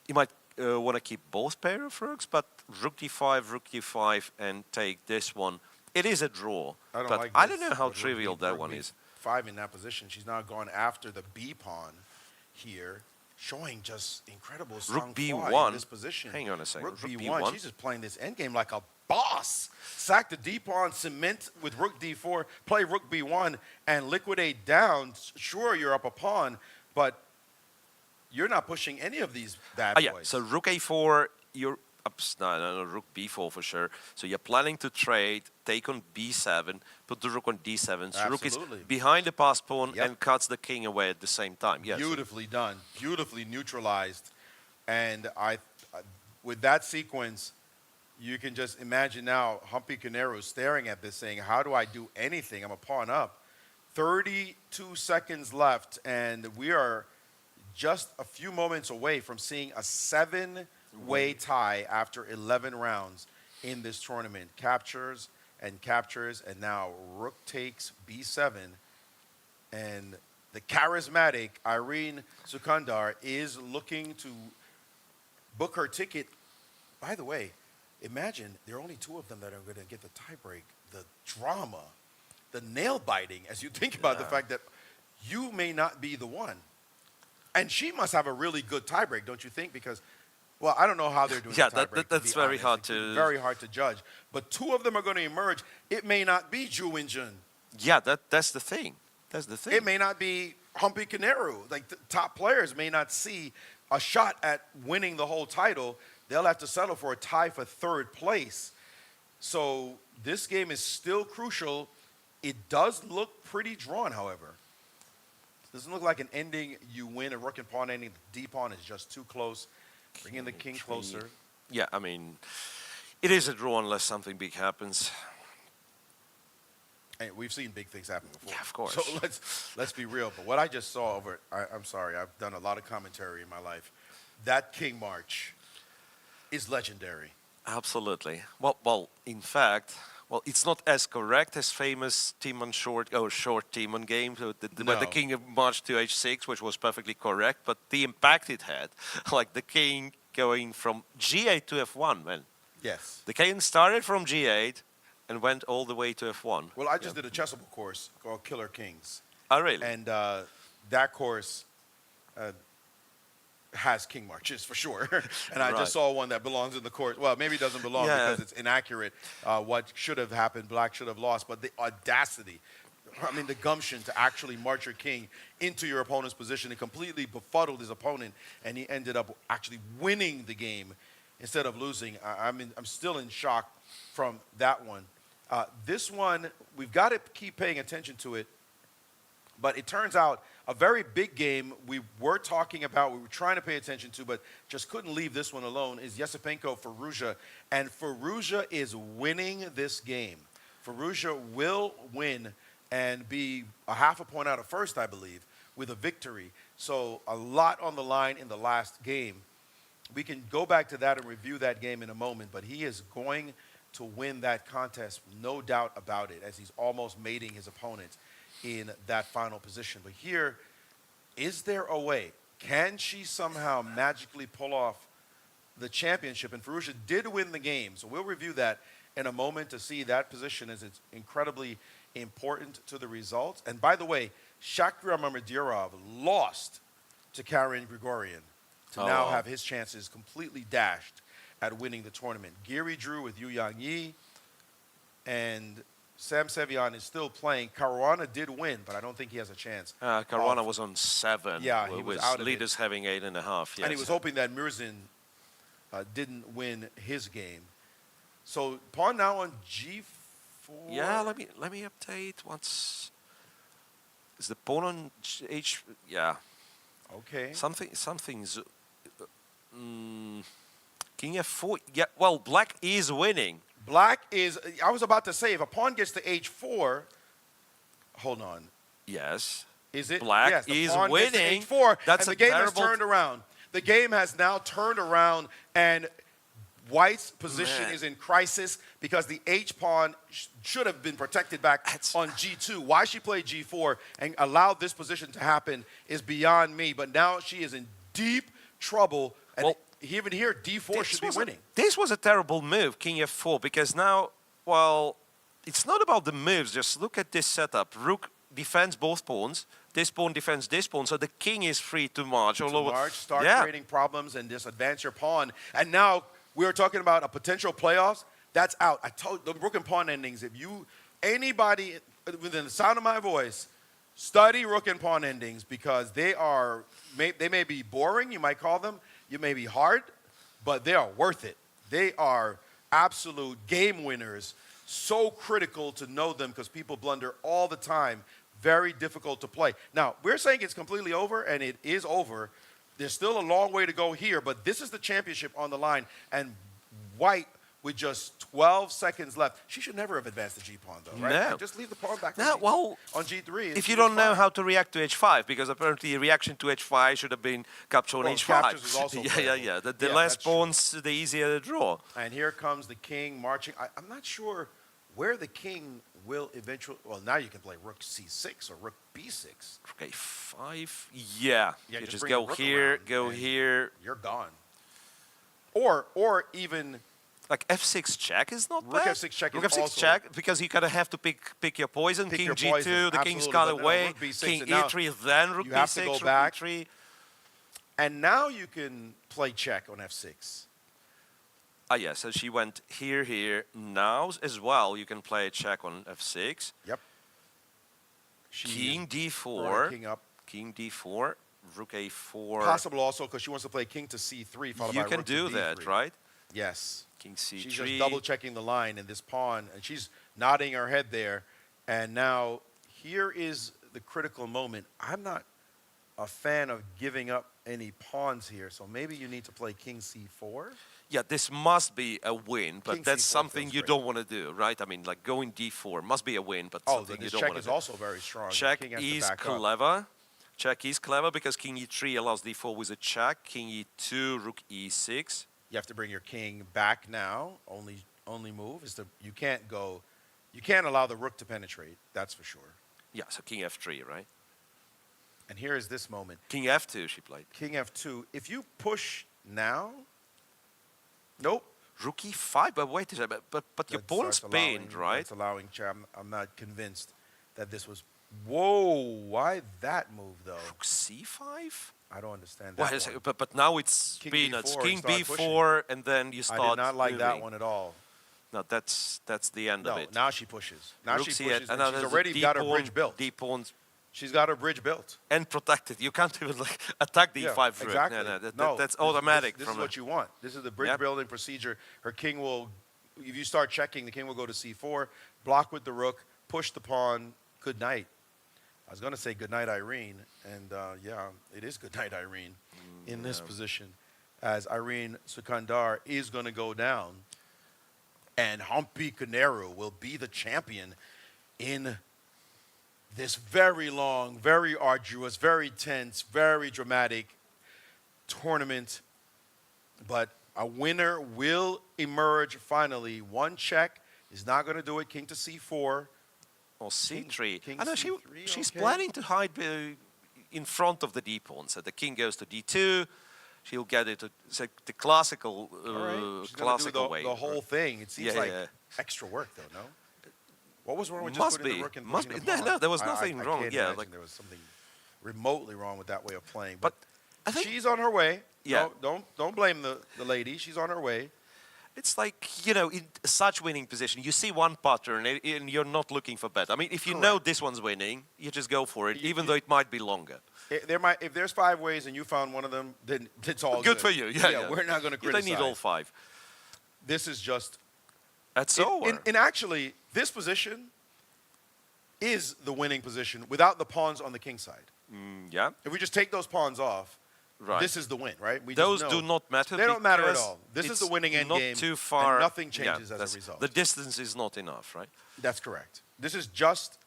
you might want to keep both pair of rooks, but rook D5, and take this one. It is a draw, but I don't know how trivial that one is. 5 in that position. She's now gone after the B pawn here, showing just incredible Rook sang-froid in this B1. position. Hang on a second. Rook B1. She's just playing this endgame like a boss. Sack the D pawn, cement with rook D4, play rook B1, and liquidate down. Sure, you're up a pawn, but you're not pushing any of these bad boys. Yeah. So rook A4, you're up. No, rook B4 for sure. So you're planning to trade, take on B7, put the rook on D7. So rook is behind the pass pawn and cuts the king away at the same time. Yes. Beautifully done, beautifully neutralized. And with that sequence, you can just imagine now Humpy Koneru staring at this saying, how do I do anything? I'm a pawn up. 32 seconds left, and we are just a few moments away from seeing a 7-way tie after 11 rounds in this tournament. Captures, and now rook takes B7. And the charismatic Irene Sukandar is looking to book her ticket. By the way, imagine there are only 2 of them that are going to get the tiebreak. The drama, the nail-biting, as you think about the fact that you may not be the one. And she must have a really good tiebreak, don't you think? Because, well, I don't know how they're doing the tiebreak. That's very hard to... Very hard to judge. But 2 of them are going to emerge. It may not be Ju Wen-jun. Yeah, that's the thing. That's the thing. It may not be Humpy Canaru. Like the top players may not see a shot at winning the whole title. They'll have to settle for a tie for third place. So this game is still crucial. It does look pretty drawn, however. It doesn't look like an ending you win a rook and pawn ending. The d-pawn is just too close. Bringing the king closer. Yeah, I mean, it is a draw unless something big happens. Hey, we've seen big things happen before. Yeah, of course. So let's be real. But what I just saw I'm sorry, I've done a lot of commentary in my life. That king march is legendary. Absolutely. Well, in fact, it's not as correct as famous Timon short Timon game, so where the king marched to h6, which was perfectly correct, but the impact it had, like the king going from g8 to f1, man. Yes. The king started from g8 and went all the way to f1. Well, I just did a chessable course called Killer Kings. Oh, really? And that course has king marches for sure. And I just saw one that belongs in the course. Well, maybe it doesn't belong because it's inaccurate. What should have happened, black should have lost. But the audacity, I mean, the gumption to actually march your king into your opponent's position and completely befuddled his opponent. And he ended up actually winning the game instead of losing. I'm still in shock from that one. This one, we've got to keep paying attention to it. But it turns out a very big game we were talking about, we were trying to pay attention to, but just couldn't leave this one alone, is Yesipenko-Firouzja. And Firouzja is winning this game. Firouzja will win and be a half a point out of first, I believe, with a victory. So a lot on the line in the last game. We can go back to that and review that game in a moment, but he is going to win that contest, no doubt about it, as he's almost mating his opponent in that final position. But here, is there a way? Can she somehow magically pull off the championship? And Firouzja did win the game, so we'll review that in a moment to see that position as it's incredibly important to the results. And by the way, Shakhtar Mamedyarov lost to Karen Grigorian to now have his chances completely dashed at winning the tournament. Giri drew with Yu Yang-yi, and Sam Sevian is still playing. Caruana did win, but I don't think he has a chance. Caruana was on 7. Yeah, he was out of leaders having 8.5. Yes. And he was hoping that Murzin didn't win his game. So pawn now on g4. Yeah, let me update. Is the pawn on h? Yeah. Okay. Something's. King f4. Yeah. Well, black is winning. Black is, I was about to say, if a pawn gets to h4, hold on. Yes. Is it? Black yes, the is pawn gets to winning. h4, That's and a the game terrible has turned around. The game has now turned around, and White's position is in crisis because the h-pawn should have been protected back on g2. Why she played g4 and allowed this position to happen is beyond me, but now she is in deep trouble. And well, even here, d4 should be winning. This was a terrible move, king f4, because now, well, it's not about the moves. Just look at this setup. Rook defends both pawns. This pawn defends this pawn, so the king is free to march all over. Start creating problems and just advance your pawn. And now we were talking about a potential playoffs. That's out. I told the rook and pawn endings. If anybody within the sound of my voice, study rook and pawn endings because they may be boring. You might call them. You may be hard, but they are worth it. They are absolute game winners. So critical to know them because people blunder all the time. Very difficult to play. Now, we're saying it's completely over, and it is over. There's still a long way to go here, but this is the championship on the line. And White, with just 12 seconds left, she should never have advanced the g-pawn, though, right? No. Just leave the pawn back on g3. If you don't know how to react to h5, because apparently reaction to h5 should have been capture on h5. Captures is also yeah. The less pawns, the easier the draw. And here comes the king marching. I'm not sure where the king will eventually. Well, now you can play rook c6 or rook b6. Okay, 5. Yeah. You just go here, here. You're gone. Or even like f6 check is not rook bad. f6 check rook is f6 also check because you gotta have to pick your poison. Pick king your g2, poison. the king's Absolutely. got But no, away. rook b6, King and now e3, then rook you b6, have to go rook back. e3. And now you can play check on f6. Yeah, so she went here. Now as well, you can play check on f6. Yep. King brought d4. king up. King d4. Rook a4. Possible also because she wants to play king to c3 followed by You can rook to do d3. that, right? Yes. King c3. She's just double checking the line and this pawn, and she's nodding her head there. And now here is the critical moment. I'm not a fan of giving up any pawns here, so maybe you need to play king c4. Yeah, this must be a win, but King that's C4 something feels you great. don't want to do, right? I mean, like going d4 must be a win, but Oh, something you this don't check want is to do. also very strong. The Check king has to is back up. clever. Check is clever because king e3 allows d4 with a check. King e2, rook e6. You have to bring your king back now. Only move is you can't allow the rook to penetrate. That's for sure. Yeah, so king f3, right? And here is this moment. King f2 she played. King f2. If you push now, nope. Rook e5, but wait a second, but your That pawn's starts allowing- pinned, right? That's allowing check. I'm not convinced that this was. Whoa! Why that move though? Rook c5? I don't understand that. Wait a one. second, but now it's King peanuts. B4 King and start b4, and then you start I did not like that moving. one at all. No, that's the end of No, it. now she pushes. Now Rook she c8, pushes. And now she's there's a already got her d-pawn, bridge built. D-pawns She's got her bridge built. and protected. You can't even like attack d5 Yeah, rook. exactly. That's automatic. This from is a- what you want. This is the bridge Yep. building procedure. Her king will, if you start checking, the king will go to c4, block with the rook, push the pawn. Good night. I was going to say good night, Irene, and yeah, it is good night, Irene, in this position, as Irene Sukandar is going to go down, and Humpy Koneru will be the champion in this very long, very arduous, very tense, very dramatic tournament. But a winner will emerge finally. One check is not going to do it. King to c4. Or c3. King I know c3, she's okay. planning to hide in front of the d-pawn. So the king goes to d2. She'll get it. It's like the classical, All right. She's gonna classical do way. the whole thing. It seems Yeah, like yeah. extra work, though, no? What was wrong with Must just putting be. the rook and Must pushing be. the No, pawn? no, there was I nothing wrong. can't Yeah, imagine like- there was something remotely wrong with that way of playing. But I think she's on her way. Yeah. No, don't blame the lady. She's on her way. it's like, you know, in such winning position, you see one pattern and you're not looking for better. I mean, if you know this one's winning, you just go for it, even though it might be longer. If there's 5 ways and you found one of them, then it's all Good for you. Yeah. We're not going to You criticize. don't need all 5. This is just. That's over. And actually, this position is the winning position without the pawns on the king side. Yeah. If we just take those pawns off, Right. this is the win, right? We Those just do know. not matter. They don't matter at because all. This is it's the winning end not game, too far. and nothing Yeah, changes as that's- a result. The distance is not enough, right? That's correct. This is just.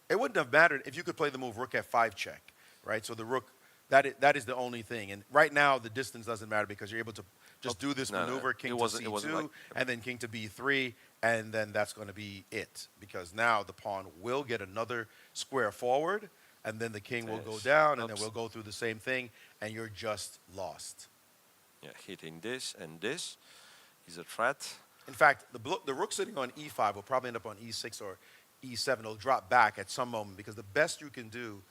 It wouldn't have mattered if you could play the move rook f5 check, right? So the rook, that is the only thing. And right now the distance doesn't matter because you're able to just do this no, maneuver, king it to wasn't c2, like- and then king to b3, and then that's going to be it. Because now the pawn will get another square forward, and then the king will go Yes. down, and then Oops. we'll go through the same thing, and you're just lost. Yeah, hitting this and this is a threat. In fact, the rook sitting on e5 will probably end up on e6 or e7. It'll drop back at some moment because the best you can do.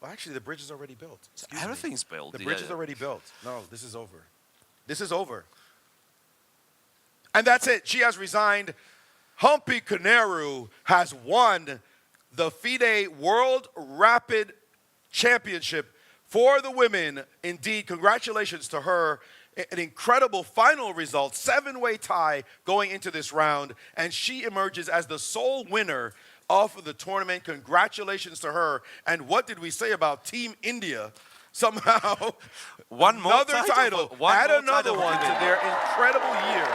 Well, actually, the bridge is already built. Excuse me. Everything's built. The bridge yeah. is already built. No, this is over. This is over. And that's it. She has resigned. Humpy Koneru has won the FIDE World Rapid Championship for the women. Indeed, congratulations to her. An incredible final result, 7-way tie going into this round, and she emerges as the sole winner of the tournament. Congratulations to her. And what did we say about Team India? Somehow, One more another title, add another one to their incredible year,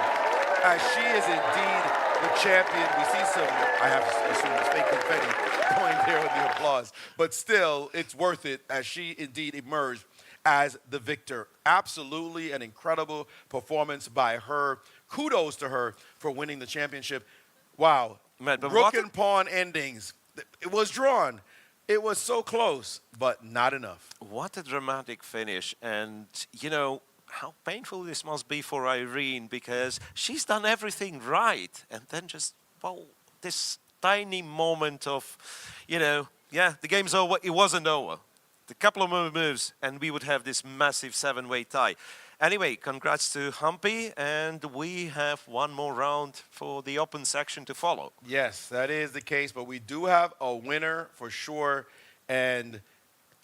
as she is indeed the champion. We see some, I have to assume it's fake confetti going there with the applause, but still, it's worth it as she indeed emerged as the victor. Absolutely an incredible performance by her. Kudos to her for winning the championship. Wow. Man, but Rook what and pawn endings. It was drawn. It was so close, but not enough. What a dramatic finish. And, you know, how painful this must be for Irene because she's done everything right. And then just, well, this tiny moment of, you know, yeah, the game's over. It wasn't over. A couple of more moves and we would have this massive 7-way tie. Anyway, congrats to Humpy, and we have one more round for the open section to follow. Yes, that is the case, but we do have a winner for sure, and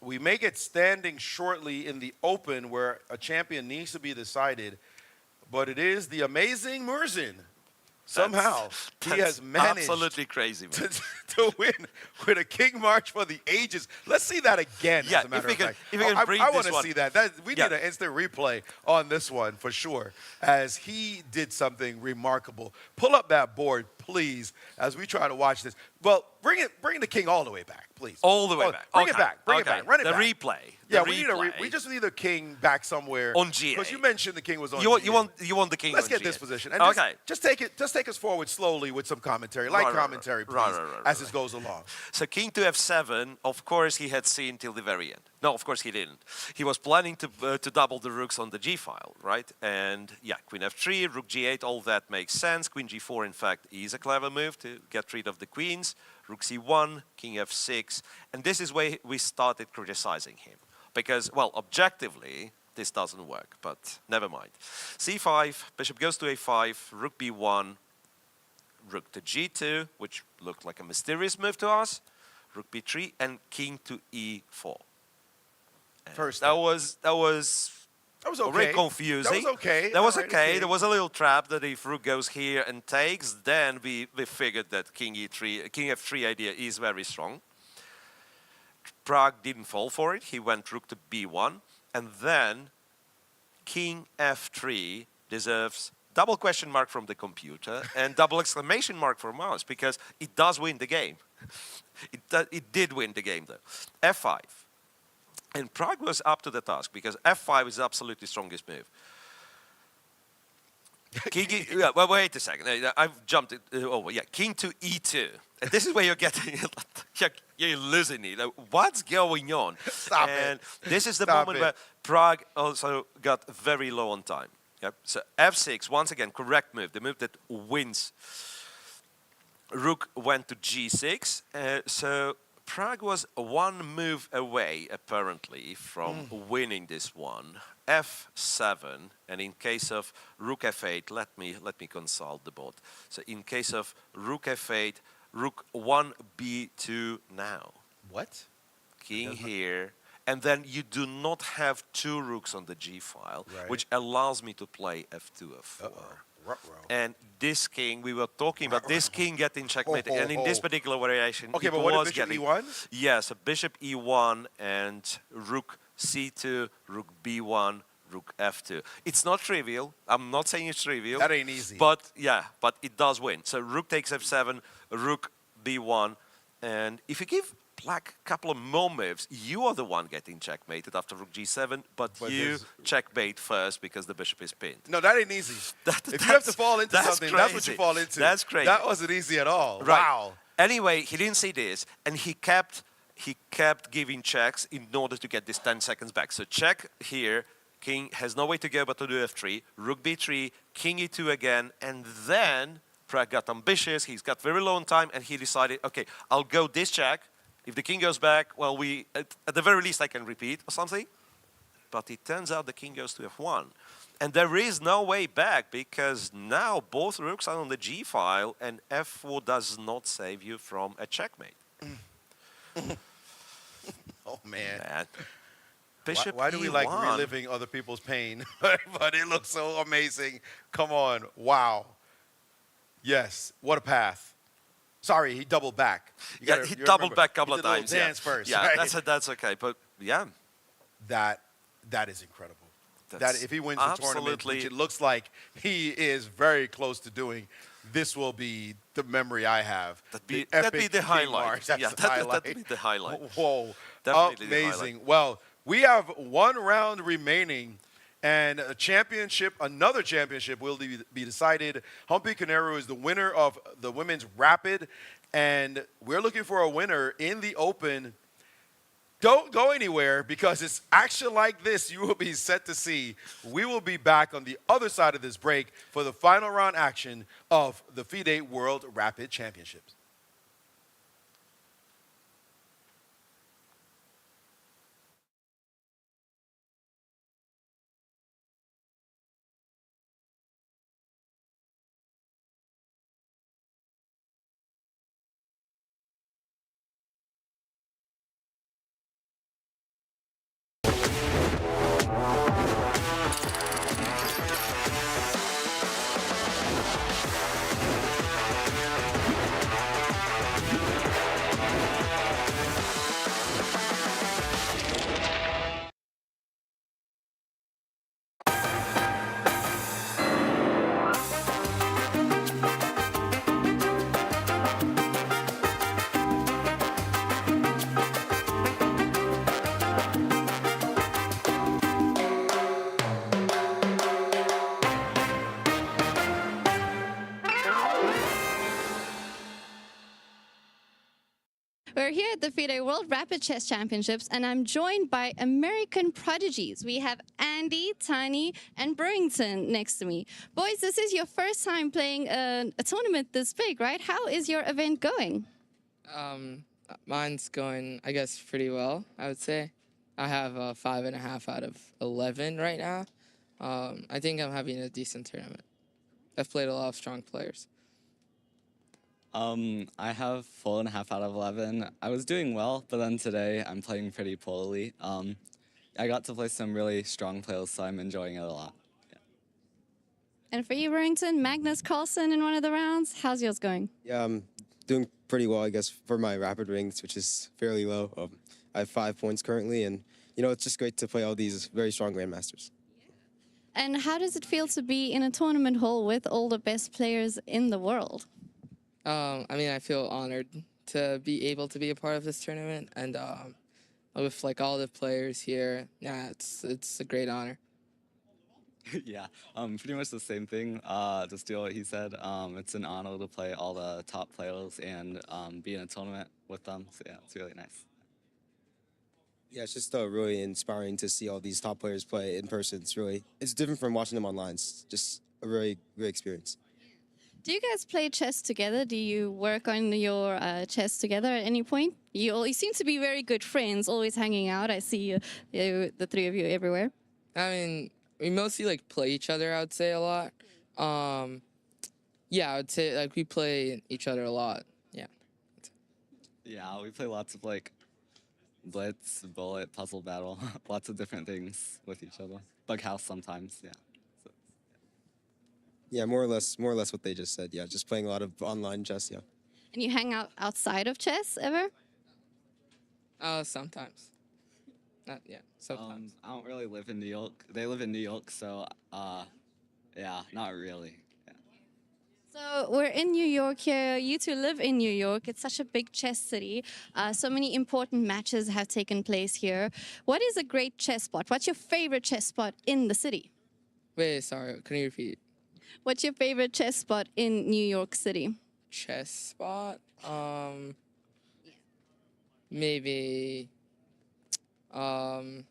we may get standing shortly in the open where a champion needs to be decided, but it is the amazing Murzin. Somehow, he has managed absolutely crazy, man. to win with a King March for the ages. Let's see that again, Yeah, as a matter if we of can- fact. if we can bring I this want to one. see that. We need an instant replay on this one for sure, as he did something remarkable. Pull up that board, please, as we try to watch this. Well, bring the King all the way back, please. All the way back. Bring it Okay, back. Bring it okay. back. Run it The back. replay. Yeah, The we just need the King back somewhere On GA. because you mentioned the King was on. You GA. want the King Let's on get GA. this position. And Okay. Just take us forward slowly with some commentary, light Right, right, commentary, please, right, as this goes along. So King to F7, of course, he had seen till the very end. No, of course he didn't. He was planning to double the rooks on the G file, right? And yeah, Queen F3, Rook G8, all that makes sense. Queen G4, in fact, is a clever move to get rid of the queens. Rook C1, King F6, and this is where we started criticizing him. Because, well, objectively, this doesn't work, but never mind. C5, bishop goes to A5, Rook B1, Rook to G2, which looked like a mysterious move to us, Rook B3, and King to E4. And First that was okay. already confusing. That was okay. That was All right, okay. okay. There was a little trap that if Rook goes here and takes, then we figured that King E3, King F3 idea is very strong. Prague didn't fall for it. He went Rook to B1, and then King F3 deserves double question mark from the computer and double exclamation mark from us because it does win the game. It did win the game though. F5. And Prague was up to the task because F5 is absolutely strongest move. King yeah, well, wait a second. I've jumped it over. Yeah, King to E2. And this is where you're getting, you're losing it. What's going on? Stop and it. this is the Stop moment it. where Prague also got very low on time. Yep. So F6, once again, correct move. The move that wins. Rook went to G6. So Prague was one move away, apparently, from winning this one. F7, and in case of Rook F8, let me consult the board. So in case of Rook F8, Rook 1B2 now. What? King here, and then you do not have two rooks on the G file, Right. which allows me to play F2, F4. Ruh-roh. And this king, we were talking about this king getting checkmated, and in this particular variation, Okay, it but what was if Bishop getting E1? yes, a Bishop E1 and Rook C2, Rook B1, Rook F2. It's not trivial. I'm not saying it's trivial. That ain't easy. But yeah, but it does win. So Rook takes F7, Rook B1, and if you give Black a couple of more moves, you are the one getting checkmated after Rook G7, but you there's- checkmate first because the bishop is pinned. No, that ain't easy. If you have to That's- fall into that's something, that's what you crazy. fall into. That's crazy. That wasn't easy at all. Right. Wow. Anyway, he didn't see this, and he kept giving checks in order to get this 10 seconds back. So check here. King has no way to go but to do F3. Rook B3, King E2 again, and then Prague got ambitious. He's got very low on time, and he decided, okay, I'll go this check. If the king goes back, well, at the very least I can repeat or something. But it turns out the king goes to F1. And there is no way back because now both rooks are on the G file and F4 does not save you from a checkmate. Oh, man. Bishop Why do we like E1. reliving other people's pain? But it looks so amazing. Come on. Wow. Yes. What a path. Sorry, he doubled back. Yeah, he doubled back a couple of He did a little times. dance first. Yeah, right? that's okay. But yeah, That is incredible. That That's if he wins the tournament, absolutely- which it looks like he is very close to doing, this will be the memory I have. That'd be epic the King highlight. March. That's Yeah, the that'd highlight. be the highlight. Whoa. Definitely the Amazing. Well, we have one round remaining, and another championship will be decided. Humpy Koneru is the winner of the women's rapid, and we're looking for a winner in the open. Don't go anywhere because it's action like this you will be set to see. We will be back on the other side of this break for the final round action of the FIDE World Rapid Championships. We're here at the FIDE World Rapid Chess Championships, and I'm joined by American prodigies. We have Andy, Tiny, and Burrington next to me. Boys, this is your first time playing a tournament this big, right? How is your event going? Mine's going, I guess, pretty well, I would say. I have 5.5 out of 11 right now. I think I'm having a decent tournament. I've played a lot of strong players. I have 4.5 out of 11. I was doing well, but then today I'm playing pretty poorly. I got to play some really strong players, so I'm enjoying it a lot. Yeah. And for you, Burrington, Magnus Carlsen in one of the rounds. How's yours going? Yeah, I'm doing pretty well, I guess, for my rapid rings, which is fairly low. I have 5 points currently, and, you know, it's just great to play all these very strong grandmasters. And how does it feel to be in a tournament hall with all the best players in the world? I mean, I feel honored to be able to be a part of this tournament, and with like all the players here, yeah, it's a great honor. Yeah, pretty much the same thing. To steal what he said, it's an honor to play all the top players and be in a tournament with them. So yeah, it's really nice. Yeah, it's just really inspiring to see all these top players play in person. It's different from watching them online. It's just a really great experience. Do you guys play chess together? Do you work on your chess together at any point? You seem to be very good friends, always hanging out. I see the three of you everywhere. I mean, we mostly like play each other, I would say, a lot. Yeah, I would say like we play each other a lot. Yeah. Yeah, we play lots of like Blitz, Bullet, Puzzle Battle, lots of different things with each other. Bug House sometimes, yeah. So, Yeah, more or less what they just said. Yeah, just playing a lot of online chess, yeah. And you hang out outside of chess ever? Sometimes. Not yet. Sometimes. I don't really live in New York. They live in New York, so yeah, not really. Yeah. So we're in New York here. You two live in New York. It's such a big chess city. So many important matches have taken place here. What is a great chess spot? What's your favorite chess spot in the city? Wait, sorry, can you repeat? What's your favorite chess spot in New York City? Chess spot? Maybe Washington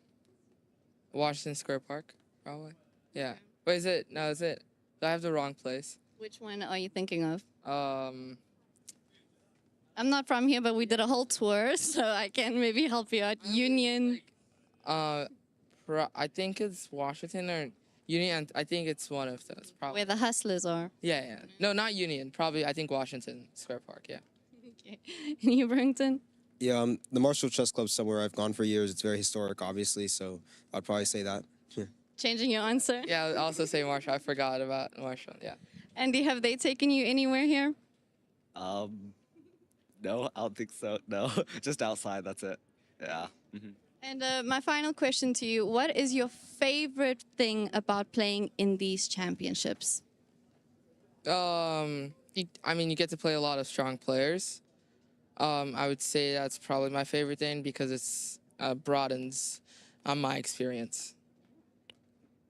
Square Park, probably. Yeah. Wait, is it? No, is it? I have the wrong place. Which one are you thinking of? Um, I'm not from here, but we did a whole tour, so I can maybe help you out. Union. I think it's Washington or Union. I think it's one of those. Probably. Where the hustlers are. Yeah, yeah. No, not Union. Probably, I think Washington Square Park. Yeah. Okay. And you, Burrington? Yeah, the Marshall Chess Club somewhere I've gone for years. It's very historic, obviously, so I'd probably say that. Yeah. Changing your answer? Yeah, I'll also say Marshall. I forgot about Marshall. Yeah. Andy, have they taken you anywhere here? No, I don't think so. No, just outside. That's it. Yeah. Mm-hmm. And my final question to you, what is your favorite thing about playing in these championships? I mean, you get to play a lot of strong players. I would say that's probably my favorite thing because it's broadens my experience.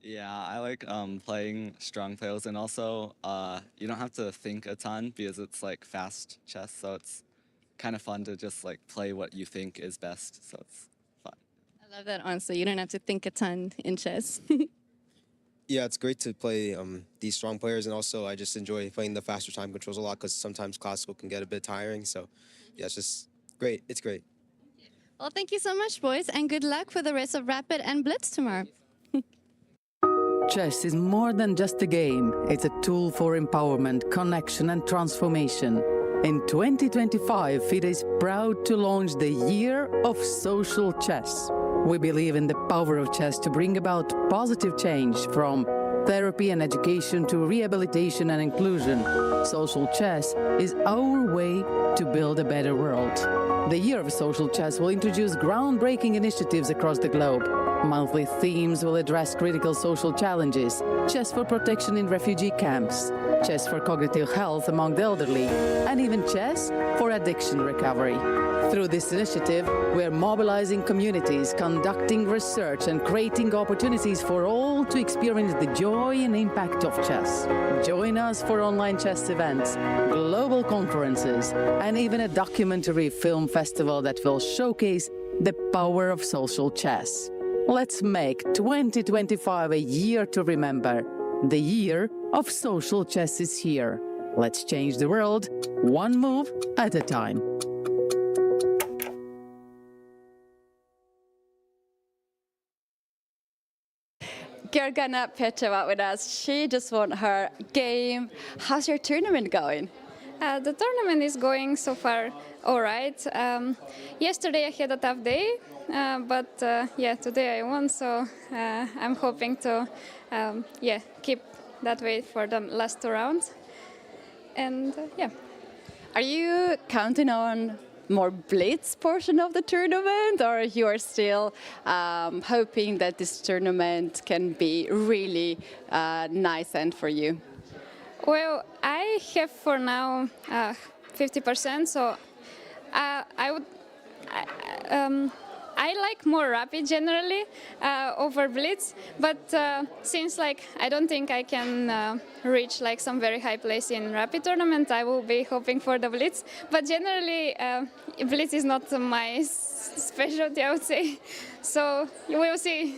Yeah, I like playing strong players, and also you don't have to think a ton because it's like fast chess, so it's kind of fun to just like play what you think is best, so it's fun. I love that answer. You don't have to think a ton in chess. Yeah, it's great to play these strong players, and also I just enjoy playing the faster time controls a lot because sometimes classical can get a bit tiring, so yeah, it's just great. It's great. Well, thank you so much, boys, and good luck for the rest of Rapid and Blitz tomorrow. Chess is more than just a game. It's a tool for empowerment, connection, and transformation. In 2025, FIDE is proud to launch the Year of Social Chess. We believe in the power of chess to bring about positive change from therapy and education to rehabilitation and inclusion. Social chess is our way to build a better world. The Year of Social Chess will introduce groundbreaking initiatives across the globe. Monthly themes will address critical social challenges: chess for protection in refugee camps, chess for cognitive health among the elderly, and even chess for addiction recovery. Through this initiative, we are mobilizing communities, conducting research, and creating opportunities for all to experience the joy and impact of chess. Join us for online chess events, global conferences, and even a documentary film festival that will showcase the power of social chess. Let's make 2025 a year to remember. The year of social chess is here. Let's change the world, one move at a time. Gergana Petrova with us. She just won her game. How's your tournament going? The tournament is going so far all right. Yesterday I had a tough day, but yeah, today I won, so I'm hoping to yeah, keep that way for the last 2 rounds. And yeah. Are you counting on more Blitz portion of the tournament, or you are still hoping that this tournament can be really nice end for you? Well, I have for now 50%, so I like more rapid generally over Blitz, but since I don't think I can reach some very high place in rapid tournament, I will be hoping for the Blitz. But generally, Blitz is not my specialty, I would say. So we will see.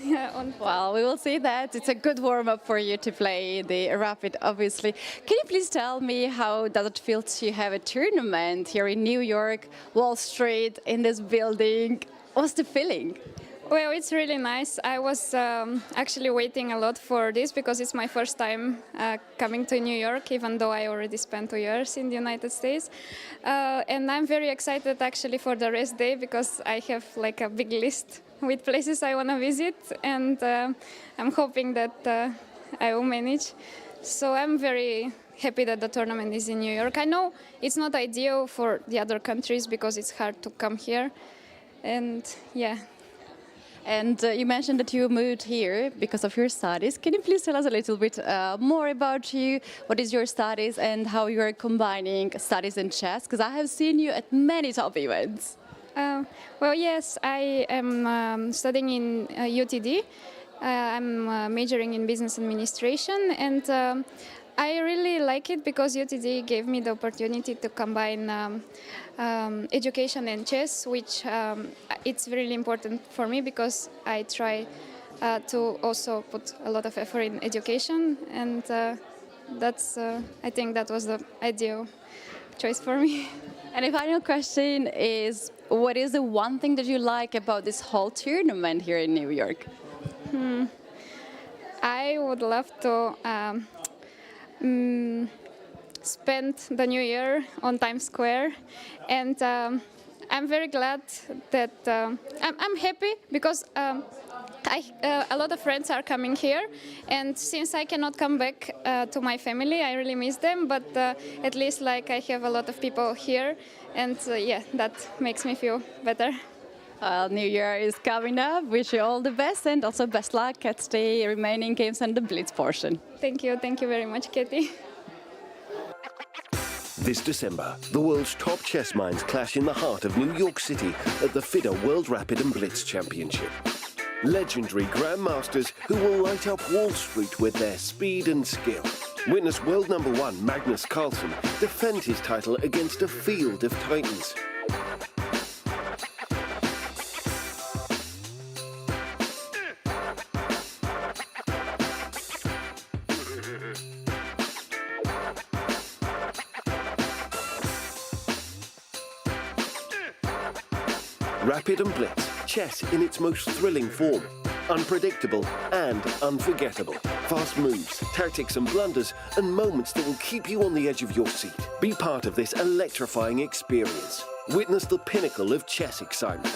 Well, we will see that. It's a good warm-up for you to play the rapid, obviously. Can you please tell me how does it feel to have a tournament here in New York, Wall Street, in this building? What's the feeling? Well, it's really nice. I was actually waiting a lot for this because it's my first time coming to New York, even though I already spent 2 years in the United States. And I'm very excited actually for the rest day because I have a big list with places I want to visit, and I'm hoping that I will manage. So I'm very happy that the tournament is in New York. I know it's not ideal for the other countries because it's hard to come here. And yeah. And you mentioned that you moved here because of your studies. Can you please tell us a little bit more about you? What is your studies and how you are combining studies and chess? Because I have seen you at many top events. Well, yes, I am studying in UTD. I'm majoring in business administration, and I really like it because UTD gave me the opportunity to combine education and chess, which it's really important for me because I try to also put a lot of effort in education, and that's I think that was the ideal choice for me. And the final question is, what is the one thing that you like about this whole tournament here in New York? I would love to spend the new year on Times Square, and I'm very glad that I'm happy because a lot of friends are coming here, and since I cannot come back to my family, I really miss them, but at least I have a lot of people here, and yeah, that makes me feel better. New Year is coming up. Wish you all the best, and also best luck at the remaining games and the Blitz portion. Thank you very much, Katie. This December, the world's top chess minds clash in the heart of New York City at the FIDE World Rapid and Blitz Championship. Legendary grandmasters who will light up Wall Street with their speed and skill. Witness world #1 Magnus Carlsen defend his title against a field of titans. Rapid and Blitz, chess in its most thrilling form. Unpredictable and unforgettable. Fast moves, tactics and blunders, and moments that will keep you on the edge of your seat. Be part of this electrifying experience. Witness the pinnacle of chess excitement.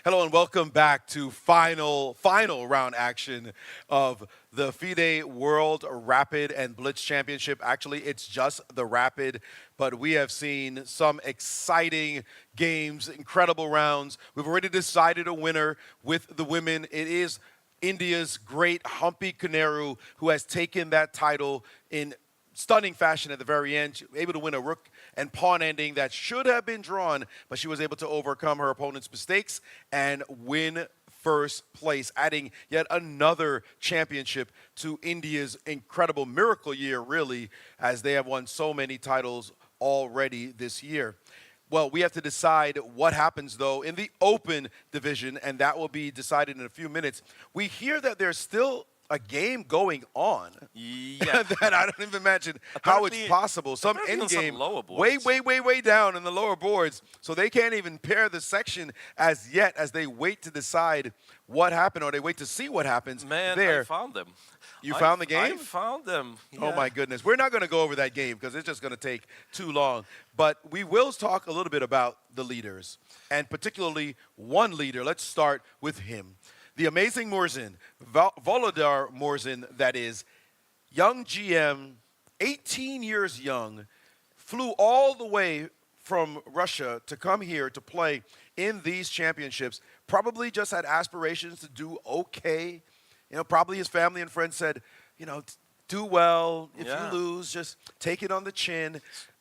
Hello and welcome back to final round action of the FIDE World Rapid and Blitz Championship. Actually, it's just the Rapid, but we have seen some exciting games, incredible rounds. We've already decided a winner with the women. It is India's great Humpy Koneru, who has taken that title in stunning fashion at the very end, able to win a rook and pawn ending that should have been drawn, but she was able to overcome her opponent's mistakes and win first place, adding yet another championship to India's incredible miracle year, really, as they have won so many titles already this year. Well, we have to decide what happens, though, in the open division, and that will be decided in a few minutes. We hear that there's still a game going on that I don't even imagine how it's possible. Some end game way down in the lower boards, so they can't even pair the section as yet as they wait to decide what happened, or they wait to see what happens. Man, there. I found them. You found the game? I found them. Yeah. Oh my goodness. We're not going to go over that game because it's just going to take too long. But we will talk a little bit about the leaders, and particularly one leader. Let's start with him. The amazing Murzin, Volodar Murzin, that is, young GM, 18 years young, flew all the way from Russia to come here to play in these championships, probably just had aspirations to do okay. You know, probably his family and friends said, you know, do well. If you lose, just take it on the chin.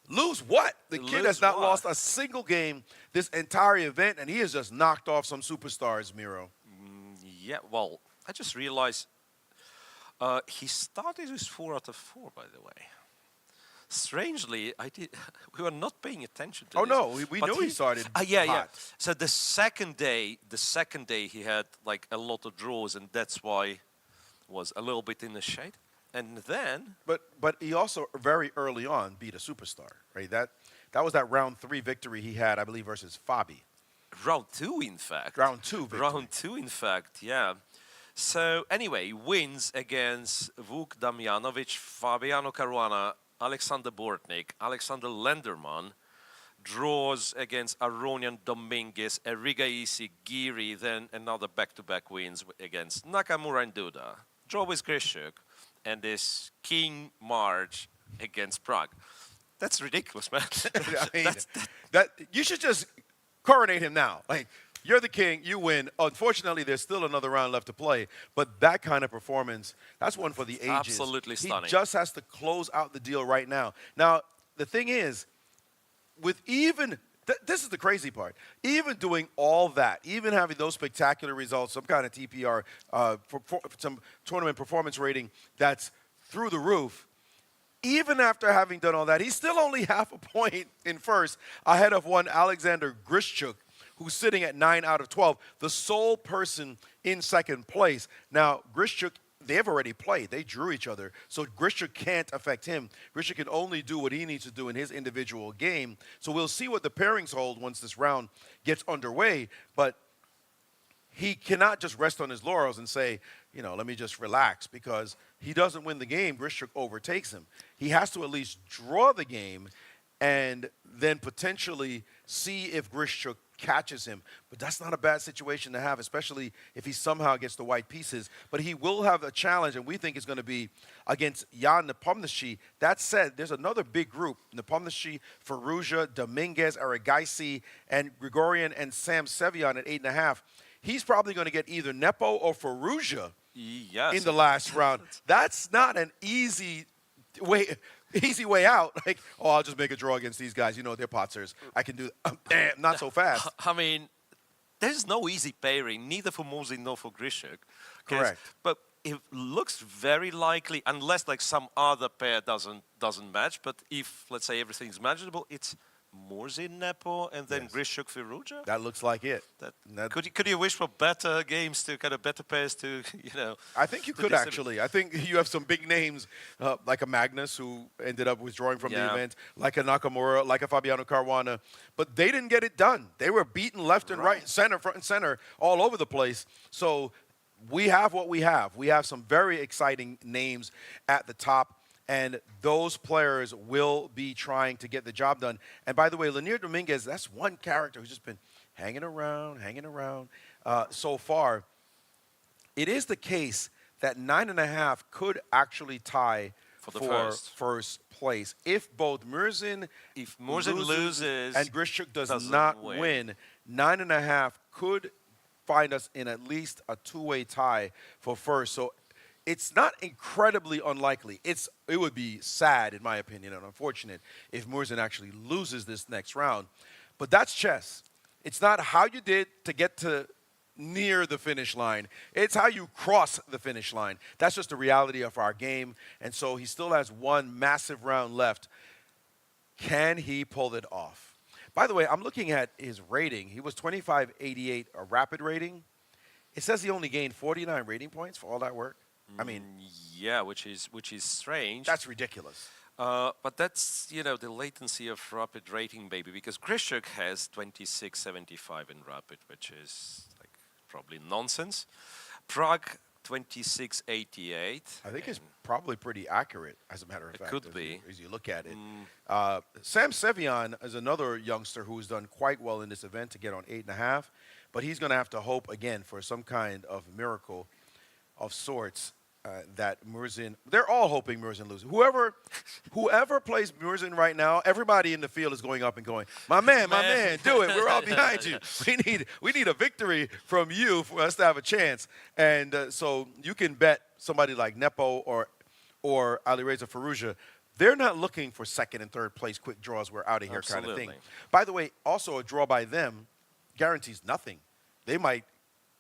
Lose what? The kid has not lost a single game this entire event, and he has just knocked off some superstars, Miro. Yeah, well, I just realized he started with 4 out of 4, by the way. Strangely, we were not paying attention to this. Oh, no, we knew he started yeah. So the second day he had like a lot of draws, and that's why was a little bit in the shade. And then... But he also, very early on, beat a superstar, right? That was that round 3 victory he had, I believe, versus Fabi. Round 2, in fact. Round 2 victory. Round 2, in fact, yeah. So, anyway, wins against Vuk Damjanovic, Fabiano Caruana, Alexander Bortnik, Alexander Lenderman, draws against Aronian Dominguez, Erigaisi, Giri, then another back-to-back wins against Nakamura and Duda, draw with Grishuk, and this King March against Prague. That's ridiculous, man. I mean, you should just coronate him now. Like, you're the king, you win. Unfortunately, there's still another round left to play, but that kind of performance, that's one for the ages. Absolutely stunning. He just has to close out the deal right now. Now, the thing is, with even, this is the crazy part, even doing all that, even having those spectacular results, some kind of TPR, some tournament performance rating that's through the roof, even after having done all that, he's still only half a point in first, ahead of one Alexander Grishuk, who's sitting at 9 out of 12, the sole person in second place. Now, Grishuk, they've already played. They drew each other, so Grishuk can't affect him. Grishuk can only do what he needs to do in his individual game. So we'll see what the pairings hold once this round gets underway, but he cannot just rest on his laurels and say, you know, let me just relax, because he doesn't win the game, Grishuk overtakes him. He has to at least draw the game and then potentially see if Grishuk catches him. But that's not a bad situation to have, especially if he somehow gets the white pieces. But he will have a challenge, and we think it's going to be against Jan Nepomniachtchi. That said, there's another big group, Nepomniachtchi-Firouzja, Dominguez, Erigaisi, and Grigorian and Sam Sevian at 8.5. He's probably going to get either Nepo or Firouzja in the last round. That's not an easy way out. Like, oh, I'll just make a draw against these guys. You know, they're potsers. I can do that. Not so fast. I mean, there's no easy pairing, neither for Murzin nor for Grishuk. Correct. But it looks very likely, unless like some other pair doesn't match. But if, let's say, everything's manageable, it's Murzin Nepo and then Grishuk-Firouzja? That looks like it. Could you wish for better games, to kind of better pairs to, you know? I think you could actually. I think you have some big names like a Magnus, who ended up withdrawing from the event, like a Nakamura, like a Fabiano Caruana, but they didn't get it done. They were beaten left and right, center, front and center, all over the place. So we have what we have. We have some very exciting names at the top, and those players will be trying to get the job done. And by the way, Lanier Dominguez, that's one character who's just been hanging around. so far. It is the case that 9.5 could actually tie For the first place if both Murzin, If Murzin loses and Grishuk does doesn't not win. win, 9.5 could find us in at least a two-way tie for first. So it's not incredibly unlikely. It would be sad, in my opinion, and unfortunate if Murzin actually loses this next round. But that's chess. It's not how you did to get to near the finish line. It's how you cross the finish line. That's just the reality of our game. And so he still has one massive round left. Can he pull it off? By the way, I'm looking at his rating. He was 2588, a rapid rating. It says he only gained 49 rating points for all that work. I mean, yeah, which is strange. That's ridiculous. But that's, the latency of rapid rating, baby, because Grishuk has 2675 in rapid, which is like probably nonsense. Prague 2688. I think it's probably pretty accurate, as a matter of fact. Could be. As you look at it. Sam Sevian is another youngster who's done quite well in this event to get on 8.5, but he's going to have to hope again for some kind of miracle of sorts. That Murzin, they're all hoping Murzin loses. Whoever plays Murzin right now, everybody in the field is going up and going, my man, do it. We're all behind you. We need a victory from you for us to have a chance. And so you can bet somebody like Nepo or Erigaisi-Firouzja, they're not looking for second and third place quick draws, we're out of here kind of thing. By the way, also a draw by them guarantees nothing. They might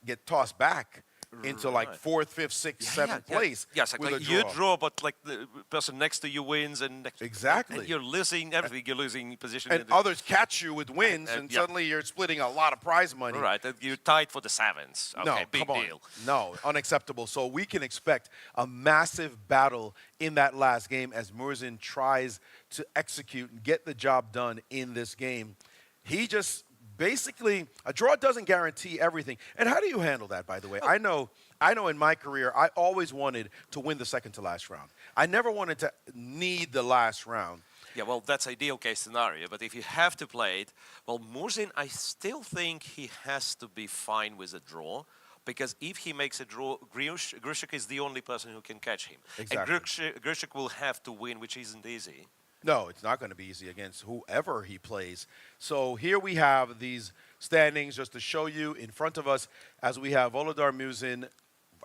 get tossed back into like fourth, fifth, sixth, seventh place. Yes, like you draw, but like the person next to you wins, and exactly, and you're losing everything. You're losing position, and others catch you with wins, and suddenly you're splitting a lot of prize money. Right, you're tied for the sevens. Okay, no, big come on. deal. No, unacceptable. So we can expect a massive battle in that last game as Murzin tries to execute and get the job done in this game. He just. Basically, a draw doesn't guarantee everything. And how do you handle that, by the way? I know in my career, I always wanted to win the second to last round. I never wanted to need the last round. Yeah, well, that's ideal case scenario. But if you have to play it, well, Murzin, I still think he has to be fine with a draw. Because if he makes a draw, Grishuk is the only person who can catch him. Exactly. And Grishuk will have to win, which isn't easy. No, it's not going to be easy against whoever he plays. So here we have these standings just to show you in front of us as we have Volodar Murzin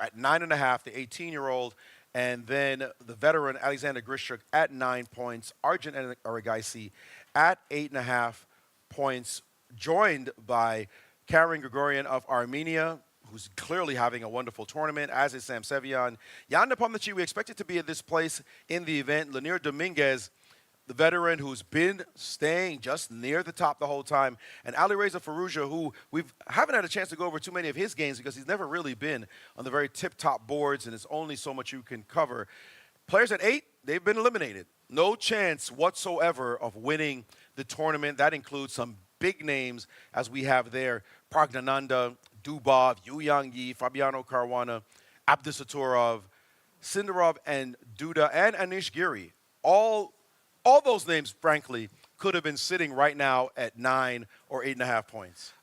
at 9.5, the 18-year-old, and then the veteran Alexander Grishuk at 9 points, Arjun Erigaisi at 8.5 points, joined by Karen Grigorian of Armenia, who's clearly having a wonderful tournament, as is Sam Sevian. Jan Nepomniachtchi, we expected to be at this place in the event. Lanier Dominguez, the veteran who's been staying just near the top the whole time, and Erigaisi-Firouzja, who we haven't had a chance to go over too many of his games because he's never really been on the very tip-top boards, and it's only so much you can cover. Players at 8, they've been eliminated. No chance whatsoever of winning the tournament. That includes some big names, as we have there, Praggnanandhaa, Dubov, Yu Yang Yi, Fabiano Caruana, Abdusaturov, Sindarov, and Duda, and Anish Giri. All those names, frankly, could have been sitting right now at 9 or 8.5 points.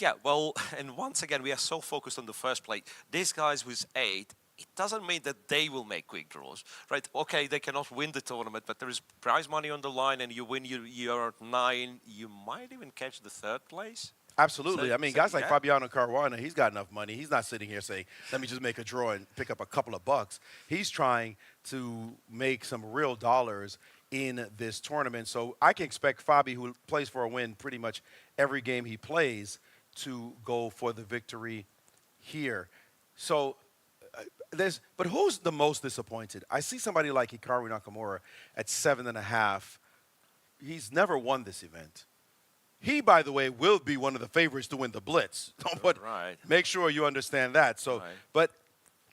Yeah, well, and once again, we are so focused on the first play. These guys with 8, it doesn't mean that they will make quick draws, right? Okay, they cannot win the tournament, but there is prize money on the line, and you win, you're at 9. You might even catch the third place. Absolutely. I mean, guys like Fabiano Caruana, he's got enough money. He's not sitting here saying, let me just make a draw and pick up a couple of bucks. He's trying to make some real dollars in this tournament. So I can expect Fabi, who plays for a win pretty much every game he plays, to go for the victory here. So but who's the most disappointed? I see somebody like Hikaru Nakamura at 7.5. He's never won this event. He, by the way, will be one of the favorites to win the Blitz. But right. Make sure you understand that. So, but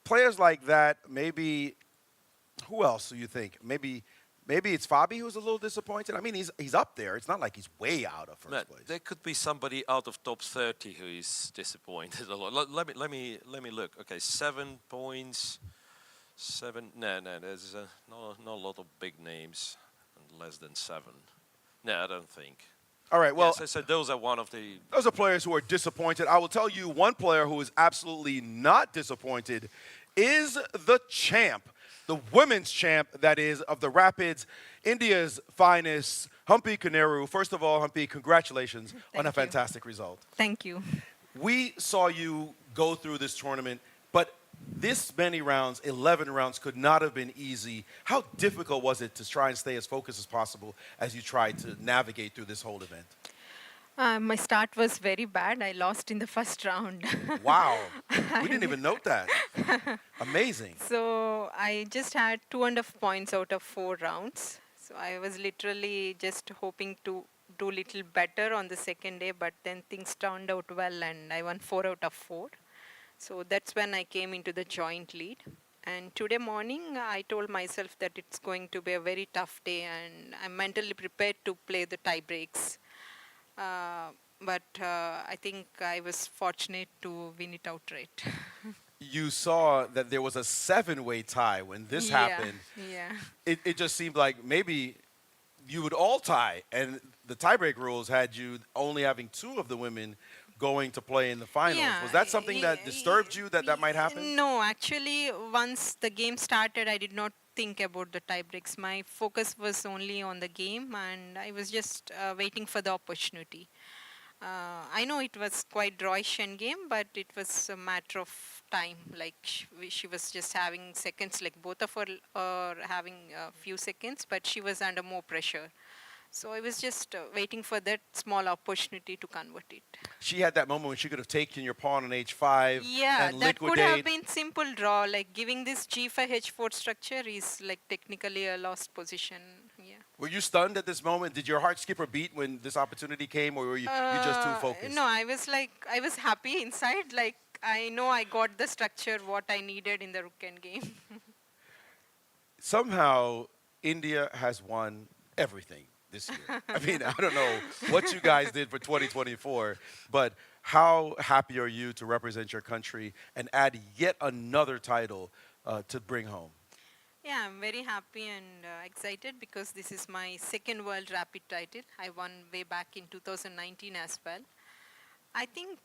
players like that, maybe, who else do you think? Maybe it's Fabi who's a little disappointed. I mean, he's up there. It's not like he's way out of first place. There could be somebody out of top 30 who is disappointed a lot. Let me look. Okay, 7 points. 7. No. There's not a lot of big names. Less than 7. No, I don't think. All right, well, so those are one of the... Those are players who are disappointed. I will tell you one player who is absolutely not disappointed is the champ, the women's champ, that is, of the Rapids, India's finest, Humpy Koneru. First of all, Humpy, congratulations on a fantastic result. Thank you. We saw you go through this tournament, but this many rounds, 11 rounds, could not have been easy. How difficult was it to try and stay as focused as possible as you tried to navigate through this whole event? My start was very bad. I lost in the first round. Wow. We didn't even note that. Amazing. So I just had 2.5 points out of 4 rounds. So I was literally just hoping to do a little better on the second day, but then things turned out well and I won 4 out of 4. So that's when I came into the joint lead. And today morning, I told myself that it's going to be a very tough day and I'm mentally prepared to play the tie breaks. But I think I was fortunate to win it outright. You saw that there was a 7-way tie when this happened. Yeah. It just seemed like maybe you would all tie, and the tiebreak rules had you only having 2 of the women going to play in the finals. Yeah, Was that something that disturbed you, that might happen? No, actually, once the game started, I did not think about the tie breaks. My focus was only on the game, and I was just waiting for the opportunity. I know it was quite drawish end game, but it was a matter of time. Like she was just having seconds, like both of her are having a few seconds, but she was under more pressure. So I was just waiting for that small opportunity to convert it. She had that moment when she could have taken your pawn on h5 Yeah, and that liquidate. could have been simple draw. Like giving this g5 h4 structure is like technically a lost position. Yeah. Were you stunned at this moment? Did your heart skip a beat when this opportunity came, or were you just too focused? No, I was happy inside. Like I know I got the structure what I needed in the rook endgame. Somehow, India has won everything this year. I mean, I don't know what you guys did for 2024, but how happy are you to represent your country and add yet another title to bring home? Yeah, I'm very happy and excited because this is my second World Rapid title. I won way back in 2019 as well. I think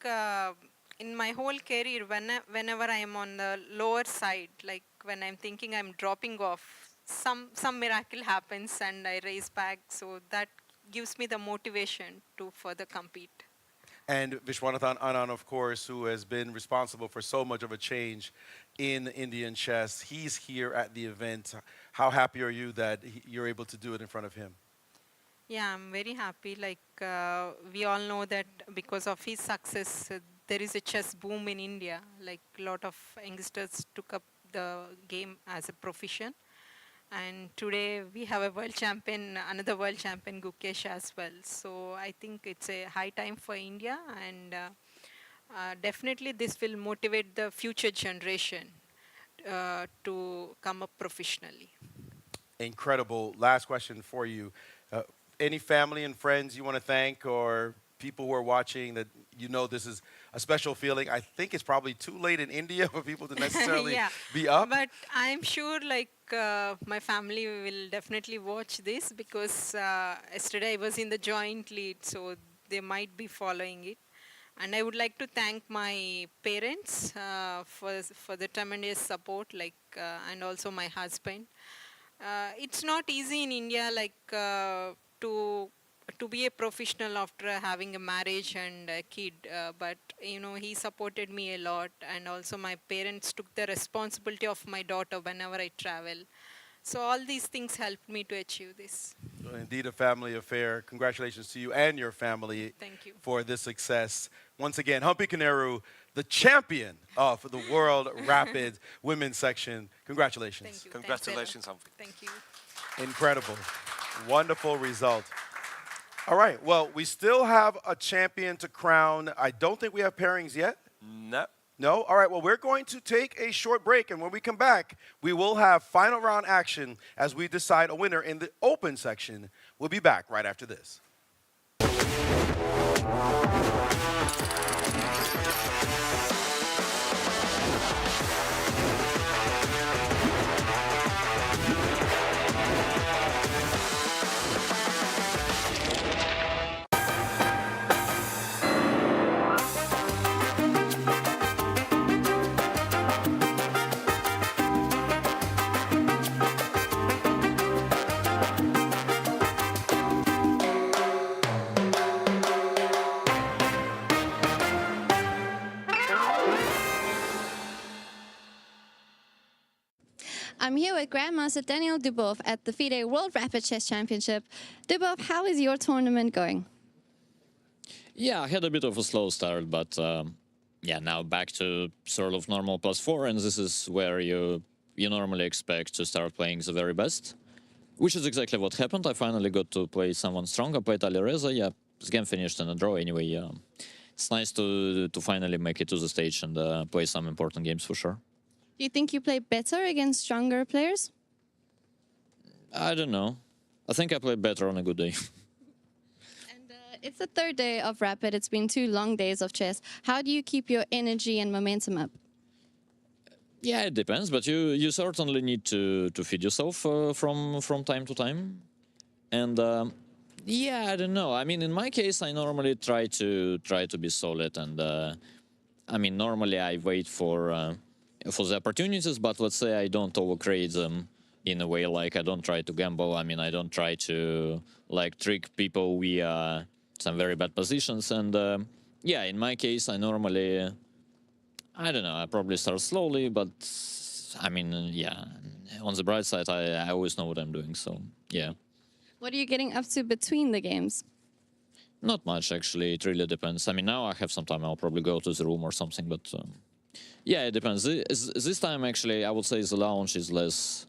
in my whole career, whenever I am on the lower side, like when I'm thinking I'm dropping off, some miracle happens and I raise back. So that gives me the motivation to further compete. And Viswanathan Anand, of course, who has been responsible for so much of a change in Indian chess. He's here at the event. How happy are you that you're able to do it in front of him? Yeah, I'm very happy. Like we all know that because of his success, there is a chess boom in India. Like a lot of youngsters took up the game as a profession. And today we have a world champion, another world champion, Gukesh as well. So I think it's a high time for India, and definitely this will motivate the future generation to come up professionally. Incredible. Last question for you. Any family and friends you want to thank, or people who are watching that you know this is a special feeling? I think it's probably too late in India for people to necessarily be up. But I'm sure like my family will definitely watch this because yesterday I was in the joint lead, so they might be following it. And I would like to thank my parents for the tremendous support, like and also my husband. It's not easy in India, like to be a professional after having a marriage and a kid, but you know, he supported me a lot, and also my parents took the responsibility of my daughter whenever I travel. So all these things helped me to achieve this. Indeed a family affair. Congratulations to you and your family for this success. Once again, Humpy Koneru, the champion of the World Rapid Women's Section. Congratulations. Thank you. Congratulations, Humpy. Thank you. Incredible. Wonderful result. All right, well, we still have a champion to crown. I don't think we have pairings yet. No. No? All right, well, we're going to take a short break, and when we come back, we will have final round action as we decide a winner in the open section. We'll be back right after this. I'm here with Grandmaster Daniel Dubov at the FIDE World Rapid Chess Championship. Dubov, how is your tournament going? Yeah, I had a bit of a slow start, but yeah, now back to sort of normal +4, and this is where you normally expect to start playing the very best, which is exactly what happened. I finally got to play someone strong. I played Alireza. Yeah, this game finished in a draw anyway. It's nice to finally make it to the stage and play some important games for sure. Do you think you play better against stronger players? I don't know. I think I played better on a good day. It's the third day of Rapid. It's been 2 long days of chess. How do you keep your energy and momentum up? Yeah, it depends, but you certainly need to feed yourself from time to time. And yeah, I don't know. I mean, in my case, I normally try to be solid, and I mean, normally I wait for the opportunities, but let's say I don't overcreate them in a way, like I don't try to gamble. I mean, I don't try to like trick people via some very bad positions. And yeah, in my case, I normally, I don't know, I probably start slowly, but I mean, yeah, on the bright side, I always know what I'm doing, so yeah. What are you getting up to between the games? Not much, actually. It really depends. I mean, now I have some time. I'll probably go to the room or something, but yeah, it depends. This time, actually, I would say the lounge is less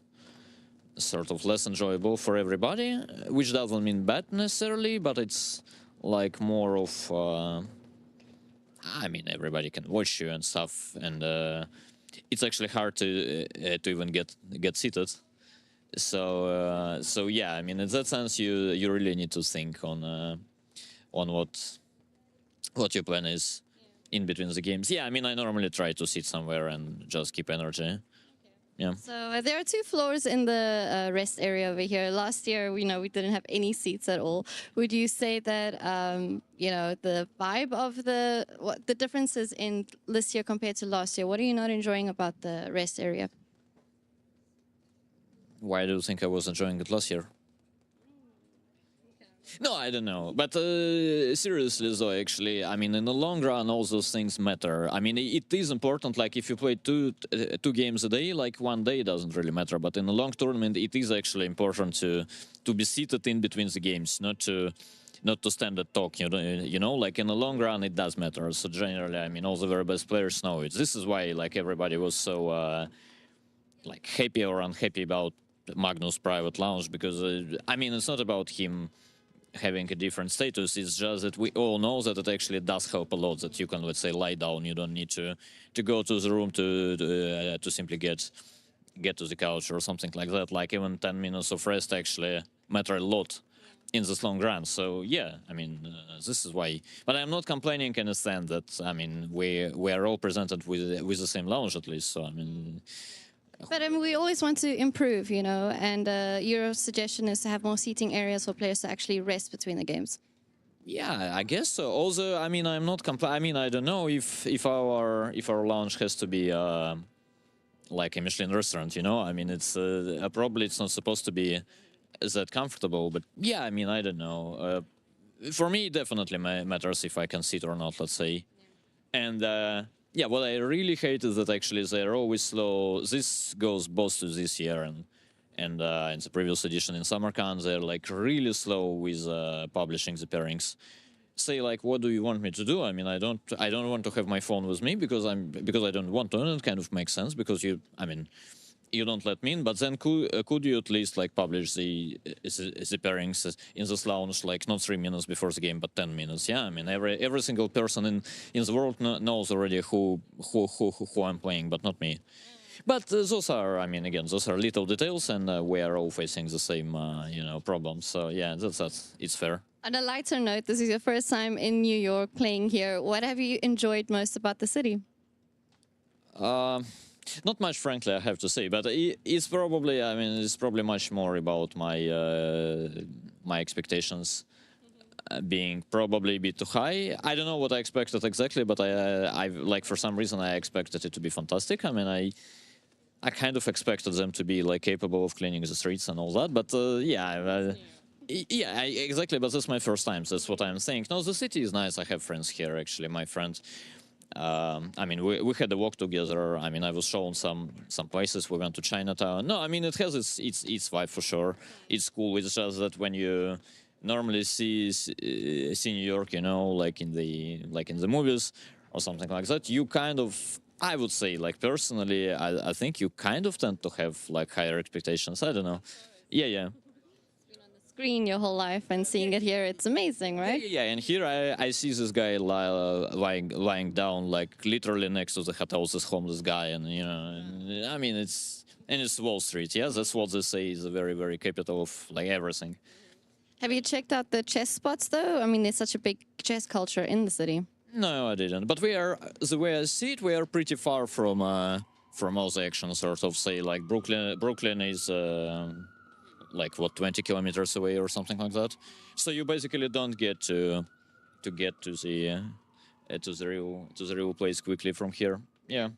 enjoyable for everybody, which doesn't mean bad necessarily, but it's like more of, I mean, everybody can watch you and stuff, and it's actually hard to even get seated. So yeah, I mean, in that sense, you really need to think on what your plan is in between the games. Yeah, I mean, I normally try to sit somewhere and just keep energy. Yeah. So there are 2 floors in the rest area over here. Last year, we didn't have any seats at all. Would you say that the vibe of the differences in this year compared to last year? What are you not enjoying about the rest area? Why do you think I was enjoying it last year? No, I don't know. But seriously, though, actually, I mean, in the long run, all those things matter. I mean, it is important. Like, if you play two games a day, like one day doesn't really matter. But in a long tournament, it is actually important to be seated in between the games, not to stand and talk. You know, like in the long run, it does matter. So generally, I mean, all the very best players know it. This is why, like, everybody was so like happy or unhappy about Magnus' private lounge, because I mean, it's not about him having a different status. It's just that we all know that it actually does help a lot, that you can, let's say, lie down. You don't need to go to the room to simply get to the couch or something like that. Like, even 10 minutes of rest actually matter a lot in this long run. So yeah, I mean, this is why. But I'm not complaining in a sense that, I mean, we are all presented with the same lounge at least. So I mean. But I mean, we always want to improve, and your suggestion is to have more seating areas for players to actually rest between the games. Yeah, I guess so. Also, I mean, I'm not I mean, I don't know if our lounge has to be like a Michelin restaurant, I mean, it's probably it's not supposed to be that comfortable. But yeah, I mean, I don't know. For me, it definitely matters if I can sit or not, let's say. And yeah, what I really hate is that actually they're always slow. This goes both to this year and in the previous edition in Samarkand. They're like really slow with publishing the pairings. Say, like, what do you want me to do? I mean, I don't want to have my phone with me because I don't want to, and it kind of makes sense because you don't let me in. But then could you at least like publish the pairings in this lounge, like not 3 minutes before the game, but 10 minutes? Yeah, I mean, every single person in the world knows already who I'm playing, but not me. But those are, I mean, again, those are little details, and we are all facing the same, problems. So yeah, it's fair. On a lighter note, this is your first time in New York playing here. What have you enjoyed most about the city? Not much, frankly, I have to say, but it's probably much more about my expectations being probably a bit too high. I don't know what I expected exactly, but I like, for some reason I expected it to be fantastic. I mean, I kind of expected them to be like capable of cleaning the streets and all that, but yeah. Yeah, exactly, but that's my first time, so that's what I'm saying. No, the city is nice. I have friends here, actually. My friend I mean, we had a walk together. I mean, I was shown some places. We went to Chinatown. No, I mean, it has its vibe for sure. It's cool. It's just that when you normally see New York, you know, like in the movies or something like that, you kind of, I would say, like personally, I think you kind of tend to have like higher expectations. I don't know. Yeah. Screen your whole life and seeing it here, it's amazing, right? Yeah, and here I see this guy lying down, like literally next to the hotel, this homeless guy, and you know, I mean, it's Wall Street. Yeah, that's what they say is the very, very capital of like everything. Have you checked out the chess spots though? I mean, there's such a big chess culture in the city. No, I didn't. But we are, the way I see it, we are pretty far from all the action, sort of. Say like Brooklyn is. Like what, 20 kilometers away or something like that. So you basically don't get to get to the real place quickly from here. Yeah.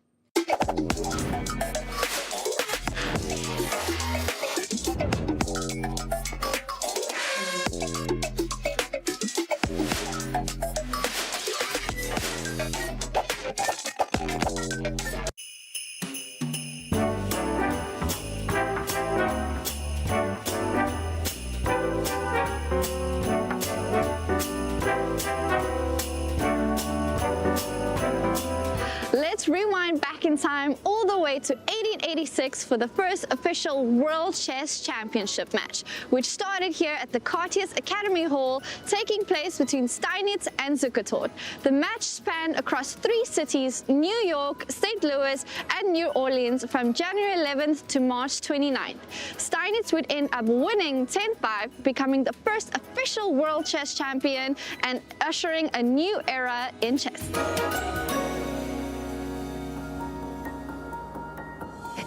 Let's rewind back in time all the way to 1886 for the first official World Chess Championship match, which started here at the Cartier's Academy Hall, taking place between Steinitz and Zukertort. The match spanned across 3 cities, New York, St. Louis, and New Orleans from January 11th to March 29th. Steinitz would end up winning 10-5, becoming the first official World Chess Champion and ushering a new era in chess.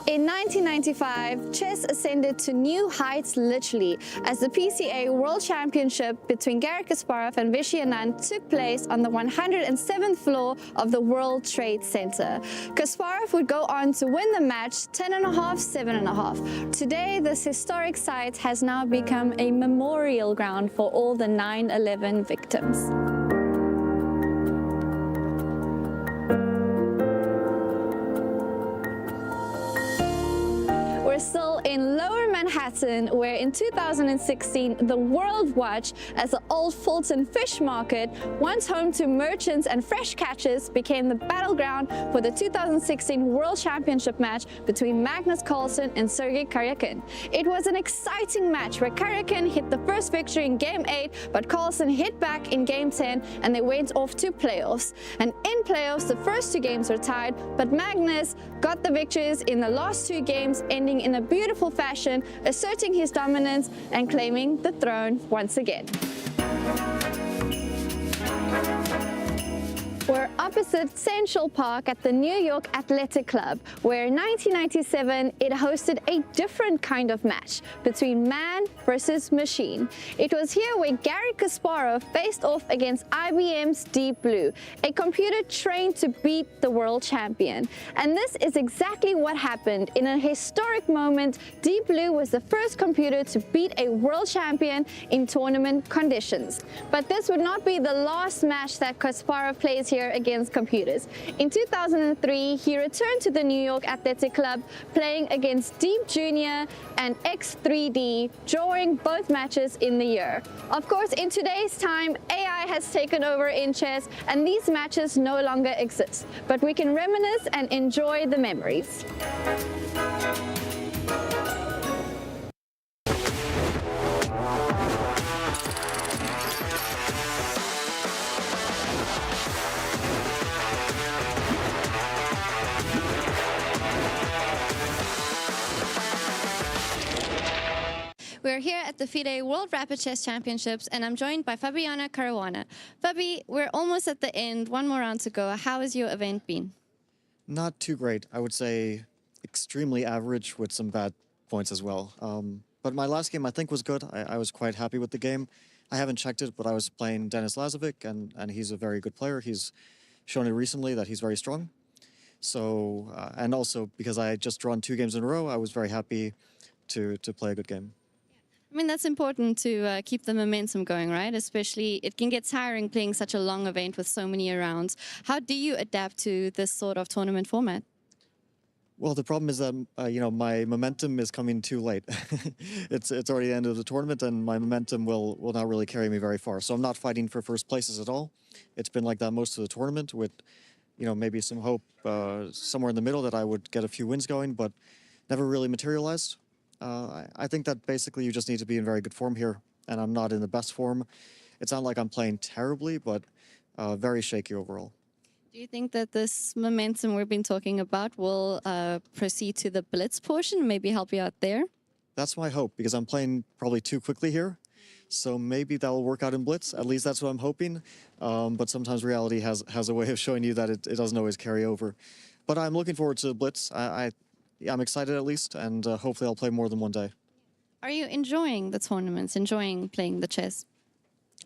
In 1995, chess ascended to new heights literally as the PCA World Championship between Garry Kasparov and Vishy Anand took place on the 107th floor of the World Trade Center. Kasparov would go on to win the match 10.5, 7.5. Today, this historic site has now become a memorial ground for all the 9/11 victims. We're still in Lower Manhattan, where in 2016, the World Watch, as the old Fulton Fish Market, once home to merchants and fresh catchers, became the battleground for the 2016 World Championship match between Magnus Carlsen and Sergei Karyakin. It was an exciting match where Karyakin hit the first victory in Game 8, but Carlsen hit back in Game 10, and they went off to playoffs. And in playoffs, the first 2 games were tied, but Magnus got the victories in the last 2 games, ending in a beautiful fashion, asserting his dominance and claiming the throne once again. We're opposite Central Park at the New York Athletic Club, where in 1997 it hosted a different kind of match between man versus machine. It was here where Garry Kasparov faced off against IBM's Deep Blue, a computer trained to beat the world champion. And this is exactly what happened. In a historic moment, Deep Blue was the first computer to beat a world champion in tournament conditions. But this would not be the last match that Kasparov plays here against computers. In 2003, he returned to the New York Athletic Club, playing against Deep Jr. and X3D, drawing both matches in the year. Of course, in today's time, AI has taken over in chess, and these matches no longer exist. But we can reminisce and enjoy the memories. We're here at the FIDE World Rapid Chess Championships, and I'm joined by Fabiana Caruana. Fabi, we're almost at the end, 1 more round to go. How has your event been? Not too great. I would say extremely average with some bad points as well. But my last game I think was good. I was quite happy with the game. I haven't checked it, but I was playing Denis Lazovic, and he's a very good player. He's shown it recently that he's very strong. So, and also because I had just drawn 2 games in a row, I was very happy to play a good game. I mean, that's important to keep the momentum going, right? Especially, it can get tiring playing such a long event with so many rounds. How do you adapt to this sort of tournament format? Well, the problem is that my momentum is coming too late. It's already the end of the tournament, and my momentum will not really carry me very far. So I'm not fighting for first places at all. It's been like that most of the tournament, with maybe some hope somewhere in the middle that I would get a few wins going, but never really materialized. I think that basically you just need to be in very good form here, and I'm not in the best form. It's not like I'm playing terribly, but very shaky overall. Do you think that this momentum we've been talking about will proceed to the Blitz portion, maybe help you out there? That's my hope, because I'm playing probably too quickly here. So maybe that will work out in Blitz. At least that's what I'm hoping. But sometimes reality has a way of showing you that it doesn't always carry over. But I'm looking forward to Blitz. I'm excited at least, and hopefully I'll play more than one day. Are you enjoying the tournaments, enjoying playing the chess?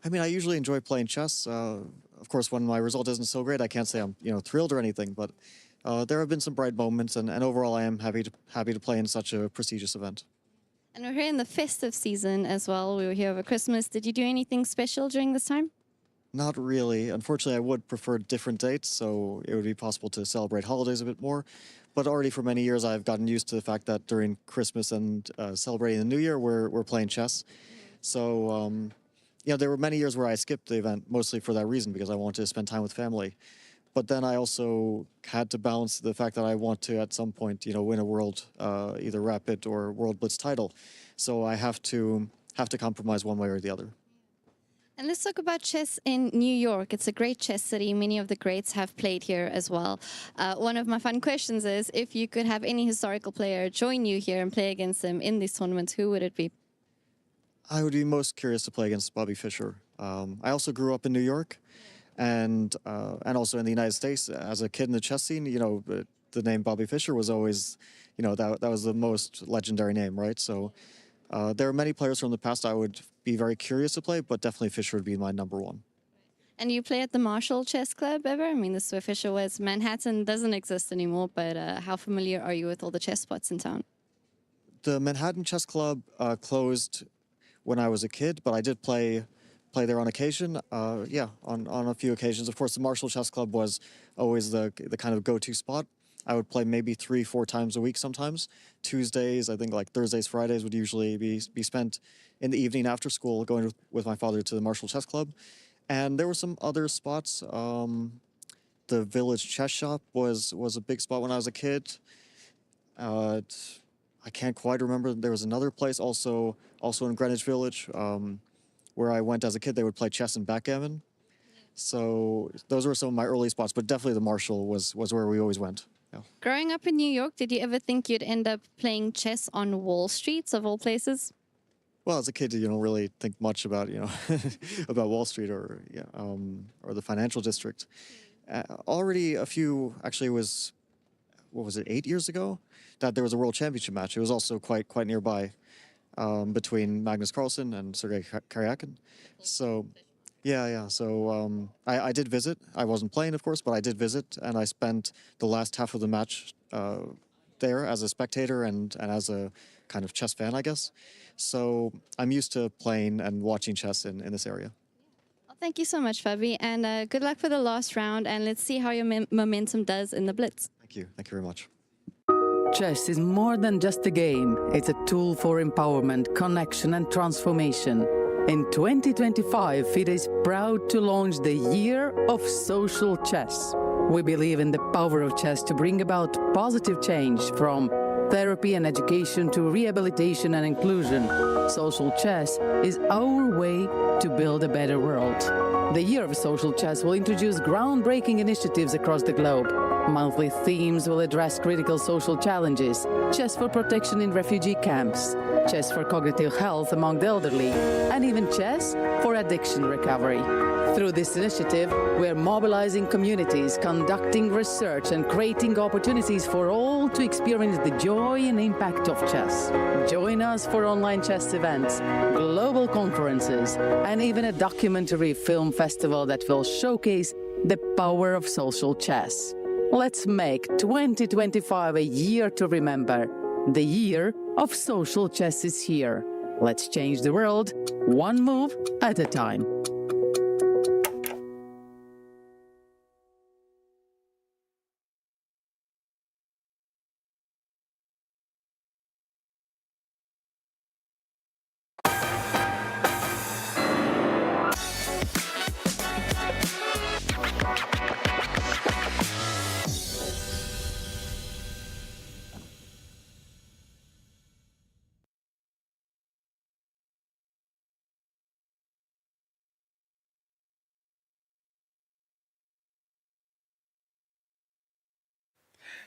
I mean, I usually enjoy playing chess. Of course, when my result isn't so great, I can't say I'm thrilled or anything. But there have been some bright moments, and overall, I am happy to play in such a prestigious event. And we're here in the festive season as well. We were here over Christmas. Did you do anything special during this time? Not really. Unfortunately, I would prefer different dates, so it would be possible to celebrate holidays a bit more. But already for many years, I've gotten used to the fact that during Christmas and celebrating the New Year, we're playing chess. So, there were many years where I skipped the event, mostly for that reason, because I wanted to spend time with family. But then I also had to balance the fact that I want to, at some point, win a world, either Rapid or World Blitz title. So I have to compromise one way or the other. And let's talk about chess in New York. It's a great chess city. Many of the greats have played here as well. One of my fun questions is, if you could have any historical player join you here and play against them in these tournaments, who would it be? I would be most curious to play against Bobby Fischer. I also grew up in New York, and also in the United States. As a kid in the chess scene, the name Bobby Fischer was always, that was the most legendary name, right? So there are many players from the past I would be very curious to play, but definitely Fischer would be my number one. And you play at the Marshall Chess Club ever? I mean, this is where Fischer was. Manhattan doesn't exist anymore, but how familiar are you with all the chess spots in town? The Manhattan Chess Club closed when I was a kid, but I did play there on occasion. On a few occasions. Of course, the Marshall Chess Club was always the kind of go-to spot. I would play maybe 3-4 times a week sometimes. Tuesdays, I think like Thursdays, Fridays would usually be spent in the evening after school going with my father to the Marshall Chess Club. And there were some other spots. The Village Chess Shop was a big spot when I was a kid. I can't quite remember. There was another place also in Greenwich Village where I went as a kid. They would play chess and backgammon. So those were some of my early spots, but definitely the Marshall was where we always went. Yeah. Growing up in New York, did you ever think you'd end up playing chess on Wall Street, of all places? Well, as a kid, you don't really think much about, about Wall Street or the financial district. Already actually it was, 8 years ago, that there was a World Championship match. It was also quite nearby between Magnus Carlsen and Sergei Karyakin. So, So I did visit. I wasn't playing, of course, but I did visit, and I spent the last half of the match there as a spectator and as a kind of chess fan, I guess. So I'm used to playing and watching chess in this area. Well, thank you so much, Fabi, and good luck for the last round, and let's see how your momentum does in the Blitz. Thank you. Thank you very much. Chess is more than just a game. It's a tool for empowerment, connection, and transformation. In 2025, FIDE is proud to launch the Year of Social Chess. We believe in the power of chess to bring about positive change, from therapy and education to rehabilitation and inclusion. Social chess is our way to build a better world. The Year of Social Chess will introduce groundbreaking initiatives across the globe. Monthly themes will address critical social challenges: chess for protection in refugee camps, chess for cognitive health among the elderly, and even chess for addiction recovery. Through this initiative, we are mobilizing communities, conducting research, and creating opportunities for all to experience the joy and impact of chess. Join us for online chess events, global conferences, and even a documentary film festival that will showcase the power of social chess. Let's make 2025 a year to remember. The Year of Social Chess is here. Let's change the world, one move at a time.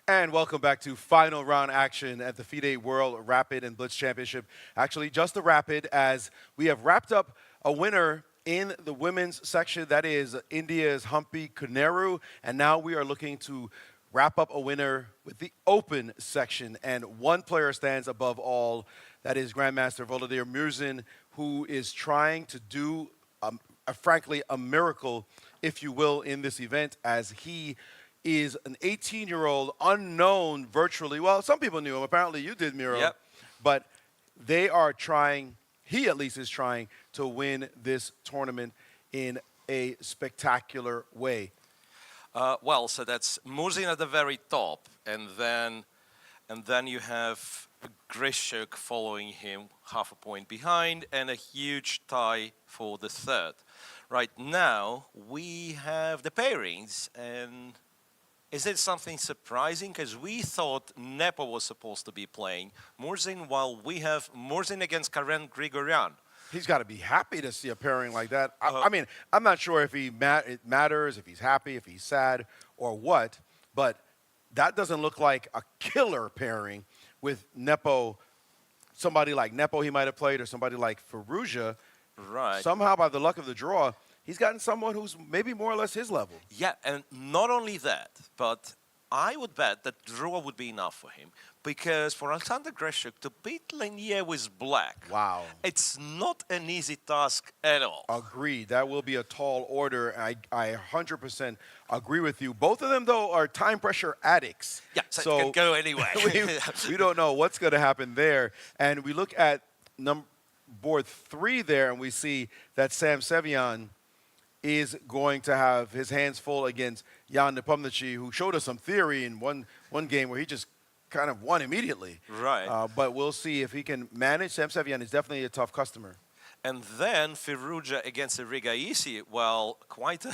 And welcome back to final round action at the FIDE World Rapid and Blitz Championship. Actually, just the Rapid, as we have wrapped up a winner in the women's section. That is India's Humpy Koneru. And now we are looking to wrap up a winner with the open section. And one player stands above all. That is Grandmaster Volodymyr Murzin, who is trying to do, frankly, a miracle, if you will, in this event, as he is an 18-year-old unknown virtually. Well, some people knew him. Apparently you did, Miro. Yep. But they are trying, he at least is trying, to win this tournament in a spectacular way. Well, so that's Murzin at the very top, and then you have Grishuk following him half a point behind, and a huge tie for the third. Right now, we have the pairings, and is it something surprising? Because we thought Nepo was supposed to be playing Murzin, while we have Murzin against Karen Grigoryan. He's got to be happy to see a pairing like that. I mean, I'm not sure if it matters, if he's happy, if he's sad, or what, but that doesn't look like a killer pairing with Nepo. Somebody like Nepo he might have played, or somebody like Firouzja. Right. Somehow, by the luck of the draw, he's gotten someone who's maybe more or less his level. Yeah, and not only that, but I would bet that draw would be enough for him, because for Alexander Grishuk to beat Lanier with black, wow, it's not an easy task at all. Agreed. That will be a tall order. I 100% agree with you. Both of them, though, are time pressure addicts. Yeah, so it can go anyway. we don't know what's going to happen there. And we look at board 3 there, and we see that Sam Sevian is going to have his hands full against Jan Nepomniachtchi, who showed us some theory in one game where he just kind of won immediately. Right. But we'll see if he can manage. Sam Sevian is definitely a tough customer. And then Firouzja against Erigaisi, well, quite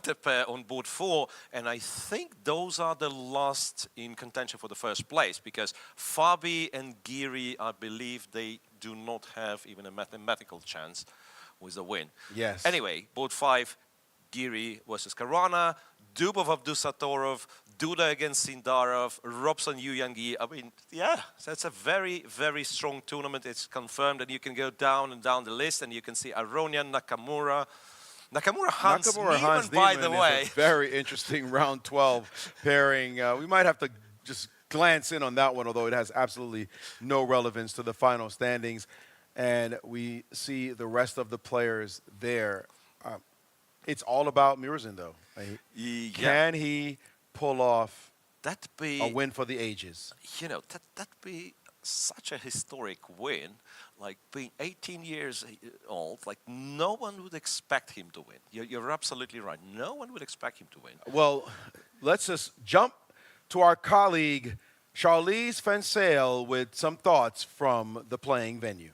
a pair on board 4, and I think those are the last in contention for the first place, because Fabi and Giri, I believe they do not have even a mathematical chance with a win. Yes. Anyway, board 5, Giri versus Caruana, Dubov Abdusatorov, Duda against Sindarov, Robson Yuyangi. I mean, yeah, that's a very, very strong tournament. It's confirmed, and you can go down and down the list, and you can see Aronian, Nakamura, Hans Niemann, by the way. Is a very interesting round 12 pairing. We might have to just glance in on that one, although it has absolutely no relevance to the final standings. And we see the rest of the players there. It's all about Murzin, though. Can he pull off a win for the ages? You know, that'd be such a historic win. Like, being 18 years old, like, no one would expect him to win. You're absolutely right. No one would expect him to win. Well, let's just jump to our colleague, Charlize Fensale, with some thoughts from the playing venue.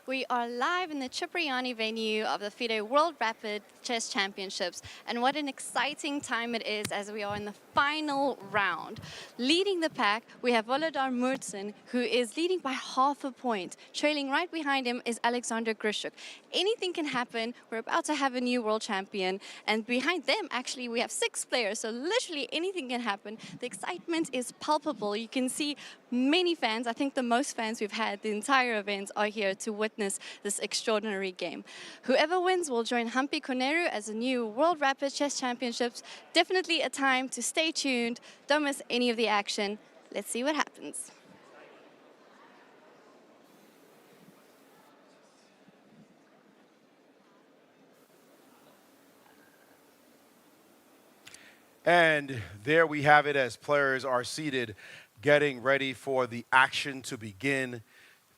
We are live in the Cipriani venue of the FIDE World Rapid Chess Championships, and what an exciting time it is as we are in the final round. Leading the pack, we have Volodymyr Murzin, who is leading by half a point. Trailing right behind him is Alexander Grishuk. Anything can happen. We're about to have a new world champion, and behind them, actually, we have 6 players, so literally anything can happen. The excitement is palpable. You can see many fans, I think the most fans we've had the entire event, are here to witness this extraordinary game. Whoever wins will join Humpy Koneru as a new World Rapid Chess Championships. Definitely a time to stay tuned. Don't miss any of the action. Let's see what happens. And there we have it as players are seated, getting ready for the action to begin.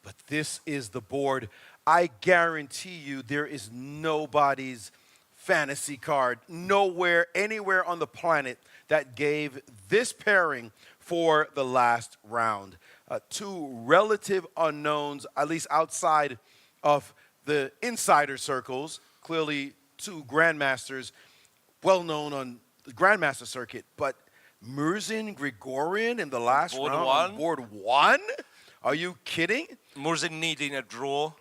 But this is the board. I guarantee you there is nobody's fantasy card, nowhere, anywhere on the planet that gave this pairing for the last round. Two relative unknowns, at least outside of the insider circles, clearly two grandmasters, well known on the grandmaster circuit, but Murzin, Grigorian in the last Board round, one. board one? Are you kidding? Murzin needing a draw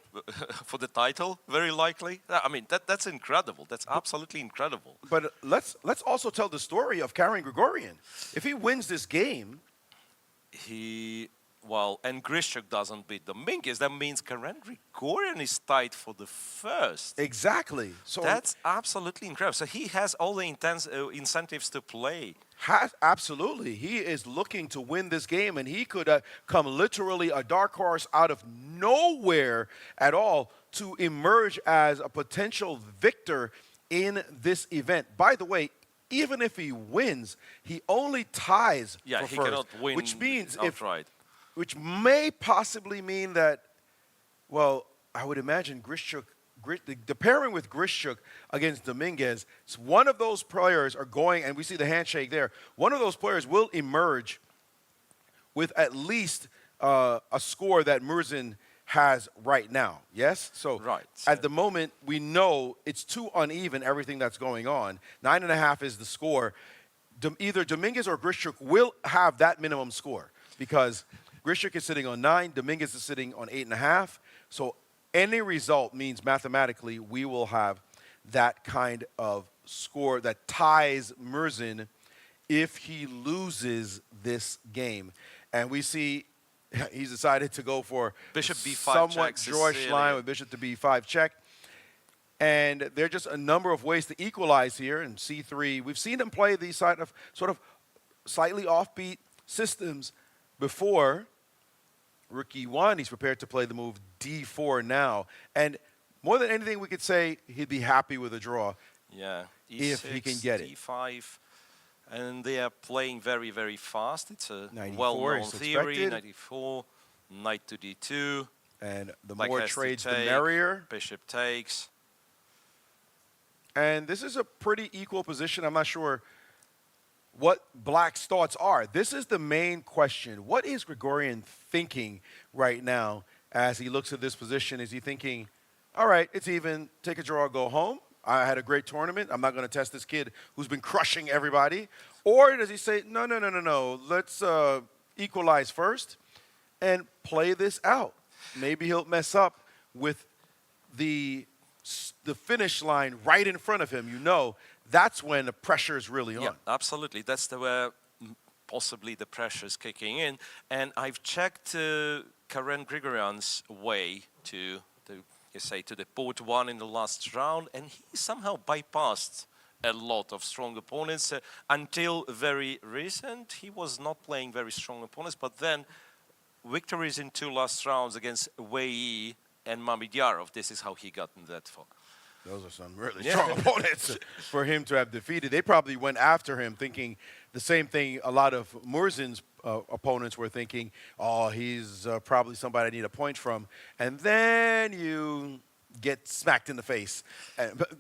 for the title, very likely. I mean, that's incredible. That's absolutely incredible. But let's also tell the story of Karen Grigorian. If he wins this game, and Grishuk doesn't beat Dominguez, that means Karen Grigorian is tied for the first. Exactly. So that's absolutely incredible. So he has all the incentives to play. Absolutely. He is looking to win this game, and he could come literally a dark horse out of nowhere at all to emerge as a potential victor in this event. By the way, even if he wins, he only ties for he first, cannot win which means outright. Which may possibly mean that, well, I would imagine the pairing with Grishuk against Dominguez, one of those players are going, and we see the handshake there, one of those players will emerge with at least a score that Murzin has right now, yes? So at the moment, we know it's too uneven, everything that's going on. 9.5 is the score. Either Dominguez or Grishuk will have that minimum score because Grishuk is sitting on 9, Dominguez is sitting on 8.5. So any result means mathematically we will have that kind of score that ties Murzin if he loses this game. And we see he's decided to go for Bishop B5 somewhat check, George line with Bishop to B5 check. And there are just a number of ways to equalize here. And C3, we've seen him play these sort of slightly offbeat systems before. Rook E1, he's prepared to play the move D4 now. And more than anything, we could say he'd be happy with a draw. Yeah. E6, if he can get it. D5. And they are playing very, very fast. It's a 94 well-known is theory. expected. 94, knight to D2. And the Black more has to trades, the take, merrier. Bishop takes. And this is a pretty equal position. I'm not sure what Black's thoughts are. This is the main question. What is Grigorian thinking right now as he looks at this position? Is he thinking, all right, it's even, take a draw, go home? I had a great tournament. I'm not going to test this kid who's been crushing everybody. Or does he say, no, let's equalize first and play this out? Maybe he'll mess up with the finish line right in front of him. You know, that's when the pressure is really on. Yeah, absolutely. That's where possibly the pressure is kicking in. And I've checked Karen Grigorian's way to the board one in the last round, and he somehow bypassed a lot of strong opponents. Until very recent, he was not playing very strong opponents, but then victories in 2 last rounds against Wei and Mamedyarov. This is how he got in that far. Those are some really strong opponents for him to have defeated. They probably went after him thinking the same thing a lot of Murzin's opponents were thinking, oh, he's probably somebody I need a point from. And then you get smacked in the face,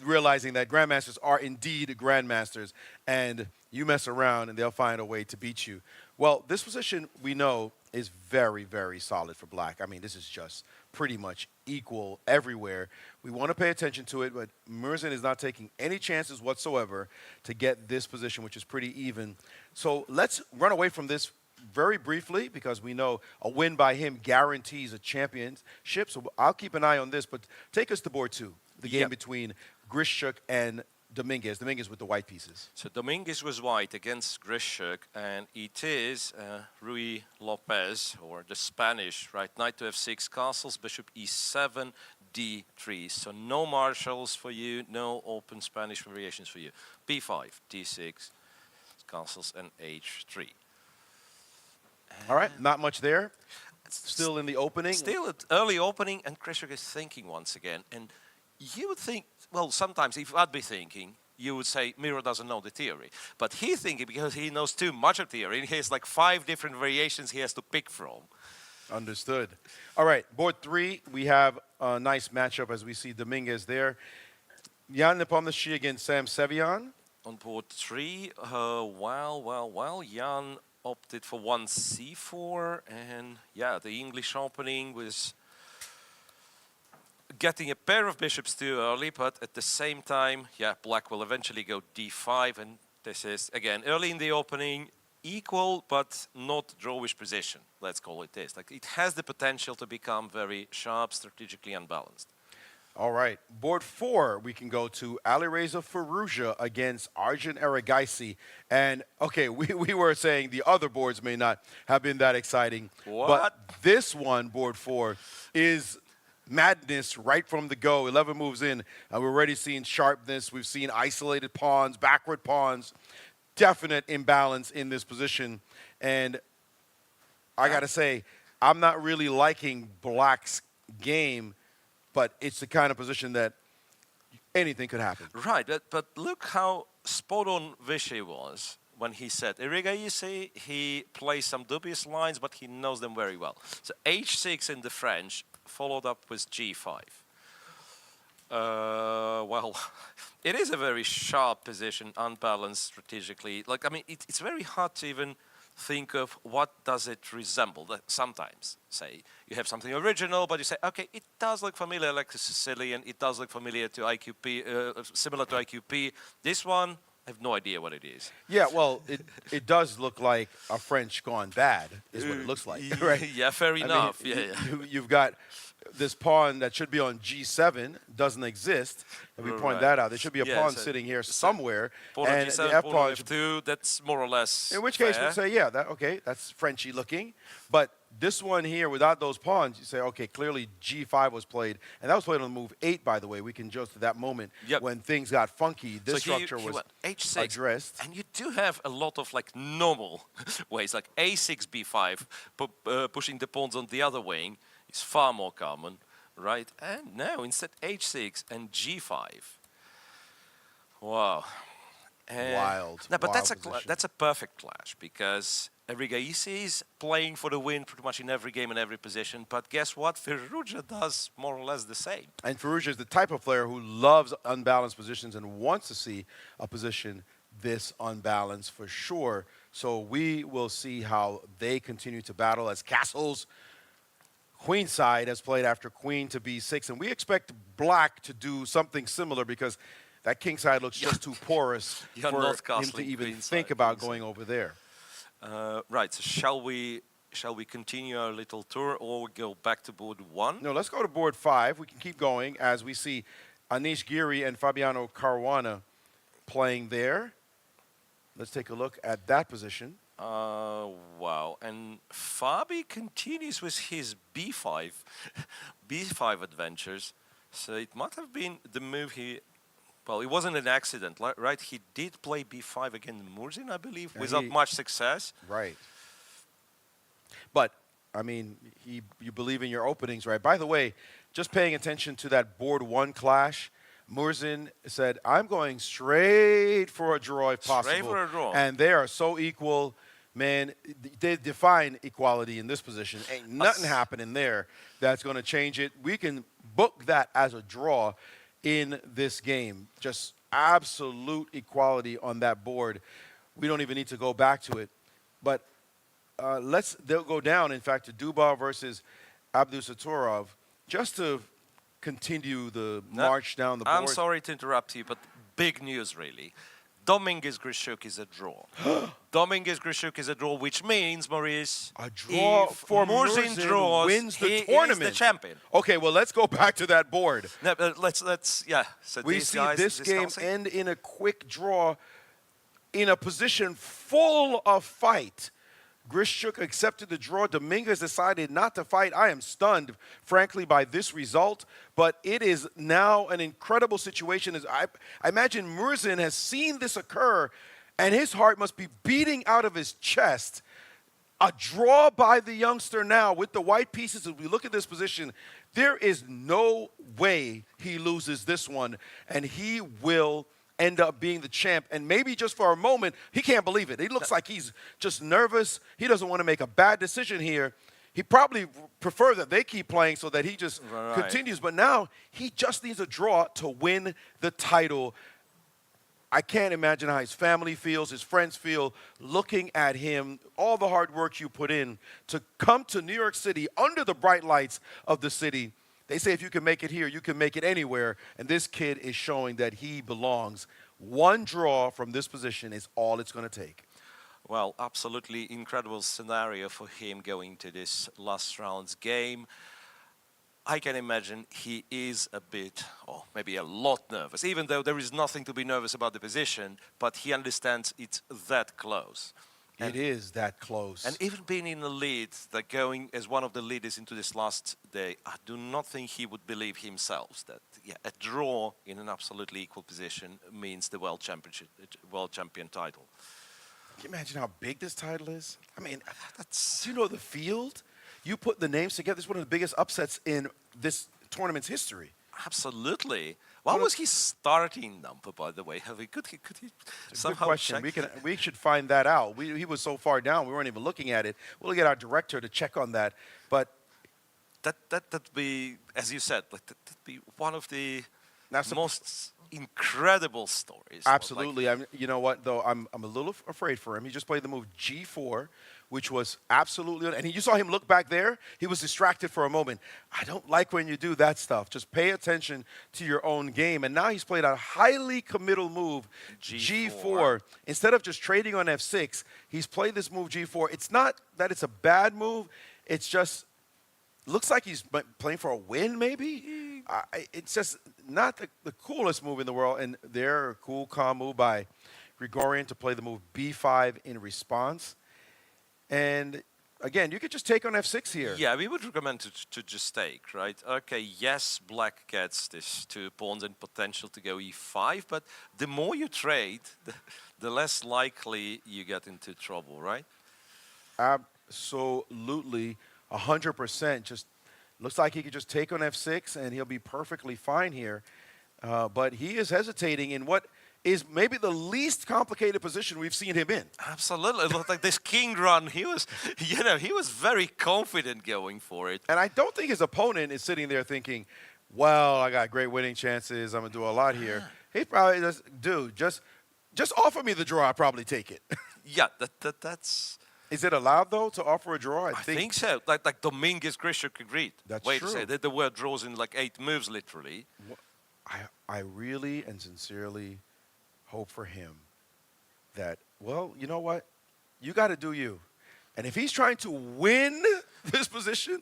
realizing that grandmasters are indeed grandmasters, and you mess around and they'll find a way to beat you. Well, this position we know is very, very solid for Black. I mean, this is just pretty much equal everywhere. We want to pay attention to it, but Murzin is not taking any chances whatsoever to get this position, which is pretty even. So let's run away from this very briefly because we know a win by him guarantees a championship. So I'll keep an eye on this, but take us to board 2, the game between Grishuk and Dominguez with the white pieces. So Dominguez was white against Grishuk, and it is Rui Lopez, or the Spanish, right? Knight to F6, castles, Bishop E7, D3. So no marshals for you, no open Spanish variations for you. B5, D6, castles, and H3. All right, not much there. Still in the opening. Still at early opening, and Grishuk is thinking once again. And you would think, well, sometimes if I'd be thinking, you would say Miro doesn't know the theory. But he's thinking because he knows too much of theory, and he has like 5 different variations he has to pick from. Understood. All right, board 3, we have a nice matchup as we see Dominguez there. Jan Nepomniachtchi against Sam Sevian. On board 3, well, Jan opted for 1c4, and yeah, the English opening was getting a pair of bishops too early, but at the same time, yeah, black will eventually go d5, and this is, again, early in the opening, equal but not drawish position, let's call it this. Like, it has the potential to become very sharp, strategically unbalanced. All right, board 4, we can go to Erigaisi-Firouzja against Arjun Erigaisi. And, okay, we were saying the other boards may not have been that exciting. What? But this one, board 4, is madness right from the go. 11 moves in, and we're already seeing sharpness. We've seen isolated pawns, backward pawns, definite imbalance in this position. And I got to say, I'm not really liking Black's game, but it's the kind of position that anything could happen. Right, but look how spot on Vishy was when he said, Erigaisi, he plays some dubious lines, but he knows them very well. So h6 in the French, followed up with g5. Well, it is a very sharp position, unbalanced strategically. Like, I mean, it's very hard to even think of what does it resemble. Sometimes, say, you have something original, but you say, okay, it does look familiar like the Sicilian, it does look familiar to IQP, similar to IQP. This one, I have no idea what it is. Yeah, well, it does look like a French gone bad, is what it looks like, right? Yeah, fair enough. I mean, yeah. You've got this pawn that should be on g7, doesn't exist, and we point that out. There should be a pawn sitting here somewhere, pawn and G7, the f pawn F2, that's more or less in which case fair. we'd say, yeah, okay, that's Frenchy looking. But this one here, without those pawns, you say, okay, clearly g5 was played, and that was played on move 8, by the way. We can just to that moment when things got funky. This structure was h6, addressed. And you do have a lot of like normal ways, like a6, b5, pushing the pawns on the other wing is far more common, right? And now instead h6 and g5. Wow. Wild. No, but wild that's a perfect clash because Erigaisi is playing for the win pretty much in every game and every position. But guess what? Firouzja does more or less the same. And Firouzja is the type of player who loves unbalanced positions and wants to see a position this unbalanced for sure. So we will see how they continue to battle as castles. Queenside has played after queen to b6, and we expect Black to do something similar because that kingside looks just too porous for him to even think about going over there. Right, so shall we continue our little tour or go back to board 1? No, let's go to board 5. We can keep going as we see Anish Giri and Fabiano Caruana playing there. Let's take a look at that position. Wow, and Fabi continues with his b5 adventures. So it might have been the move he... Well, it wasn't an accident, right? He did play b5 against Murzin, I believe, without much success. Right. But, I mean, you believe in your openings, right? By the way, just paying attention to that board 1 clash, Murzin said, I'm going straight for a draw if possible. Straight for a draw. And they are so equal. Man, they define equality in this position. Ain't nothing happening there that's going to change it. We can book that as a draw in this game. Just absolute equality on that board. We don't even need to go back to it. But they'll go down, in fact, to Dubov versus Abdusatorov, just to continue the march down the board. I'm sorry to interrupt you, but big news, really. Dominguez-Grishuk is a draw. Dominguez-Grishuk is a draw, which means, Maurice, a draw for Murzin draws, wins the he tournament. is the champion. Okay, well, let's go back to that board. No, let's yeah. So we see this game end in a quick draw in a position full of fight. Grishuk accepted the draw. Dominguez decided not to fight. I am stunned, frankly, by this result. But it is now an incredible situation. As I imagine Murzin has seen this occur, and his heart must be beating out of his chest. A draw by the youngster now with the white pieces. As we look at this position, there is no way he loses this one, and he will end up being the champ. And maybe just for a moment, he can't believe it. He looks like he's just nervous. He doesn't want to make a bad decision here. he probably prefers that they keep playing so that he just Right. continues. But now he just needs a draw to win the title. I can't imagine how his family feels, his friends feel, looking at him, all the hard work you put in to come to New York City under the bright lights of the city. They say if you can make it here, you can make it anywhere. And this kid is showing that he belongs. One draw from this position is all it's going to take. Well, absolutely incredible scenario for him going to this last round's game. I can imagine he is a bit, or maybe a lot nervous, even though there is nothing to be nervous about the position, but he understands it's that close. It is that close. And even being in the lead, like going as one of the leaders into this last day, I do not think he would believe himself that a draw in an absolutely equal position means the world champion title. Can you imagine how big this title is? I mean, you know the field? You put the names together, it's one of the biggest upsets in this tournament's history. Absolutely. What was his starting number, by the way? Could he somehow Good question. check? We should find that out. He was so far down, we weren't even looking at it. We'll get our director to check on that. But that'd be, as you said, like that'd be one of the That's most incredible stories. Absolutely. You know what, though? I'm a little afraid for him. He just played the move G4, which was absolutely... And you saw him look back there. He was distracted for a moment. I don't like when you do that stuff. Just pay attention to your own game. And now he's played a highly committal move, G4. Instead of just trading on F6, he's played this move G4. It's not that it's a bad move. It's just... Looks like he's playing for a win, maybe? It's just not the coolest move in the world. And there, a cool, calm move by Grigorian to play the move B5 in response. And again, you could just take on F6 here. Yeah, we would recommend to just take, right? Okay, yes, black gets this 2 pawns and potential to go E5, but the more you trade, the less likely you get into trouble, right? Absolutely. 100%. Just looks like he could just take on F6 and he'll be perfectly fine here. But he is hesitating in what is maybe the least complicated position we've seen him in. Absolutely. It looked like this king run, he was very confident going for it. And I don't think his opponent is sitting there thinking, well, I got great winning chances. I'm going to do a lot here. He probably just, dude, just offer me the draw. I'll probably take it. Yeah, that's... Is it allowed, though, to offer a draw? I think so. Like Dominguez Grishuk agreed. That's Wait true. to say, the word draws in like 8 moves, literally. I really and sincerely hope for him that, well, you know what? You got to do you. And if he's trying to win this position,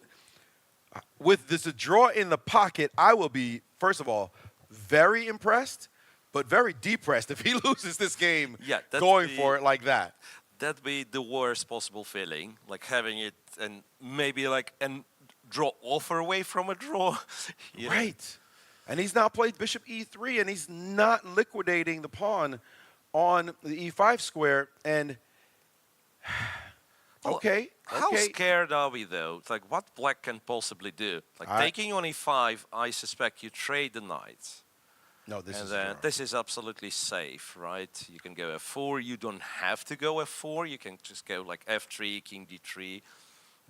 with this draw in the pocket, I will be, first of all, very impressed, but very depressed if he loses this game going for it like that. That'd be the worst possible feeling, like having it and maybe like and draw offer away from a draw. Right. And he's now played bishop E3, and he's not liquidating the pawn on the E5 square. And okay. How scared are we, though? It's like, what black can possibly do? Like, taking on E5, I suspect you trade the knight. No, this is this is absolutely safe, right? You can go F4. You don't have to go F4. You can just go like F3, King D3,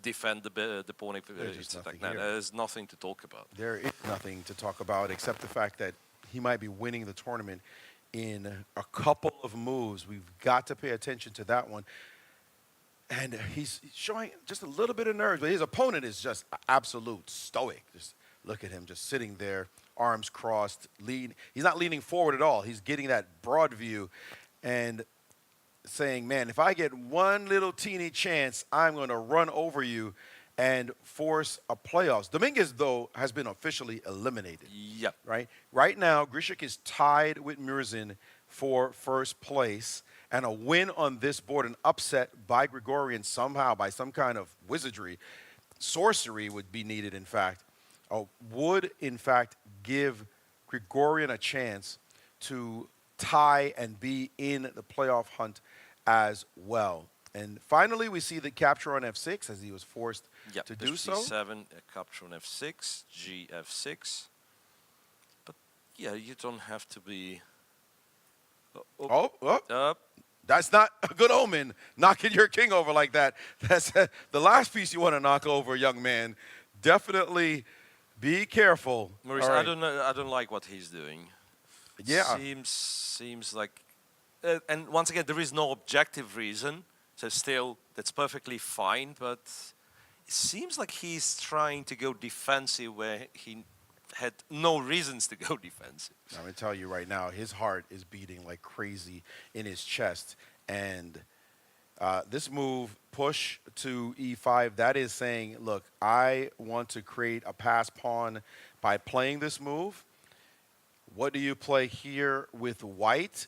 defend the pawn. Like that. There's nothing to talk about. There is nothing to talk about except the fact that he might be winning the tournament in a couple of moves. We've got to pay attention to that one. And he's showing just a little bit of nerves, but his opponent is just absolute stoic. Just look at him just sitting there, arms crossed, he's not leaning forward at all. He's getting that broad view and saying, man, if I get one little teeny chance, I'm going to run over you and force a playoffs. Dominguez, though, has been officially eliminated. Yep. Right now, Grishuk is tied with Murzin for first place, and a win on this board, an upset by Grigorian somehow, by some kind of wizardry, sorcery would be needed, in fact, would, in fact, give Grigorian a chance to tie and be in the playoff hunt as well. And finally, we see the capture on F6 as he was forced to do so. G7, capture on F6, G-F6. But, yeah, you don't have to be... That's not a good omen, knocking your king over like that. That's the last piece you want to knock over, young man. Definitely be careful. Maurice, All right. I don't know. I don't like what he's doing. Yeah. Seems like, and once again, there is no objective reason. So still, that's perfectly fine. But it seems like he's trying to go defensive where he had no reasons to go defensive. I'm going to tell you right now, his heart is beating like crazy in his chest. And this move, push to e5, that is saying, look, I want to create a pass pawn by playing this move. What do you play here with white?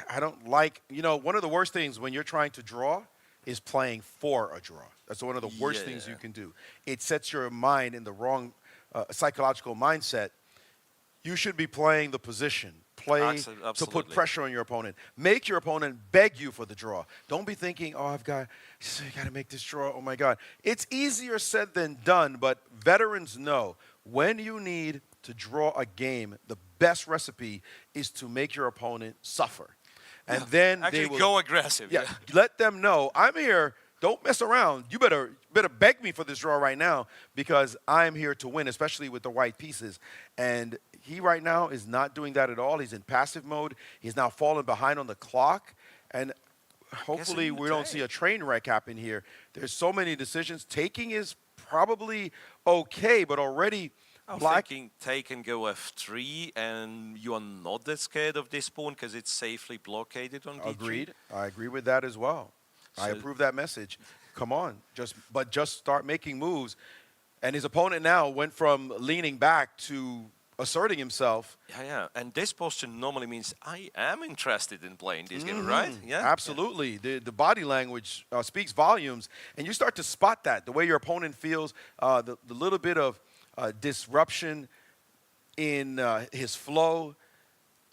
I don't like, one of the worst things when you're trying to draw is playing for a draw. That's one of the worst things you can do. It sets your mind in the wrong psychological mindset. You should be playing the position. Play to put pressure on your opponent. Make your opponent beg you for the draw. Don't be thinking, oh, I got to make this draw. Oh, my God. It's easier said than done, but veterans know when you need to draw a game, the best recipe is to make your opponent suffer. And then actually they will go aggressive. Yeah, let them know, I'm here. Don't mess around. You better beg me for this draw right now because I'm here to win, especially with the white pieces. And he right now is not doing that at all. He's in passive mode. He's now falling behind on the clock. And hopefully we don't see a train wreck happen here. There's so many decisions. Taking is probably okay, but already I'm black. thinking take and go f3, and you are not that scared of this pawn because it's safely blockaded on d3. Agreed. I agree with that as well. I approve that message. Come on, just start making moves. And his opponent now went from leaning back to asserting himself. Yeah. And this posture normally means I am interested in playing this game, right? Yeah. Absolutely. The body language speaks volumes, and you start to spot that the way your opponent feels, the little bit of disruption in his flow.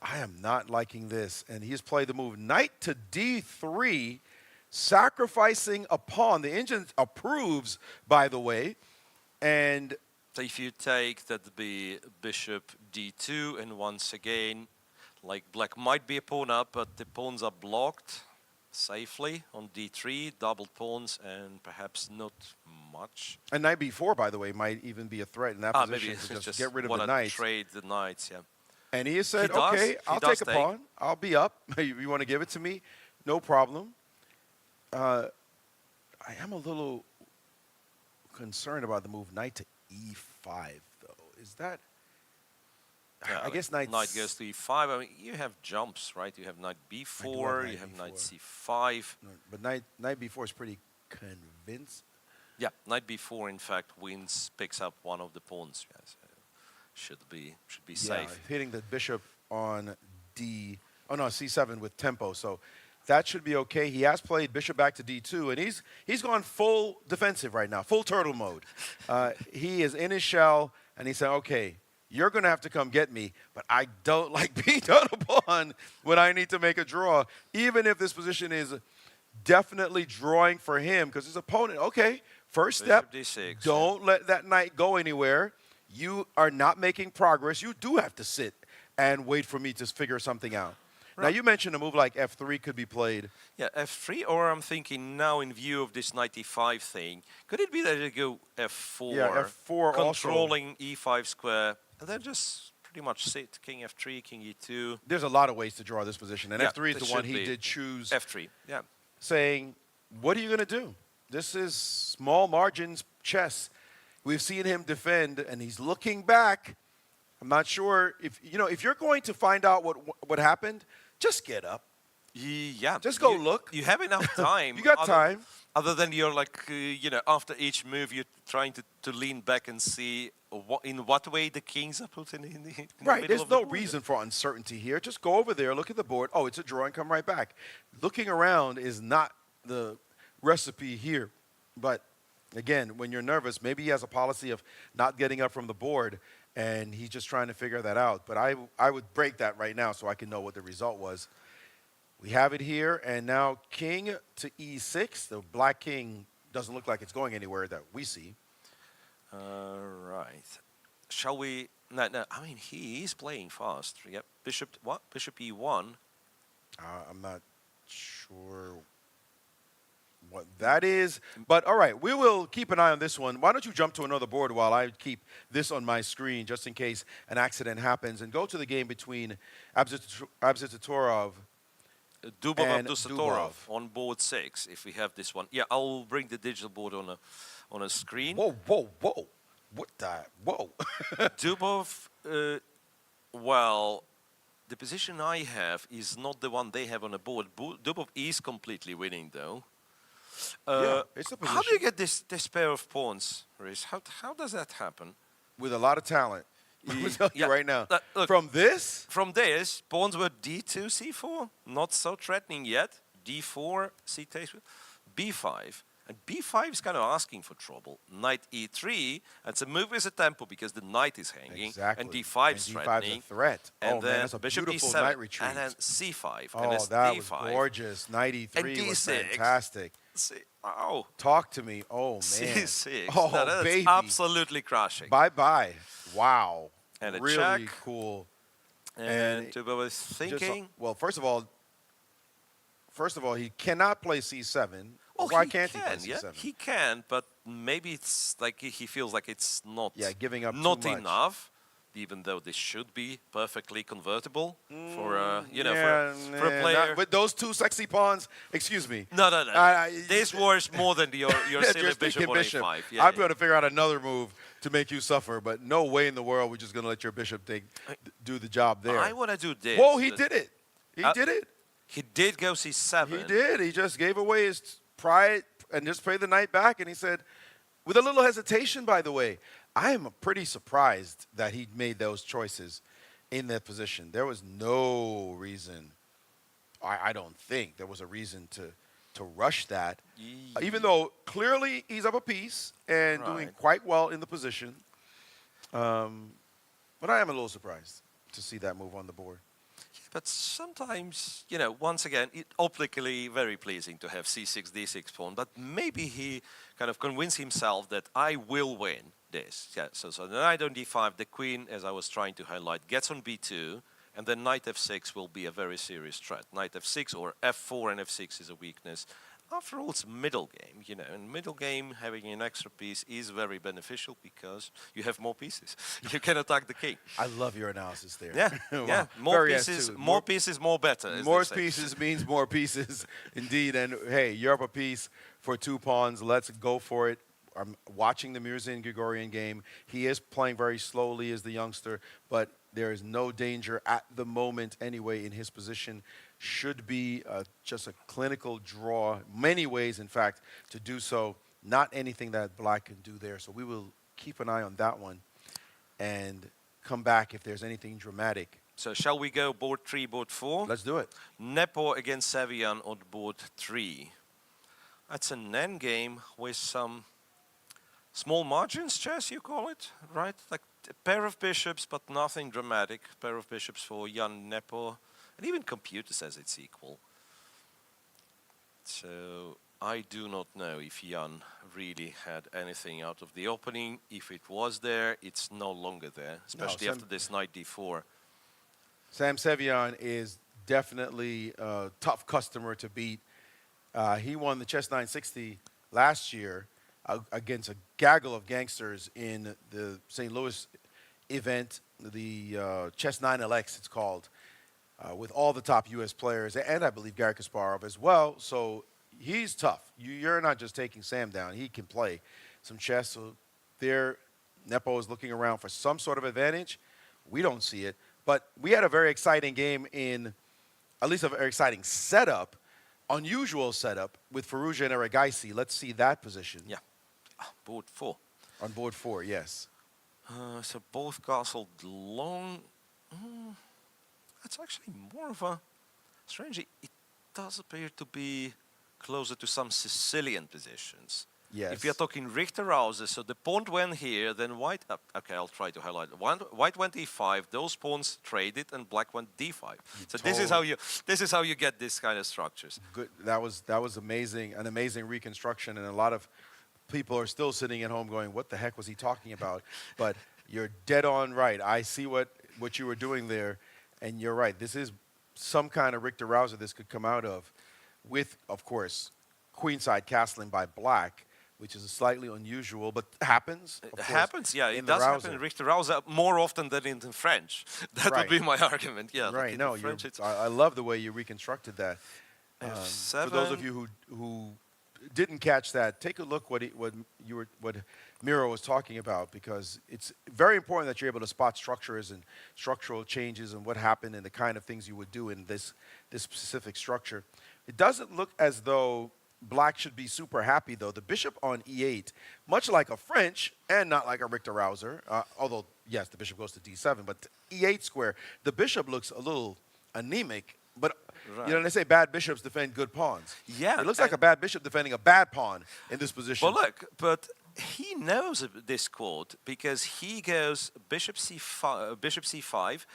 I am not liking this, and he's played the move knight to d3. Sacrificing a pawn. The engine approves, by the way. And so if you take, that'd be bishop d2, and once again, like black might be a pawn up, but the pawns are blocked safely on d3, double pawns, and perhaps not much. And knight b4, by the way, might even be a threat in that position. Maybe to just just get rid of the wanna knights. trade the knights, yeah. And he has said, okay, I'll take a pawn. I'll be up. You want to give it to me? No problem. I am a little concerned about the move knight to e5, though. Is that... I guess knight goes to e5. I mean, you have jumps, right? You have knight b4, you have knight c5. No, but knight b4 is pretty convinced. Yeah, knight b4, in fact, wins, picks up one of the pawns. Yes, should be safe. Hitting the bishop on c7 with tempo. So that should be okay. He has played bishop back to d2, and he's gone full defensive right now, full turtle mode. He is in his shell, and he said, okay, you're going to have to come get me, but I don't like being done upon when I need to make a draw, even if this position is definitely drawing for him, because his opponent, okay, first step, d6, don't let that knight go anywhere. You are not making progress. You do have to sit and wait for me to figure something out. Right. Now, you mentioned a move like f3 could be played. Yeah, f3, or I'm thinking now in view of this knight e5 thing, could it be that you go f4, yeah, f4 controlling e5 square, and then just pretty much sit, king f3, king e2. There's a lot of ways to draw this position, and f3 is the one he did choose. f3, yeah. Saying, what are you going to do? This is small margins chess. We've seen him defend, and he's looking back. I'm not sure if you're going to find out what happened, just get up. Yeah. Just go look. You have enough time. You got time. Other than you're like, after each move, you're trying to lean back and see in what way the kings are put in the right. middle There's of the no board. reason for uncertainty here. Just go over there, look at the board. Oh, it's a draw, and come right back. Looking around is not the recipe here. But again, when you're nervous, maybe he has a policy of not getting up from the board, and he's just trying to figure that out. But I would break that right now so I can know what the result was. We have it here, and now king to e6. The black king doesn't look like it's going anywhere that we see. Right. Shall we? No. I mean, he is playing fast. Yep. Bishop. What? Bishop e1. I'm not sure what that is. But all right, we will keep an eye on this one. Why don't you jump to another board while I keep this on my screen just in case an accident happens, and go to the game between Abzitatorov Dubov and Abdusatorov on board 6, if we have this one. Yeah, I'll bring the digital board on a screen. Whoa, whoa, whoa. What the? Whoa. Dubov, well, the position I have is not the one they have on the board. Dubov is completely winning, though. Yeah, it's a How do you position. get this pair of pawns, Maurice? How does that happen? With a lot of talent. I'm telling you right now. Look, From this? From this, pawns were d2, c4, not so threatening yet. d4, c takes, b5. And b5 is kind of asking for trouble. Knight e3, it's a move with a tempo because the knight is hanging. Exactly. And d5 is And D5 is threatening. a threat. And Oh, then man, that's a bishop beautiful e7, knight retreat. and then c5, Oh, and it's that d5. was gorgeous. Knight e3 and was d6. fantastic. Oh. Talk to me. Oh, man. c6. Oh, No, that's baby. absolutely crushing. Bye-bye. Wow. And a really check. cool. And Dubov was thinking. Well, first of all, he cannot play c7. Oh, Why he can't he can, play yeah? c7? He can, but maybe it's like he feels like it's not giving up not too much. enough, even though this should be perfectly convertible for Yeah, for a player. with those two sexy pawns, excuse me. No. This was more than your silly Just bishop thinking on bishop. a5. Yeah, I'm going to figure out another move to make you suffer, but no way in the world we're just going to let your bishop do the job there. I want to do this. Whoa, he did it. He did it. He did go c7. He did. He just gave away his pride and just played the knight back, and he said, with a little hesitation, by the way, I am pretty surprised that he made those choices in that position. There was no reason, I don't think there was a reason to rush that, even though clearly he's up a piece and doing quite well in the position. But I am a little surprised to see that move on the board. But sometimes, once again, optically very pleasing to have c6, d6 pawn, but maybe he kind of convinced himself that I will win this. Yeah, so the knight on d5, the queen, as I was trying to highlight, gets on b2, and then knight f6 will be a very serious threat. Knight f6 or f4 and f6 is a weakness. After all, it's middle game, In middle game, having an extra piece is very beneficial because you have more pieces. You can attack the king. I love your analysis there. Yeah, Wow. yeah. More Very pieces, astute. more pieces, more better. as More they say. pieces means more pieces, indeed. And hey, you're up a piece for 2 pawns. Let's go for it. I'm watching the Murzin Grigorian game. He is playing very slowly as the youngster, but there is no danger at the moment anyway in his position. Should be just a clinical draw, many ways, in fact, to do so. Not anything that black can do there. So we will keep an eye on that one and come back if there's anything dramatic. So shall we go board 3, board 4? Let's do it. Nepo against Sevian on board 3. That's an end game with some small margins, chess, you call it, right? Like a pair of bishops, but nothing dramatic. Pair of bishops for Jan Nepo. And even computer says it's equal. So I do not know if Jan really had anything out of the opening. If it was there, it's no longer there, especially after this knight d4. Sam Sevian is definitely a tough customer to beat. He won the Chess 960 last year against a gaggle of gangsters in the St. Louis event, the Chess 9LX it's called, with all the top U.S. players, and I believe Garry Kasparov as well. So he's tough. You're not just taking Sam down. He can play some chess. So there, Nepo is looking around for some sort of advantage. We don't see it. But we had a very exciting game at least a very exciting setup, unusual setup with Firouzja and Erigaisi. Let's see that position. Yeah, board 4. On board 4, yes. So both castled long. That's actually more of a, strangely, it does appear to be closer to some Sicilian positions. Yes. If you're talking Richter houses, so the pawn went here, then white, okay, I'll try to highlight. White went e5, those pawns traded, and black went d5. So this is how you get this kind of structures. Good. That was amazing, an amazing reconstruction, and a lot of people are still sitting at home going, what the heck was he talking about? But you're dead on right. I see what you were doing there, and you're right. This is some kind of Richter Rouser this could come out of. with, of course, queenside castling by black, which is slightly unusual, but happens. It course, happens, yeah. in It the does happen Rouser. in Richter Rouser more often than in the French. That would be my argument, yeah. like Right. in No, the French, it's I love the way you reconstructed that. For those of F7. you who didn't catch that, take a look what Miro was talking about, because it's very important that you're able to spot structures and structural changes and what happened and the kind of things you would do in this specific structure. It doesn't look as though black should be super happy, though. The bishop on e8, much like a French and not like a Richter Rouser, although, yes, the bishop goes to d7, but e8 square, the bishop looks a little anemic, but you know, they say bad bishops defend good pawns. Yeah, It looks like a bad bishop defending a bad pawn in this position. Well, look, but he knows this quote because he goes bishop c5,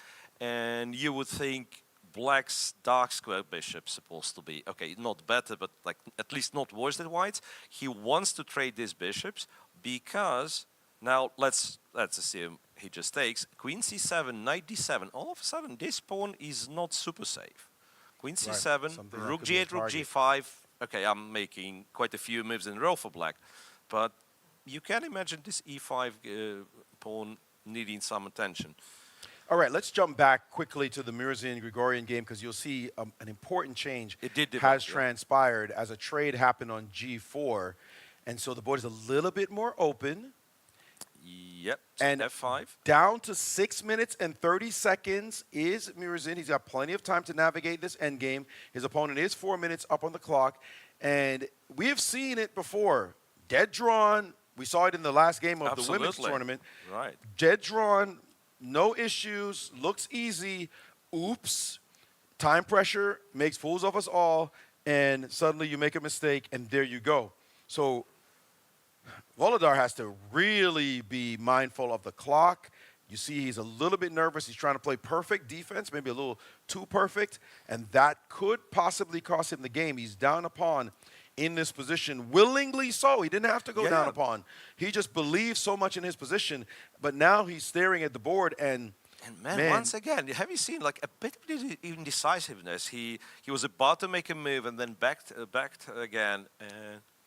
and you would think black's dark square bishop's supposed to be, okay, not better, but like at least not worse than white's. He wants to trade these bishops because now let's assume he just takes queen c7, knight d7. All of a sudden, this pawn is not super safe. Queen c7, rook g8, rook g5. Okay, I'm making quite a few moves in a row for black, but you can imagine this e5 pawn needing some attention. All right, let's jump back quickly to the Murzin-Grigorian game, because you'll see an important change has transpired as a trade happened on g4, and so the board is a little bit more open. Yep, and f5. Down to 6 minutes and 30 seconds is Murzin. He's got plenty of time to navigate this endgame. His opponent is 4 minutes up on the clock, and we have seen it before. Dead drawn. We saw it in the last game of the women's tournament. Right. Dead drawn, no issues, looks easy. Oops. Time pressure makes fools of us all, and suddenly you make a mistake, and there you go. So Volodar has to really be mindful of the clock. You see he's a little bit nervous. He's trying to play perfect defense, maybe a little too perfect, and that could possibly cost him the game. He's down a pawn in this position, willingly so. He didn't have to go down a pawn. He just believes so much in his position, but now he's staring at the board, and man, once again, have you seen like a bit of indecisiveness? He was about to make a move and then backed again.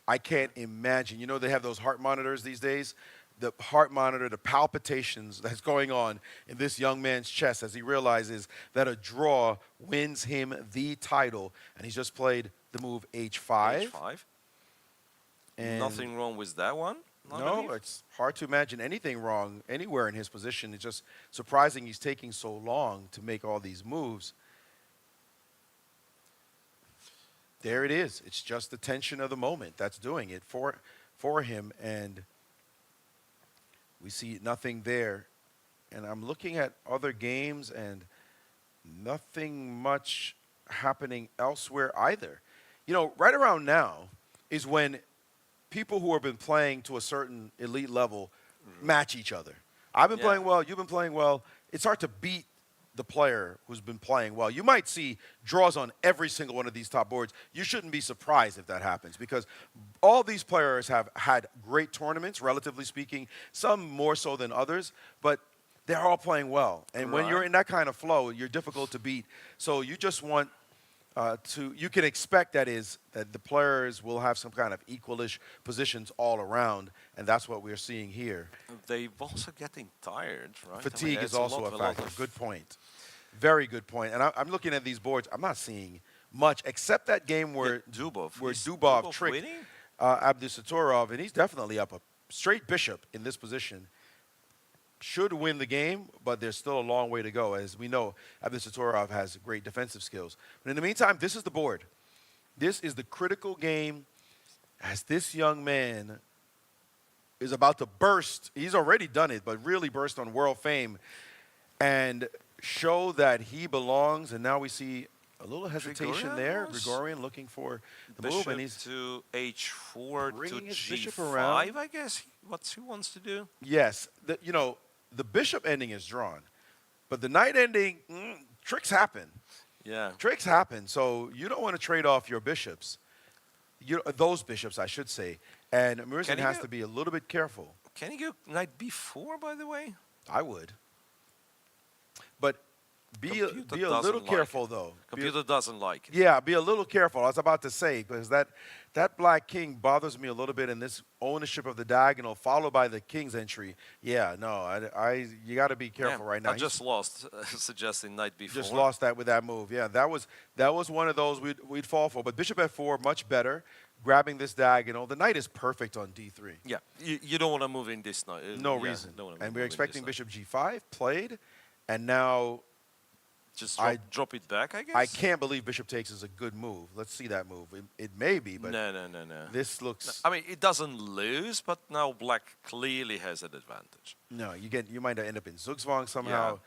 I can't imagine. You know, they have those heart monitors these days. The heart monitor, the palpitations that's going on in this young man's chest as he realizes that a draw wins him the title. And he's just played the move h5. H5. And nothing wrong with that one? No, it's hard to imagine anything wrong anywhere in his position. It's just surprising he's taking so long to make all these moves. There it is. It's just the tension of the moment that's doing it for him, and we see nothing there. And I'm looking at other games, and nothing much happening elsewhere either. You know, right around now is when people who have been playing to a certain elite level match each other. I've been playing well, you've been playing well. It's hard to beat the player who's been playing well. You might see draws on every single one of these top boards. You shouldn't be surprised if that happens, because all these players have had great tournaments, relatively speaking, some more so than others, but they're all playing well. And when you're in that kind of flow, you're difficult to beat. So you just want you can expect that the players will have some kind of equalish positions all around, and that's what we're seeing here. They're also getting tired, right? Fatigue is also a factor. Good point. Very good point. And I'm looking at these boards. I'm not seeing much, except that game where Dubov tricked Abdusatorov, and he's definitely up a straight bishop in this position. Should win the game, but there's still a long way to go. As we know, Abdusatorov has great defensive skills. But in the meantime, this is the board. This is the critical game as this young man is about to burst. He's already done it, but really burst on world fame and show that he belongs. And now we see a little hesitation there. Grigorian looking for the move, and he's to h4 to g5, I guess. What he wants to do? Yes. The bishop ending is drawn, but the knight ending, tricks happen. Yeah. Tricks happen, so you don't want to trade off your bishops. Those bishops, I should say. And Murzin has to be a little bit careful. Can he go knight b4, by the way? I would. But Be Computer a little doesn't like careful it. though. Computer doesn't like it. Yeah, be a little careful. I was about to say because that black king bothers me a little bit in this ownership of the diagonal, followed by the king's entry. Yeah, no, you got to be careful right now. I just lost, suggesting knight b4. Just lost that with that move. Yeah, that was one of those we'd fall for. But bishop f4, much better. Grabbing this diagonal. The knight is perfect on d3. Yeah, you don't want to move in this knight. No reason. And we're expecting bishop g5 played, and now just drop it back, I guess. I can't believe bishop takes is a good move. Let's see that move. It may be, but no. This looks. I mean, it doesn't lose, but now black clearly has an advantage. No, you might end up in Zugzwang somehow. Yeah.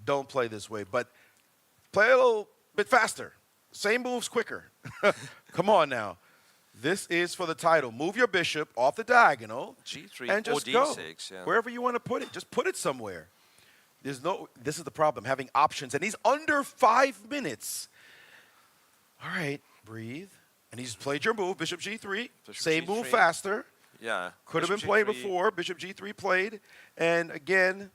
Don't play this way, but play a little bit faster. Same moves quicker. Come on now. This is for the title. Move your bishop off the diagonal. G3 and just or go. D6, yeah. Wherever you want to put it, just put it somewhere. This is the problem, having options. And he's under 5 minutes. All right, breathe. And he's played your move, bishop G3. Same G3. move faster. Yeah. Could have been played before. Bishop G3 played. And again,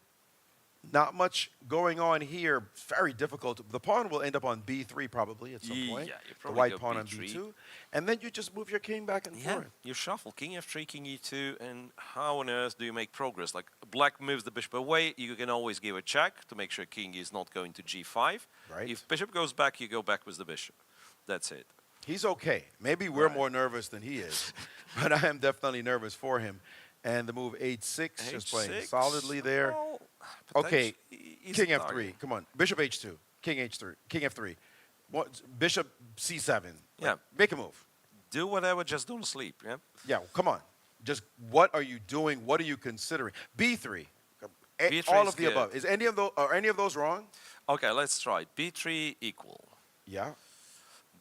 not much going on here. Very difficult. The pawn will end up on B3 probably at some point. Yeah, you the probably white go pawn on B3. B2. And then you just move your king back and forth. You shuffle king f3, king e2, and how on earth do you make progress? Like, black moves the bishop away, you can always give a check to make sure king is not going to g5. Right. If bishop goes back, you go back with the bishop. That's it. He's okay. Maybe we're more nervous than he is, but I am definitely nervous for him. And the move h6, just playing solidly there. Well, okay, he's king a f3. target. Come on, bishop h2, king h3, king f3. Bishop c7. Yeah. Make a move. Do whatever, just don't sleep, yeah? Yeah, come on. Just what are you doing? What are you considering? B3. B3 all is of the good. above. Are any of those wrong? Okay, let's try. B3 equal. Yeah.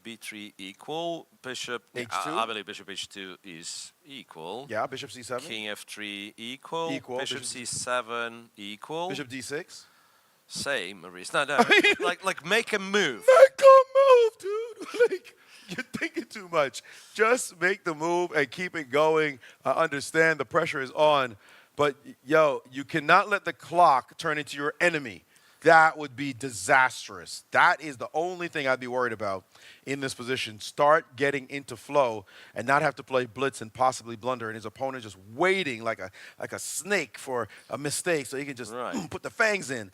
B3 equal. Bishop H2? I believe bishop h2 is equal. Yeah, bishop c7. King f3 equal. Equal. Bishop c7 equal. Bishop d6. Same, Maurice. No, like make a move. Make a move, dude. Like, you're thinking too much. Just make the move and keep it going. I understand the pressure is on, but yo, you cannot let the clock turn into your enemy. That would be disastrous. That is the only thing I'd be worried about in this position. Start getting into flow and not have to play blitz and possibly blunder, and his opponent just waiting like a snake for a mistake so he can just put the fangs in.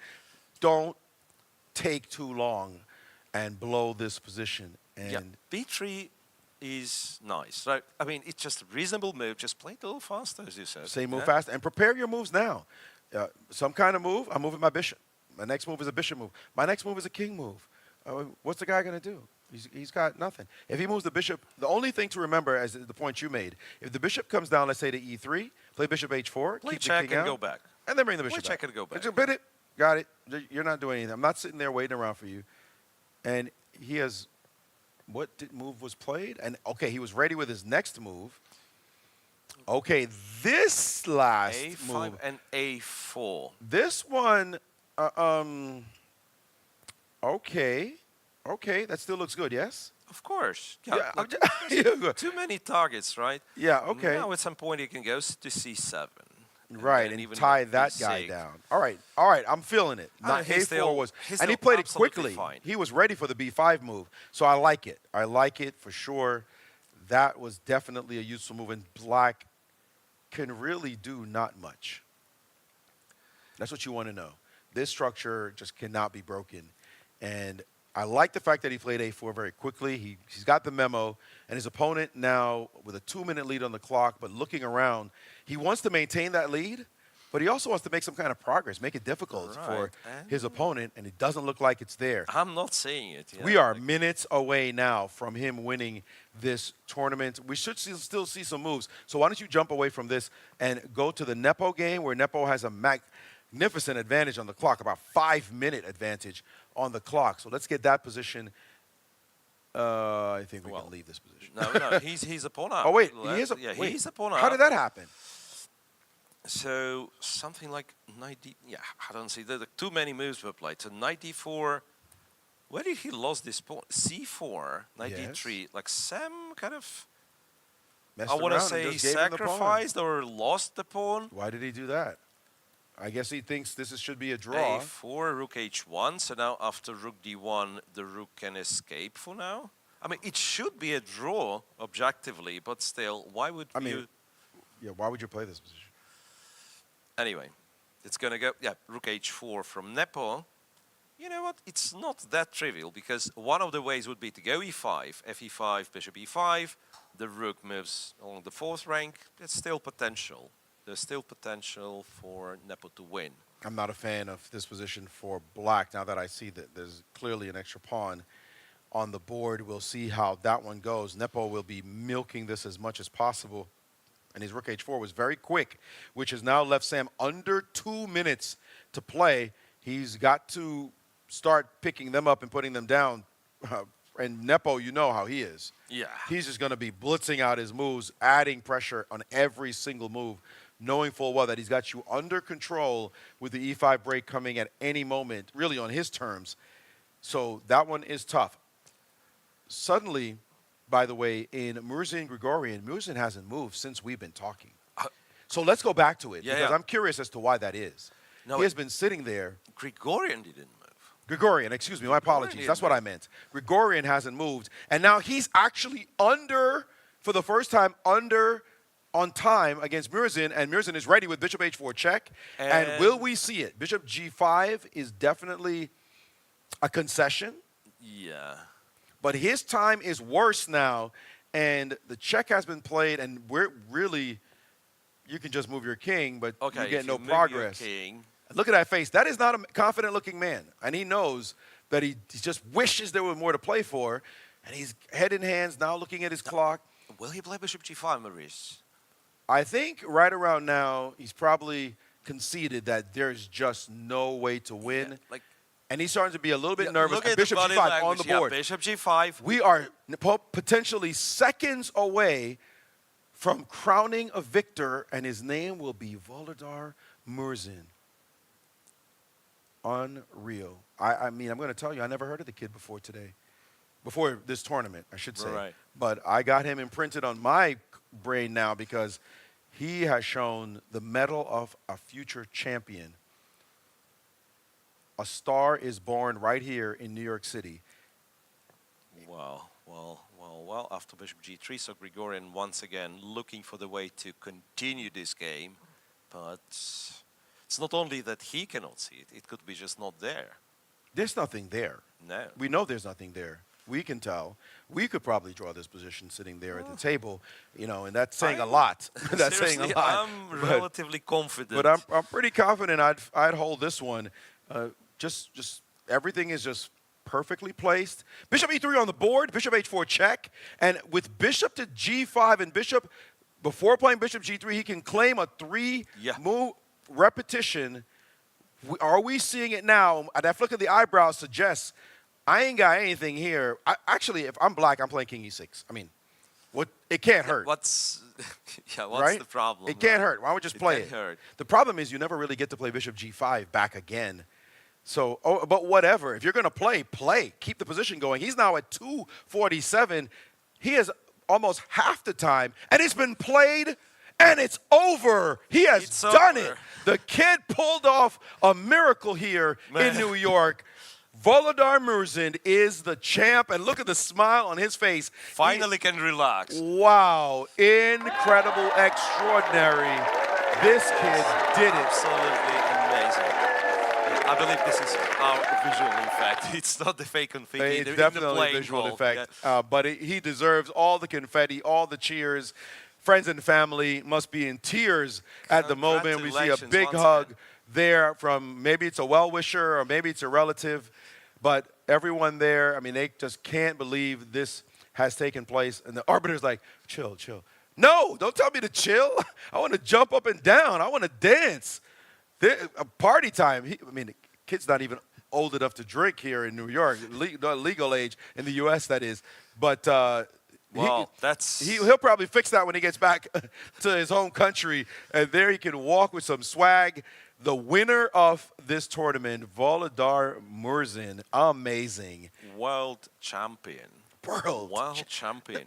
Don't take too long and blow this position. And Yeah, B3 is nice, right? I mean, it's just a reasonable move. Just play it a little faster, as you said. same move yeah? fast and prepare your moves now. Some kind of move, I'm moving my bishop. My next move is a bishop move. My next move is a king move. What's the guy going to do? He's got nothing. If he moves the bishop, the only thing to remember, as the point you made, if the bishop comes down, let's say to e3, play bishop h4, Play keep the check king and out, go back. and then bring the bishop Play check back. and go back. Just bid it. Got it. You're not doing anything. I'm not sitting there waiting around for you. And he has, what move was played? And okay, he was ready with his next move. Okay, this last A5 move. and A4. This one, okay, that still looks good, yes? Of course. Yeah, like, yeah, good. too many targets, right? Yeah, okay. Now at some point he can go to C7. Right, and even tie like that guy B6. down. All right, I'm feeling it. Not he's A4 still- was, he's and he still played it absolutely quickly. fine. He was ready for the B5 move, so I like it. I like it for sure. That was definitely a useful move, and black can really do not much. That's what you want to know. This structure just cannot be broken, and I like the fact that he played A4 very quickly. He's got the memo, and his opponent now with a 2-minute lead on the clock, but looking around, he wants to maintain that lead, but he also wants to make some kind of progress, make it difficult for his opponent, and it doesn't look like it's there. I'm not seeing it. Yeah. We are minutes away now from him winning this tournament. We should still see some moves. So why don't you jump away from this and go to the Nepo game, where Nepo has a magnificent advantage on the clock, about 5-minute advantage on the clock. So let's get that position. I think we can leave this position. No, he's a pawn up. Oh, wait, he is a, yeah, wait, he's a pawn up. how did that happen? So something like knight d. Yeah, I don't see. There too many moves were played. So knight d4. Where did he lose this pawn? C4, knight d3. Like some kind of. Messed I want to around and say just gave him the pawn. sacrificed or lost the pawn. Why did he do that? I guess he thinks should be a draw. A4, rook h1. So now after rook d1, the rook can escape for now. I mean, it should be a draw objectively, but still, why would yeah, why would you play this position? Anyway, it's going to go, rook h4 from Nepo. You know what? It's not that trivial, because one of the ways would be to go e5, fe5, bishop e5. The rook moves along the 4th rank. It's still potential. There's still potential for Nepo to win. I'm not a fan of this position for black now that I see that there's clearly an extra pawn on the board. We'll see how that one goes. Nepo will be milking this as much as possible. And his rook h4 was very quick, which has now left Sam under 2 minutes to play. He's got to start picking them up and putting them down. And Nepo, you know how he is. Yeah. He's just going to be blitzing out his moves, adding pressure on every single move, knowing full well that he's got you under control with the e5 break coming at any moment, really on his terms. So that one is tough. Suddenly, by the way, in Murzin Grigorian, Murzin hasn't moved since we've been talking. So let's go back to it, because I'm curious as to why that is. No, he has been sitting there. Grigorian didn't move. Gregorian, excuse me, my apologies. That's what I meant. Gregorian hasn't moved. And now he's actually under, for the first time, under on time against Murzin, and Murzin is ready with bishop h4 check. And will we see it? Bishop g5 is definitely a concession. Yeah. But his time is worse now, and the check has been played, and we're really, you can just move your king, but you get no progress. Look at that face. That is not a confident-looking man, and he knows that he just wishes there were more to play for, and he's head in hands now looking at his clock. Will he play bishop g5, Maurice? I think right around now he's probably conceded that there's just no way to win. Yeah, and he's starting to be a little bit nervous. Bishop g5 language. on the board. Bishop g5. We are potentially seconds away from crowning a victor, and his name will be Volodar Murzin. Unreal. I mean, I'm going to tell you, I never heard of the kid before today. Before this tournament, I should say. Right. But I got him imprinted on my brain now because he has shown the mettle of a future champion. A star is born right here in New York City. Wow. Well, after bishop g3, so Grigorian once again looking for the way to continue this game. But it's not only that he cannot see it, it could be just not there. There's nothing there. No. We know there's nothing there. We can tell. We could probably draw this position sitting there at the table, and that's saying a lot. That's saying a lot. I'm relatively confident. But I'm pretty confident I'd hold this one. Just everything is just perfectly placed. Bishop e3 on the board, bishop h4 check, and with bishop to g5 and bishop, before playing bishop g3, he can claim a 3-move repetition. Are we seeing it now? That flick of the eyebrows suggests I ain't got anything here. Actually, if I'm black, I'm playing king e6. I mean, it can't hurt. What's right? the problem? It can't hurt. Why don't we just play it? Hurt. The problem is you never really get to play bishop g5 back again. So, but whatever. If you're going to play. Keep the position going. He's now at 247. He is almost half the time, and it's been played, and it's over. He has done it. The kid pulled off a miracle here in New York. Volodar Murzin is the champ, and look at the smile on his face. Finally can relax. Wow. Incredible, extraordinary. This kid did it. Absolutely amazing. I believe this is our visual effect. It's not the fake confetti. It's definitely a visual effect. Yeah. But he deserves all the confetti, all the cheers. Friends and family must be in tears at the moment. We see a big hug there from maybe it's a well-wisher or maybe it's a relative. But everyone there, I mean, they just can't believe this has taken place. And the arbiter's like, chill. No, don't tell me to chill. I want to jump up and down. I want to dance. Party time. The kid's not even old enough to drink here in New York, legal age in the U.S., that is. But he'll probably fix that when he gets back to his home country, and there he can walk with some swag. The winner of this tournament, Volodar Murzin, amazing. World champion. world champion.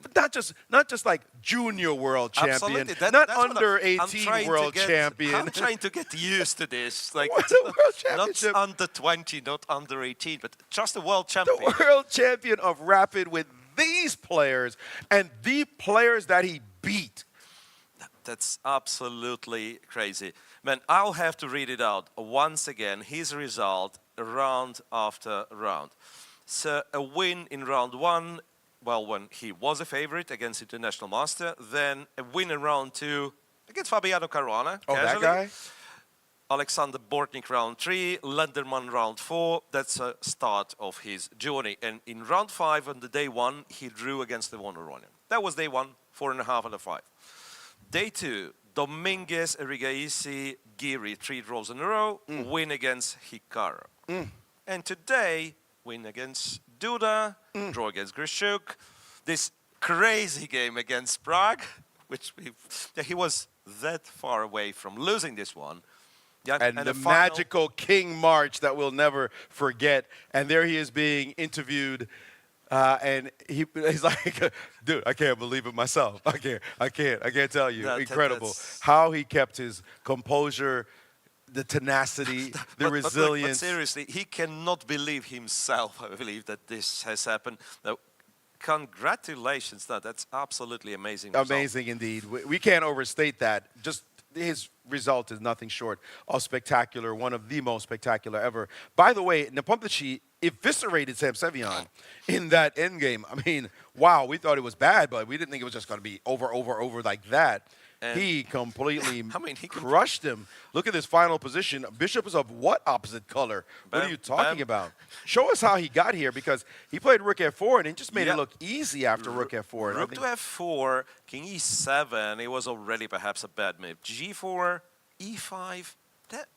Not just like junior world champion, Absolutely. not That's what under I'm 18 trying to world get- champion. I'm trying to get used to this. Like What it's a world not championship. under 20, not under 18, but just a world champion. The world champion of Rapid with these players and the players that he beat. That's absolutely crazy. Man, I'll have to read it out once again. His result, round after round. So a win in round one, well, when he was a favorite against International Master. Then a win in round two against Fabiano Caruana. Oh, that casually. guy? Alexander Bortnik round 3, Lenderman round 4. That's a start of his journey. And in round 5 on the day 1, he drew against the Wonderonian. That was day 1, 4.5 out of 5. Day 2, Dominguez, Erigaisi, Giri, 3 draws in a row, win against Hikaru. And today, win against Duda, draw against Grishuk. This crazy game against Prague, which he was that far away from losing this one. Yeah, And the final- magical King March that we'll never forget. And there he is being interviewed. And he's like, dude, I can't believe it myself. I can't tell you. Incredible. How he kept his composure, the tenacity, the resilience. But seriously, he cannot believe himself, I believe, that this has happened. Now, congratulations. That's absolutely amazing. result. Amazing indeed. We can't overstate that. Just his result is nothing short of spectacular, one of the most spectacular ever. By the way, Nepomniachtchi eviscerated Sam Sevian in that endgame. I mean, wow, we thought it was bad, but we didn't think it was just going to be over like that. And he completely he crushed him. Look at this final position. Bishop is of what opposite color? What are you talking about? Show us how he got here, because he played rook f4 and it just made it look easy after rook f4. And I Rook think- to f4, king e7, it was already perhaps a bad move. g4, e5.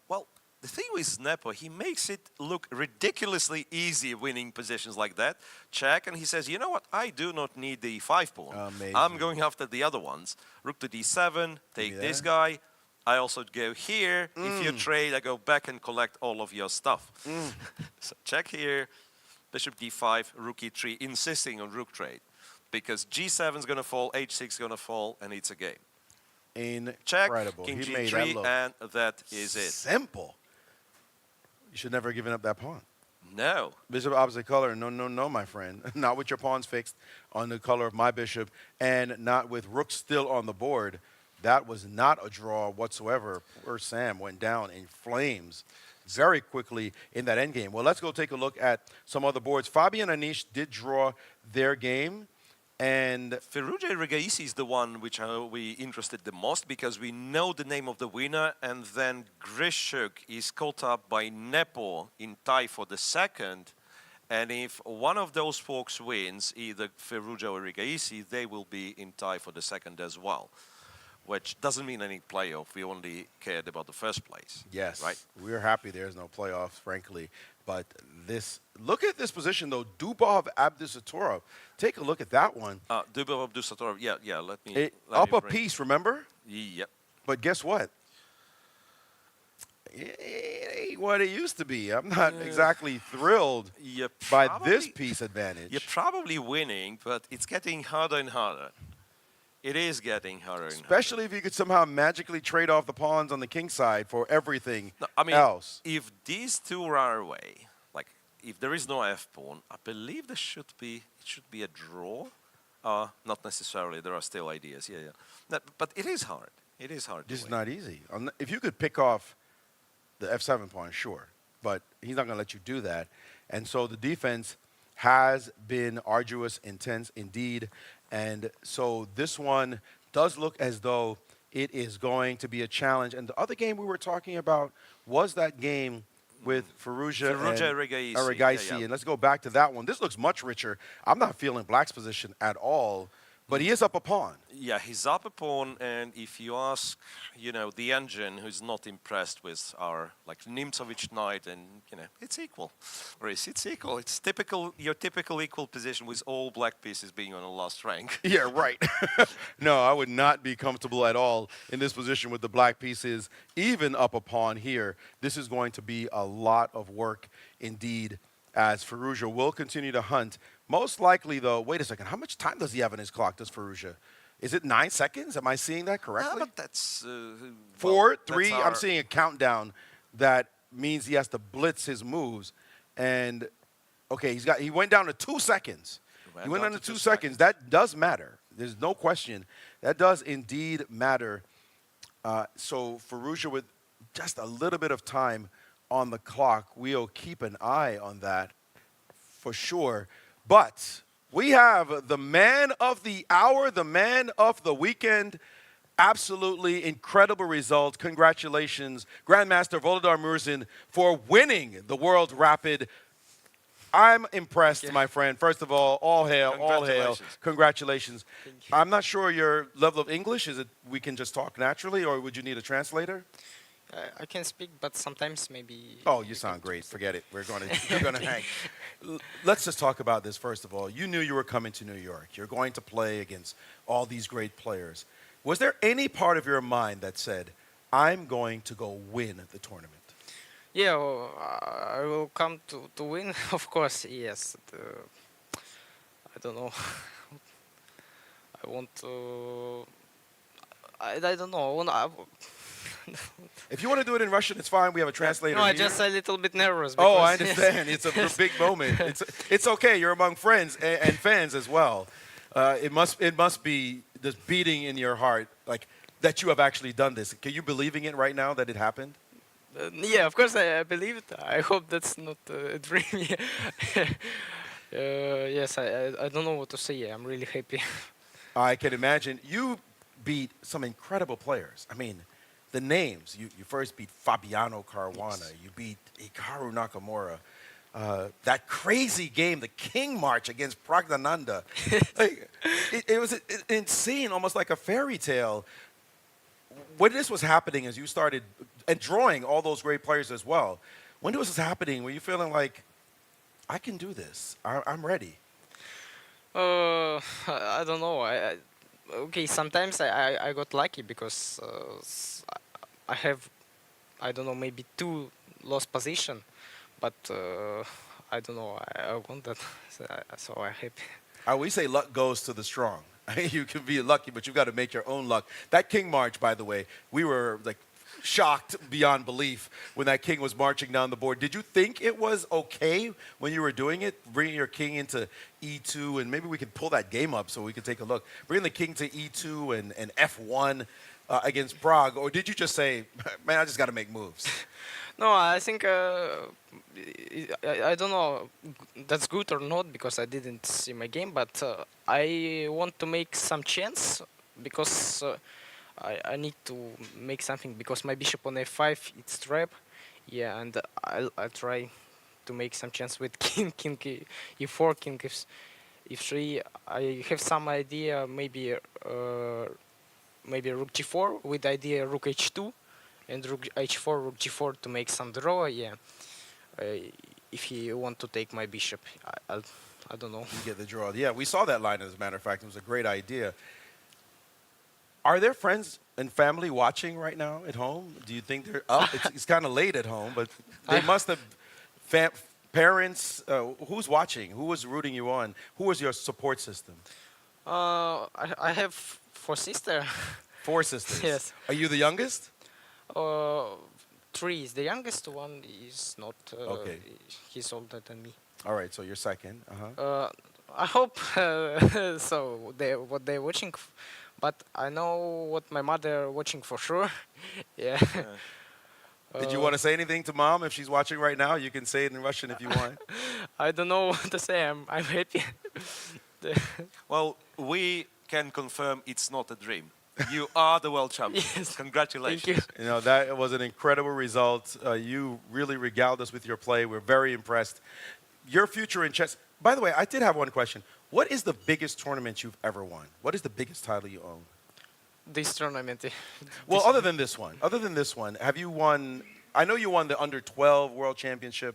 Well, the thing with Nepo, he makes it look ridiculously easy winning positions like that. Check, and he says, you know what, I do not need the e5 pawn. Amazing. I'm going after the other ones. Rook to d7, take this guy. I also go here. If you trade, I go back and collect all of your stuff. So check here, bishop d5, rook e3, insisting on rook trade. Because g7 is going to fall, h6 is going to fall, and it's a game. Check, Incredible. king He made that g3, look and that is it. simple. You should never have given up that pawn. No. Bishop opposite color. No, my friend. Not with your pawns fixed on the color of my bishop, and not with rook still on the board. That was not a draw whatsoever. Poor Sam went down in flames very quickly in that endgame. Well, let's go take a look at some other boards. Fabi and Anish did draw their game. And Firouzja Erigaisi is the one which we interested the most, because we know the name of the winner, and then Grishuk is caught up by Nepo in tie for the second. And if one of those folks wins, either Firouzja or Erigaisi, they will be in tie for the second as well. Which doesn't mean any playoff. We only cared about the first place. yes, Right? we're happy there's no playoffs, frankly. But look at this position, though. Dubov Abdusatorov. Take a look at that one. Dubov Abdusatorov, yeah, let me... Up a piece, remember? Yep. But guess what? It ain't what it used to be. I'm not exactly thrilled by this piece advantage. You're probably winning, but it's getting harder and harder. It is getting harder and harder. Especially if you could somehow magically trade off the pawns on the king side for everything else. If these two are away, like if there is no f pawn, I believe it should be a draw. Not necessarily. There are still ideas. Yeah. But it is hard. It is hard. This is not easy. If you could pick off the f7 pawn, sure, but he's not going to let you do that. And so the defense has been arduous, intense indeed. And so this one does look as though it is going to be a challenge. And the other game we were talking about was that game with Firouzja and Erigaisi. And let's go back to that one. This looks much richer. I'm not feeling Black's position at all, but he is up a pawn. Yeah, he's up a pawn, and if you ask, the engine who's not impressed with our Nimtsovich knight, and it's equal. Maurice, it's equal. It's your typical equal position with all black pieces being on the last rank. Yeah, right. No, I would not be comfortable at all in this position with the black pieces, even up a pawn here. This is going to be a lot of work indeed, as Firouzja will continue to hunt Most likely, though, wait a second. How much time does he have on his clock, does Firouzja? Is it 9 seconds? Am I seeing that correctly? But that's... 4, 3, that's I'm seeing a countdown that means he has to blitz his moves. And, okay, he went down to 2 seconds. He went down to 2 seconds. That does matter. There's no question. That does indeed matter. So Firouzja, with just a little bit of time on the clock, we'll keep an eye on that for sure. But we have the man of the hour, the man of the weekend. Absolutely incredible results. Congratulations, Grandmaster Volodar Murzin, for winning the World Rapid. I'm impressed, my friend. First of all hail, all hail. Congratulations. I'm not sure your level of English. Is it we can just talk naturally, or would you need a translator? I can speak, but sometimes maybe... Oh, you sound great. Forget it. We're going to hang. Let's just talk about this, first of all. You knew you were coming to New York. You're going to play against all these great players. Was there any part of your mind that said, I'm going to go win the tournament? Yeah, well, I will come to win, of course, yes. I don't know. I want to... I don't know. If you want to do it in Russian, it's fine. We have a translator. No, I'm here. just a little bit nervous. Oh, I understand. It's a big moment. It's okay. You're among friends and fans as well. It must be this beating in your heart, like that you have actually done this. Are you believing it right now that it happened? Yeah, of course I believe it. I hope that's not a dream. Yes, I don't know what to say. I'm really happy. I can imagine. You beat some incredible players. I mean, the names. You first beat Fabiano Caruana. Yes. You beat Hikaru Nakamura. That crazy game, the King March against Pragdananda. Like, it was insane, almost like a fairy tale. When this was happening, as you started and drawing all those great players as well, when this was happening, were you feeling like, I can do this, I'm ready? I don't know. Okay, sometimes I got lucky because I have, I don't know, maybe 2 lost position, but I don't know. I want that, so I'm happy. I always say luck goes to the strong. You can be lucky, but you've got to make your own luck. That King March, by the way, we were like shocked beyond belief when that king was marching down the board. Did you think it was okay when you were doing it, bringing your king into E2, and maybe we could pull that game up so we could take a look, bringing the king to E2 and F1 against Prague, or did you just say, man, I just got to make moves? No, I think, I don't know that's good or not because I didn't see my game, but I want to make some chance because I need to make something because my bishop on F5, it's trap. Yeah, and I'll try to make some chance with king E4, king F3. I have some idea, maybe rook G4 with idea rook H2. And rook H4, rook G4 to make some draw, yeah. If you want to take my bishop, I don't know. You get the draw. Yeah, we saw that line, as a matter of fact. It was a great idea. Are there friends and family watching right now at home? Do you think they're up? It's kind of late at home, but they must have parents. Who's watching? Who was rooting you on? Who was your support system? I have 4 sisters. 4 sisters? Yes. Are you the youngest? 3 is the youngest one. Is not. Okay. He's older than me. All right, so you're second. I hope so. What they're watching, but I know what my mother watching for sure. Yeah. Did you want to say anything to mom if she's watching right now? You can say it in Russian if you want. I don't know what to say. I'm happy. Well, we can confirm it's not a dream. You are the world champion. Yes. Congratulations. Thank you. You know, that was an incredible result. You really regaled us with your play. We're very impressed. Your future in chess. By the way, I did have one question. What is the biggest tournament you've ever won? What is the biggest title you own? This tournament. Well, other than this one, have you won? I know you won the under-12 World Championship,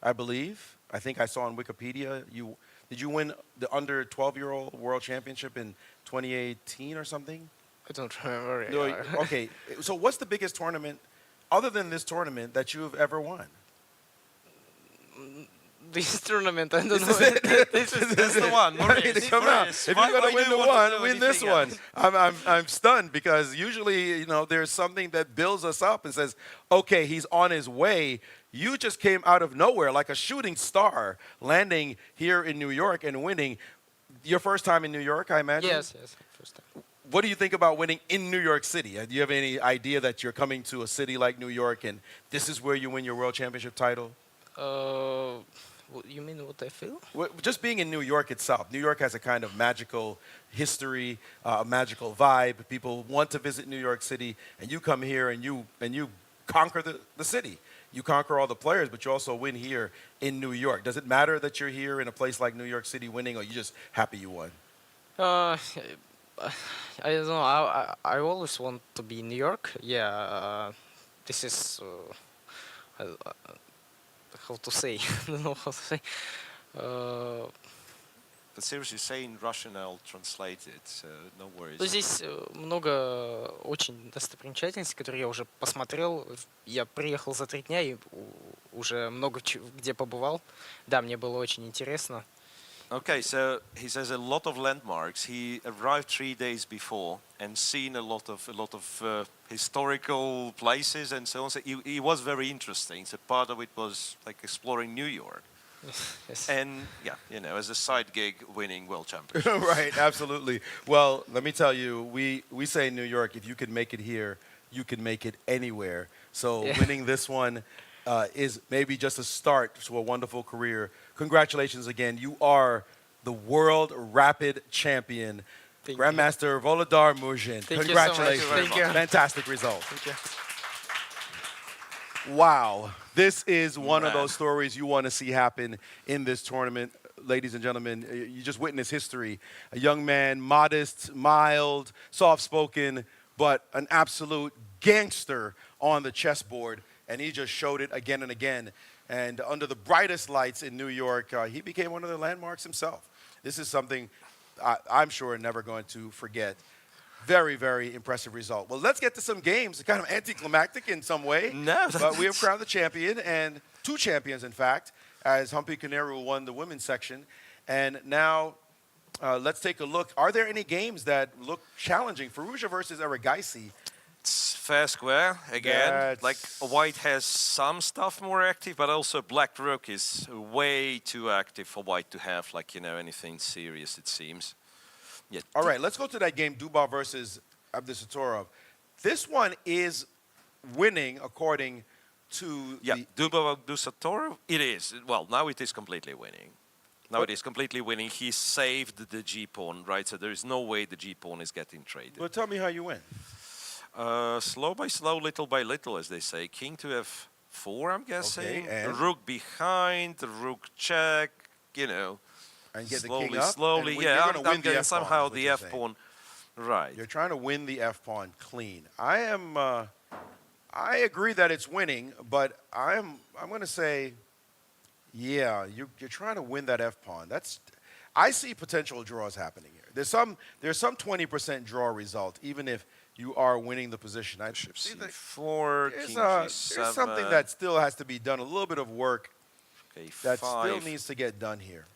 I believe. I think I saw on Wikipedia. Did you win the under-12-year-old World Championship in 2018 or something? I don't remember. No, okay, so what's the biggest tournament, other than this tournament, that you've ever won? this tournament. I don't know. This is the one. I mean, Maurice, come on. Maurice, If why- you're going why to win do the you want to one, do win this anything one. else? I'm stunned because usually, there's something that builds us up and says, okay, he's on his way. You just came out of nowhere like a shooting star, landing here in New York and winning. Your first time in New York, I imagine? Yes, first time. What do you think about winning in New York City? Do you have any idea that you're coming to a city like New York and this is where you win your world championship title? You mean what I feel? Just being in New York itself. New York has a kind of magical history, a magical vibe. People want to visit New York City, and you come here and you conquer the city. You conquer all the players, but you also win here in New York. Does it matter that you're here in a place like New York City winning, or are you just happy you won? I don't know. I always want to be in New York. Yeah, this is how to say. I don't know how to say. But seriously, say in Russian, I'll translate it, so no worries. Ну, здесь много очень достопримечательностей, которые я уже посмотрел. Я приехал за 3 дня и уже много где побывал. Да, мне было очень интересно. Okay, so he says a lot of landmarks. He arrived 3 days before and seen a lot of historical places and so on. So it was very interesting. So part of it was like exploring New York. Yes. And yeah, as a side gig, winning world championship. Right, absolutely. Well, let me tell you, we say in New York, if you can make it here, you can make it anywhere. So winning this one is maybe just a start to a wonderful career. Congratulations again. You are the world rapid champion, Grandmaster Volodar Murzin. Congratulations. You so much. Thank you. Fantastic result. Thank you. Wow. This is one of those stories you want to see happen in this tournament. Ladies and gentlemen, you just witnessed history. A young man, modest, mild, soft-spoken, but an absolute gangster on the chessboard. And he just showed it again and again. And under the brightest lights in New York, he became one of the landmarks himself. This is something I'm sure never going to forget. Very, very impressive result. Well, let's get to some games. Kind of anticlimactic in some way. No. But we have crowned the champion, and 2 champions, in fact, as Humpy Koneru won the women's section. And now let's take a look. Are there any games that look challenging? Firouzja versus Erigaisi. It's fair square again. Like white has some stuff more active, but also black rook is way too active for white to have anything serious, it seems. Yeah. All right, let's go to that game, Dubov versus Abdusatorov. This one is winning according to Dubov Abdusatorov, it is. Well, now it is completely winning. Now it is completely winning. He saved the G-pawn, right? So there is no way the G-pawn is getting traded. Well, tell me how you win. Slow by slow, little by little, as they say. King to F4, I'm guessing. Okay, and? Rook behind, rook check, And get slowly, the king up. slowly. And Yeah, you're I'm win the getting F-pawn, somehow is what the you're saying. F-pawn. Right. You're trying to win the F-pawn clean. I agree that it's winning, but I'm going to say, yeah, you're trying to win that F-pawn. I see potential draws happening here. There's some 20% draw result, even if you are winning the position. I Bishop see that C4, there's King G7. there's something that still has to be done, a little bit of work that still A5. needs to get done here.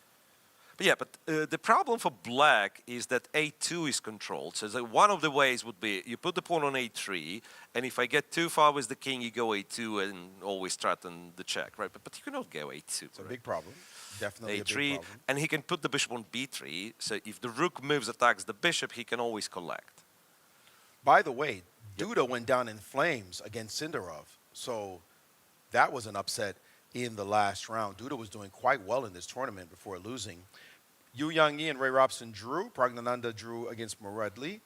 But yeah, the problem for black is that A2 is controlled. So one of the ways would be you put the pawn on A3, and if I get too far with the king, you go A2 and always threaten the check, right? But you cannot go A2. It's a big problem. Definitely A3, a big problem. and he can put the bishop on B3. So if the rook moves, attacks the bishop, he can always collect. By the way, Duda went down in flames against Sindarov. So that was an upset in the last round. Duda was doing quite well in this tournament before losing. Yu Yang-yi and Ray Robson drew. Pragnananda drew against Muradli.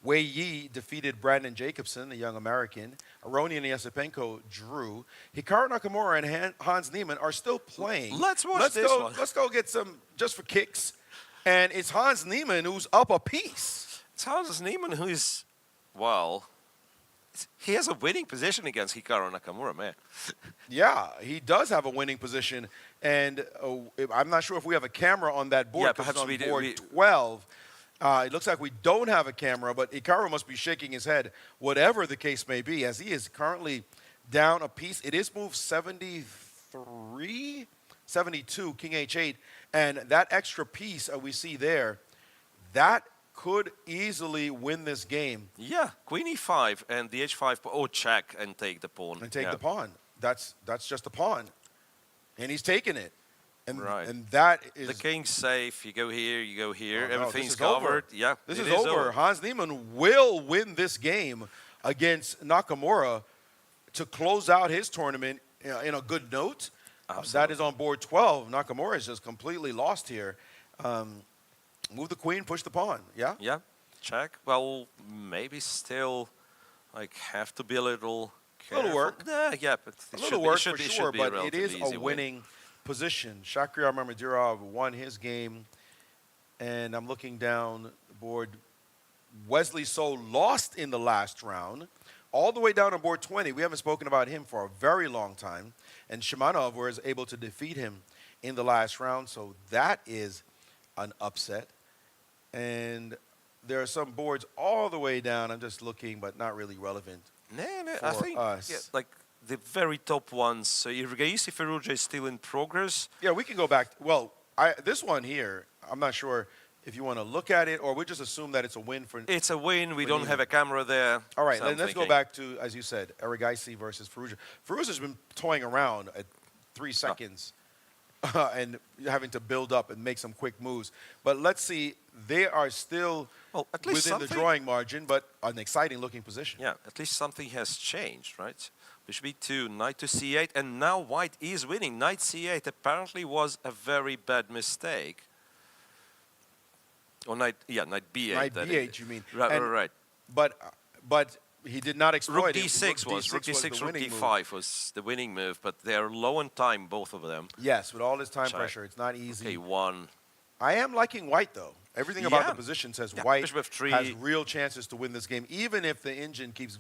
Wei Yi defeated Brandon Jacobson, the young American. Aroni and Yasipenko drew. Hikaru Nakamura and Hans Niemann are still playing. Let's watch this one. Let's go get some just for kicks. And it's Hans Niemann who's up a piece. It's Hans Niemann who is, well, he has a winning position against Hikaru Nakamura, man. Yeah, he does have a winning position. And I'm not sure if we have a camera on that board. Yeah, 'cause perhaps it's on we do. board 12. It looks like we don't have a camera, but Hikaru must be shaking his head, whatever the case may be, as he is currently down a piece. It is move 73 72, king h8, and that extra piece we see there, that could easily win this game. Yeah, queen e5 and the h5, or check and take the pawn. And take yeah. the pawn. That's just a pawn. And he's taking it. And, right. and that is... The king's safe. You go here, you go here. Oh, no, everything's this is covered. over. Yeah, this it is over. Hans Niemann will win this game against Nakamura to close out his tournament in a good note. That is on board 12. Nakamura is just completely lost here. Move the queen, push the pawn. Yeah? Yeah, check. Well, maybe still, like, have to be a little careful. A little work. Yeah, but a little work for it sure, be a but it is relatively easy a win. winning position. Shakhriyar Mamadurov won his game, and I'm looking down the board. Wesley So lost in the last round, all the way down on board 20. We haven't spoken about him for a very long time, and Shimanov was able to defeat him in the last round, so that is an upset. And there are some boards all the way down. I'm just looking, but not really relevant. No, for I think us. yeah, like the very top ones. So Erigaisi-Firouzja is still in progress. Yeah, we can go back. Well, this one here, I'm not sure if you want to look at it or we just assume that it's a win for. It's a win. We don't Niemann. have a camera there. All right, so then I'm let's go thinking- back to, as you said, Erigaisi versus Firouzja. Firouzja's been toying around at 3 seconds and having to build up and make some quick moves. But let's see, they are still at least within the something- drawing margin, but an exciting looking position. Yeah, at least something has changed, right? Bishop e2, knight to c8, and now white is winning. Knight c8 apparently was a very bad mistake. Or knight b8. Knight that b8, is. you mean. Right, And- right. But he did not exploit Rook it. d6 was, rook the d6, rook winning move. d5 was the winning move, but they're low on time, both of them. Yes, with all this time Check. pressure, it's not easy. Okay, one. I am liking white, though. Everything about Yeah. the position says Yeah, white bishop f3. has real chances to win this game, even if the engine keeps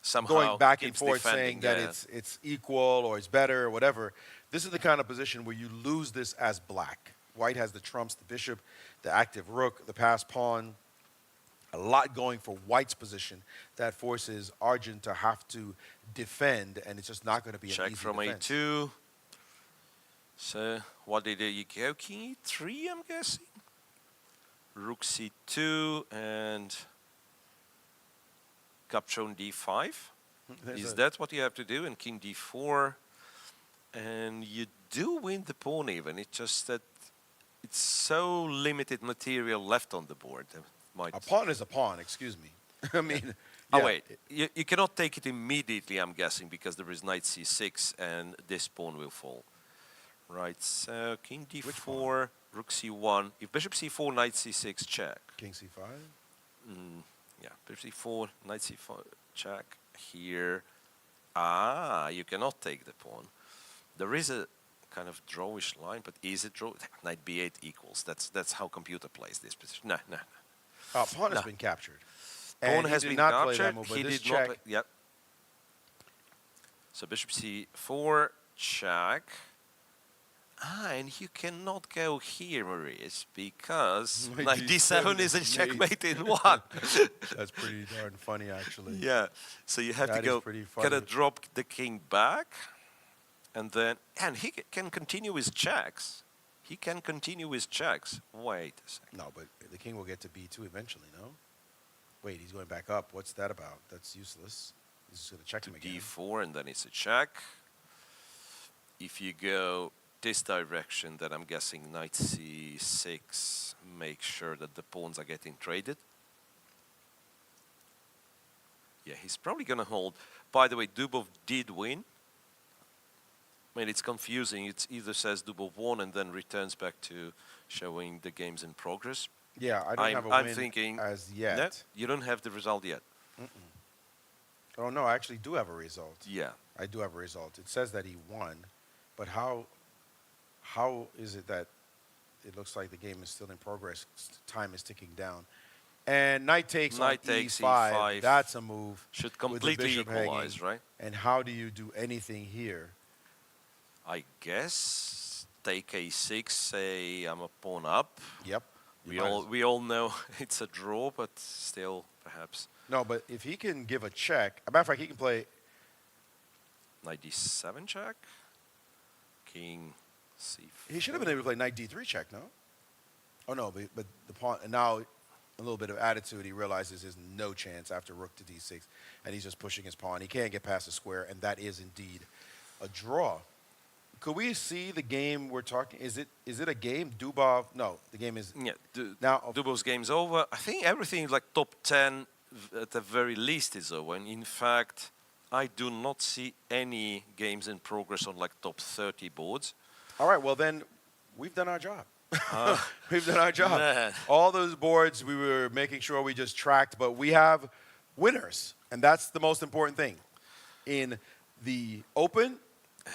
Somehow going back and keeps forth defending, saying that yeah. it's equal or it's better or whatever. This is the kind of position where you lose this as black. White has the trumps, the bishop, the active rook, the passed pawn. A lot going for white's position that forces Argent to have to defend, and it's just not going to be an Check easy from defense. a2. So what did you go? King e3, I'm guessing? Rook c2 and capturing d5. Is that what you have to do? And king d4. And you do win the pawn even. It's just that it's so limited material left on the board. A pawn is a pawn, excuse me. I mean, Oh, yeah. wait. You cannot take it immediately, I'm guessing, because there is knight c6 and this pawn will fall. Right, so king d4, rook c1. If bishop c4, knight c6, check. King c5? Yeah, bishop c4, knight c4, check. Here. Ah, you cannot take the pawn. There is a kind of drawish line, but is it draw? Knight b8 equals. That's how computer plays this position. No. Pawn has No. been captured. Pawn And he has did been not play that captured. move, but He this did not. check- Yep. So bishop c4, check. And you cannot go here, Maurice, because knight d7 is a checkmate in one. That's pretty darn funny, actually. Yeah. So you have That to is go. pretty funny. Gotta drop the king back, and then he can continue his checks. He can continue his checks. Wait a second. No, but the king will get to b2 eventually, no? Wait, he's going back up. What's that about? That's useless. He's just going to check him again. d4, and then it's a check. If you go this direction, then I'm guessing knight c6, make sure that the pawns are getting traded. Yeah, he's probably going to hold. By the way, Dubov did win. I mean, it's confusing. It either says Dubov won and then returns back to showing the games in progress. Yeah, I don't have a I'm win thinking, as yet. No, you don't have the result yet. Oh, no, I actually do have a result. Yeah. I do have a result. It says that he won, but how is it that it looks like the game is still in progress? Time is ticking down. And knight takes Knight on takes e5. e5. That's a move. Should with the completely bishop equalize, hanging. right? And how do you do anything here? I guess take a6, say I'm a pawn up. Yep. We all know it's a draw, but still, perhaps. No, but if he can give a check, a matter of fact, he can play Knight d7 check. King He should have been able to play knight d3 check, no? Oh, no, but the pawn, and now a little bit of attitude, he realizes there's no chance after rook to d6, and he's just pushing his pawn. He can't get past the square, and that is indeed a draw. Could we see the game we're talking? Is it a game? Dubov? No, the game is. Yeah, now Dubov's game's over. I think everything like top 10 at the very least is over. And in fact, I do not see any games in progress on like top 30 boards. All right, well then, we've done our job. We've done our job. Man. All those boards we were making sure we just tracked, but we have winners, and that's the most important thing. In the Open,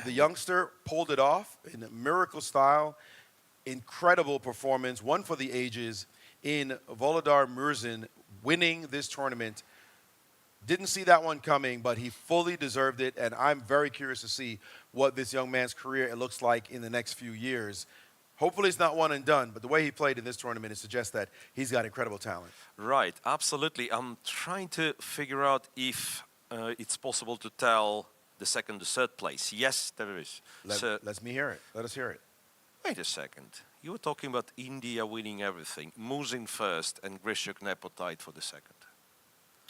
the youngster pulled it off in a miracle style, incredible performance, one for the ages, in Volodar Murzin winning this tournament. Didn't see that one coming, but he fully deserved it, and I'm very curious to see what this young man's career it looks like in the next few years. Hopefully it's not one and done, but the way he played in this tournament, it suggests that he's got incredible talent. Right, absolutely. I'm trying to figure out if it's possible to tell the second, the third place. Yes, there is. Let me hear it. Let us hear it. Wait a second. You were talking about India winning everything. Murzin first and Grishuk Nepo tied for the second.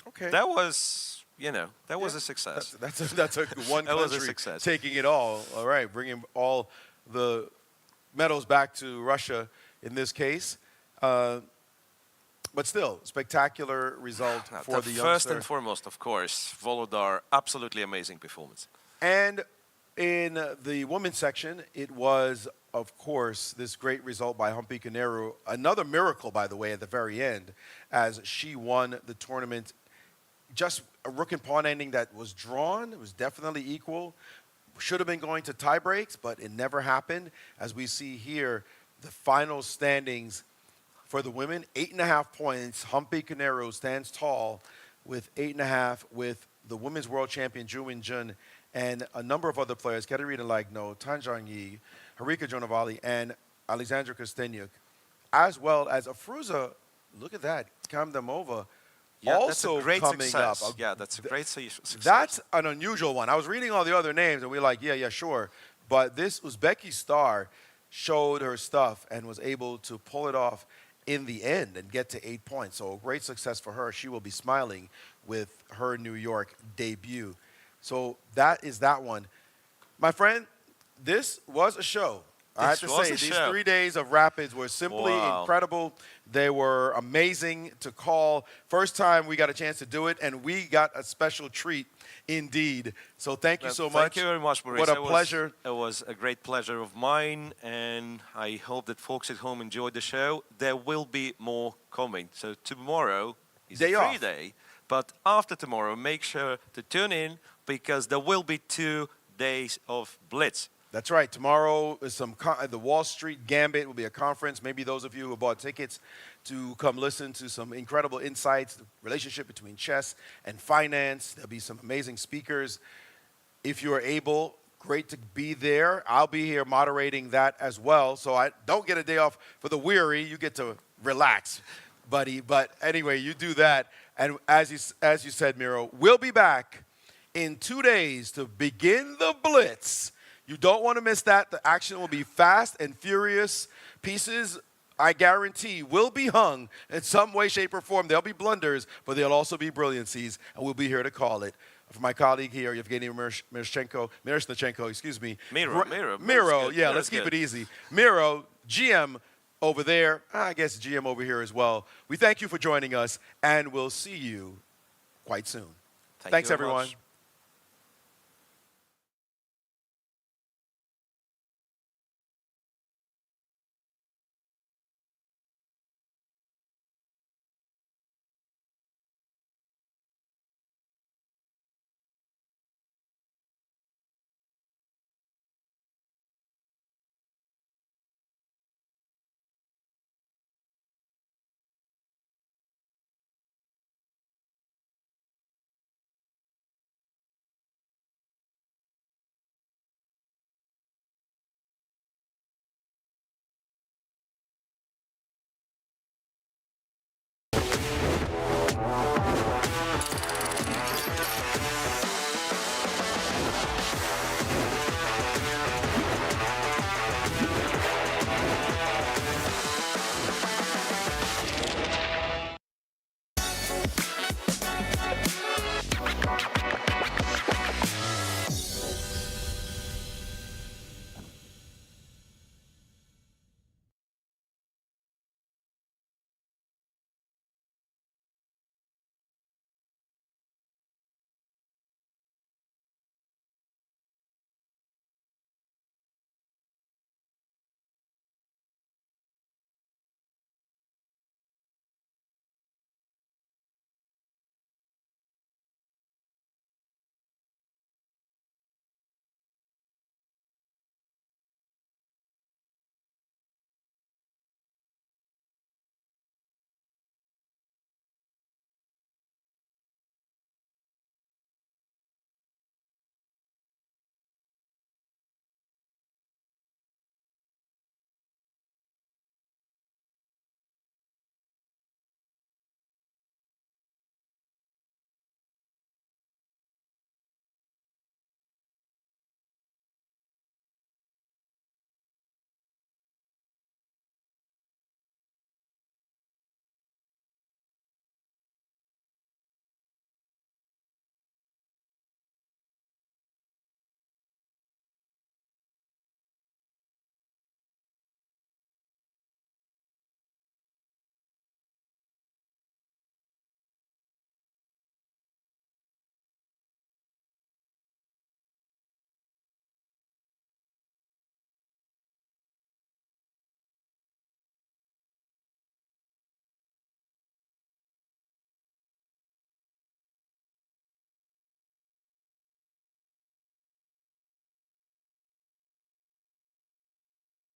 Okay. That was, that was a success. That's a one that was a country success. taking it all. All right, bringing all the medals back to Russia in this case. But still, spectacular result for the youngster. First and foremost, of course, Volodar, absolutely amazing performance. And in the women's section, it was, of course, this great result by Humpy Koneru. Another miracle, by the way, at the very end, as she won the tournament. Just a rook and pawn ending that was drawn. It was definitely equal. Should have been going to tie breaks, but it never happened. As we see here, the final standings for the women, 8.5 points. Humpy Koneru stands tall with 8.5 with the women's world champion, Ju Min-jun, and a number of other players, Katerina Lagno, Tan Zhang-yi, Harika Jonavali, and Alexandra Kostenyuk, as well as Firouzja. Look at that, Kamdamova, yeah, also that's a great coming success. up. Yeah, that's a great success. That's an unusual one. I was reading all the other names, and we were like, yeah, sure. But this Uzbeki star showed her stuff and was able to pull it off in the end and get to 8 points. So a great success for her. She will be smiling with her New York debut. So that is that one. My friend, this was a show. I have to say, these 3 days of Rapids were simply incredible. They were amazing to call. First time we got a chance to do it, and we got a special treat indeed. So thank you so much. Thank you very much, Maurice. What a pleasure. It was a great pleasure of mine, and I hope that folks at home enjoyed the show. There will be more coming. So tomorrow is a free day, but after tomorrow, make sure to tune in because there will be 2 days of Blitz. That's right. Tomorrow is the Wall Street Gambit will be a conference. Maybe those of you who bought tickets to come listen to some incredible insights, the relationship between chess and finance. There'll be some amazing speakers. If you are able, great to be there. I'll be here moderating that as well. So I don't get a day off for the weary. You get to relax, buddy. But anyway, you do that. And as you said, Miro, we'll be back in 2 days to begin the Blitz. You don't want to miss that. The action will be fast and furious. Pieces, I guarantee, will be hung in some way, shape, or form. There'll be blunders, but there'll also be brilliancies, and we'll be here to call it. For my colleague here, Evgenij Miroshnichenko, excuse me. Miro, yeah, let's keep it easy. Miro, GM over there, I guess GM over here as well. We thank you for joining us, and we'll see you quite soon. Thanks, everyone. Much.